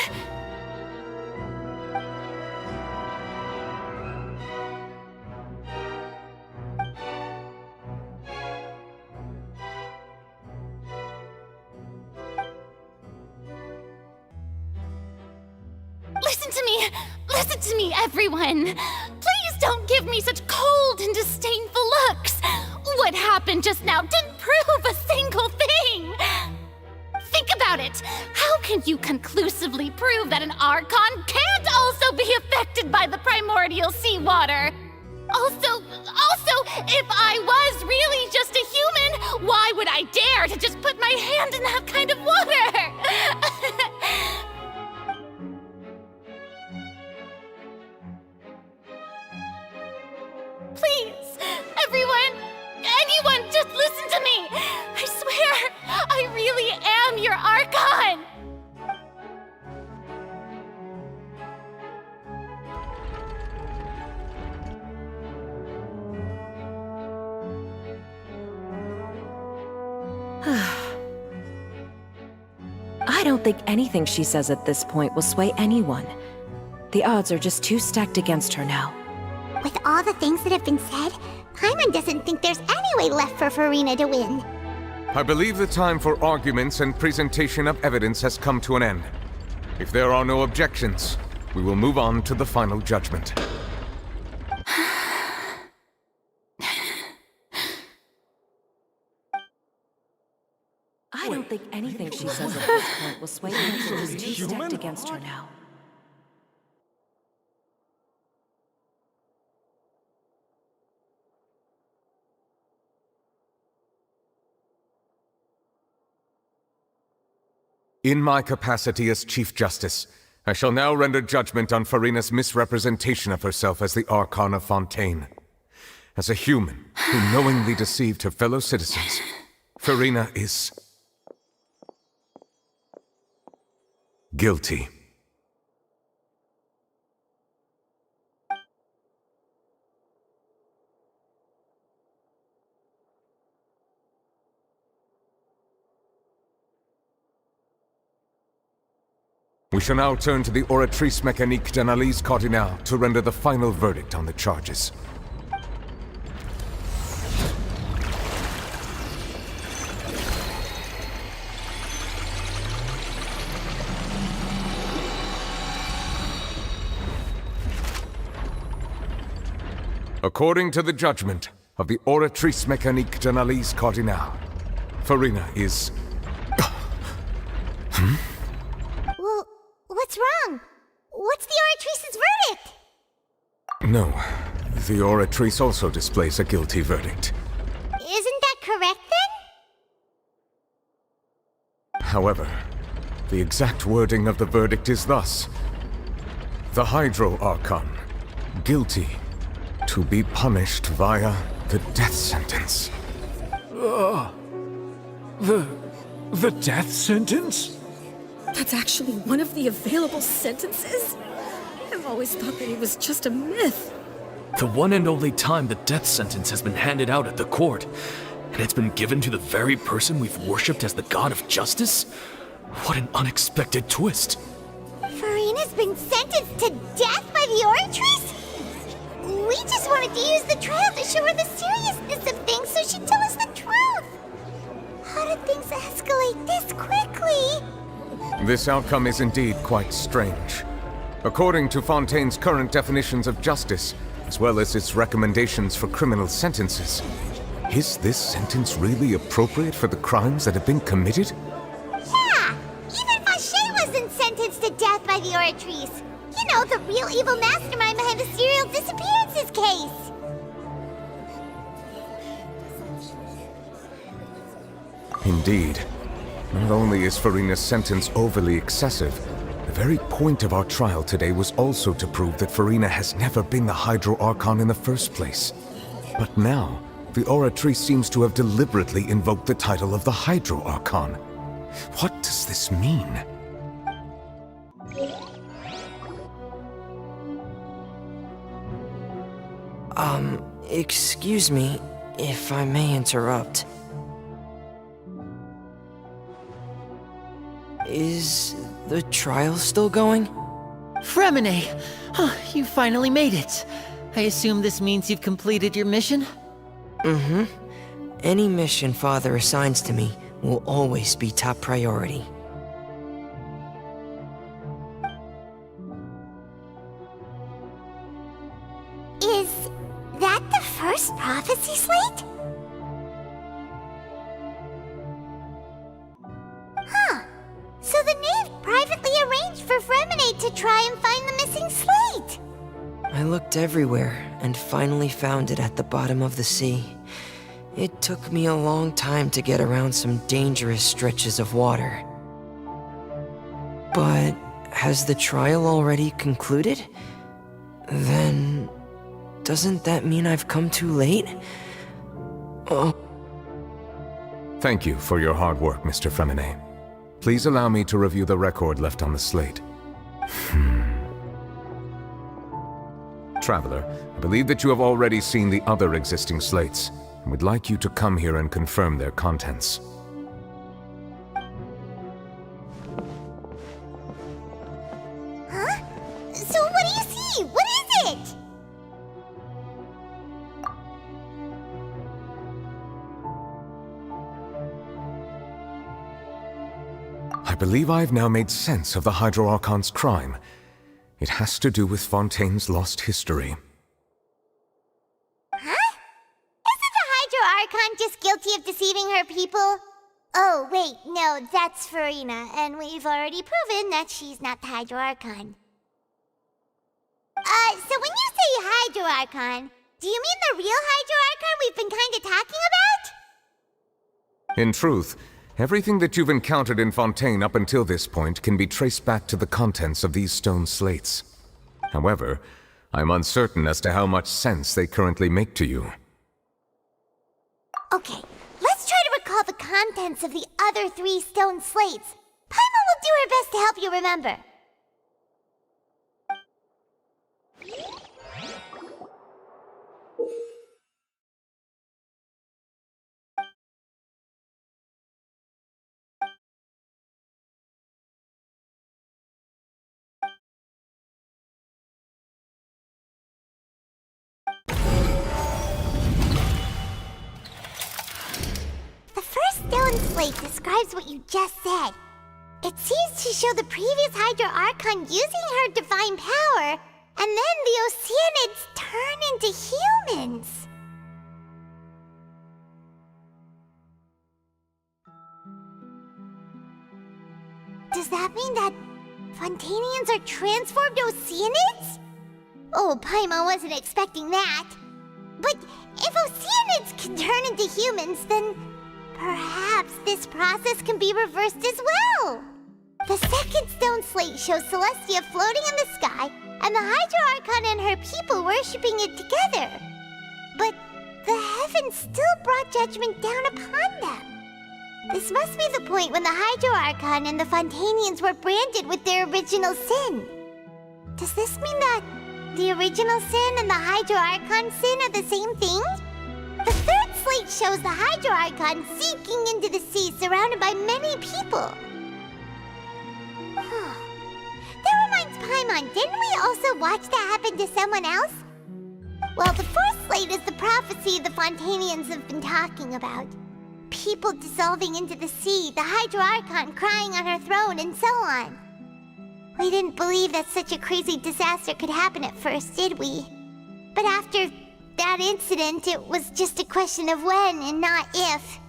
Listen to me, everyone! Please don't give me such cold and disdainful looks! What happened just now didn't prove a single thing! Think about it! How can you conclusively prove that an Archon can't also be affected by the primordial seawater? Also, if I was really just a human, why would I dare to just put my hand in that kind of water? Please, anyone, just listen to me! I swear, I really am your Archon! I don't think anything she says at this point will sway anyone. The odds are just too stacked against her now. With all the things that have been said, Paimon doesn't think there's any way left for Farina to win. I believe the time for arguments and presentation of evidence has come to an end. If there are no objections, we will move on to the final judgment. I don't think anything she says at this point will sway anyone. She's too stacked against her now. In my capacity as Chief Justice, I shall now render judgment on Farina's misrepresentation of herself as the Archon of Fontaine. As a human who knowingly deceived her fellow citizens, Farina is... guilty. We shall now turn to the Oratrice Mécanique d'Analyse Cardinale to render the final verdict on the charges. According to the judgment of the Oratrice Mécanique d'Analyse Cardinale, Farina is... Well, what's wrong? What's the Oratrice's verdict? No, the Oratrice also displays a guilty verdict. Isn't that correct then? However, the exact wording of the verdict is thus. The Hydro Archon, guilty, to be punished via the death sentence. The death sentence? That's actually one of the available sentences? I've always thought that it was just a myth. The one and only time the death sentence has been handed out at the court, and it's been given to the very person we've worshipped as the god of justice? What an unexpected twist. Farina's been sentenced to death by the Oratrice? We just wanted to use the trial to show her the seriousness of things so she'd tell us the truth. How did things escalate this quickly? This outcome is indeed quite strange. According to Fontaine's current definitions of justice, as well as its recommendations for criminal sentences, is this sentence really appropriate for the crimes that have been committed? Yeah! Even Fauché wasn't sentenced to death by the Oratrice. You know, the real evil mastermind behind the serial disappearances case. Indeed. Not only is Farina's sentence overly excessive, the very point of our trial today was also to prove that Farina has never been the Hydro Archon in the first place. But now, the Oratrice seems to have deliberately invoked the title of the Hydro Archon. What does this mean? Excuse me, if I may interrupt. Is the trial still going? Fremine! You finally made it. I assume this means you've completed your mission? Mm-hmm. Any mission Father assigns to me will always be top priority. Is that the first prophecy slate? Huh. So the knave privately arranged for Fremine to try and find the missing slate. I looked everywhere and finally found it at the bottom of the sea. It took me a long time to get around some dangerous stretches of water. But has the trial already concluded? Then doesn't that mean I've come too late? Oh. Thank you for your hard work, Mr. Fremine. Please allow me to review the record left on the slate. Traveler, I believe that you have already seen the other existing slates, and would like you to come here and confirm their contents. Huh? So what do you see? What is it? I believe I have now made sense of the Hydro Archon's crime. It has to do with Fontaine's lost history. Huh? Isn't the Hydro Archon just guilty of deceiving her people? Oh, wait, no, that's Farina, and we've already proven that she's not the Hydro Archon. So when you say Hydro Archon, do you mean the real Hydro Archon we've been kinda talking about? In truth, everything that you've encountered in Fontaine up until this point can be traced back to the contents of these stone slates. However, I'm uncertain as to how much sense they currently make to you. Okay, let's try to recall the contents of the other 3 stone slates. Paimon will do her best to help you remember. The first stone slate describes what you just said. It seems to show the previous Hydro Archon using her divine power, and then the Oceanids turn into humans. Does that mean that Fontainians are transformed Oceanids? Oh, Paimon wasn't expecting that. But if Oceanids can turn into humans, then perhaps this process can be reversed as well. The second stone slate shows Celestia floating in the sky, and the Hydro Archon and her people worshipping it together. But the heavens still brought judgment down upon them. This must be the point when the Hydro Archon and the Fontainians were branded with their original sin. Does this mean that the original sin and the Hydro Archon sin are the same thing? The third slate shows the Hydro Archon sinking into the sea surrounded by many people. That reminds Paimon, didn't we also watch that happen to someone else? Well, the fourth slate is the prophecy the Fontainians have been talking about. People dissolving into the sea, the Hydro Archon crying on her throne, and so on. We didn't believe that such a crazy disaster could happen at first, did we? But after that incident, it was just a question of when and not if.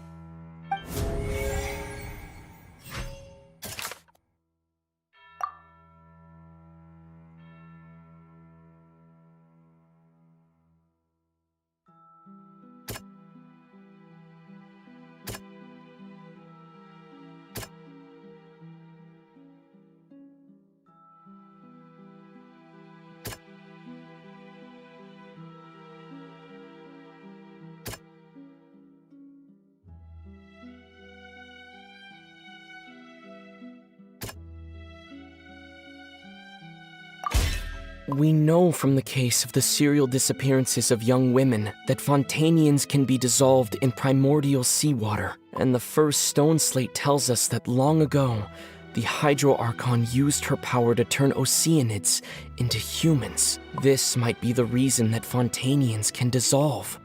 We know from the case of the serial disappearances of young women that Fontanians can be dissolved in primordial seawater, and the first stone slate tells us that long ago, the Hydro Archon used her power to turn Oceanids into humans. This might be the reason that Fontanians can dissolve.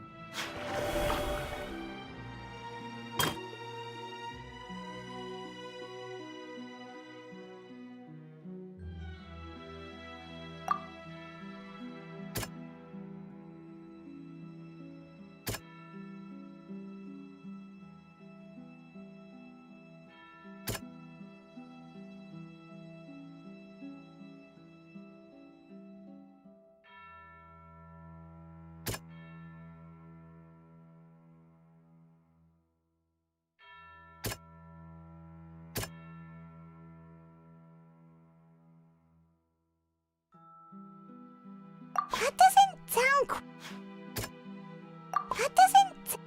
That doesn't sound... That doesn't...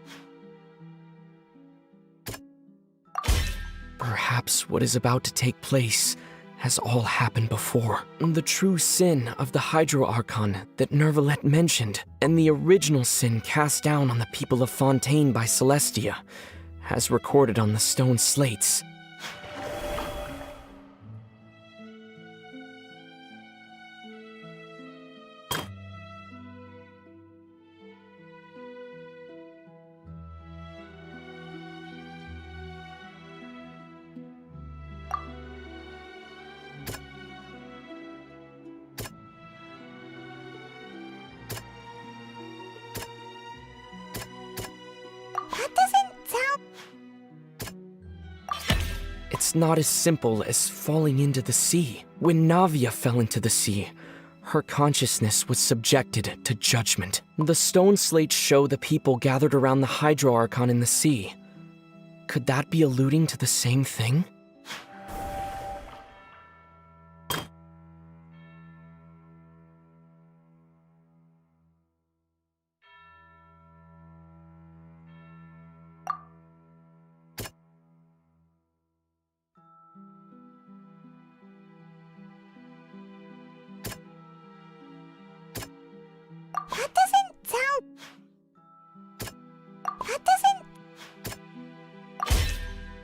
Perhaps what is about to take place has all happened before. The true sin of the Hydro Archon that Nervalette mentioned, and the original sin cast down on the people of Fontaine by Celestia, as recorded on the stone slates. It's not as simple as falling into the sea. When Navia fell into the sea, her consciousness was subjected to judgment. The stone slates show the people gathered around the Hydro Archon in the sea. Could that be alluding to the same thing?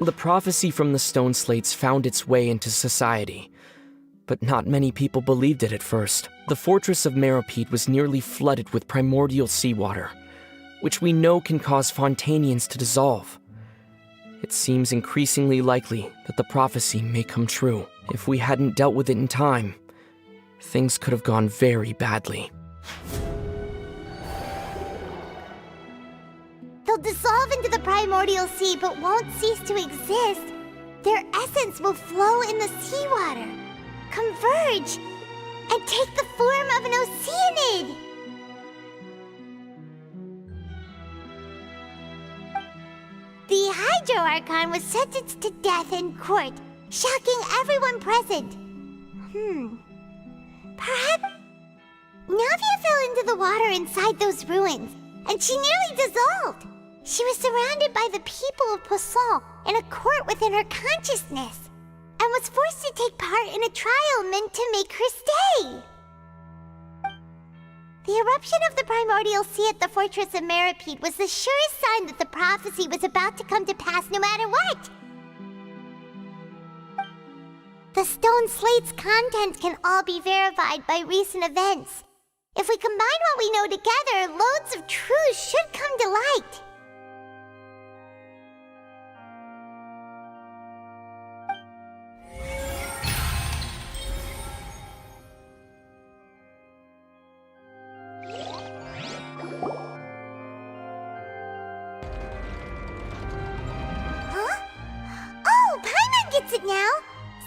The prophecy from the stone slates found its way into society, but not many people believed it at first. The fortress of Meropide was nearly flooded with primordial seawater, which we know can cause Fontanians to dissolve. It seems increasingly likely that the prophecy may come true. If we hadn't dealt with it in time, things could have gone very badly. They'll dissolve into the primordial sea but won't cease to exist. Their essence will flow in the seawater, converge, and take the form of an Oceanid. The Hydro Archon was sentenced to death in court, shocking everyone present. Perhaps Navia fell into the water inside those ruins, and she nearly dissolved. She was surrounded by the people of Poisson in a court within her consciousness, and was forced to take part in a trial meant to make her stay. The eruption of the primordial sea at the fortress of Meropide was the surest sign that the prophecy was about to come to pass no matter what. The stone slate's contents can all be verified by recent events. If we combine what we know together, loads of truths should come to light. It now,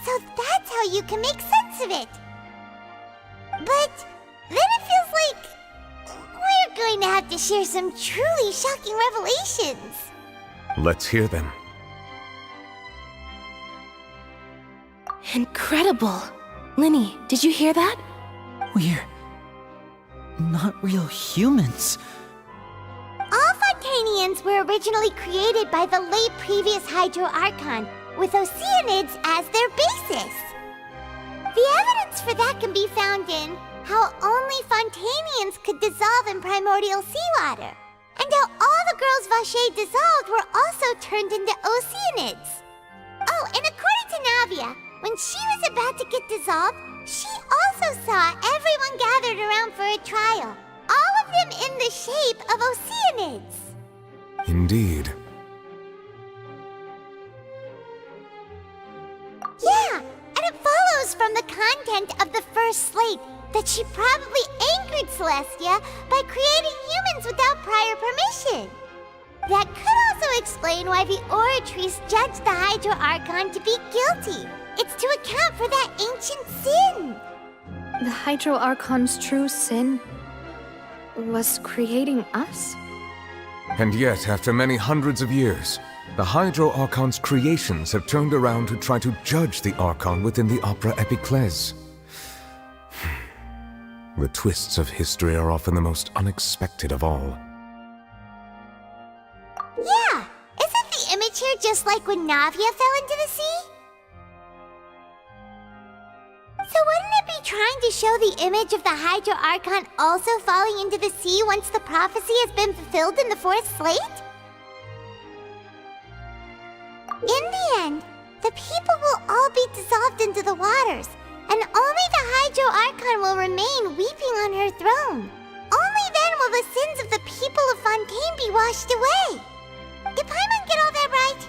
so that's how you can make sense of it. But then it feels like we're going to have to share some truly shocking revelations. Let's hear them. Incredible. Linny, did you hear that? We're not real humans. All Fontanians were originally created by the late previous Hydro Archon, with Oceanids as their basis. The evidence for that can be found in how only Fontanians could dissolve in primordial seawater, and how all the girls Vacher dissolved were also turned into Oceanids. Oh, and according to Navia, when she was about to get dissolved, she also saw everyone gathered around for a trial, all of them in the shape of Oceanids. Indeed. Yeah, and it follows from the content of the first slate that she probably angered Celestia by creating humans without prior permission. That could also explain why the Oratrice judged the Hydro Archon to be guilty. It's to account for that ancient sin. The Hydro Archon's true sin was creating us? And yet, after many hundreds of years, the Hydro Archon's creations have turned around to try to judge the Archon within the Opera Epiclese. The twists of history are often the most unexpected of all. Yeah, isn't the image here just like when Navia fell into the sea? So wouldn't it be trying to show the image of the Hydro Archon also falling into the sea once the prophecy has been fulfilled in the fourth slate? In the end, the people will all be dissolved into the waters, and only the Hydro Archon will remain weeping on her throne. Only then will the sins of the people of Fontaine be washed away. Did Paimon get all that right?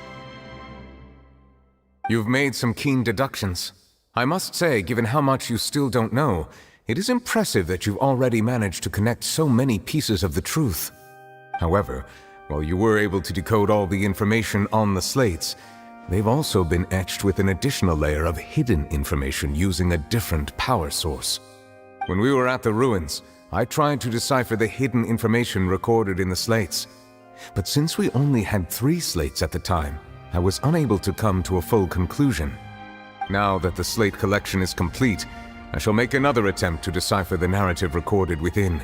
You've made some keen deductions. I must say, given how much you still don't know, it is impressive that you've already managed to connect so many pieces of the truth. However, while you were able to decode all the information on the slates, they've also been etched with an additional layer of hidden information using a different power source. When we were at the ruins, I tried to decipher the hidden information recorded in the slates. But since we only had 3 slates at the time, I was unable to come to a full conclusion. Now that the slate collection is complete, I shall make another attempt to decipher the narrative recorded within.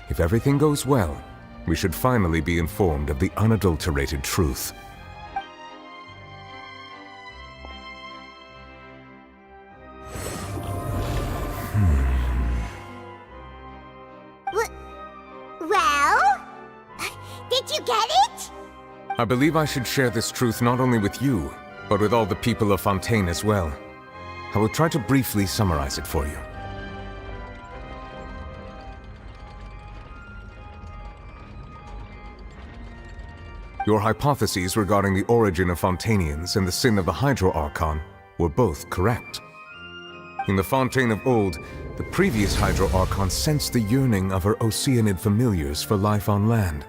If everything goes well, we should finally be informed of the unadulterated truth. Well? Did you get it? I believe I should share this truth not only with you, but with all the people of Fontaine as well. I will try to briefly summarize it for you. Your hypotheses regarding the origin of Fontainians and the sin of the Hydro Archon were both correct. In the Fontaine of old, the previous Hydro Archon sensed the yearning of her Oceanid familiars for life on land.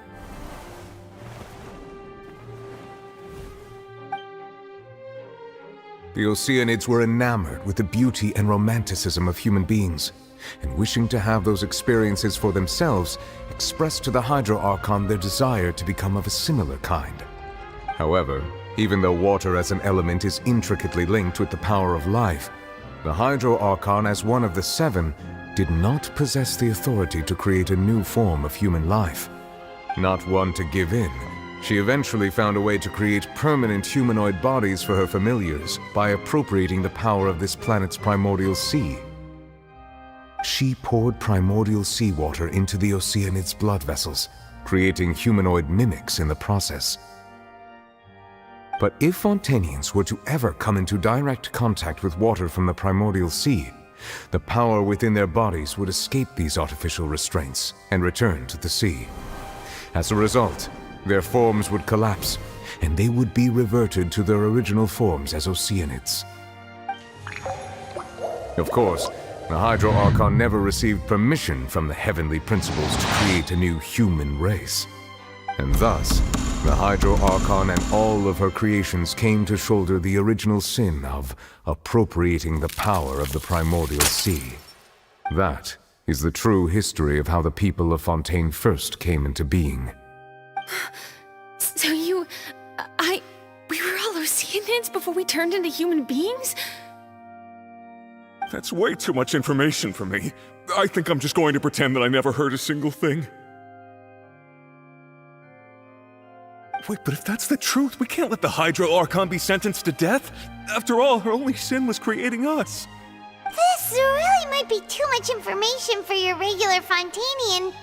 The Oceanids were enamored with the beauty and romanticism of human beings, and wishing to have those experiences for themselves, expressed to the Hydro Archon their desire to become of a similar kind. However, even though water as an element is intricately linked with the power of life, the Hydro Archon, as one of the 7, did not possess the authority to create a new form of human life. Not one to give in, she eventually found a way to create permanent humanoid bodies for her familiars by appropriating the power of this planet's primordial sea. She poured primordial seawater into the Oceanid's blood vessels, creating humanoid mimics in the process. But if Fontainians were to ever come into direct contact with water from the primordial sea, the power within their bodies would escape these artificial restraints and return to the sea. As a result, their forms would collapse, and they would be reverted to their original forms as Oceanids. Of course, the Hydro Archon never received permission from the heavenly principles to create a new human race. And thus, the Hydro Archon and all of her creations came to shoulder the original sin of appropriating the power of the primordial sea. That is the true history of how the people of Fontaine first came into being. So we were all Oceanids before we turned into human beings? That's way too much information for me. I think I'm just going to pretend that I never heard a single thing. Wait, but if that's the truth, we can't let the Hydro Archon be sentenced to death. After all, her only sin was creating us. This really might be too much information for your regular Fontanian,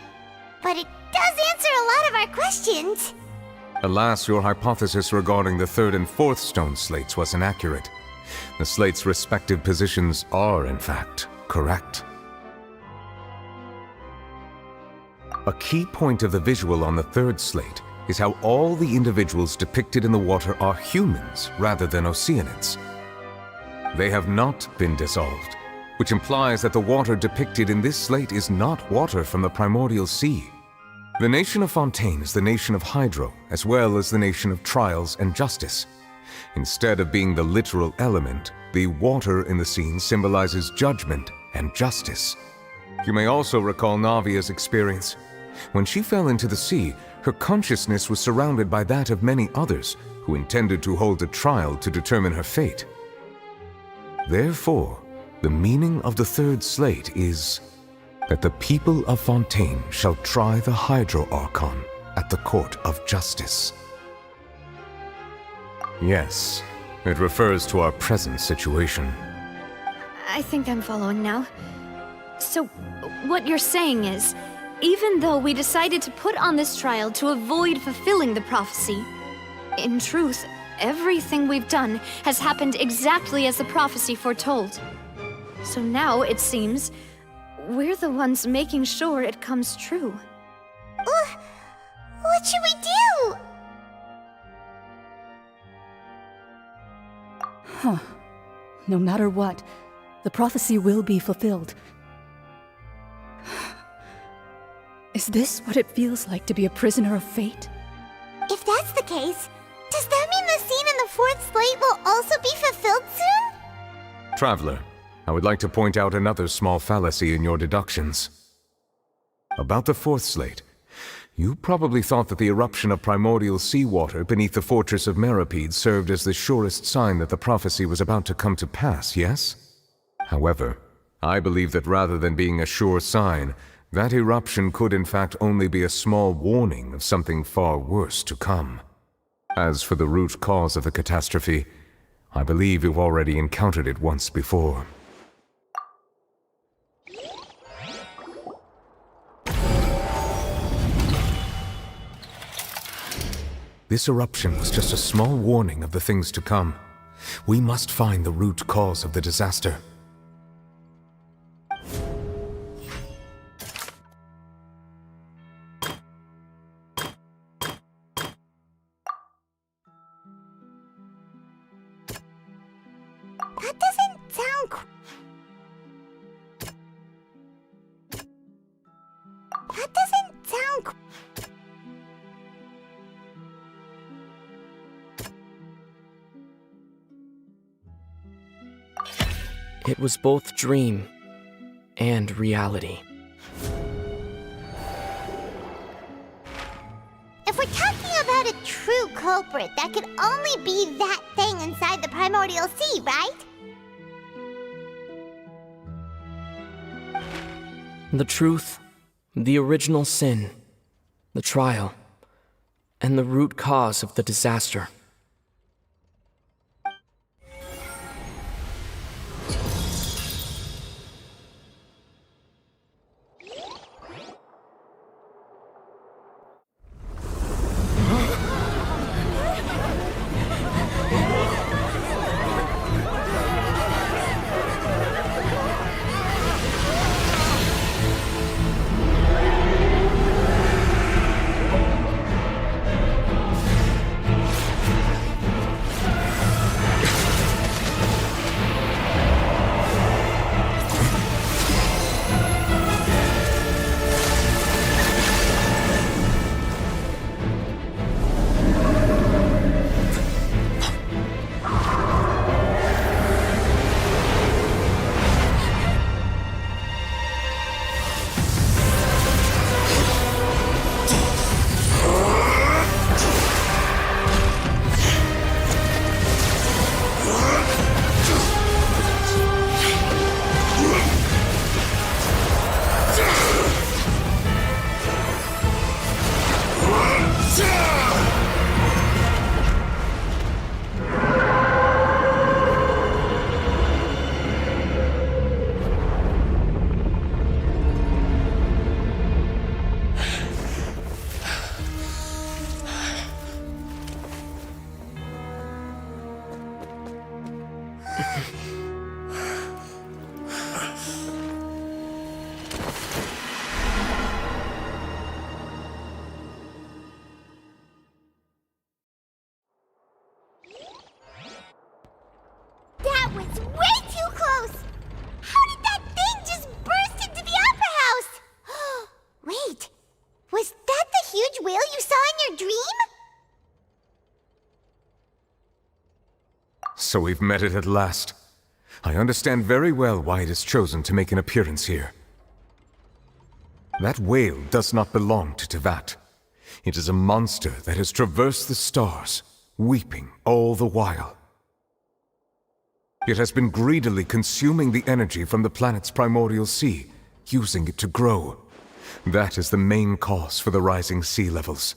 but it does answer a lot of our questions. Alas, your hypothesis regarding the third and fourth stone slates was inaccurate. The slates' respective positions are, in fact, correct. A key point of the visual on the third slate is how all the individuals depicted in the water are humans rather than Oceanids. They have not been dissolved, which implies that the water depicted in this slate is not water from the primordial sea. The nation of Fontaine is the nation of Hydro, as well as the nation of Trials and Justice. Instead of being the literal element, the water in the scene symbolizes judgment and justice. You may also recall Navia's experience. When she fell into the sea, her consciousness was surrounded by that of many others who intended to hold a trial to determine her fate. Therefore, the meaning of the third slate is that the people of Fontaine shall try the Hydro Archon at the Court of Justice. Yes, it refers to our present situation. I think I'm following now. So, what you're saying is, even though we decided to put on this trial to avoid fulfilling the prophecy, in truth, everything we've done has happened exactly as the prophecy foretold. So now, it seems, we're the ones making sure it comes true. What should we do? Huh. No matter what, the prophecy will be fulfilled. Is this what it feels like to be a prisoner of fate? If that's the case, does that mean the scene in the fourth slate will also be fulfilled soon? Traveler, I would like to point out another small fallacy in your deductions. About the fourth slate, you probably thought that the eruption of primordial seawater beneath the fortress of Meripede served as the surest sign that the prophecy was about to come to pass, yes? However, I believe that rather than being a sure sign, that eruption could in fact only be a small warning of something far worse to come. As for the root cause of the catastrophe, I believe you've already encountered it once before. This eruption was just a small warning of the things to come. We must find the root cause of the disaster. That doesn't sound It was both dream and reality. If we're talking about a true culprit, that could only be that thing inside the primordial sea, right? The truth, the original sin, the trial, and the root cause of the disaster. whale you saw in your dream? So we've met it at last. I understand very well why it has chosen to make an appearance here. That whale does not belong to Teyvat. It is a monster that has traversed the stars, weeping all the while. It has been greedily consuming the energy from the planet's primordial sea, using it to grow. That is the main cause for the rising sea levels.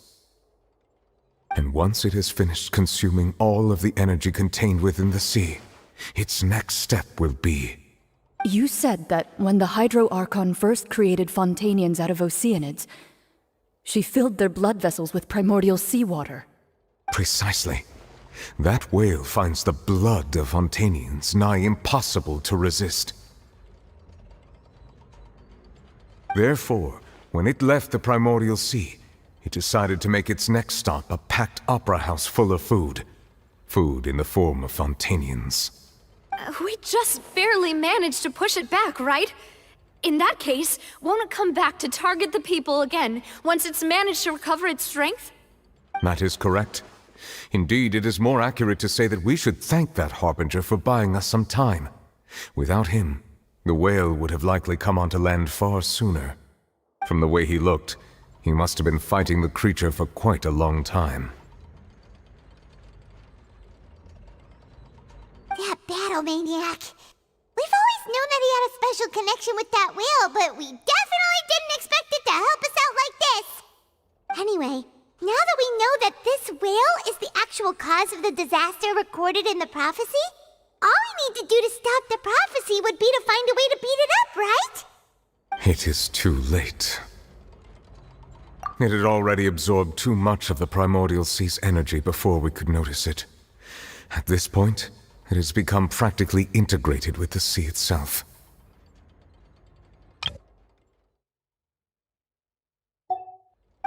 And once it has finished consuming all of the energy contained within the sea, its next step will be... You said that when the Hydro Archon first created Fontanians out of Oceanids, she filled their blood vessels with primordial seawater. Precisely. That whale finds the blood of Fontanians nigh impossible to resist. Therefore, when it left the primordial sea, it decided to make its next stop a packed opera house full of food. Food in the form of Fontanians. We just barely managed to push it back, right? In that case, won't it come back to target the people again once it's managed to recover its strength? That is correct. Indeed, it is more accurate to say that we should thank that Harbinger for buying us some time. Without him, the whale would have likely come onto land far sooner. From the way he looked, he must have been fighting the creature for quite a long time. That battle maniac. We've always known that he had a special connection with that whale, but we definitely didn't expect it to help us out like this. Anyway, now that we know that this whale is the actual cause of the disaster recorded in the prophecy, all we need to do to stop the prophecy would be to find a way to beat it up, right? It is too late. It had already absorbed too much of the primordial sea's energy before we could notice it. At this point, it has become practically integrated with the sea itself.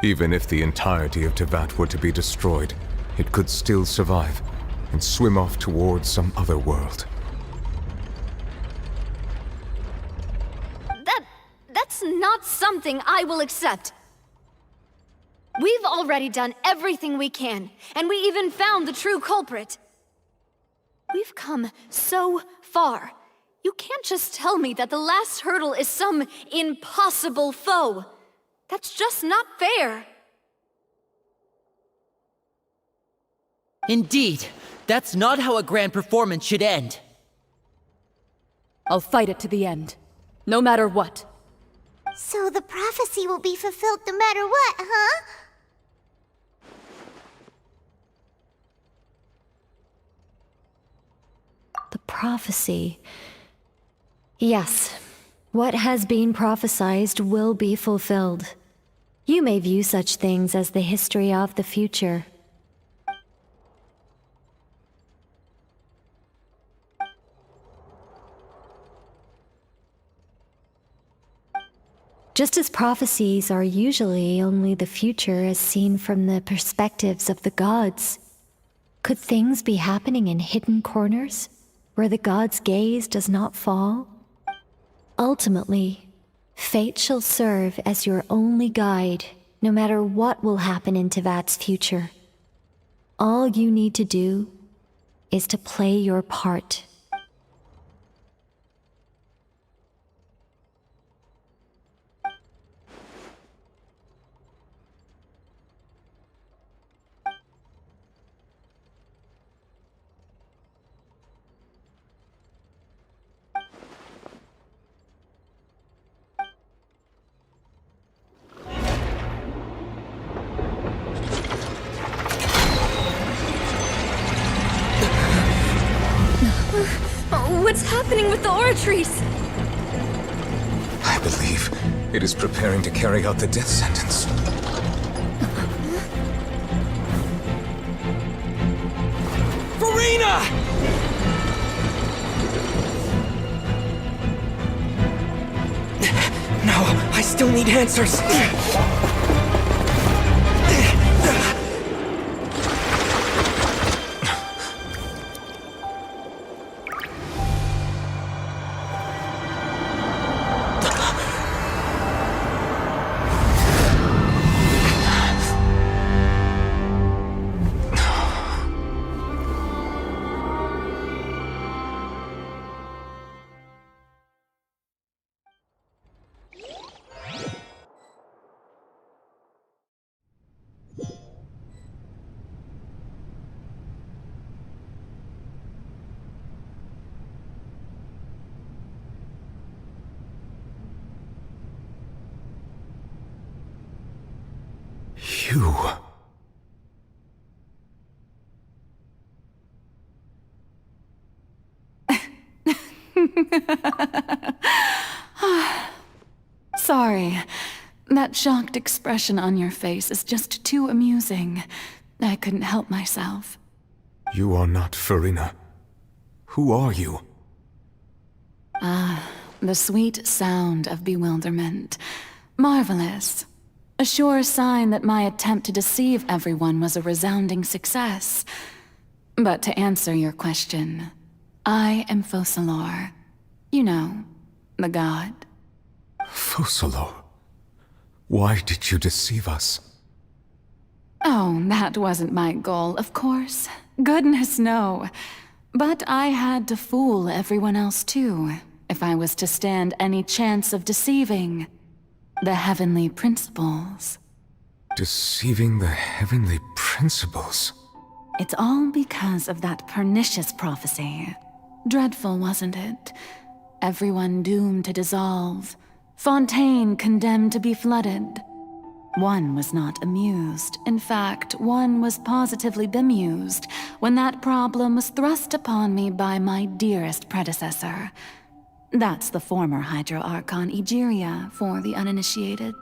Even if the entirety of Teyvat were to be destroyed, it could still survive and swim off towards some other world. That's not something I will accept. We've already done everything we can, and we even found the true culprit. We've come so far. You can't just tell me that the last hurdle is some impossible foe. That's just not fair. Indeed, that's not how a grand performance should end. I'll fight it to the end, no matter what. So the prophecy will be fulfilled no matter what, huh? The prophecy. Yes, what has been prophesied will be fulfilled. You may view such things as the history of the future. Just as prophecies are usually only the future as seen from the perspectives of the gods, could things be happening in hidden corners, where the gods' gaze does not fall? Ultimately, fate shall serve as your only guide, no matter what will happen in Teyvat's future. All you need to do is to play your part. What's happening with the oratories? I believe it is preparing to carry out the death sentence. Furina! No, I still need answers. You... Sorry. That shocked expression on your face is just too amusing. I couldn't help myself. You are not Farina. Who are you? The sweet sound of bewilderment. Marvelous. A sure sign that my attempt to deceive everyone was a resounding success. But to answer your question, I am Focalor. You know, the god. Focalor? Why did you deceive us? Oh, that wasn't my goal, of course. Goodness, no. But I had to fool everyone else too, if I was to stand any chance of deceiving the heavenly principles. Deceiving the heavenly principles? It's all because of that pernicious prophecy. Dreadful, wasn't it? Everyone doomed to dissolve. Fontaine condemned to be flooded. One was not amused. In fact, one was positively bemused when that problem was thrust upon me by my dearest predecessor. That's the former Hydro Archon Egeria, for the uninitiated.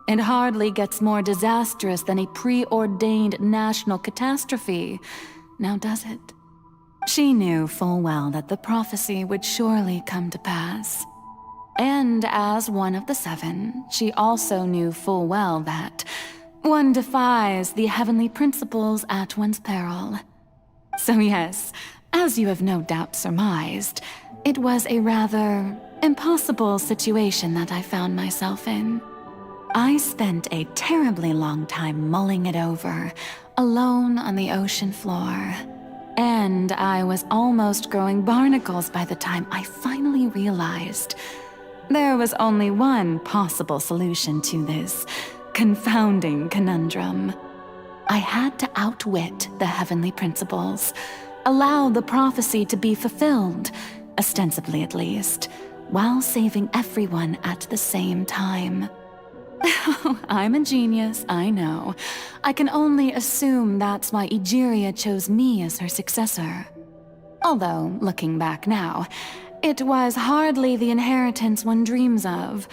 It hardly gets more disastrous than a preordained national catastrophe, now does it? She knew full well that the prophecy would surely come to pass. And as one of the seven, she also knew full well that one defies the heavenly principles at one's peril. So yes, as you have no doubt surmised, it was a rather impossible situation that I found myself in. I spent a terribly long time mulling it over, alone on the ocean floor. And I was almost growing barnacles by the time I finally realized there was only one possible solution to this confounding conundrum. I had to outwit the heavenly principles, allow the prophecy to be fulfilled, ostensibly at least, while saving everyone at the same time. I'm a genius, I know. I can only assume that's why Egeria chose me as her successor. Although, looking back now, it was hardly the inheritance one dreams of.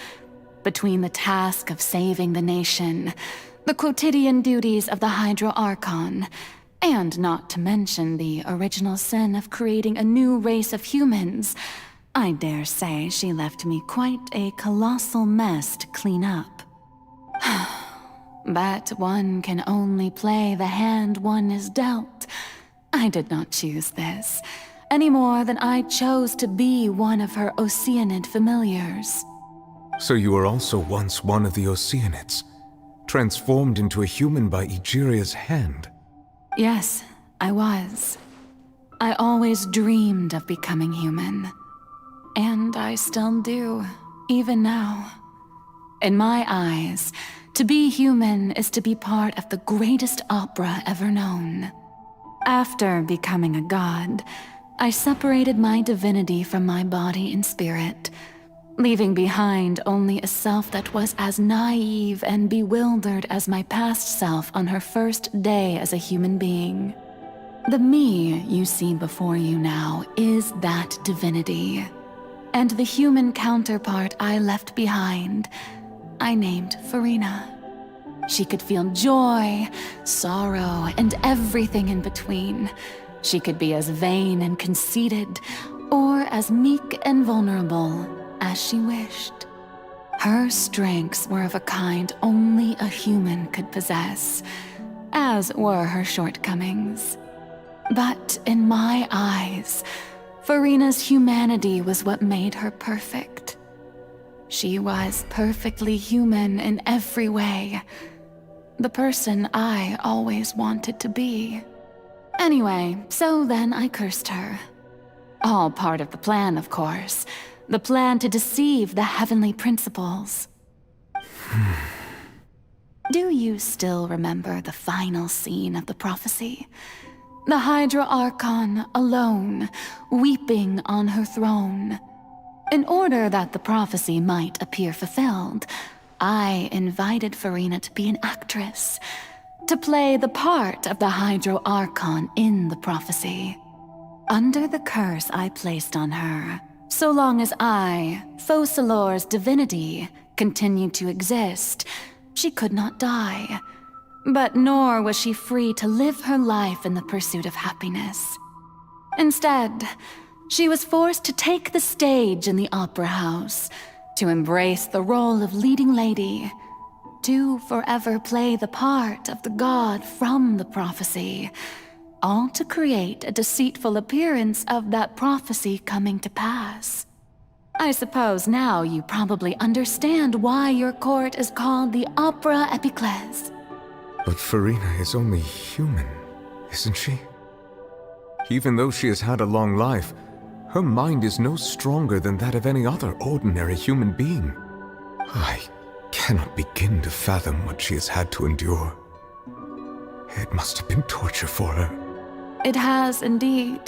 Between the task of saving the nation, the quotidian duties of the Hydro Archon, and not to mention the original sin of creating a new race of humans, I dare say she left me quite a colossal mess to clean up. But one can only play the hand one is dealt. I did not choose this, any more than I chose to be one of her Oceanid familiars. So you were also once one of the Oceanids, transformed into a human by Egeria's hand? Yes, I was. I always dreamed of becoming human. And I still do, even now. In my eyes, to be human is to be part of the greatest opera ever known. After becoming a god, I separated my divinity from my body and spirit, leaving behind only a self that was as naive and bewildered as my past self on her first day as a human being. The me you see before you now is that divinity. And the human counterpart I left behind, I named Farina. She could feel joy, sorrow, and everything in between. She could be as vain and conceited, or as meek and vulnerable as she wished. Her strengths were of a kind only a human could possess, as were her shortcomings. But in my eyes, Farina's humanity was what made her perfect. She was perfectly human in every way. The person I always wanted to be. Anyway, so then I cursed her. All part of the plan, of course. The plan to deceive the heavenly principles. Do you still remember the final scene of the prophecy? The Hydra Archon alone, weeping on her throne. In order that the prophecy might appear fulfilled, I invited Farina to be an actress, to play the part of the Hydro Archon in the prophecy. Under the curse I placed on her, so long as I, Focalor's divinity, continued to exist, she could not die. But nor was she free to live her life in the pursuit of happiness. Instead, she was forced to take the stage in the opera house, to embrace the role of leading lady, to forever play the part of the god from the prophecy, all to create a deceitful appearance of that prophecy coming to pass. I suppose now you probably understand why your court is called the Opera Epiclese. But Farina is only human, isn't she? Even though she has had a long life, her mind is no stronger than that of any other ordinary human being. I cannot begin to fathom what she has had to endure. It must have been torture for her. It has indeed.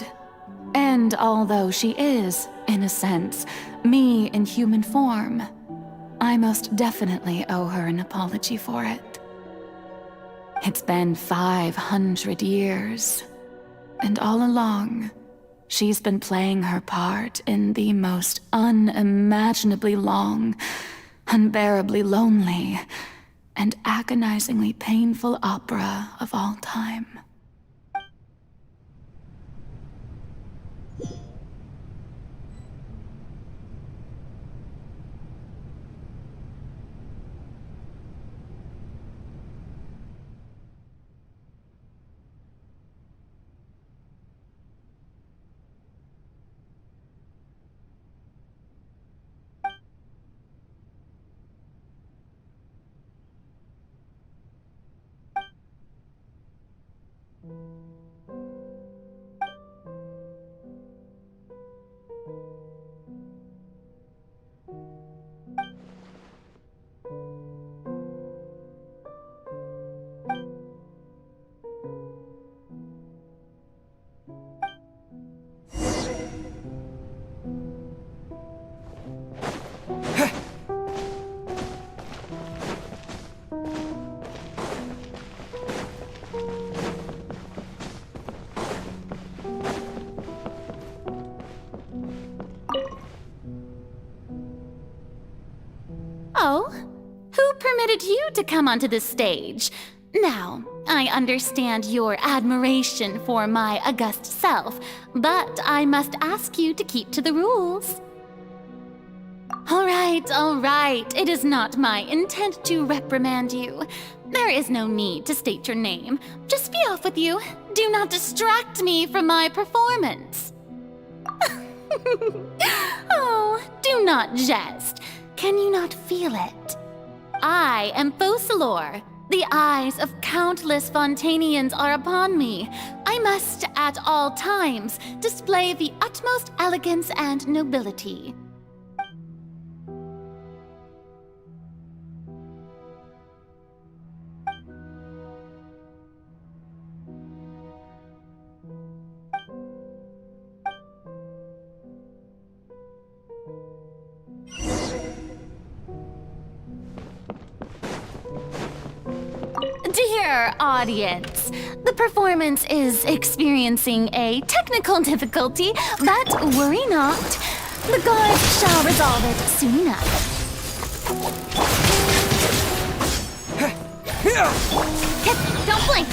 And although she is, in a sense, me in human form, I most definitely owe her an apology for it. It's been 500 years, and all along, she's been playing her part in the most unimaginably long, unbearably lonely, and agonizingly painful opera of all time. Oh, who permitted you to come onto this stage? Now, I understand your admiration for my august self, but I must ask you to keep to the rules. All right. It is not my intent to reprimand you. There is no need to state your name. Just be off with you. Do not distract me from my performance. Oh, do not jest. Can you not feel it? I am Focalor. The eyes of countless Fontanians are upon me. I must, at all times, display the utmost elegance and nobility. Dear audience, the performance is experiencing a technical difficulty, but worry not. The gods shall resolve it soon enough. Don't blink!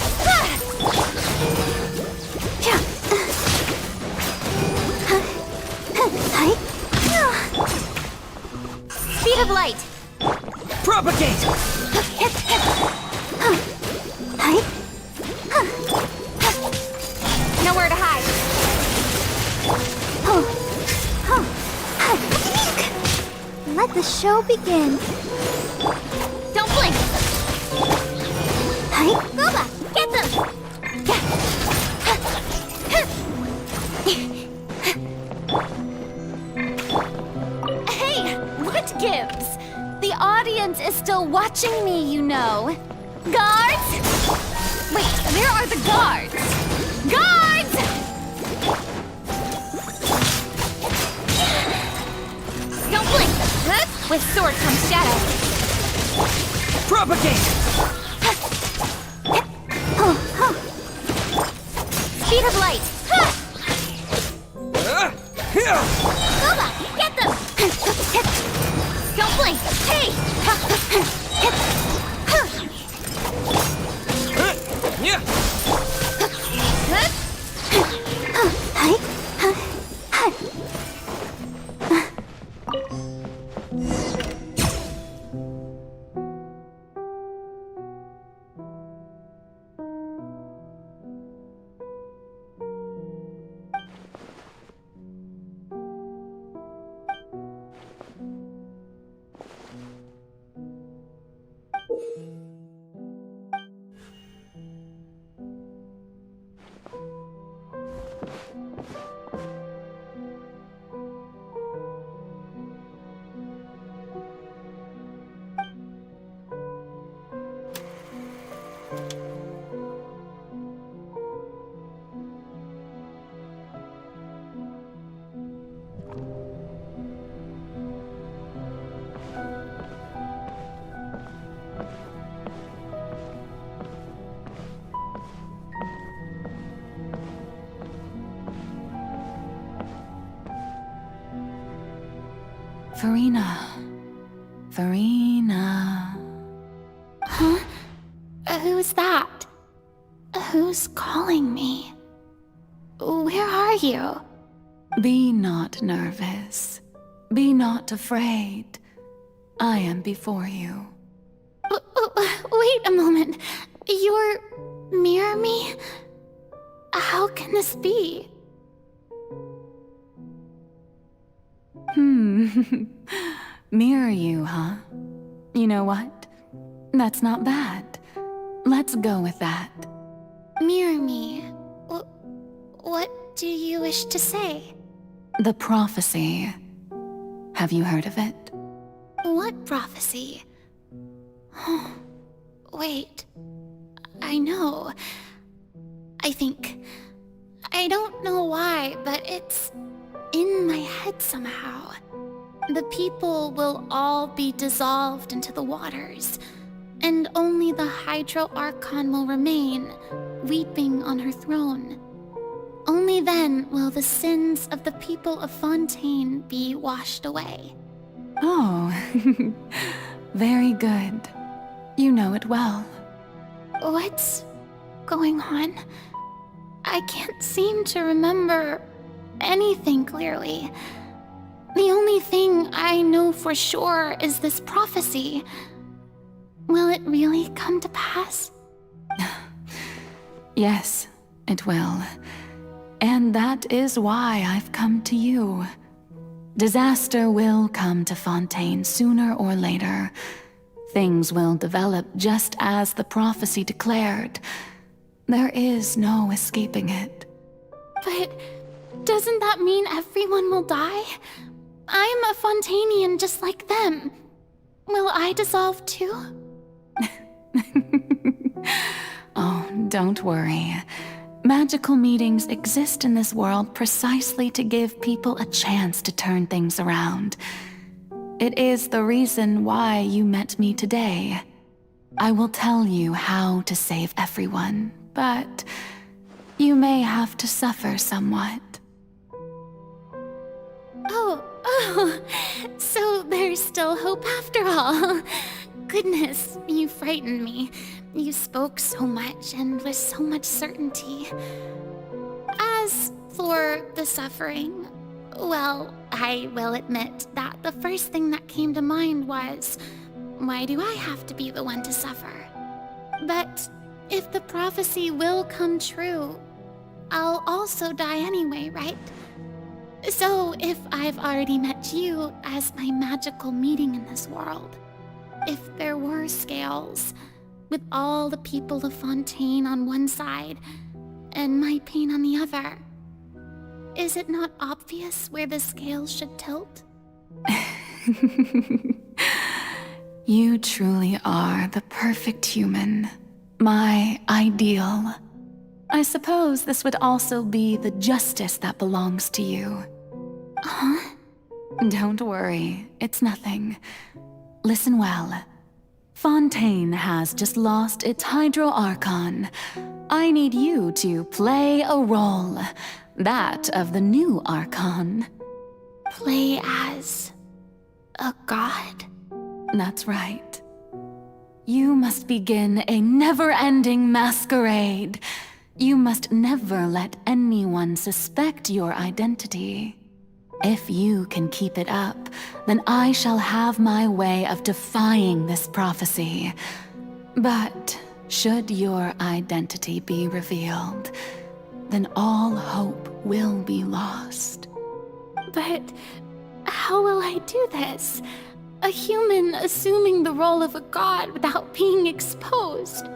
Speed of light! Propagate! Nowhere to hide. Let the show begin. Don't blink! Booba, get them! Hey, what gives? The audience is still watching me, you know. Guards! Wait, where are the guards? Guards! Don't blink! With sword comes shadow. Propagate! Speed of light! Lauma, get them! Don't blink! Hey! Farina. Huh? Who's that? Who's calling me? Where are you? Be not nervous. Be not afraid. I am before you. Wait a moment. You're near me? How can this be? Mirror you, huh? You know what? That's not bad. Let's go with that. Mirror me? What do you wish to say? The prophecy. Have you heard of it? What prophecy? Wait. I know. I think. I don't know why, but it's in my head somehow. The people will all be dissolved into the waters, and only the Hydro Archon will remain, weeping on her throne. Only then will the sins of the people of Fontaine be washed away. Oh, very good. You know it well. What's going on? I can't seem to remember anything clearly. The only thing I know for sure is this prophecy. Will it really come to pass? Yes, it will. And that is why I've come to you. Disaster will come to Fontaine sooner or later. Things will develop just as the prophecy declared. There is no escaping it. But doesn't that mean everyone will die? I'm a Fontainian just like them. Will I dissolve too? Oh, don't worry. Magical meetings exist in this world precisely to give people a chance to turn things around. It is the reason why you met me today. I will tell you how to save everyone, but you may have to suffer somewhat. Oh, so there's still hope after all. Goodness, you frightened me. You spoke so much and with so much certainty. As for the suffering, well, I will admit that the first thing that came to mind was, why do I have to be the one to suffer? But if the prophecy will come true, I'll also die anyway, right? So if I've already met you as my magical meeting in this world, if there were scales, with all the people of Fontaine on one side, and my pain on the other, is it not obvious where the scales should tilt? You truly are the perfect human, my ideal. I suppose this would also be the justice that belongs to you. Huh? Don't worry, it's nothing. Listen well. Fontaine has just lost its Hydro Archon. I need you to play a role. That of the new Archon. Play as a god? That's right. You must begin a never-ending masquerade. You must never let anyone suspect your identity. If you can keep it up, then I shall have my way of defying this prophecy. But should your identity be revealed, then all hope will be lost. But how will I do this? A human assuming the role of a god without being exposed.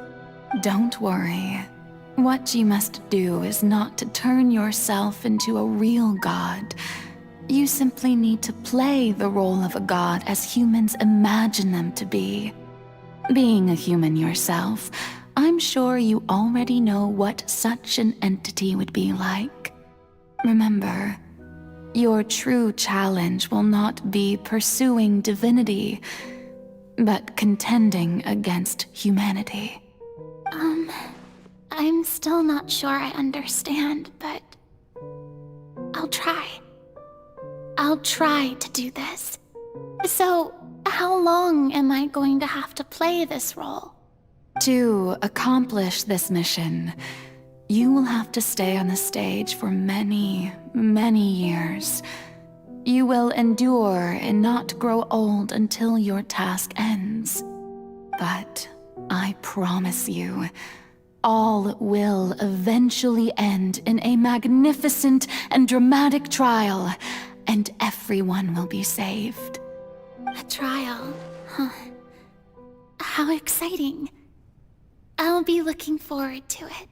Don't worry. What you must do is not to turn yourself into a real god. You simply need to play the role of a god as humans imagine them to be. Being a human yourself, I'm sure you already know what such an entity would be like. Remember, your true challenge will not be pursuing divinity, but contending against humanity. I'm still not sure I understand, but I'll try. I'll try to do this. So, how long am I going to have to play this role? To accomplish this mission, you will have to stay on the stage for many, many years. You will endure and not grow old until your task ends. But I promise you, all will eventually end in a magnificent and dramatic trial, and everyone will be saved. A trial, huh? How exciting. I'll be looking forward to it.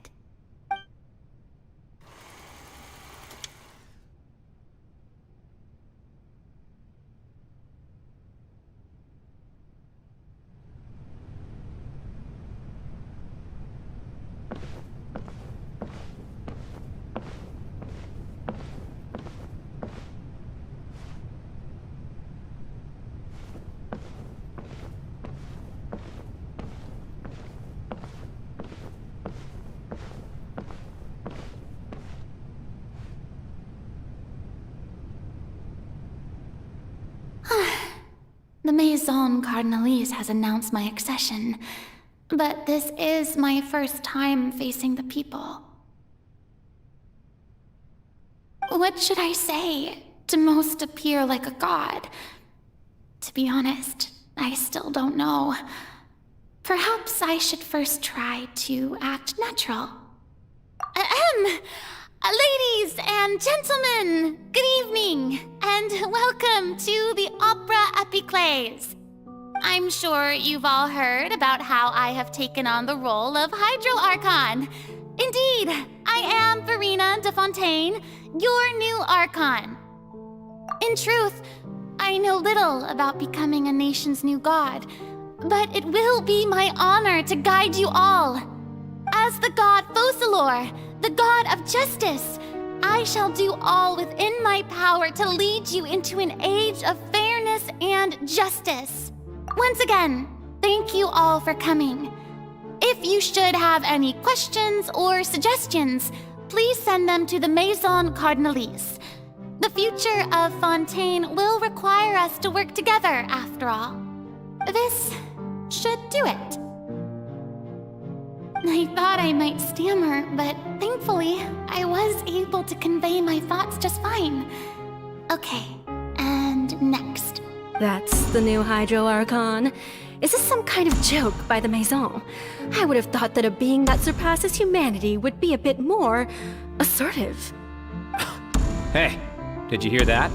The Maison Cardinalise has announced my accession, but this is my first time facing the people. What should I say to most appear like a god? To be honest, I still don't know. Perhaps I should first try to act natural. Ladies and gentlemen, good evening, and welcome to the Opera Epiclese. I'm sure you've all heard about how I have taken on the role of Hydro Archon. Indeed, I am Verena de Fontaine, your new Archon. In truth, I know little about becoming a nation's new god, but it will be my honor to guide you all. As the god Focalor, the god of justice, I shall do all within my power to lead you into an age of fairness and justice. Once again, thank you all for coming. If you should have any questions or suggestions, please send them to the Maison Cardinalise. The future of Fontaine will require us to work together, after all. This should do it. I thought I might stammer, but thankfully, I was able to convey my thoughts just fine. Okay, and next. That's the new Hydro Archon. Is this some kind of joke by the Maison? I would have thought that a being that surpasses humanity would be a bit more assertive. Hey, did you hear that?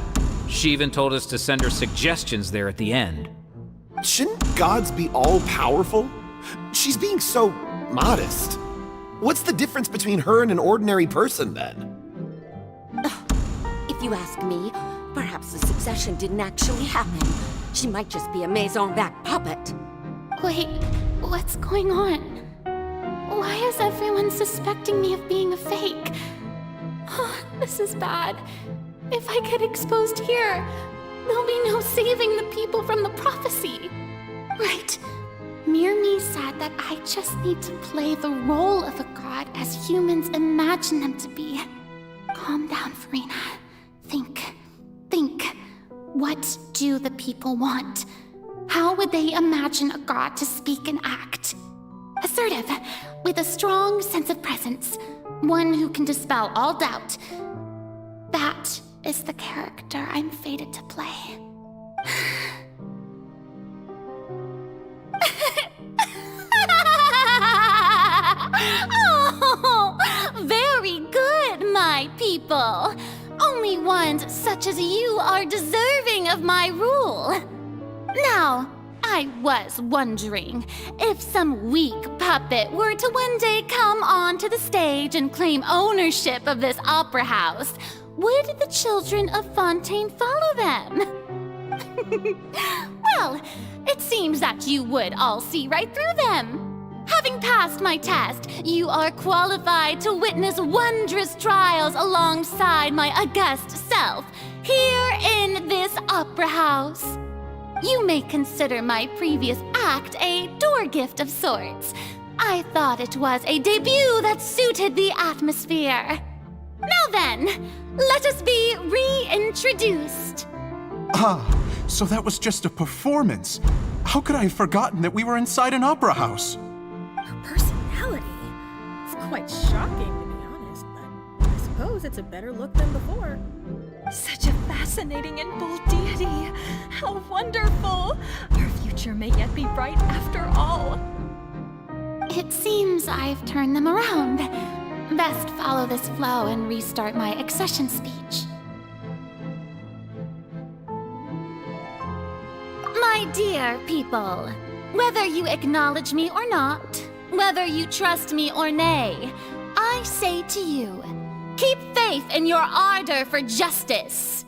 She even told us to send her suggestions there at the end. Shouldn't gods be all-powerful? She's being so modest. What's the difference between her and an ordinary person, then? If you ask me, perhaps the succession didn't actually happen. She might just be a Maison-backed puppet. Wait, what's going on? Why is everyone suspecting me of being a fake? Oh, this is bad. If I get exposed here, there'll be no saving the people from the prophecy. Right. Myrmi said that I just need to play the role of a god as humans imagine them to be. Calm down, Furina. Think. What do the people want? How would they imagine a god to speak and act? Assertive, with a strong sense of presence. One who can dispel all doubt. That is the character I'm fated to play. Oh, very good, my people. Only ones such as you are deserving of my rule. Now, I was wondering if some weak puppet were to one day come onto the stage and claim ownership of this opera house, would the children of Fontaine follow them? Well, it seems that you would all see right through them. Having passed my test, you are qualified to witness wondrous trials alongside my august self, here in this opera house. You may consider my previous act a door gift of sorts. I thought it was a debut that suited the atmosphere. Now then, let us be reintroduced. Ah, so that was just a performance. How could I have forgotten that we were inside an opera house? Personality? It's quite shocking, to be honest, but I suppose it's a better look than before. Such a fascinating and bold deity. How wonderful! Our future may yet be bright after all. It seems I've turned them around. Best follow this flow and restart my accession speech. My dear people, whether you acknowledge me or not, whether you trust me or nay, I say to you, keep faith in your ardor for justice.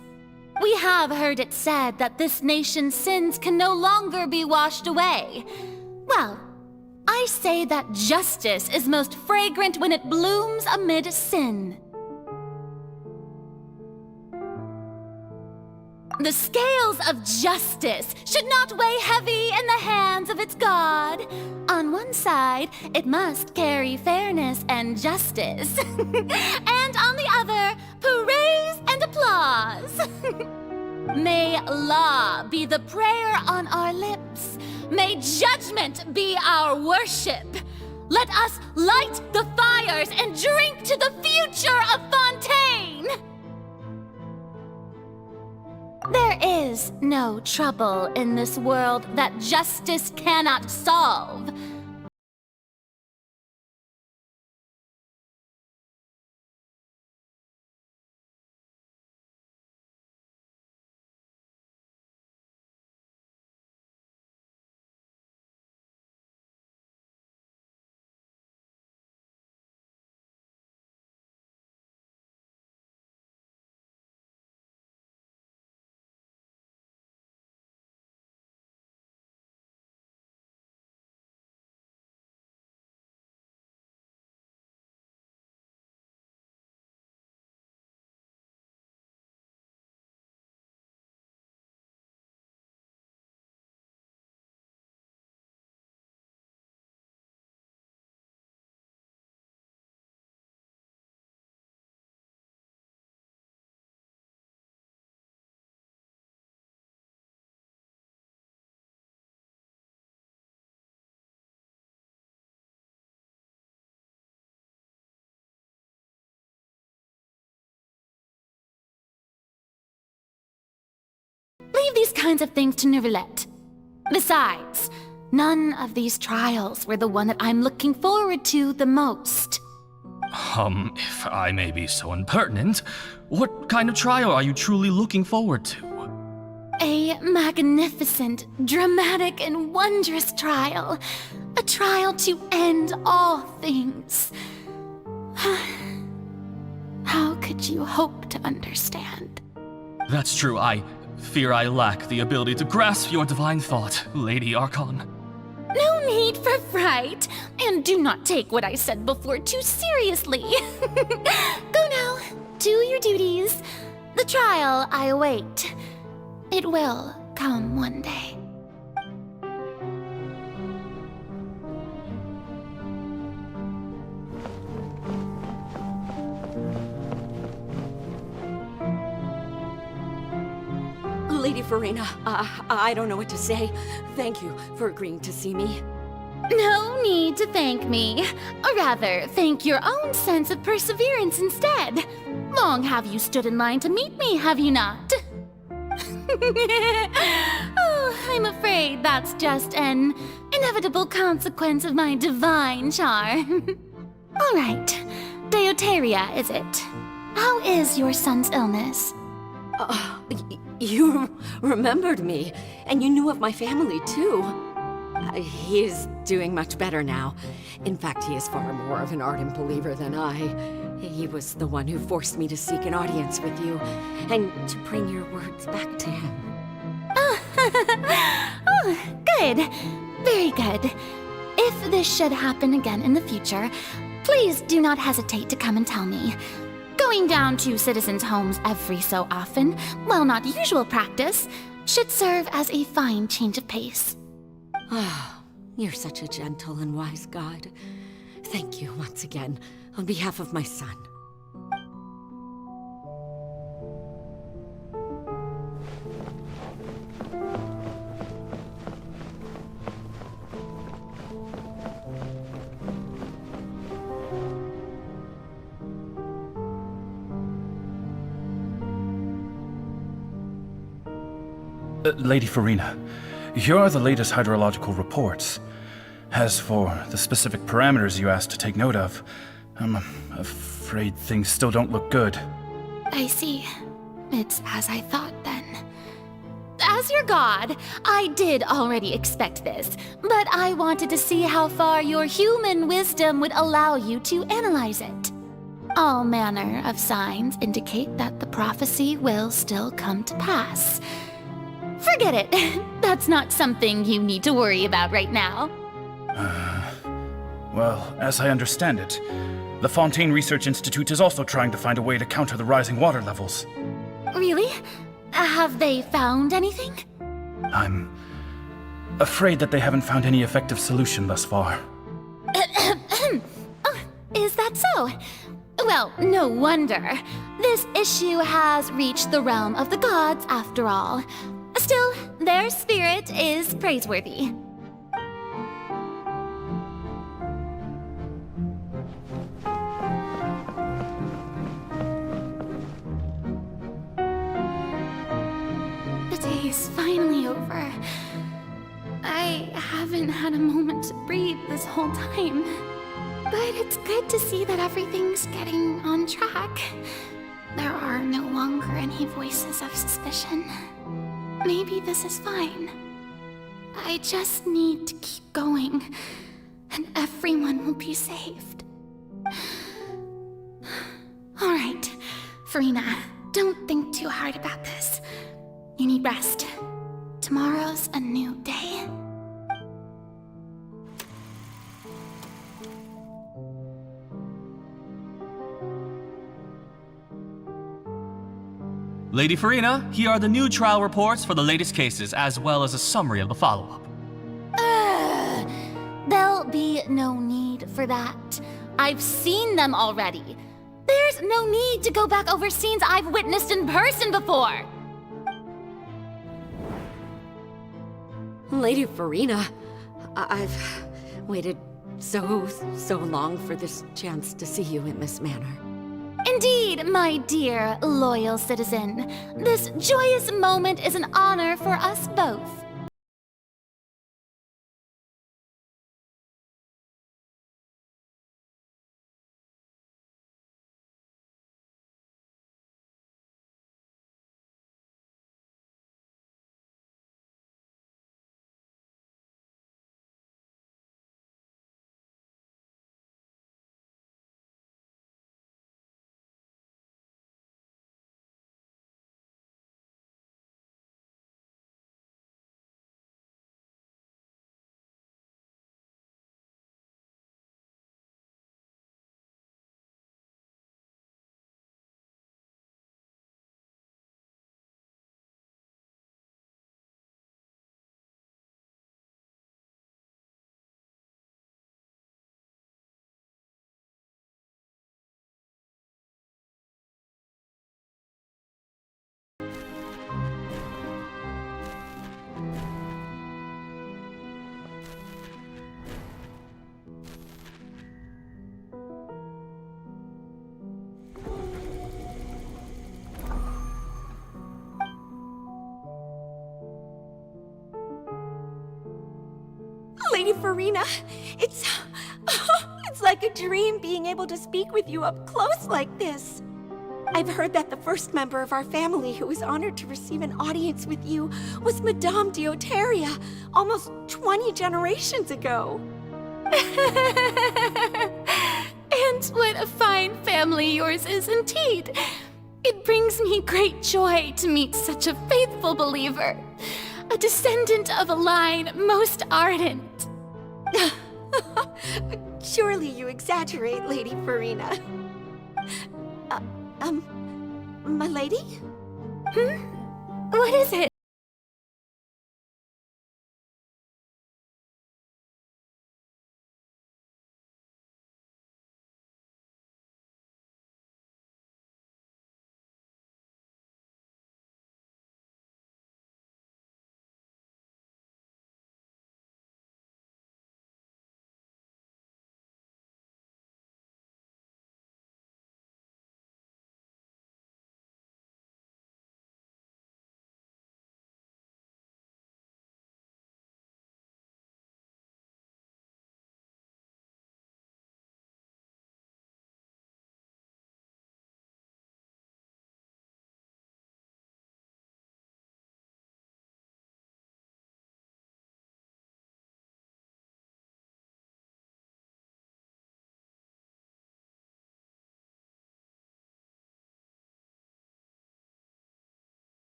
We have heard it said that this nation's sins can no longer be washed away. Well, I say that justice is most fragrant when it blooms amid sin. The scales of justice should not weigh heavy in the hands of its god. On one side, it must carry fairness and justice. And on the other, praise and applause. May law be the prayer on our lips. May judgment be our worship. Let us light the fires and drink to the future of Fontaine. There is no trouble in this world that justice cannot solve. Leave these kinds of things to Neuvillette. Besides, none of these trials were the one that I'm looking forward to the most. If I may be so impertinent, what kind of trial are you truly looking forward to? A magnificent, dramatic, and wondrous trial. A trial to end all things. How could you hope to understand? That's true, I fear I lack the ability to grasp your divine thought, Lady Archon. No need for fright, and do not take what I said before too seriously. Go now, do your duties. The trial I await. It will come one day. Lady Farina, I don't know what to say. Thank you for agreeing to see me. No need to thank me. Or rather, thank your own sense of perseverance instead. Long have you stood in line to meet me, have you not? Oh, I'm afraid that's just an inevitable consequence of my divine charm. All right, Deoteria, is it? How is your son's illness? You remembered me, and you knew of my family, too. He is doing much better now. In fact, he is far more of an ardent believer than I. He was the one who forced me to seek an audience with you, and to bring your words back to him. Oh, good. Very good. If this should happen again in the future, please do not hesitate to come and tell me. Going down to citizens' homes every so often, while not usual practice, should serve as a fine change of pace. Ah, you're such a gentle and wise god. Thank you once again, on behalf of my son. Lady Farina, here are the latest hydrological reports. As for the specific parameters you asked to take note of, I'm afraid things still don't look good. I see. It's as I thought then. As your god, I did already expect this, but I wanted to see how far your human wisdom would allow you to analyze it. All manner of signs indicate that the prophecy will still come to pass. Forget it. That's not something you need to worry about right now. Well, as I understand it, the Fontaine Research Institute is also trying to find a way to counter the rising water levels. Really? Have they found anything? I'm afraid that they haven't found any effective solution thus far. Oh, is that so? Well, no wonder. This issue has reached the realm of the gods, after all. Still, their spirit is praiseworthy. The day is finally over. I haven't had a moment to breathe this whole time. But it's good to see that everything's getting on track. There are no longer any voices of suspicion. Maybe this is fine. I just need to keep going, and everyone will be saved. All right, Farina, don't think too hard about this. You need rest. Tomorrow's a new day. Lady Farina, here are the new trial reports for the latest cases, as well as a summary of the follow-up. There'll be no need for that. I've seen them already. There's no need to go back over scenes I've witnessed in person before. Lady Farina, I've waited so long for this chance to see you in this manner. Indeed, my dear, loyal citizen. This joyous moment is an honor for us both. Lady Farina, it's like a dream being able to speak with you up close like this. I've heard that the first member of our family who was honored to receive an audience with you was Madame Dioteria, almost 20 generations ago. And what a fine family yours is indeed. It brings me great joy to meet such a faithful believer, a descendant of a line most ardent. Surely you exaggerate, Lady Farina. My lady? What is it?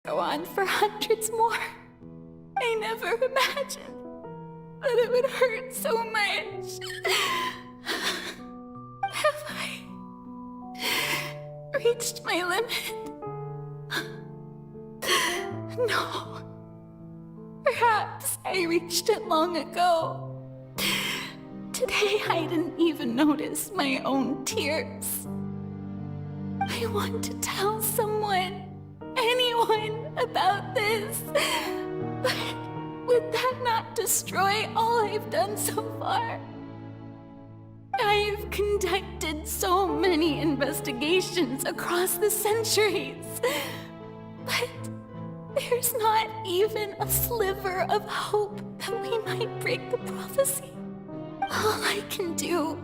Go on for hundreds more. I never imagined that it would hurt so much. Have I reached my limit? No. Perhaps I reached it long ago. Today I didn't even notice my own tears. I want to tell someone, anyone, about this, but would that not destroy all I've done so far? I've conducted so many investigations across the centuries, but there's not even a sliver of hope that we might break the prophecy. All I can do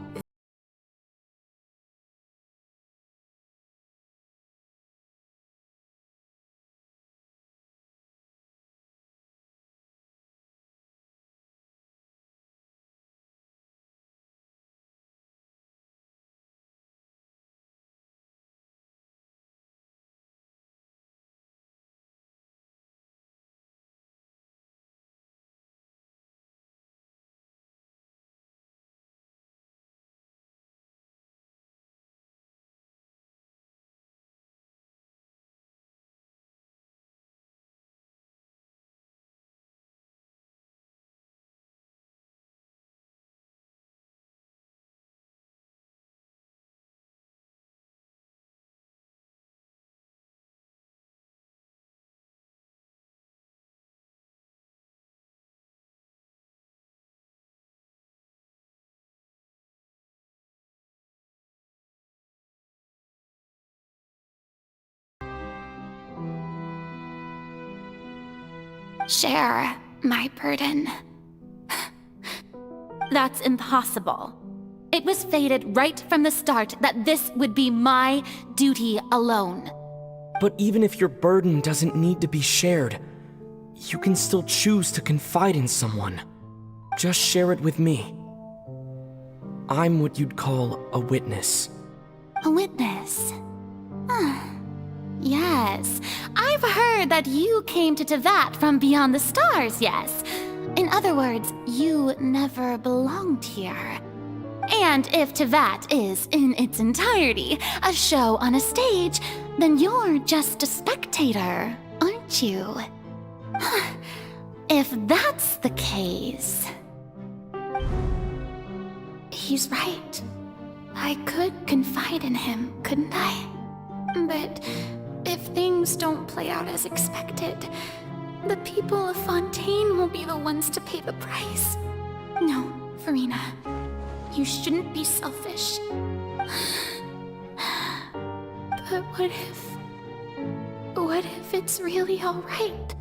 share my burden. That's impossible. It was fated right from the start that this would be my duty alone. But even if your burden doesn't need to be shared, you can still choose to confide in someone. Just share it with me. I'm what you'd call a witness. A witness? Yes, I've heard that you came to Tevat from beyond the stars, yes. In other words, you never belonged here. And if Tevat is, in its entirety, a show on a stage, then you're just a spectator, aren't you? If that's the case... He's right. I could confide in him, couldn't I? But if things don't play out as expected, the people of Fontaine will be the ones to pay the price. No, Farina, you shouldn't be selfish. But What if it's really alright?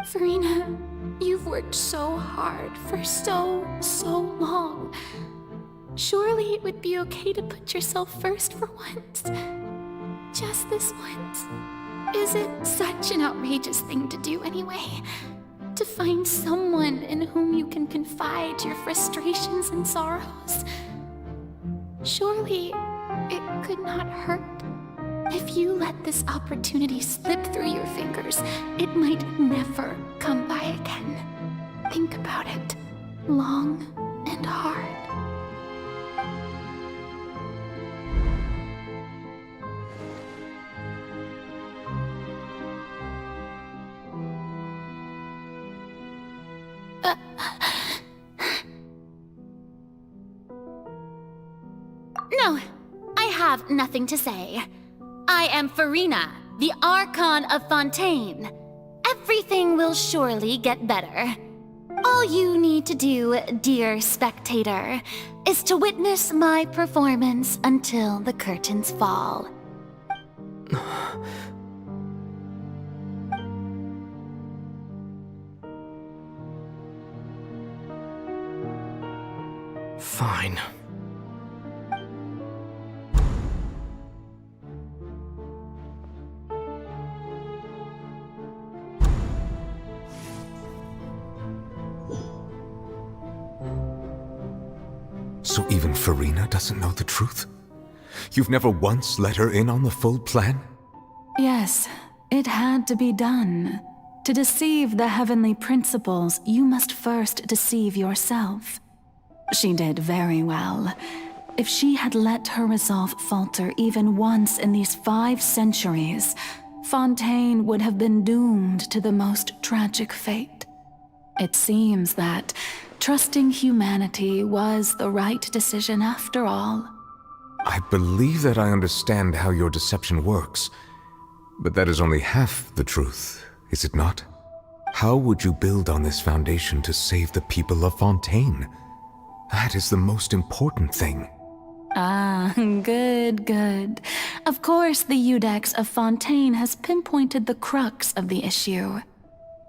Farina, you've worked so hard for so long. Surely it would be okay to put yourself first for once. Just this once. Is it such an outrageous thing to do anyway? To find someone in whom you can confide your frustrations and sorrows? Surely it could not hurt. If you let this opportunity slip through your fingers, it might never come by again. Think about it long and hard. No, I have nothing to say. I am Farina, the Archon of Fontaine. Everything will surely get better. All you need to do, dear spectator, is to witness my performance until the curtains fall. Fine. So even Farina doesn't know the truth? You've never once let her in on the full plan? Yes, it had to be done. To deceive the heavenly principles, you must first deceive yourself. She did very well. If she had let her resolve falter even once in these 5 centuries, Fontaine would have been doomed to the most tragic fate. It seems that trusting humanity was the right decision after all. I believe that I understand how your deception works, but that is only half the truth, is it not? How would you build on this foundation to save the people of Fontaine? That is the most important thing. Ah, good. Of course, the Iudex of Fontaine has pinpointed the crux of the issue.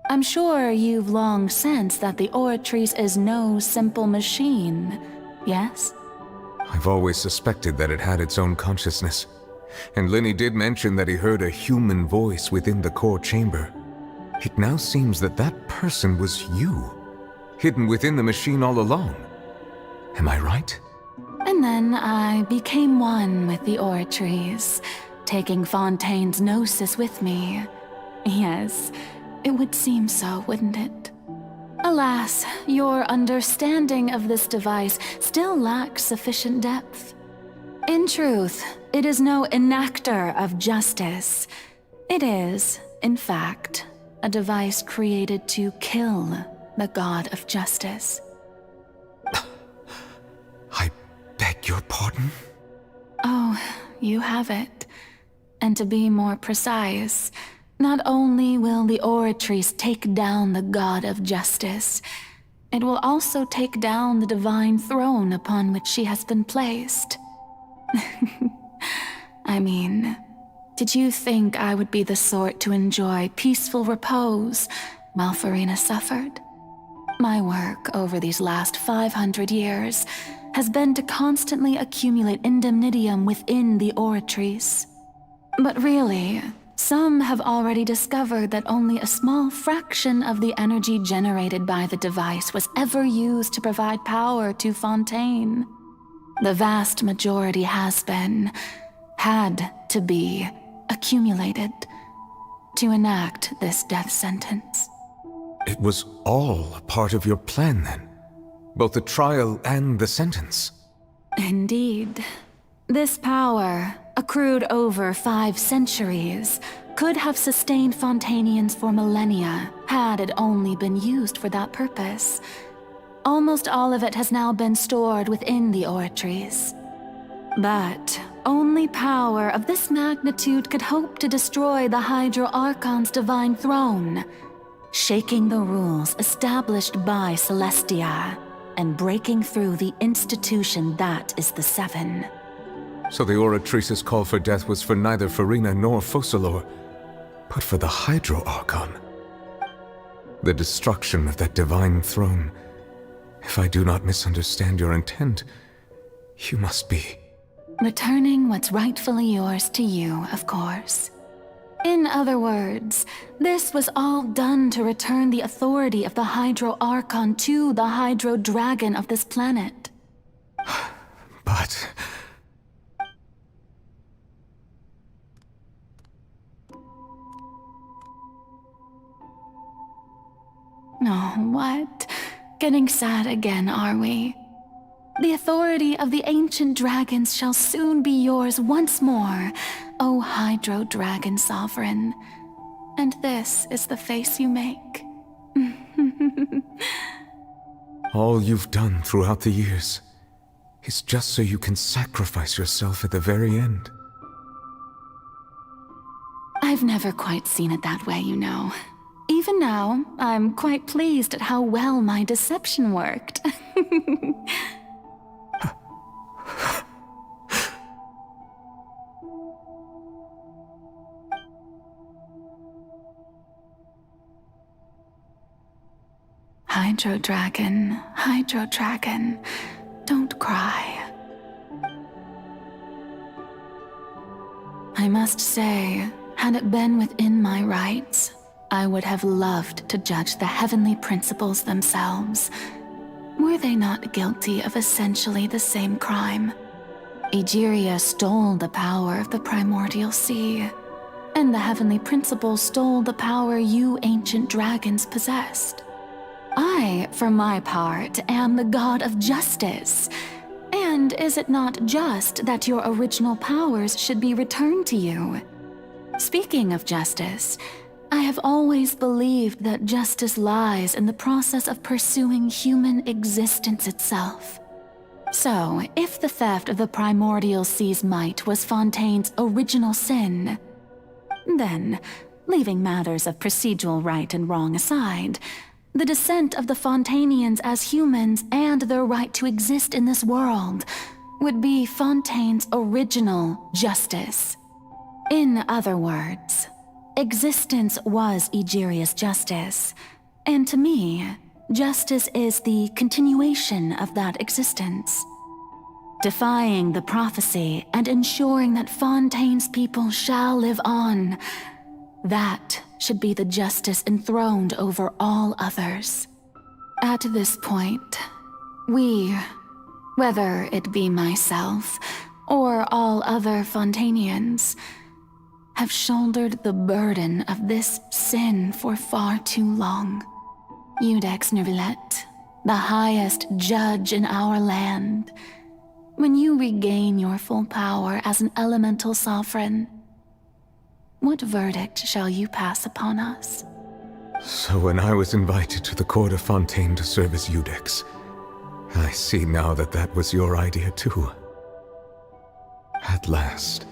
I'm sure you've long sensed that the Oratrice is no simple machine, yes? I've always suspected that it had its own consciousness, and Lenny did mention that he heard a human voice within the core chamber. It now seems that that person was you, hidden within the machine all along. Am I right? And then I became one with the Oratrice, taking Fontaine's gnosis with me. Yes, it would seem so, wouldn't it? Alas, your understanding of this device still lacks sufficient depth. In truth, it is no enactor of justice. It is, in fact, a device created to kill the god of justice. I beg your pardon? Oh, you have it. And to be more precise, not only will the Oratrice take down the god of justice, it will also take down the divine throne upon which she has been placed. I mean, did you think I would be the sort to enjoy peaceful repose while Farina suffered? My work over these last 500 years has been to constantly accumulate indemnitium within the Oratrice. But really, some have already discovered that only a small fraction of the energy generated by the device was ever used to provide power to Fontaine. The vast majority had to be, accumulated to enact this death sentence. It was all a part of your plan then? Both the trial and the sentence? Indeed. This power, accrued over 5 centuries, could have sustained Fontainians for millennia had it only been used for that purpose. Almost all of it has now been stored within the Oratrice. But only power of this magnitude could hope to destroy the Hydro Archon's divine throne, shaking the rules established by Celestia, and breaking through the institution that is the Seven. So the Oratrice's call for death was for neither Farina nor Focalor. But for the Hydro Archon, the destruction of that divine throne, if I do not misunderstand your intent, you must be... Returning what's rightfully yours to you, of course. In other words, this was all done to return the authority of the Hydro Archon to the Hydro Dragon of this planet. But... Oh, what? Getting sad again, are we? The authority of the ancient dragons shall soon be yours once more, O Hydro Dragon Sovereign. And this is the face you make. all you've done throughout the years is just so you can sacrifice yourself at the very end. I've never quite seen it that way, you know. Even now, I'm quite pleased at how well my deception worked. Hydro Dragon, don't cry. I must say, had it been within my rights, I would have loved to judge the heavenly principles themselves. Were they not guilty of essentially the same crime? Egeria stole the power of the primordial sea, and the heavenly principles stole the power you ancient dragons possessed. I, for my part, am the god of justice. And is it not just that your original powers should be returned to you? Speaking of justice, I have always believed that justice lies in the process of pursuing human existence itself. So, if the theft of the primordial sea's might was Fontaine's original sin, then, leaving matters of procedural right and wrong aside, the descent of the Fontainians as humans and their right to exist in this world would be Fontaine's original justice. In other words, existence was Egeria's justice, and to me, justice is the continuation of that existence. Defying the prophecy and ensuring that Fontaine's people shall live on, that should be the justice enthroned over all others. At this point, we, whether it be myself or all other Fontainians, have shouldered the burden of this sin for far too long. Iudex Nervillet, the highest judge in our land, when you regain your full power as an elemental sovereign, what verdict shall you pass upon us? So when I was invited to the court of Fontaine to serve as Iudex, I see now that that was your idea too. At last,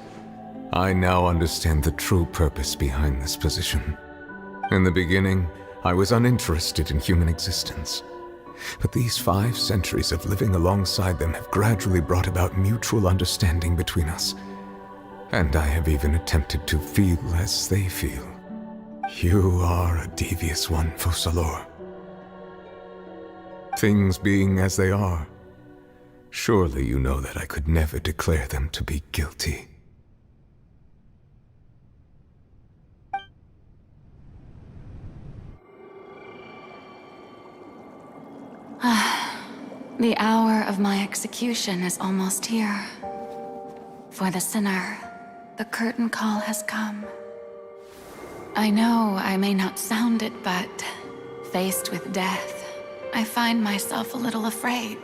I now understand the true purpose behind this position. In the beginning, I was uninterested in human existence. But these 5 centuries of living alongside them have gradually brought about mutual understanding between us. And I have even attempted to feel as they feel. You are a devious one, Focalors. Things being as they are, surely you know that I could never declare them to be guilty. The hour of my execution is almost here. For the sinner, the curtain call has come. I know I may not sound it, but faced with death, I find myself a little afraid.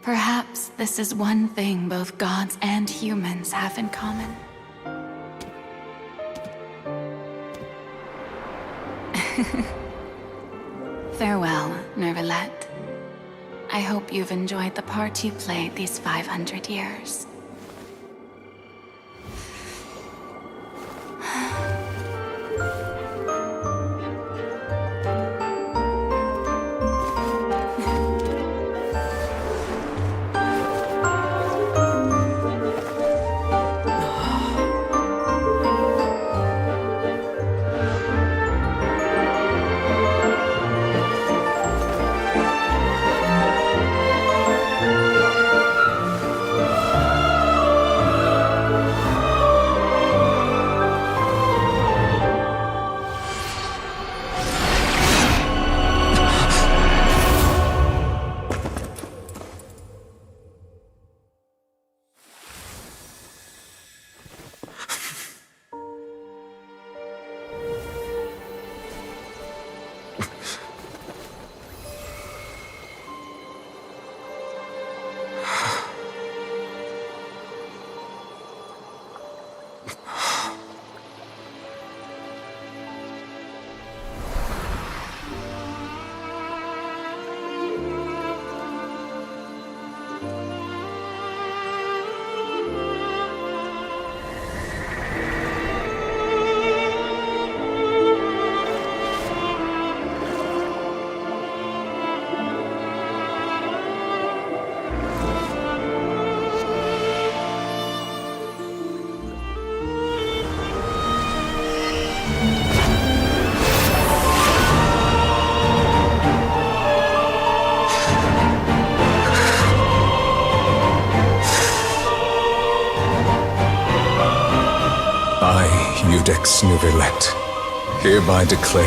Perhaps this is one thing both gods and humans have in common. Farewell, Nervillet. I hope you've enjoyed the part you played these 500 years. Codex Nouvellette, hereby declare,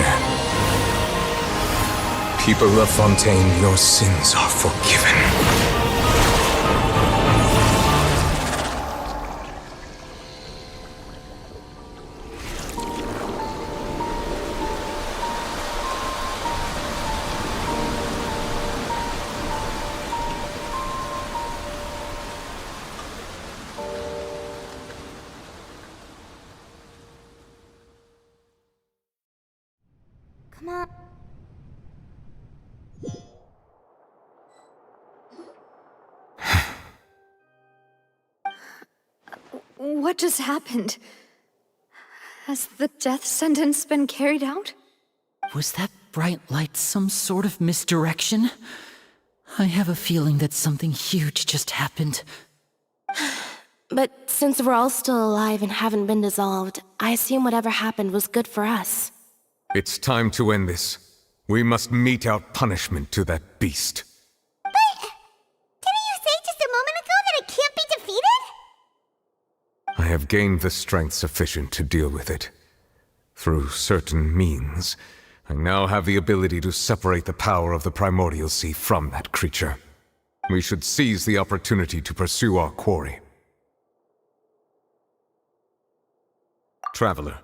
people of Fontaine, your sins are forgiven. Come on. What just happened? Has the death sentence been carried out? Was that bright light some sort of misdirection? I have a feeling that something huge just happened. But since we're all still alive and haven't been dissolved, I assume whatever happened was good for us. It's time to end this. We must mete out punishment to that beast. Didn't you say just a moment ago that it can't be defeated? I have gained the strength sufficient to deal with it. Through certain means, I now have the ability to separate the power of the Primordial Sea from that creature. We should seize the opportunity to pursue our quarry. Traveler,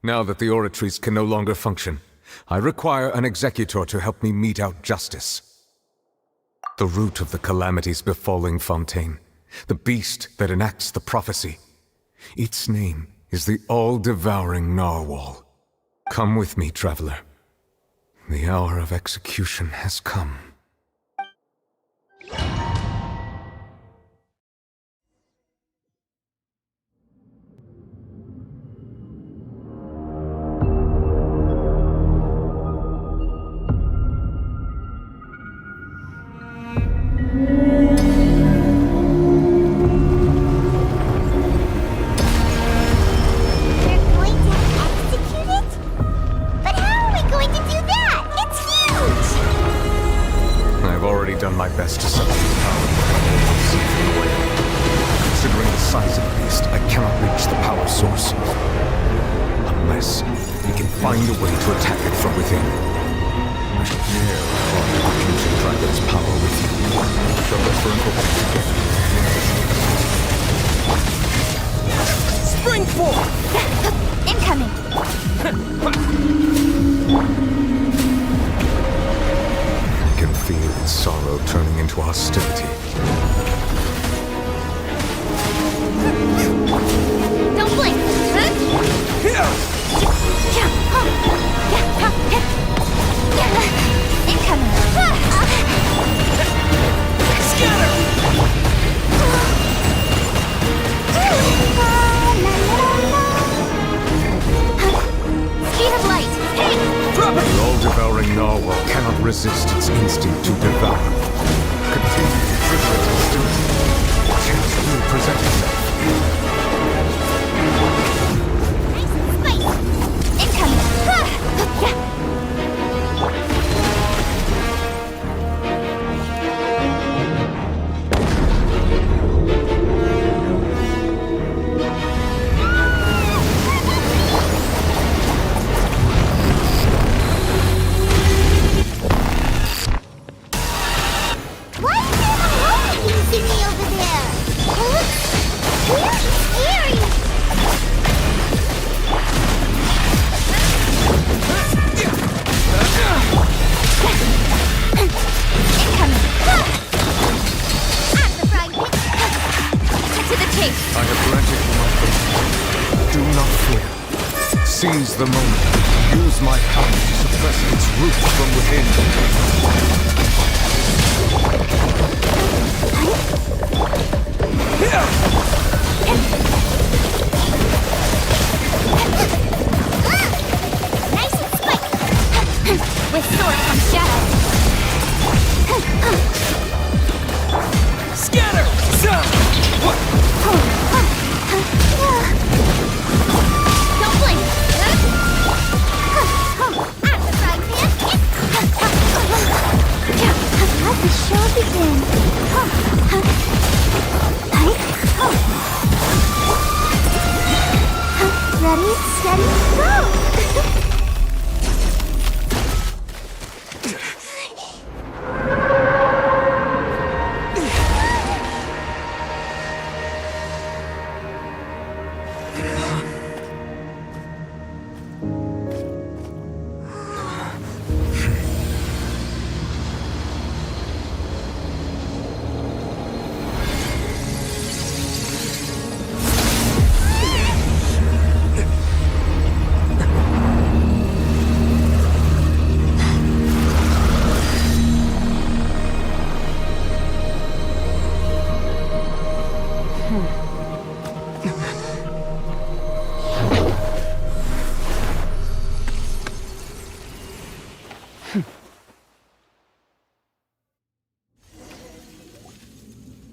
now that the oratories can no longer function, I require an executor to help me mete out justice. The root of the calamities befalling Fontaine, the beast that enacts the prophecy. Its name is the all-devouring Narwhal. Come with me, traveler. The hour of execution has come. Done my best to separate the power of the Primordial Sea from the whale. Considering the size of the beast, I cannot reach the power source. Unless we can find a way to attack it from within. I shall dare use and Dragon's power with you. Shall refer and open together. Springboard! Incoming! I can feel its sorrow turning into hostility. Don't blink! Incoming! Scatter! Speed of light! The all-devouring narwhal cannot resist its instinct to devour. Continue to trigger its hostility. A chance will present itself. Seize the moment. Use my power to suppress its roots from within. Nice and spike! With sword comes shadow. Scatter! Don't blink! At the frying pan! Let the show begin! Ready, steady, go!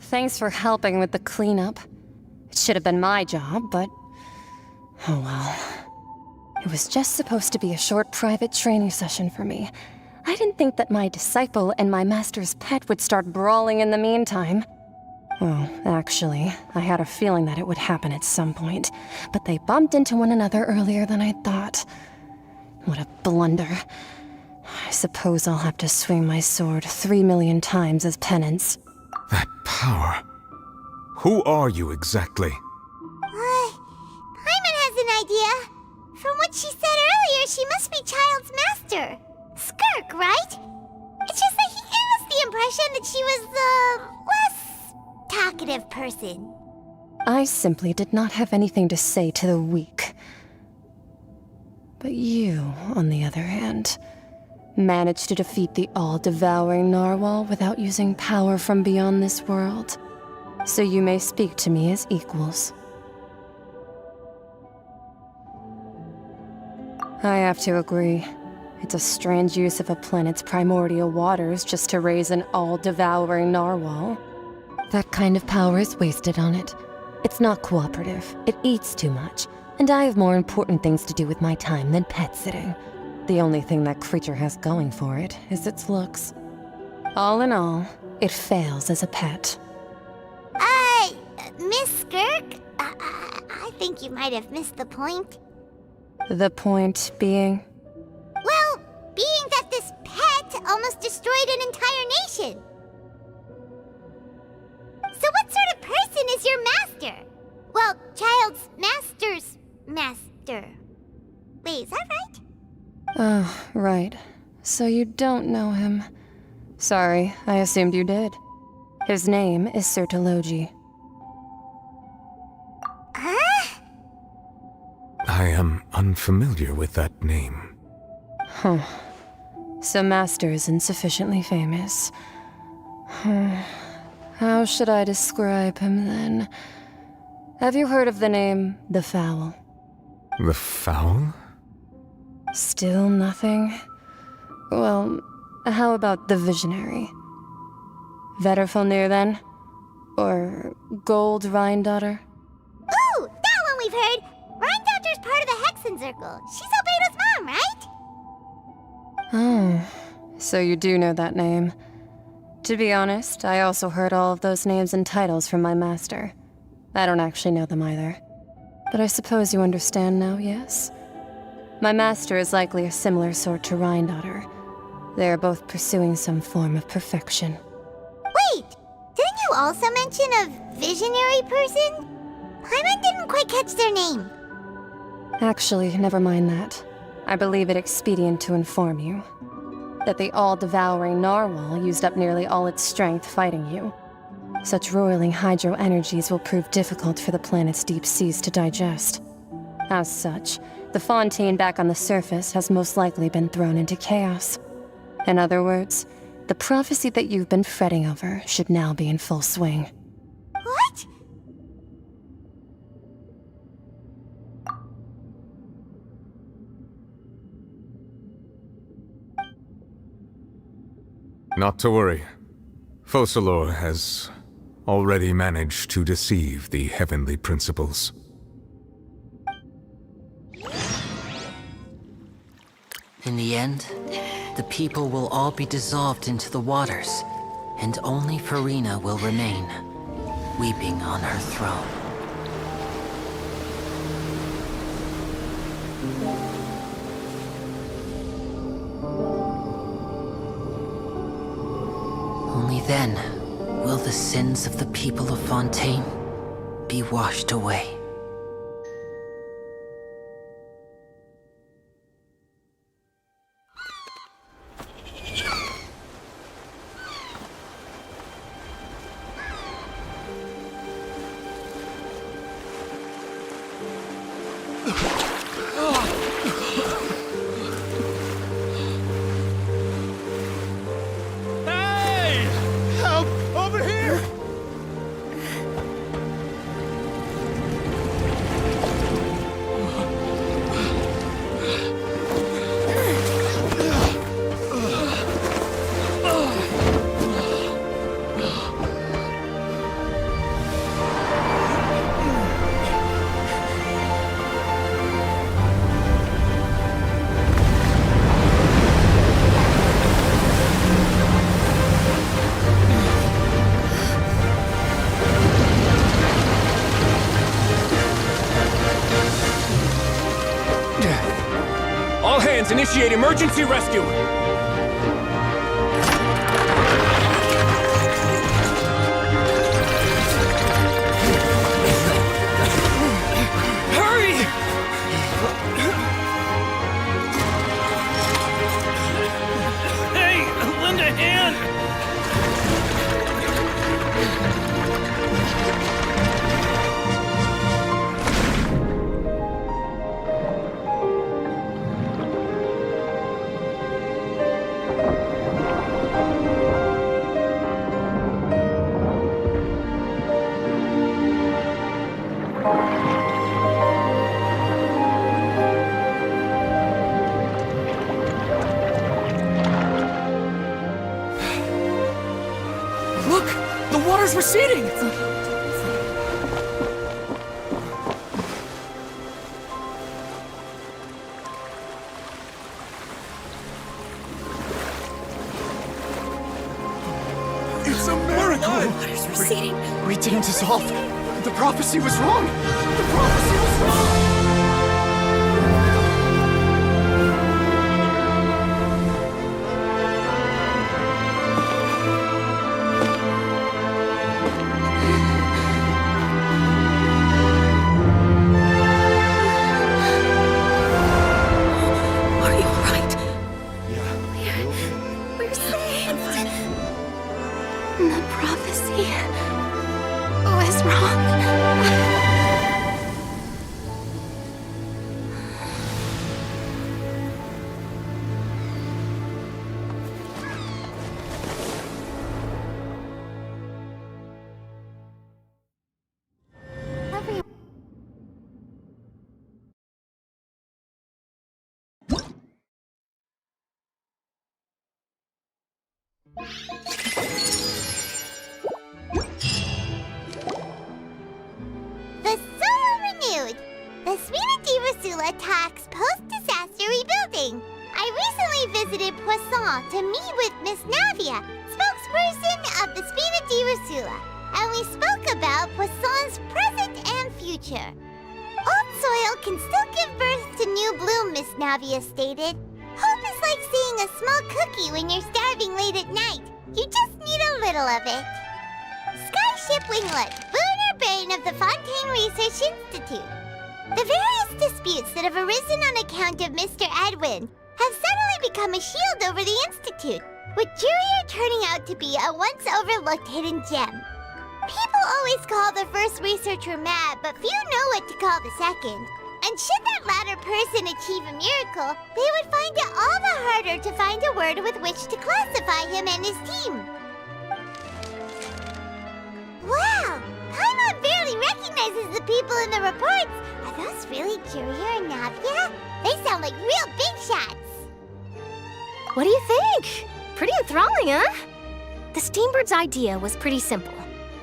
Thanks for helping with the cleanup. It should have been my job, but... oh well. It was just supposed to be a short private training session for me. I didn't think that my disciple and my master's pet would start brawling in the meantime. Well, actually, I had a feeling that it would happen at some point, but they bumped into one another earlier than I thought. What a blunder. I suppose I'll have to swing my sword 3 million times as penance. That power. Who are you exactly? Paimon has an idea. From what she said earlier, she must be Child's master. Skirk, right? It's just that he gave us the impression that she was the less talkative person. I simply did not have anything to say to the weak. But you, on the other hand, managed to defeat the all-devouring narwhal without using power from beyond this world. So you may speak to me as equals. I have to agree. It's a strange use of a planet's primordial waters just to raise an all-devouring narwhal. That kind of power is wasted on it. It's not cooperative, it eats too much, and I have more important things to do with my time than pet sitting. The only thing that creature has going for it is its looks. All in all, it fails as a pet. Miss Skirk? I think you might have missed the point. The point being? Well, being that this pet almost destroyed an entire nation. So what sort of person is your master? Well, Child's master's master. Wait, is that right? Oh, right. So you don't know him. Sorry, I assumed you did. His name is Sertologi. Huh? I am unfamiliar with that name. Huh. So Master isn't sufficiently famous. How should I describe him then? Have you heard of the name The Fowl? The Fowl? Still nothing? Well, how about the Visionary? Vetterfulnir then? Or Gold Rhindaughter? Ooh, that one we've heard! Rhindaughter's part of the Hexen Circle. She's Albedo's mom, right? Oh, so you do know that name. To be honest, I also heard all of those names and titles from my master. I don't actually know them either. But I suppose you understand now, yes? My master is likely a similar sort to Rhindaughter. They are both pursuing some form of perfection. Wait! Didn't you also mention a visionary person? Paimon didn't quite catch their name. Actually, never mind that. I believe it expedient to inform you that the all-devouring narwhal used up nearly all its strength fighting you. Such roiling hydro energies will prove difficult for the planet's deep seas to digest. As such, the fontaine back on the surface has most likely been thrown into chaos. In other words, the prophecy that you've been fretting over should now be in full swing. What? Not to worry. Focalor has already managed to deceive the heavenly principles. In the end, the people will all be dissolved into the waters, and only Farina will remain, weeping on her throne. Only then will the sins of the people of Fontaine be washed away. Hey! Help! Over here! All hands, initiate emergency rescue! Hurry! Hey, lend a hand! Look! The water's receding! It's a miracle! Water's receding. We didn't dissolve. The prophecy was wrong. The prophecy was wrong. Are you alright? Yeah. We're saved. The prophecy was wrong. The soul renewed. The Spina Rasula talks post-disaster rebuilding. I recently visited Poisson to meet with Miss Navia, spokesperson of the Spina Rasula, and we spoke about Poisson's present and future. Old soil can still give birth to new bloom, Miss Navia stated. Hope is like seeing a small cookie when you're starving late at night. You just need a little of it. Skyship Winglet, Booner Brain of the Fontaine Research Institute. The various disputes that have arisen on account of Mr. Edwin have suddenly become a shield over the Institute, with Jurier turning out to be a once overlooked hidden gem. People always call the first researcher mad, but few know what to call the second. And should that latter person achieve a miracle, they would find it all the harder to find a word with which to classify him and his team. Wow! Paimon barely recognizes the people in the reports. Are those really Jurier and Navia? They sound like real big shots. What do you think? Pretty enthralling, huh? The Steambird's idea was pretty simple.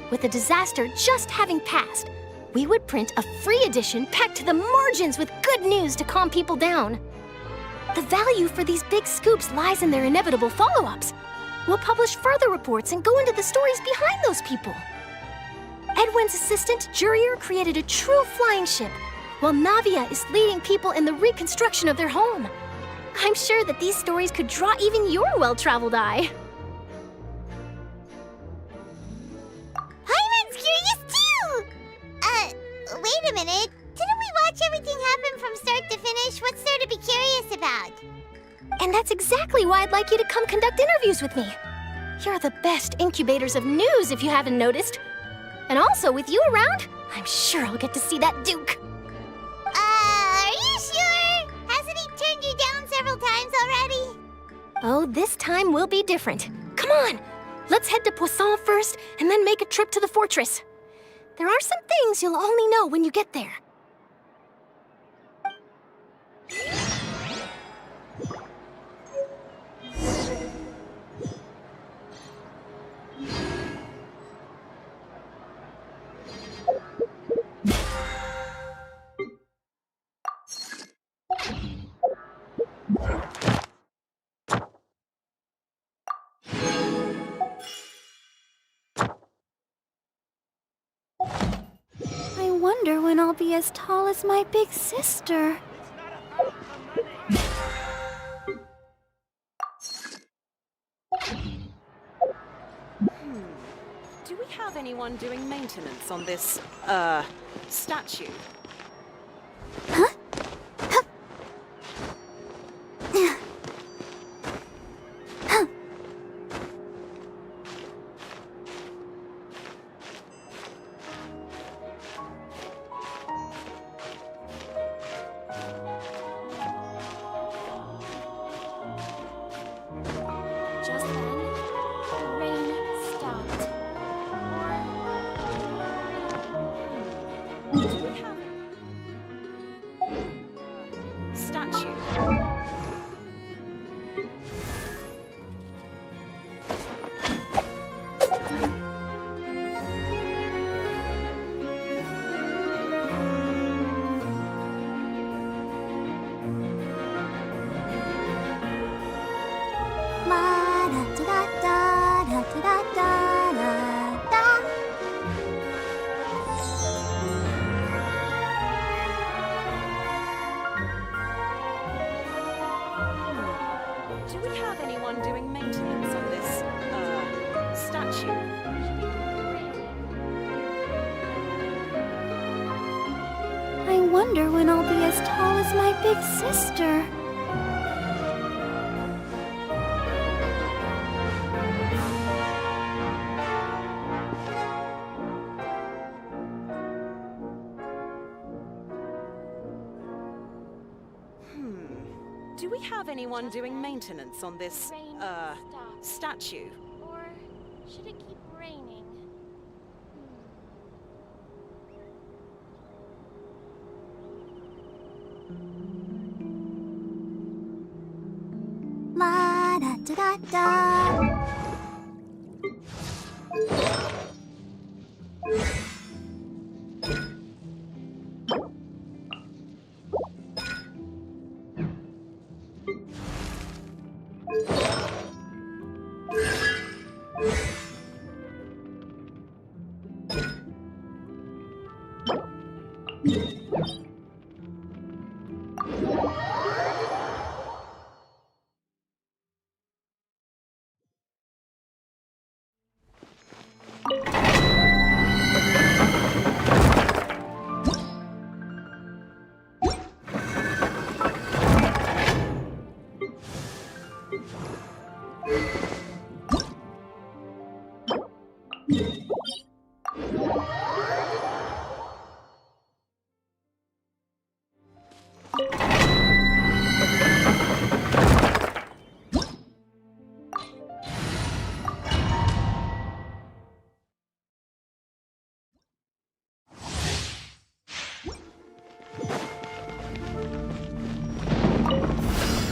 With the disaster just having passed, we would print a free edition packed to the margins with good news to calm people down. The value for these big scoops lies in their inevitable follow-ups. We'll publish further reports and go into the stories behind those people. Edwin's assistant, Jurier, created a true flying ship, while Navia is leading people in the reconstruction of their home. I'm sure that these stories could draw even your well-traveled eye. Wait a minute. Didn't we watch everything happen from start to finish? What's there to be curious about? And that's exactly why I'd like you to come conduct interviews with me. You're the best incubators of news, if you haven't noticed. And also, with you around, I'm sure I'll get to see that Duke. Are you sure? Hasn't he turned you down several times already? Oh, this time will be different. Come on, let's head to Poisson first, and then make a trip to the fortress. There are some things you'll only know when you get there. I wonder when I'll be as tall as my big sister. Do we have anyone doing maintenance on this, statue? Huh? Just then, the rain stopped. Do we have statue? Do we have anyone doing maintenance on this, statue? I wonder when I'll be as tall as my big sister. Do we have anyone doing maintenance on this, statue? Or should it keep raining? La da da da da.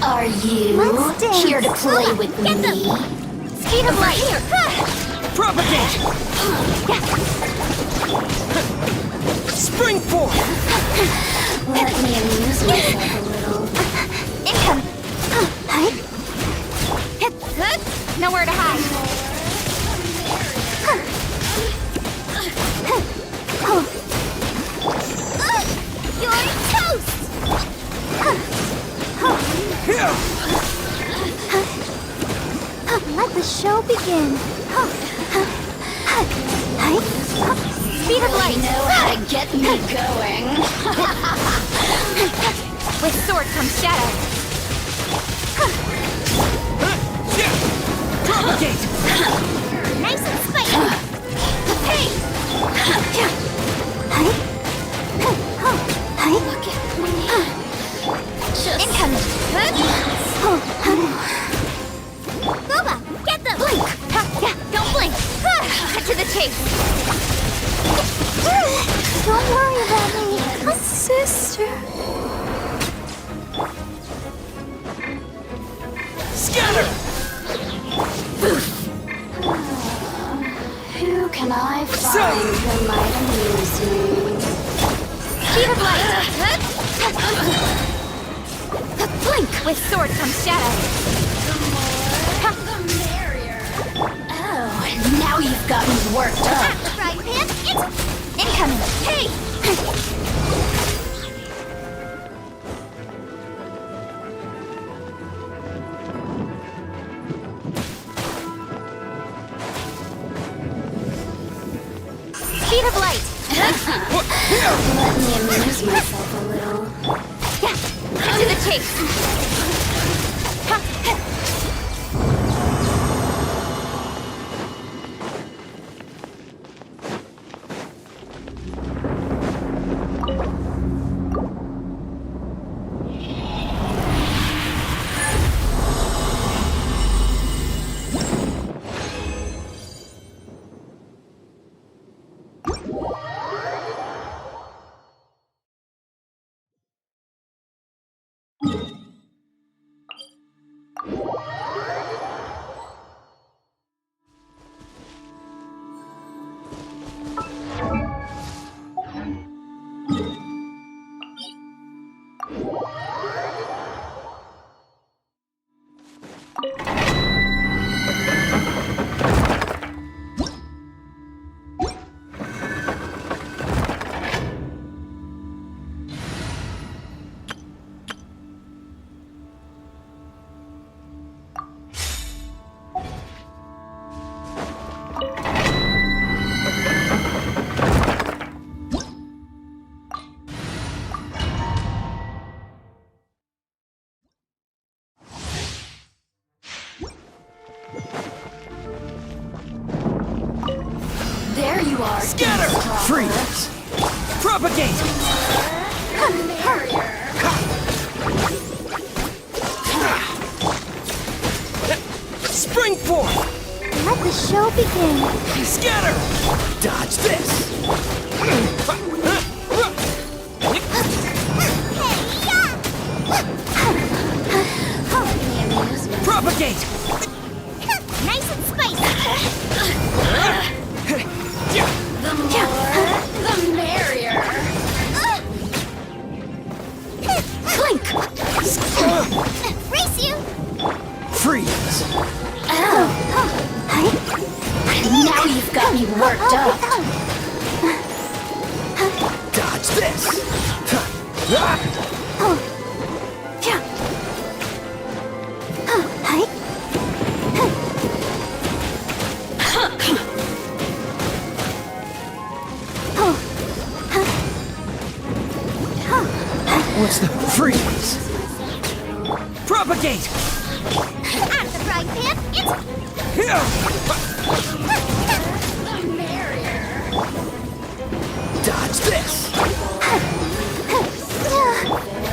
Are you here to play with me? Speed of light! Propagate! Spring forth! Let me amuse myself a little. Income! Nowhere to hide. You're toast! Let the show begin. Speed of light! Know how to get me going. With sword comes shadow. Propagate! Nice and spicy. Hey! Look at me. Just incoming. Boba, get them! Blink! Yeah, don't blink! Cut to the chase! Don't worry about me, sister. Scatter! Who can I find that might amuse me? Speed of light! Blink! With sword comes shadow. The merrier. Oh, now you've got me worked up. The frying pan, it's Incoming. hey! Speed of light. Let me amuse myself a little. Yeah. Cut to the chase. There you are. Scatter! Freeze! Propagate! Spring forth! Let the show begin. Scatter! Dodge this! Propagate! Nice and spicy. The more, the merrier. Blink! Race you! Freeze! Now you've got me worked up. Dodge this! What's the freeze? Propagate! At the frying pan, it's The merrier. Dodge this!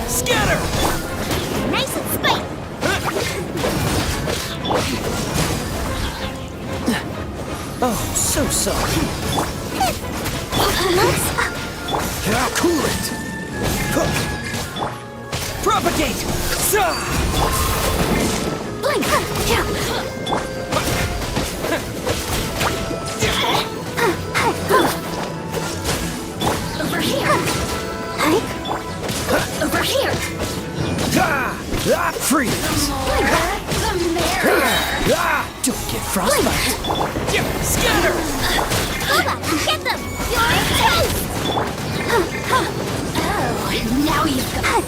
Scatter! nice and spicy. Oh, so sorry. Cool it! Propagate! Blink! Over here! Over here! Freeze! The merrier. Don't get frostbite! Scatter! Boba, get them! You're in toast! Oh, now you've got.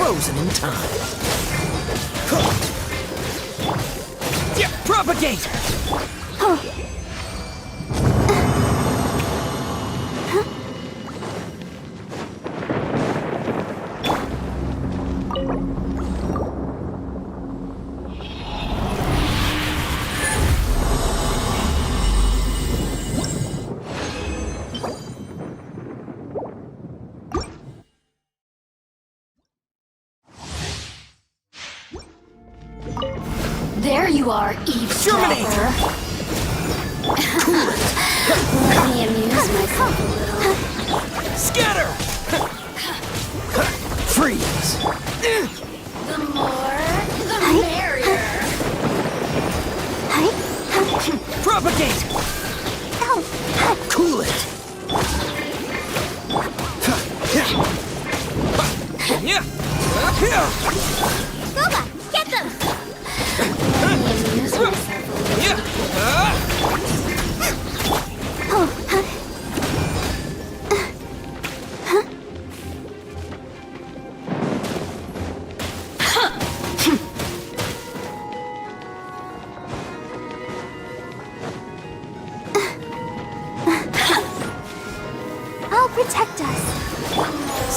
frozen in time. Propagate! There you are, eavesdropper. Let me amuse myself a little. Scatter! Freeze! The more, the merrier. Propagate! Cool it! Boba, get them! Let me amuse myself a little. I'll protect us.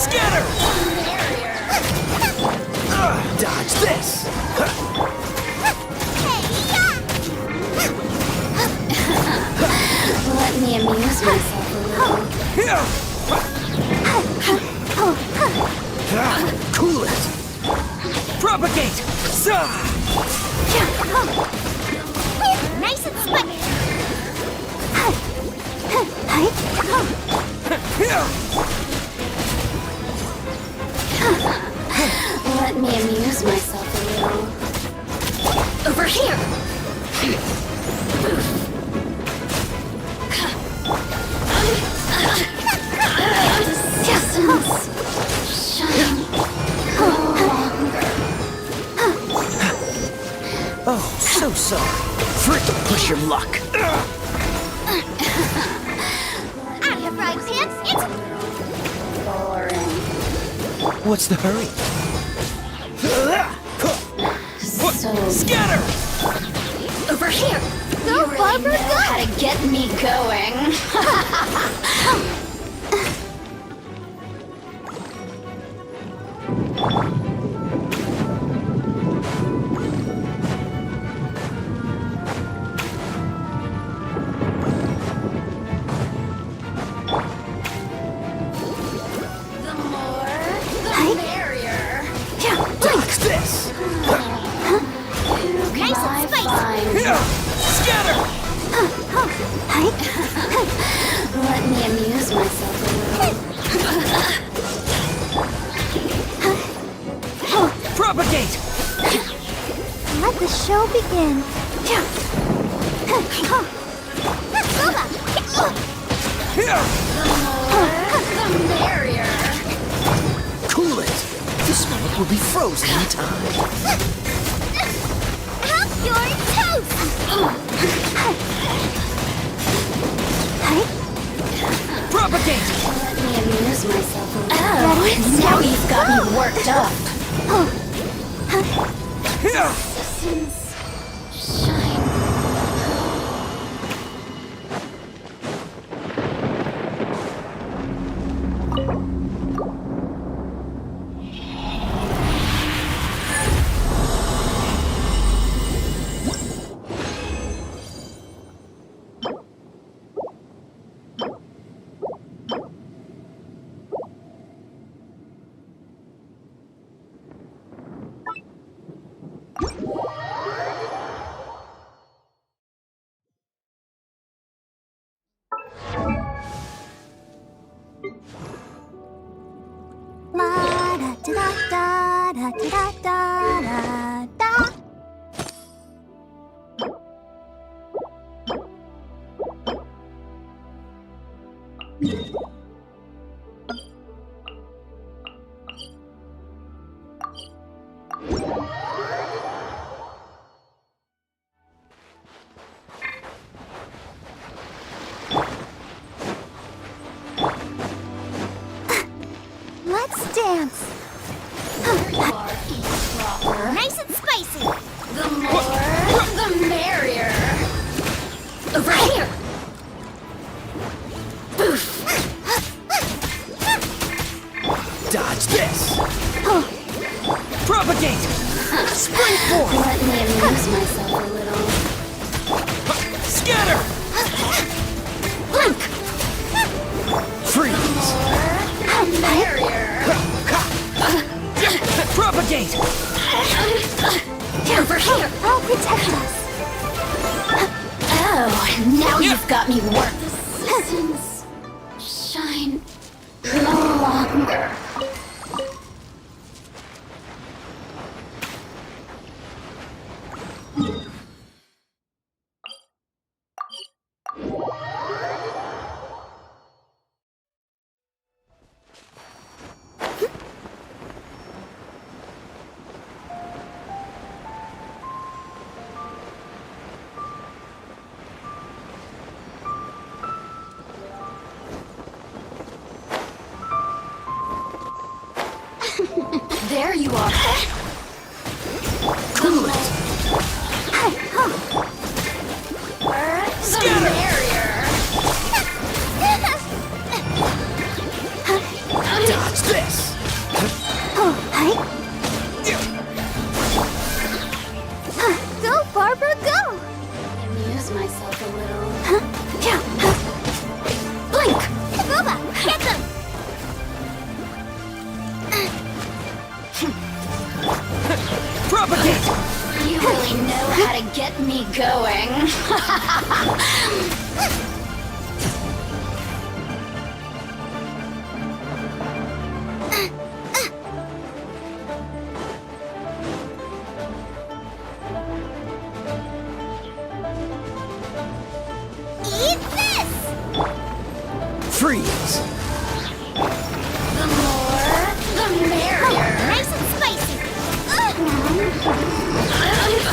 Scatter! Dodge this! Let me amuse myself a little. Cool it! Propagate! Nice and spiky. Let me amuse myself a little. Over here! Distance. Shine. Oh, so sorry. Frickin' push your luck. Out of your frying pants, it's Boring. What's the hurry? So Scatter! over here. Go, You Barbara, really know go. how to get me going. The more, the merrier. Dodge this! nice and spicy. Scatter! Let me amuse myself a little. Propagate! Let the show begin. The merrier. Cool it! This moment will be frozen in time. Help your Propagate! Let me amuse myself a little. Oh, now you've got me worked up. Shine. La da da da da da da da da. Let's dance. Propagate! Springboard! Let me amuse myself a little. Scatter! Blink! Freeze! Barrier! Propagate! Over here! I'll protect us! Oh, now you've got me worked. The seasons shine no longer. There you are. Cool it! Scatter! Dodge this! Oh, hi. Go, Barbara, go! Amuse myself a little. Blink! Boba, get them! Propagate! You really know how to get me going. Eat this! Freeze! The more, the merrier. Nice and spicy.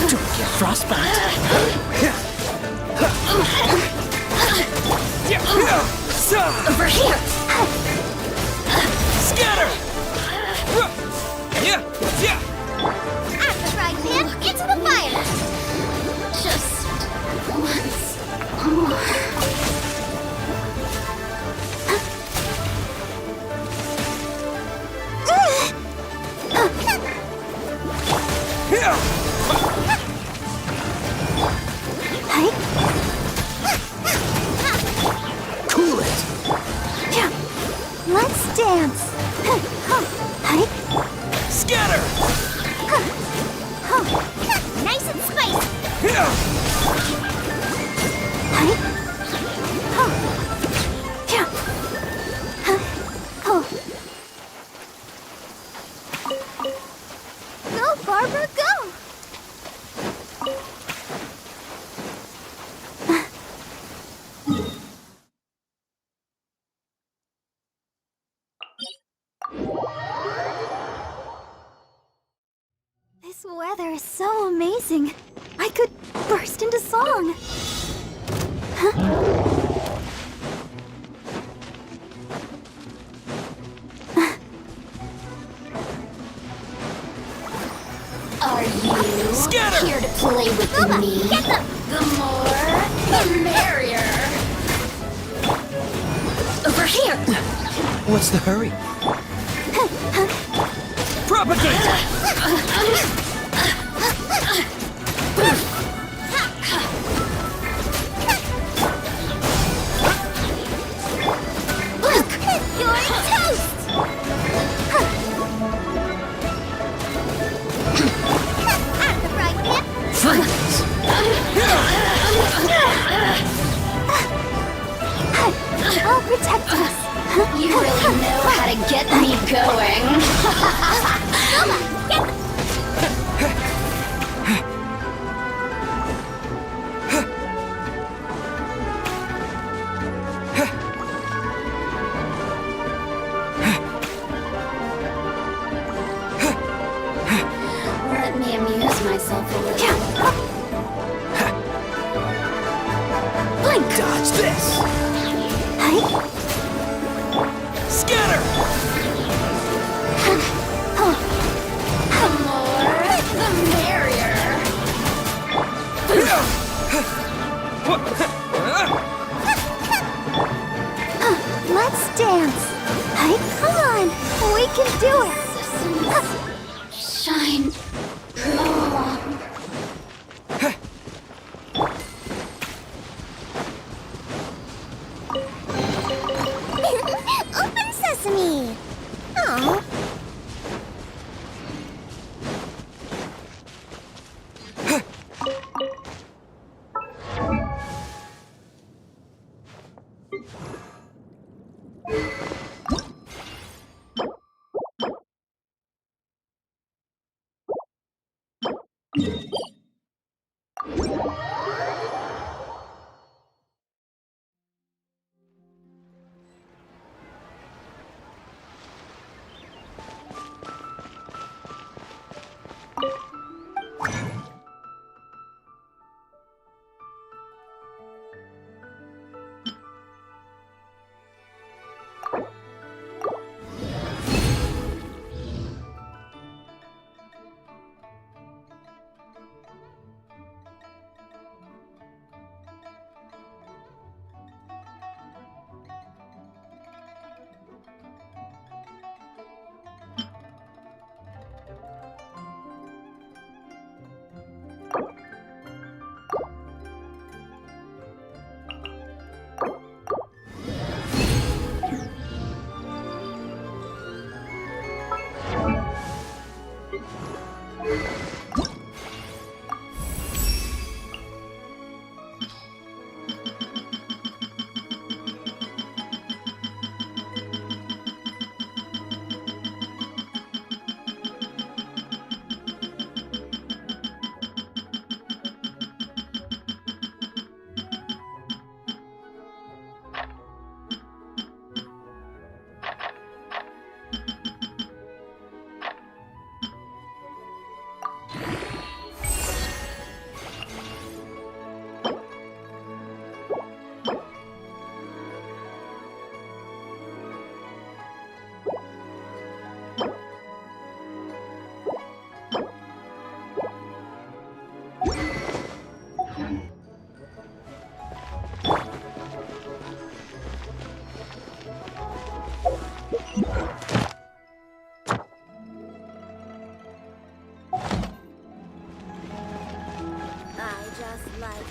Don't get frostbite! Over here. Scatter! At the right hand, into the fire. Just once more. Cool it! Let's dance. Scatter! Nice and spicy. Go, Barbara, go! This weather is so amazing. I could burst into song. Are you Scatter! here to play with me? Get them! The more, the merrier. Over here. What's the hurry? Propagate! Look, you're toast. At the right hand. Freeze! I'll protect us. You really know how to get me going. Let me amuse myself a little. Blink! Dodge this! Scatter! The more, the merrier. Let's dance. Come on, we can do it. shine long. Open sesame! Oh.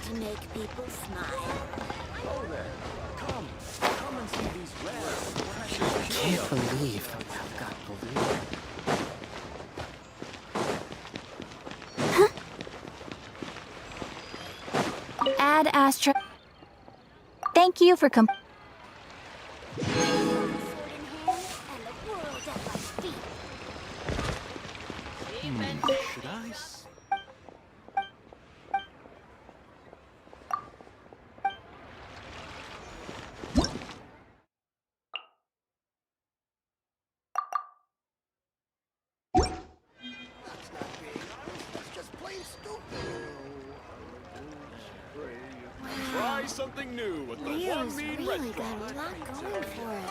To make people smile. Oh there. Come and see these rare, precious. Can't believe that I've got believe. Ad Astra. Thank you for Should I? Try something new with the Leo's really got a lot going for